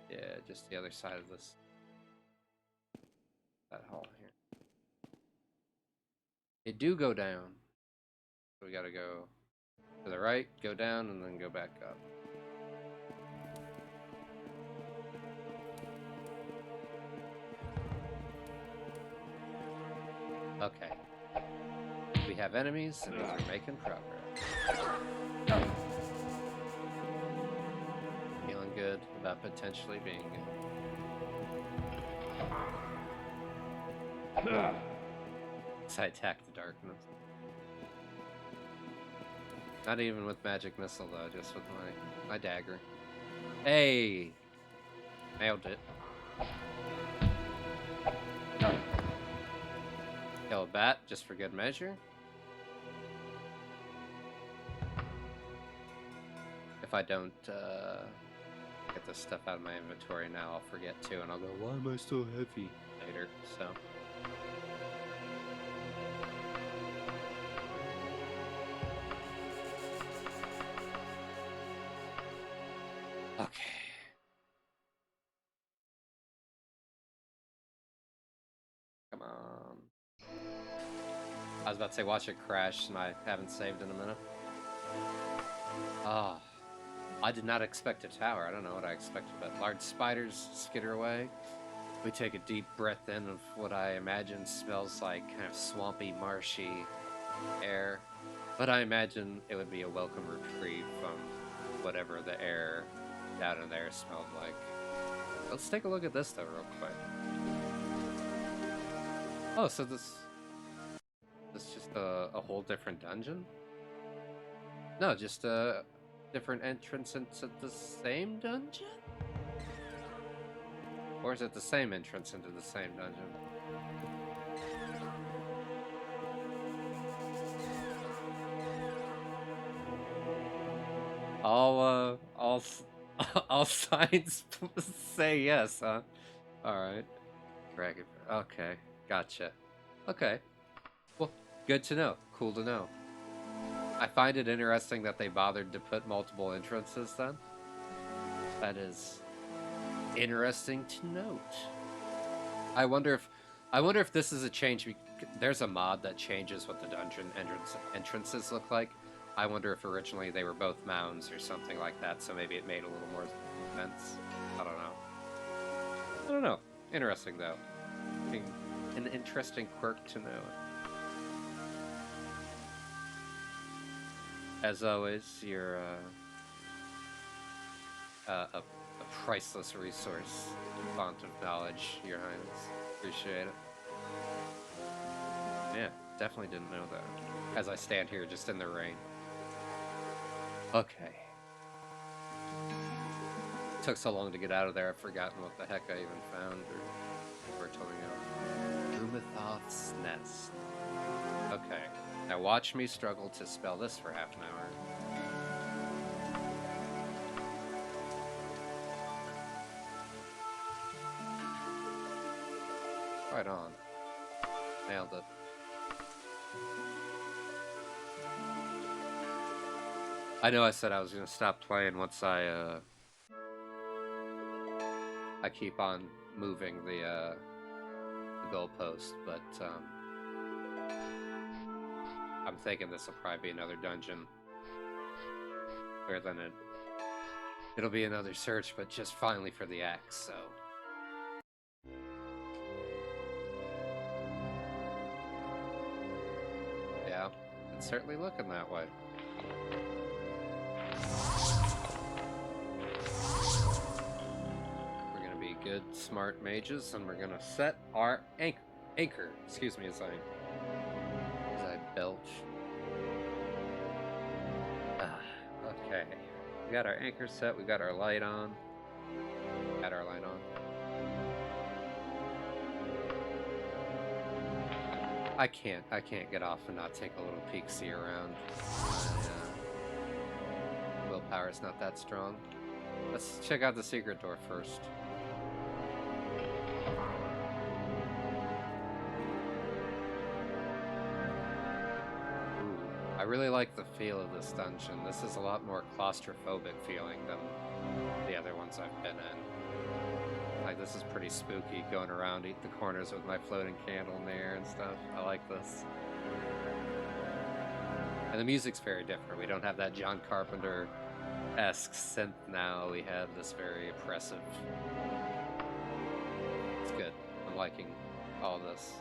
there. Yeah, just the other side of this. That hall here. They do go down. So we gotta go to the right, go down, and then go back up. Okay. We have enemies, and we're making progress. Feeling good about potentially being good. So I attack the darkness. Not even with magic missile though, just with my dagger. Hey! Nailed it. Kill a bat, just for good measure. If I don't get this stuff out of my inventory now, I'll forget to, and I'll go, why am I so heavy? Later, so. Okay. Come on. I was about to say watch it crash, and I haven't saved in a minute. Ah. I did not expect a tower. I don't know what I expected, but large spiders skitter away. We take a deep breath in of what I imagine smells like kind of swampy, marshy air. But I imagine it would be a welcome reprieve from whatever the air down in there smelled like. Let's take a look at this though real quick. Oh, so this just a whole different dungeon? No, just a different entrance into the same dungeon? Or is it the same entrance into the same dungeon? All signs say yes, huh? Alright. Dragon. Okay. Gotcha. Okay. Well, good to know. Cool to know. I find it interesting that they bothered to put multiple entrances then. That is interesting to note. I wonder if this is a change. There's a mod that changes what the dungeon entrances look like. I wonder if originally they were both mounds or something like that, so maybe it made a little more sense. I don't know. Interesting though. An interesting quirk to know. As always, you're a priceless resource, font of knowledge, Your Highness. Appreciate it. Yeah, definitely didn't know that. As I stand here just in the rain. Okay. Took so long to get out of there, I've forgotten what the heck I even found. We're telling you. Rumithoth's Nest. Okay. Now watch me struggle to spell this for half an hour. Right on. Nailed it. I know I said I was going to stop playing once I keep on moving the goalpost, but I'm thinking this will probably be another dungeon. Or then it'll be another search, but just finally for the axe, so. Yeah, it's certainly looking that way. We're gonna be good, smart mages, and we're gonna set our anchor. Excuse me as I belch. Okay, we got our anchor set. We got our light on. Got our light on. I can't get off and not take a little peek-see around. My willpower's not that strong. Let's check out the secret door first. Ooh, I really like the feel of this dungeon. This is a lot more claustrophobic feeling than the other ones I've been in. Like, this is pretty spooky, going around, eat the corners with my floating candle in the air and stuff. I like this. And the music's very different. We don't have that John Carpenter-esque synth now. We have this very oppressive. It's good. I'm liking all this.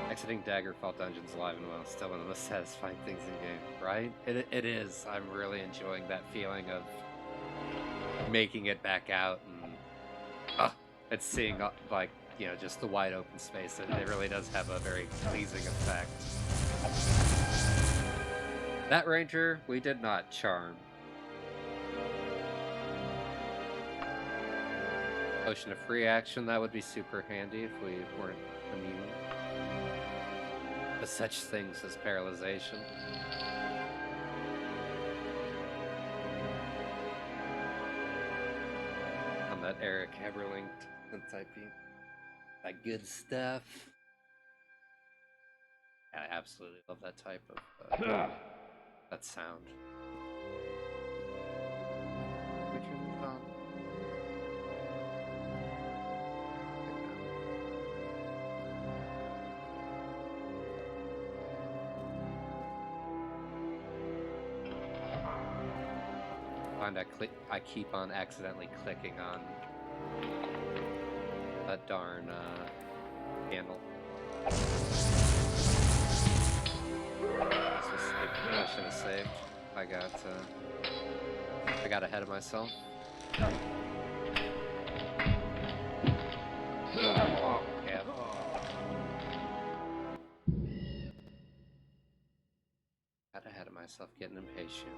Exiting Daggerfall dungeons alive and well is still one of the most satisfying things in game, right? It is. I'm really enjoying that feeling of making it back out and seeing, like, you know, just the wide open space. It really does have a very pleasing effect. That ranger, we did not charm. Potion of free action, that would be super handy if we weren't immune to such things as paralyzation. That Eric Heberling typing. That good stuff. Yeah, I absolutely love that type of that sound. Which one on? I keep on accidentally clicking on that darn handle. I should have saved. I got ahead of myself. Yeah. Got ahead of myself, getting impatient.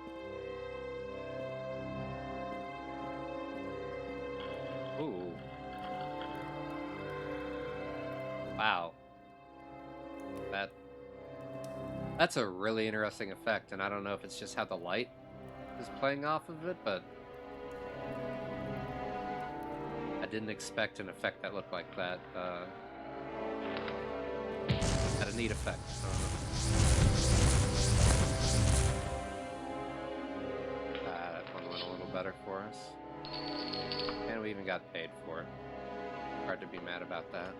Ooh. Wow. That's a really interesting effect, and I don't know if it's just how the light is playing off of it, but I didn't expect an effect that looked like that. Had a neat effect. That one went a little better for us. And we even got paid for it. Hard to be mad about that.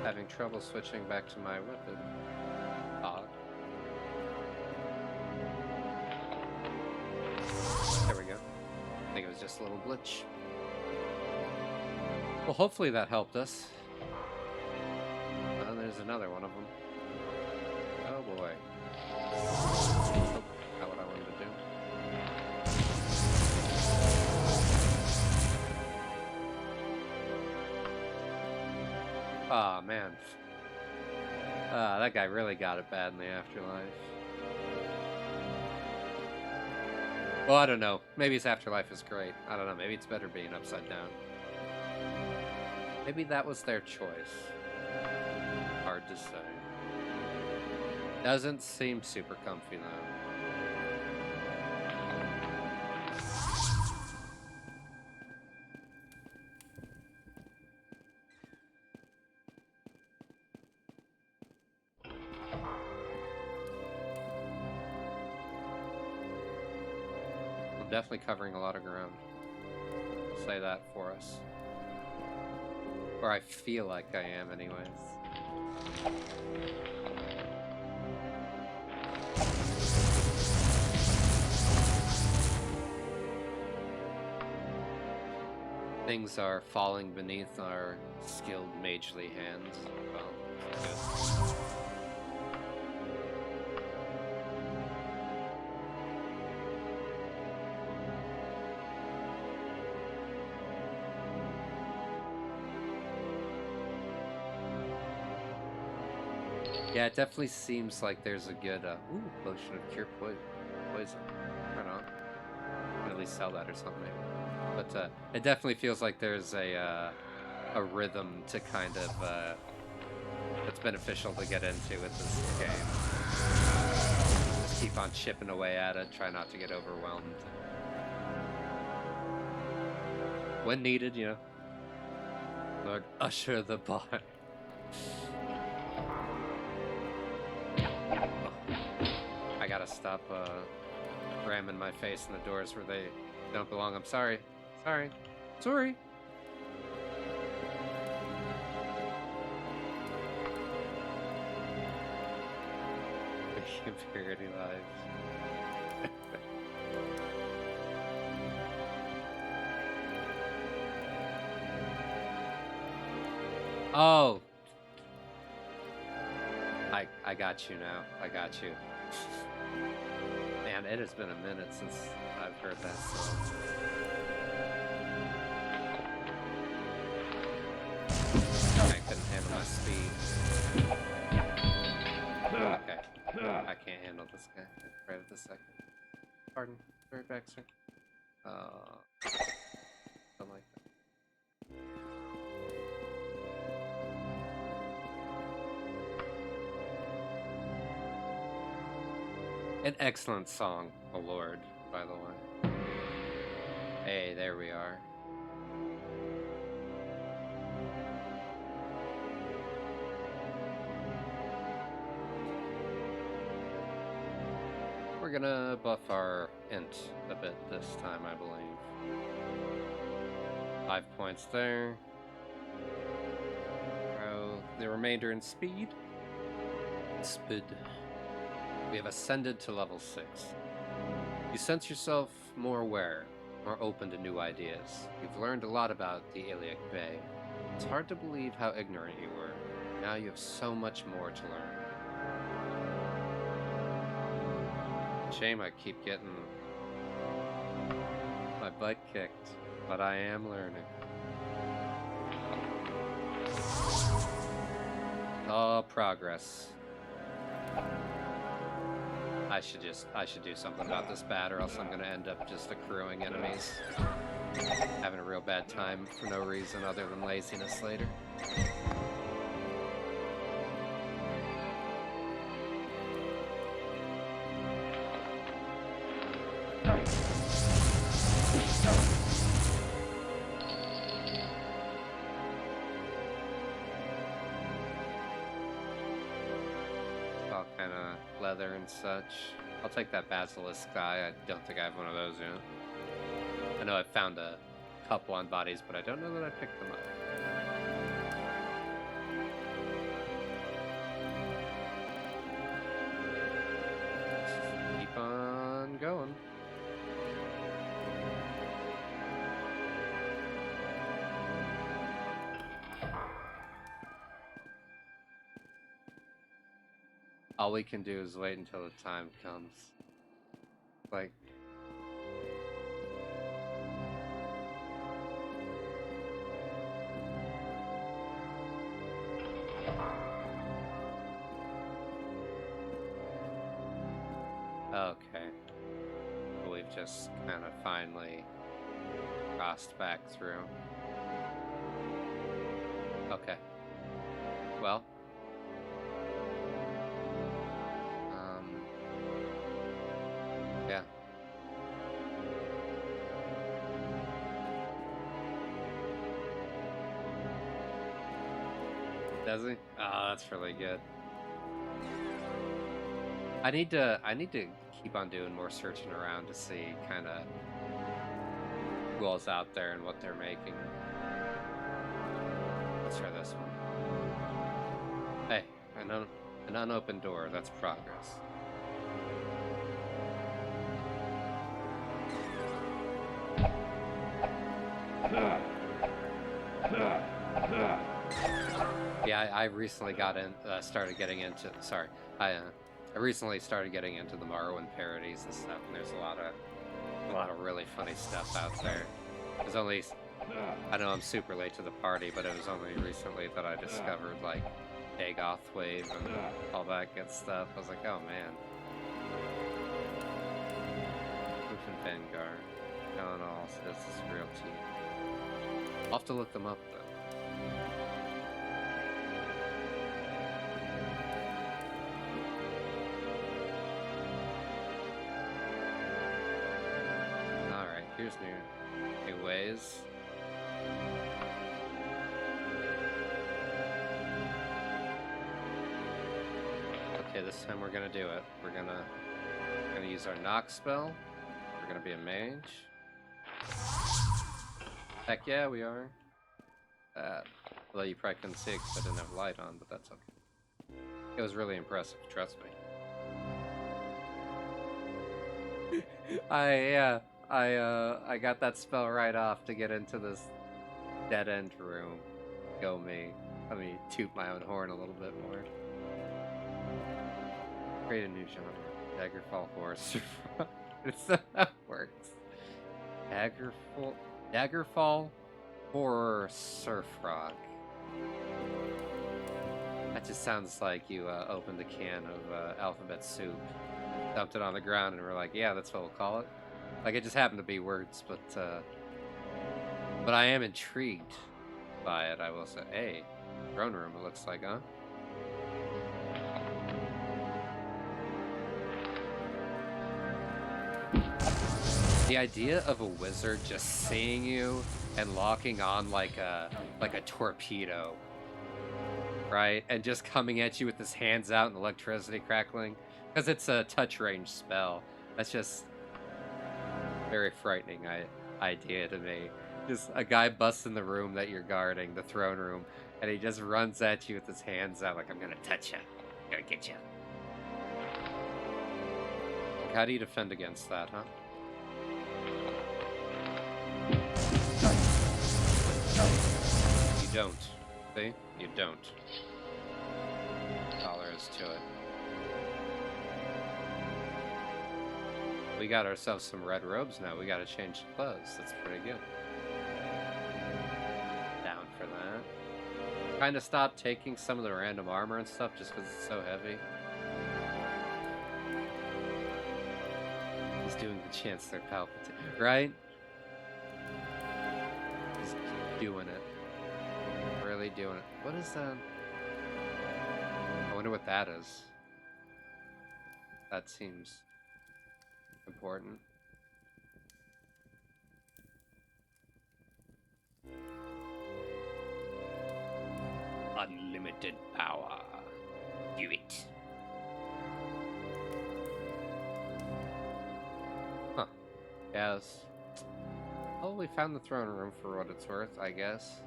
Having trouble switching back to my weapon. Odd. There we go. I think it was just a little glitch. Well, hopefully that helped us. another one of them. Oh boy. Oh, not what I wanted to do. Aw, oh, man. That guy really got it bad in the afterlife. Well, I don't know. Maybe his afterlife is great. I don't know. Maybe it's better being upside down. Maybe that was their choice. Hard to say. Doesn't seem super comfy, though. I'm definitely covering a lot of ground. I'll say that for us. Or I feel like I am, anyways. Things are falling beneath our skilled magely hands. Well, good. Yeah, it definitely seems like there's a good, ooh, potion of cure poison. Right on. Can at least sell that or something, maybe. But, it definitely feels like there's a rhythm to kind of, that's beneficial to get into with this game. Just keep on chipping away at it, try not to get overwhelmed. When needed, you know. Lord, usher the bar. I gotta stop ramming my face in the doors where they don't belong. I'm sorry. Sorry. Sorry. Impurity lives. Oh. I got you now. I got you. Man, it has been a minute since I've heard that song. I couldn't handle my speed. Okay. I can't handle this guy right at this second. Pardon. Be right back, sir. Don't like that. An excellent song, oh Lord, by the way. Hey, there we are. We're gonna buff our int a bit this time, I believe. 5 points there. Throw the remainder in speed. Speed. We have ascended to level 6. You sense yourself more aware, more open to new ideas. You've learned a lot about the Iliac Bay. It's hard to believe how ignorant you were. Now you have so much more to learn. Shame I keep getting my butt kicked, but I am learning. All progress. I should do something about this bat, or else I'm gonna end up just accruing enemies. Having a real bad time for no reason other than laziness later. All kind of leather and such. I'll take that basilisk guy. I don't think I have one of those yet. I know I've found a couple on bodies, but I don't know that I picked them up. Keep on going. All we can do is wait until the time comes. Like... Okay. We've just kind of finally crossed back through. Okay. Well. Yeah. Does he? Oh, that's really good. I need to keep on doing more searching around to see kind of who else out there and what they're making. Let's try this one. Hey, an unopened door. That's progress. Yeah, I recently started getting into. Sorry, I recently started getting into the Morrowind parodies and stuff, and there's a lot of really funny stuff out there. There's only, I know I'm super late to the party, but it was only recently that I discovered like Dagoth Wave and all that good stuff. I was like, oh man. Proof and Vanguard. No, this is real team. I'll have to look them up though. Alright, here's new ways. Okay, this time we're gonna do it. We're gonna use our knock spell. We're gonna be a mage. Heck yeah, we are. Although you probably couldn't see it because I didn't have light on, but that's okay. It was really impressive, trust me. I got that spell right off to get into this dead end room. Go me. Let me toot my own horn a little bit more. Create a new genre. Daggerfall horse. It's how that works. Daggerfall horror surf rock. That just sounds like you opened a can of alphabet soup, dumped it on the ground, and were like, "Yeah, that's what we'll call it." Like it just happened to be words, but I am intrigued by it. I will say, hey, throne room. It looks like, huh? The idea of a wizard just seeing you and locking on like a torpedo, right? And just coming at you with his hands out and electricity crackling, because it's a touch range spell. That's just very frightening idea to me. Just a guy busts in the room that you're guarding, the throne room, and he just runs at you with his hands out like, I'm gonna touch you, I'm gonna get you. Like, how do you defend against that, huh? You don't. See? You don't. That's all there is to it. We got ourselves some red robes now. We gotta change clothes. That's pretty good. Down for that. Kinda stopped taking some of the random armor and stuff just because it's so heavy. He's doing the Chancellor Palpatine, right? He's doing it. Really doing it. What is that? I wonder what that is. That seems important. Unlimited power. Do it. Huh. Yes. Oh, we found the throne room for what it's worth, I guess.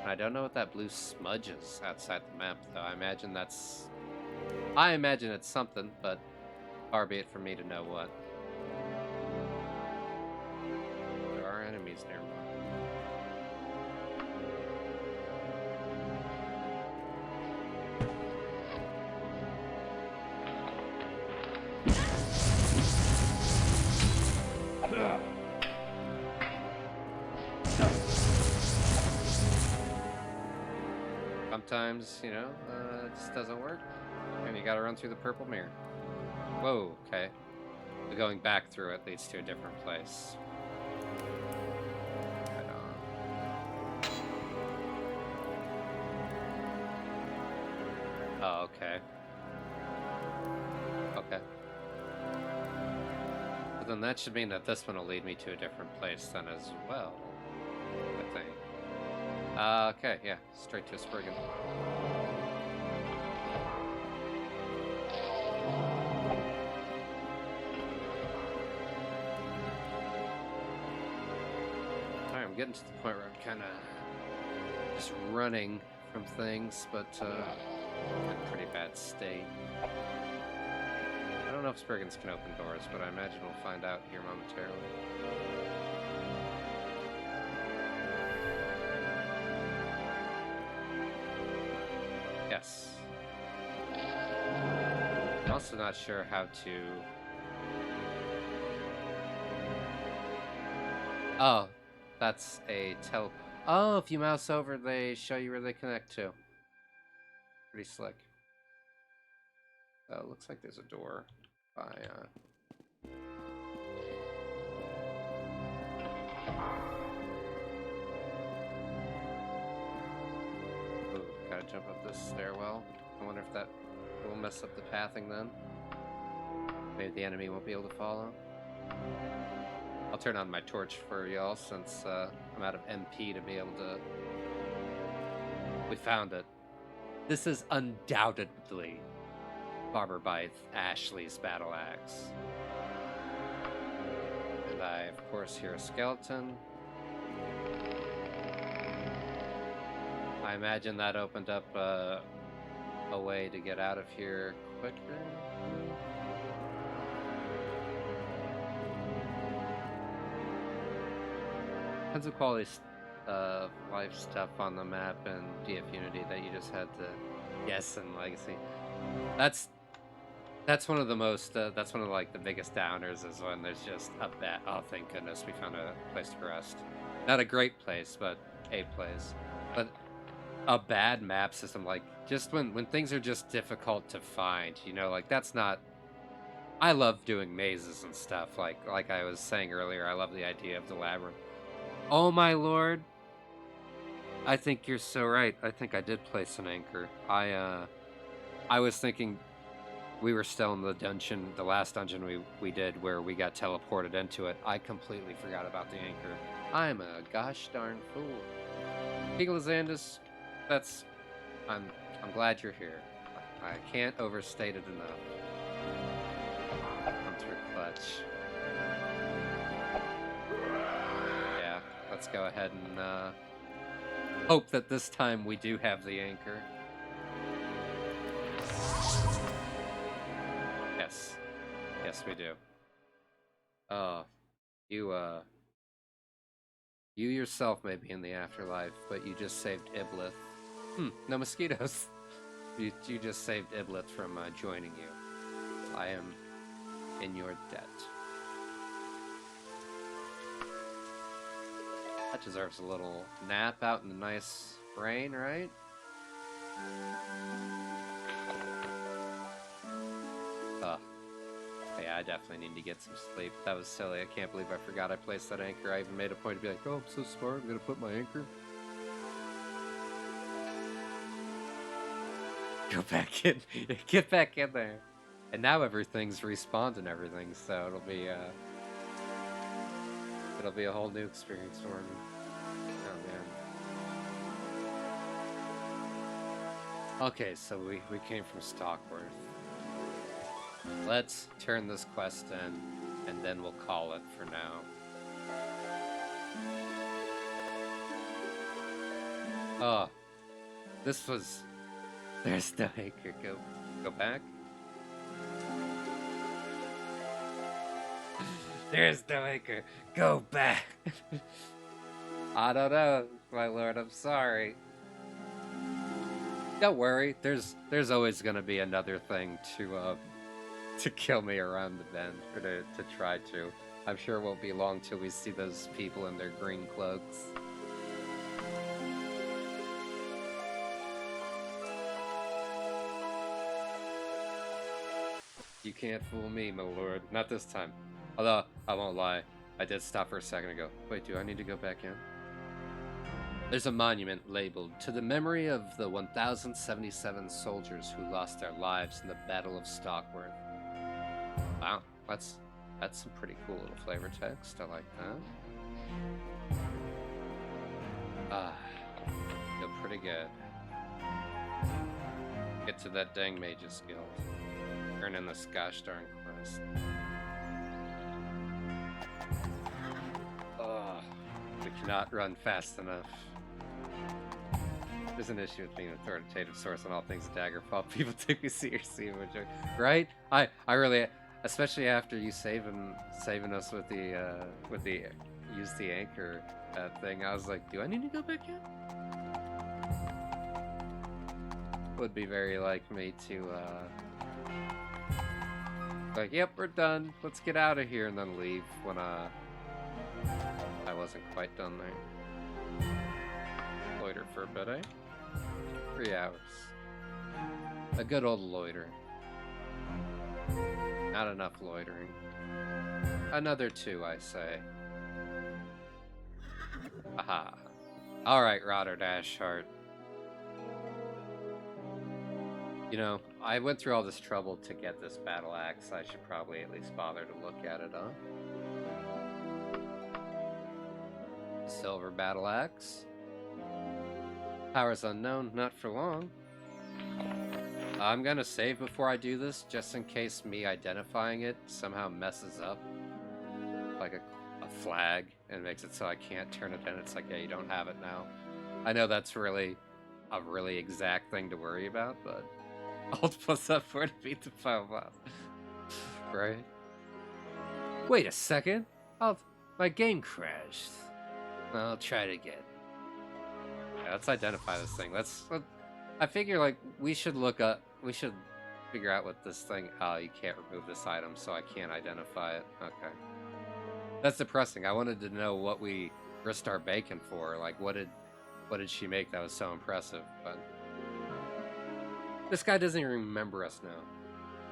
I don't know what that blue smudge is outside the map, though. I imagine it's something, but far be it from me to know what. There are enemies nearby. sometimes, you know, it just doesn't work. And you gotta run through the purple mirror. Whoa, okay. But going back through it leads to a different place. Right on. Oh, okay. Okay. But then that should mean that this one will lead me to a different place then as well, I think. Okay, yeah, straight to a Spriggan. Alright, I'm getting to the point where I'm kind of just running from things, but in a pretty bad state. I don't know if Spriggans can open doors, but I imagine we'll find out here momentarily. Yes. I'm also not sure how to... Oh, that's a Oh, if you mouse over, they show you where they connect to. Pretty slick. Oh, looks like there's a door by, Ooh, gotta jump up this stairwell. I wonder if that will mess up the pathing then. Maybe the enemy won't be able to follow. I'll turn on my torch for y'all since I'm out of MP to be able to... We found it. This is undoubtedly Barberbythe Ashley's battle axe. And I, of course, hear a skeleton. I imagine that opened up a way to get out of here quicker. Tons of quality life stuff on the map and DF Unity that you just had to guess in Legacy. That's one of the most that's one of like the biggest downers is when there's just a bad... Oh, thank goodness we found a place to rest. Not a great place, but a place. But a bad map system, like just when things are just difficult to find, you know, like that's not... I love doing mazes and stuff, like I was saying earlier. I love the idea of the labyrinth. Oh my lord, I think you're so right. I think I did place an anchor. I was thinking we were still in the dungeon, the last dungeon we did where we got teleported into it. I completely forgot about the anchor. I'm a gosh darn fool. Pigalizandus, I'm glad you're here. I can't overstate it enough. Hunter clutch. Yeah, let's go ahead and hope that this time we do have the anchor. Yes. Yes, we do. You yourself may be in the afterlife, but you just saved Iblith. No mosquitoes. You just saved Iblith from joining you. I am in your debt. That deserves a little nap out in the nice rain, right? Yeah, I definitely need to get some sleep. That was silly. I can't believe I forgot I placed that anchor. I even made a point to be like, oh, I'm so smart, I'm gonna put my anchor. Go back in. Get back in there. And now everything's respawned and everything, so it'll be a whole new experience for me. Oh man. Okay, so we came from Stockworth. Let's turn this quest in, and then we'll call it for now. Oh, this was... There's no anchor. Go back. There's no anchor. Go back. I don't know, my lord. I'm sorry. Don't worry. There's always gonna be another thing to kill me around the bend, or to try to. I'm sure it won't be long till we see those people in their green cloaks. You can't fool me, my lord. Not this time. Although, I won't lie. I did stop for a second ago. Wait, do I need to go back in? There's a monument labeled to the memory of the 1,077 soldiers who lost their lives in the Battle of Stockworth. Wow, that's some pretty cool little flavor text. I like that. Feel pretty good. Get to that dang Mage's Guild. Turn in this gosh darn quest. We cannot run fast enough. There's an issue with being an authoritative source on all things Daggerfall. People take me seriously, right? I really, especially after you saving us with the use the anchor thing. I was like, do I need to go back in? Would be very like me to like, yep, we're done. Let's get out of here, and then leave when I wasn't quite done there. Loiter for a bit, eh? 3 hours. A good old loiter. Not enough loitering. Another 2, I say. Aha. Alright, Rotterdashheart. You know, I went through all this trouble to get this battle axe. I should probably at least bother to look at it, huh? Silver battle axe. Powers unknown, not for long. I'm gonna save before I do this, just in case me identifying it somehow messes up. Like a flag, and makes it so I can't turn it in. It's like, yeah, you don't have it now. I know that's really a really exact thing to worry about, but Alt plus F4 to beat the final boss. Right? Wait a second. My game crashed. I'll try it again. Yeah, let's identify this thing. I figure, like, we should figure out what this thing... Oh, you can't remove this item, so I can't identify it. Okay. That's depressing. I wanted to know what we risked our bacon for. Like, what did she make that was so impressive? But this guy doesn't even remember us now.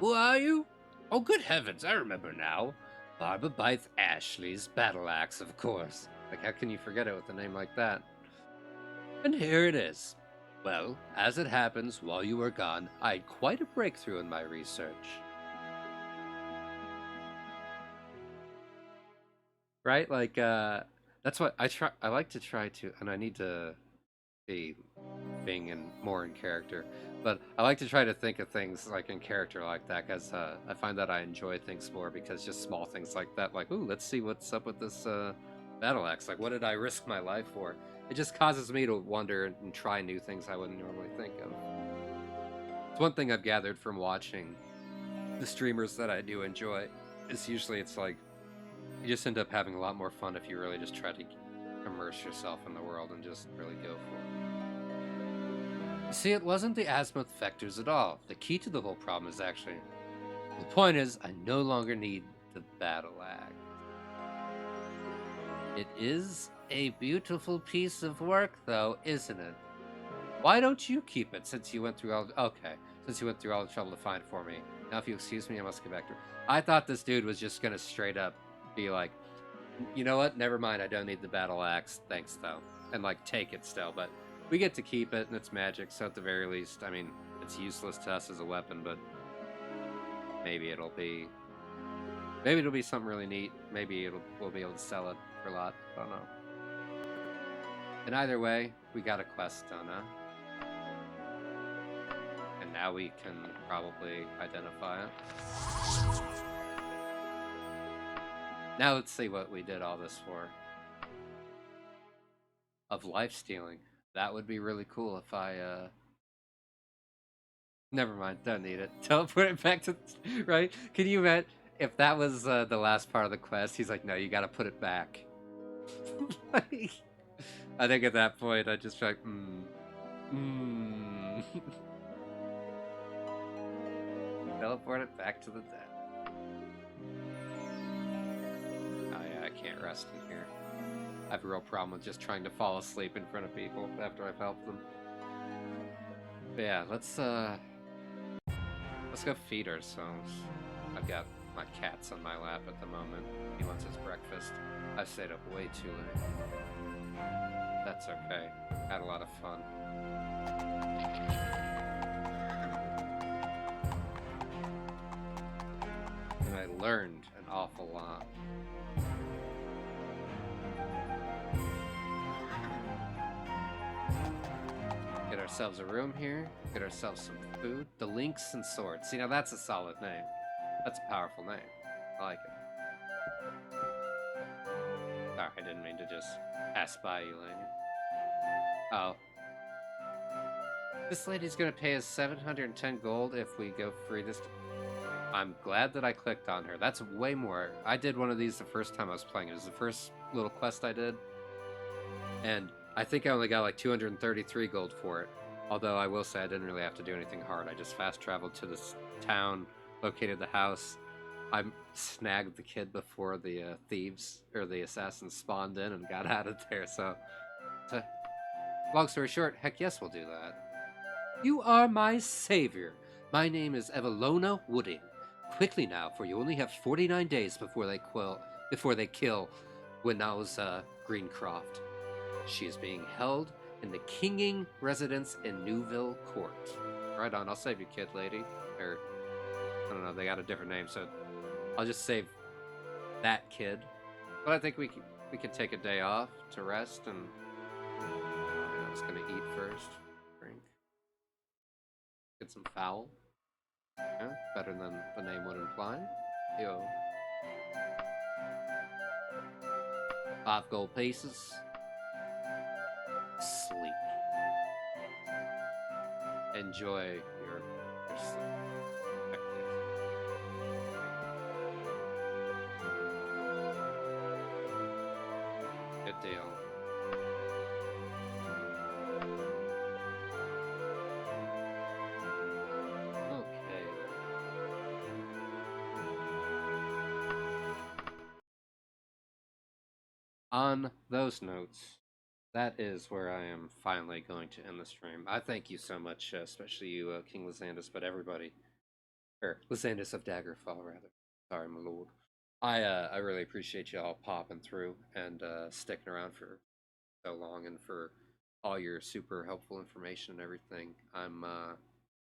Who are you? Oh, good heavens, I remember now. Barbara Bythe Ashley's battle axe, of course. Like, how can you forget it with a name like that? And here it is. Well, as it happens, while you were gone, I had quite a breakthrough in my research. Right? Like, that's what I like to try to, and I need to be being more in character, but I like to try to think of things like in character like that, because I find that I enjoy things more, because just small things like that, like, ooh, let's see what's up with this battle axe. Like, what did I risk my life for? It just causes me to wonder and try new things I wouldn't normally think of. It's one thing I've gathered from watching the streamers that I do enjoy, is usually it's like, you just end up having a lot more fun if you really just try to immerse yourself in the world and just really go for it. You see, it wasn't the azimuth vectors at all. The key to the whole problem is actually... The point is, I no longer need the battle axe. It is a beautiful piece of work, though, isn't it? Why don't you keep it, since you went through all... Okay, since you went through all the trouble to find it for me. Now, if you excuse me, I must get back to it. I thought this dude was just gonna straight up be like, you know what, never mind, I don't need the battle axe, thanks though, and like take it still, but we get to keep it, and it's magic, so at the very least, I mean, it's useless to us as a weapon, but maybe it'll be something really neat. Maybe we'll be able to sell it for a lot, I don't know. And either way, we got a quest done, huh? And now we can probably identify it. Now let's see what we did all this for. Of life stealing. That would be really cool if I, Never mind, don't need it. Teleport it back to... Right? Can you imagine if that was the last part of the quest? He's like, no, you gotta put it back. Like, I think at that point, I'd just be like, Teleport it back to the dead. Oh yeah, I can't rest in here. I have a real problem with just trying to fall asleep in front of people after I've helped them. But yeah, let's go feed ourselves. I've got my cats on my lap at the moment. He wants his breakfast. I stayed up way too late. That's okay. Had a lot of fun. And I learned an awful lot. Get ourselves a room here. Get ourselves some food. The Lynx and Swords. See, now that's a solid name. That's a powerful name. I like it. Sorry, I didn't mean to just pass by you, lady. Oh. This lady's gonna pay us 710 gold if we go free this. I'm glad that I clicked on her. That's way more. I did one of these the first time I was playing. It was the first little quest I did. And I think I only got like 233 gold for it. Although I will say I didn't really have to do anything hard. I just fast traveled to this town, located the house. I snagged the kid before the thieves or the assassins spawned in and got out of there. So, long story short, heck yes, we'll do that. You are my savior. My name is Evelona Wooding. Quickly now, for you only have 49 days before they kill Winauza Greencroft. She is being held in the Kinging residence in Newville Court. Right on, I'll save you, kid lady. Or, I don't know, they got a different name, so I'll just save that kid. But I think we can take a day off to rest, and I was gonna eat first. Drink. Get some fowl. Yeah, better than the name would imply. Yo. 5 gold pieces. Sleep. Enjoy your sleep. Good deal. Okay. On those notes, that is where I am finally going to end the stream. I thank you so much, especially you, King Lysandus, but everybody. Or Lysandus of Daggerfall, rather. Sorry, my lord. I really appreciate you all popping through and sticking around for so long and for all your super helpful information and everything. I'm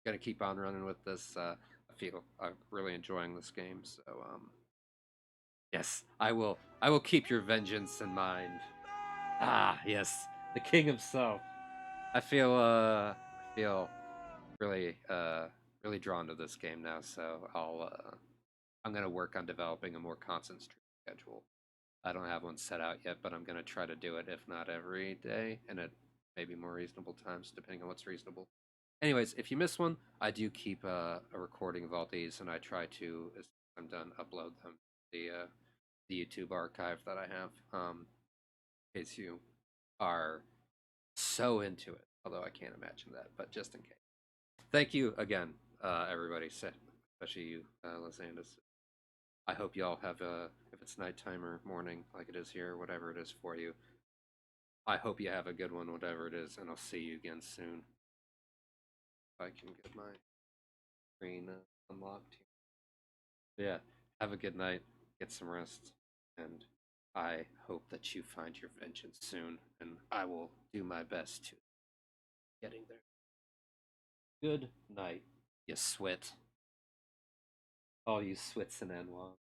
gonna keep on running with this. I feel I'm really enjoying this game, so yes, I will. I will keep your vengeance in mind. Ah, yes, the king himself. I feel really really drawn to this game now. So I'm gonna work on developing a more constant stream schedule. I don't have one set out yet, but I'm gonna try to do it, if not every day, and at maybe more reasonable times, depending on what's reasonable. Anyways, if you miss one, I do keep a recording of all these, and I try to, as I'm done, upload them to the YouTube archive that I have. In case you are so into it, although I can't imagine that, but just in case. Thank you again, everybody, especially you, Lysandus. I hope y'all have if it's nighttime or morning, like it is here, whatever it is for you. I hope you have a good one, whatever it is, and I'll see you again soon. If I can get my screen unlocked here. Yeah, have a good night, get some rest, and I hope that you find your vengeance soon, and I will do my best to getting there. Good night, you swit. All you swits and Anwar.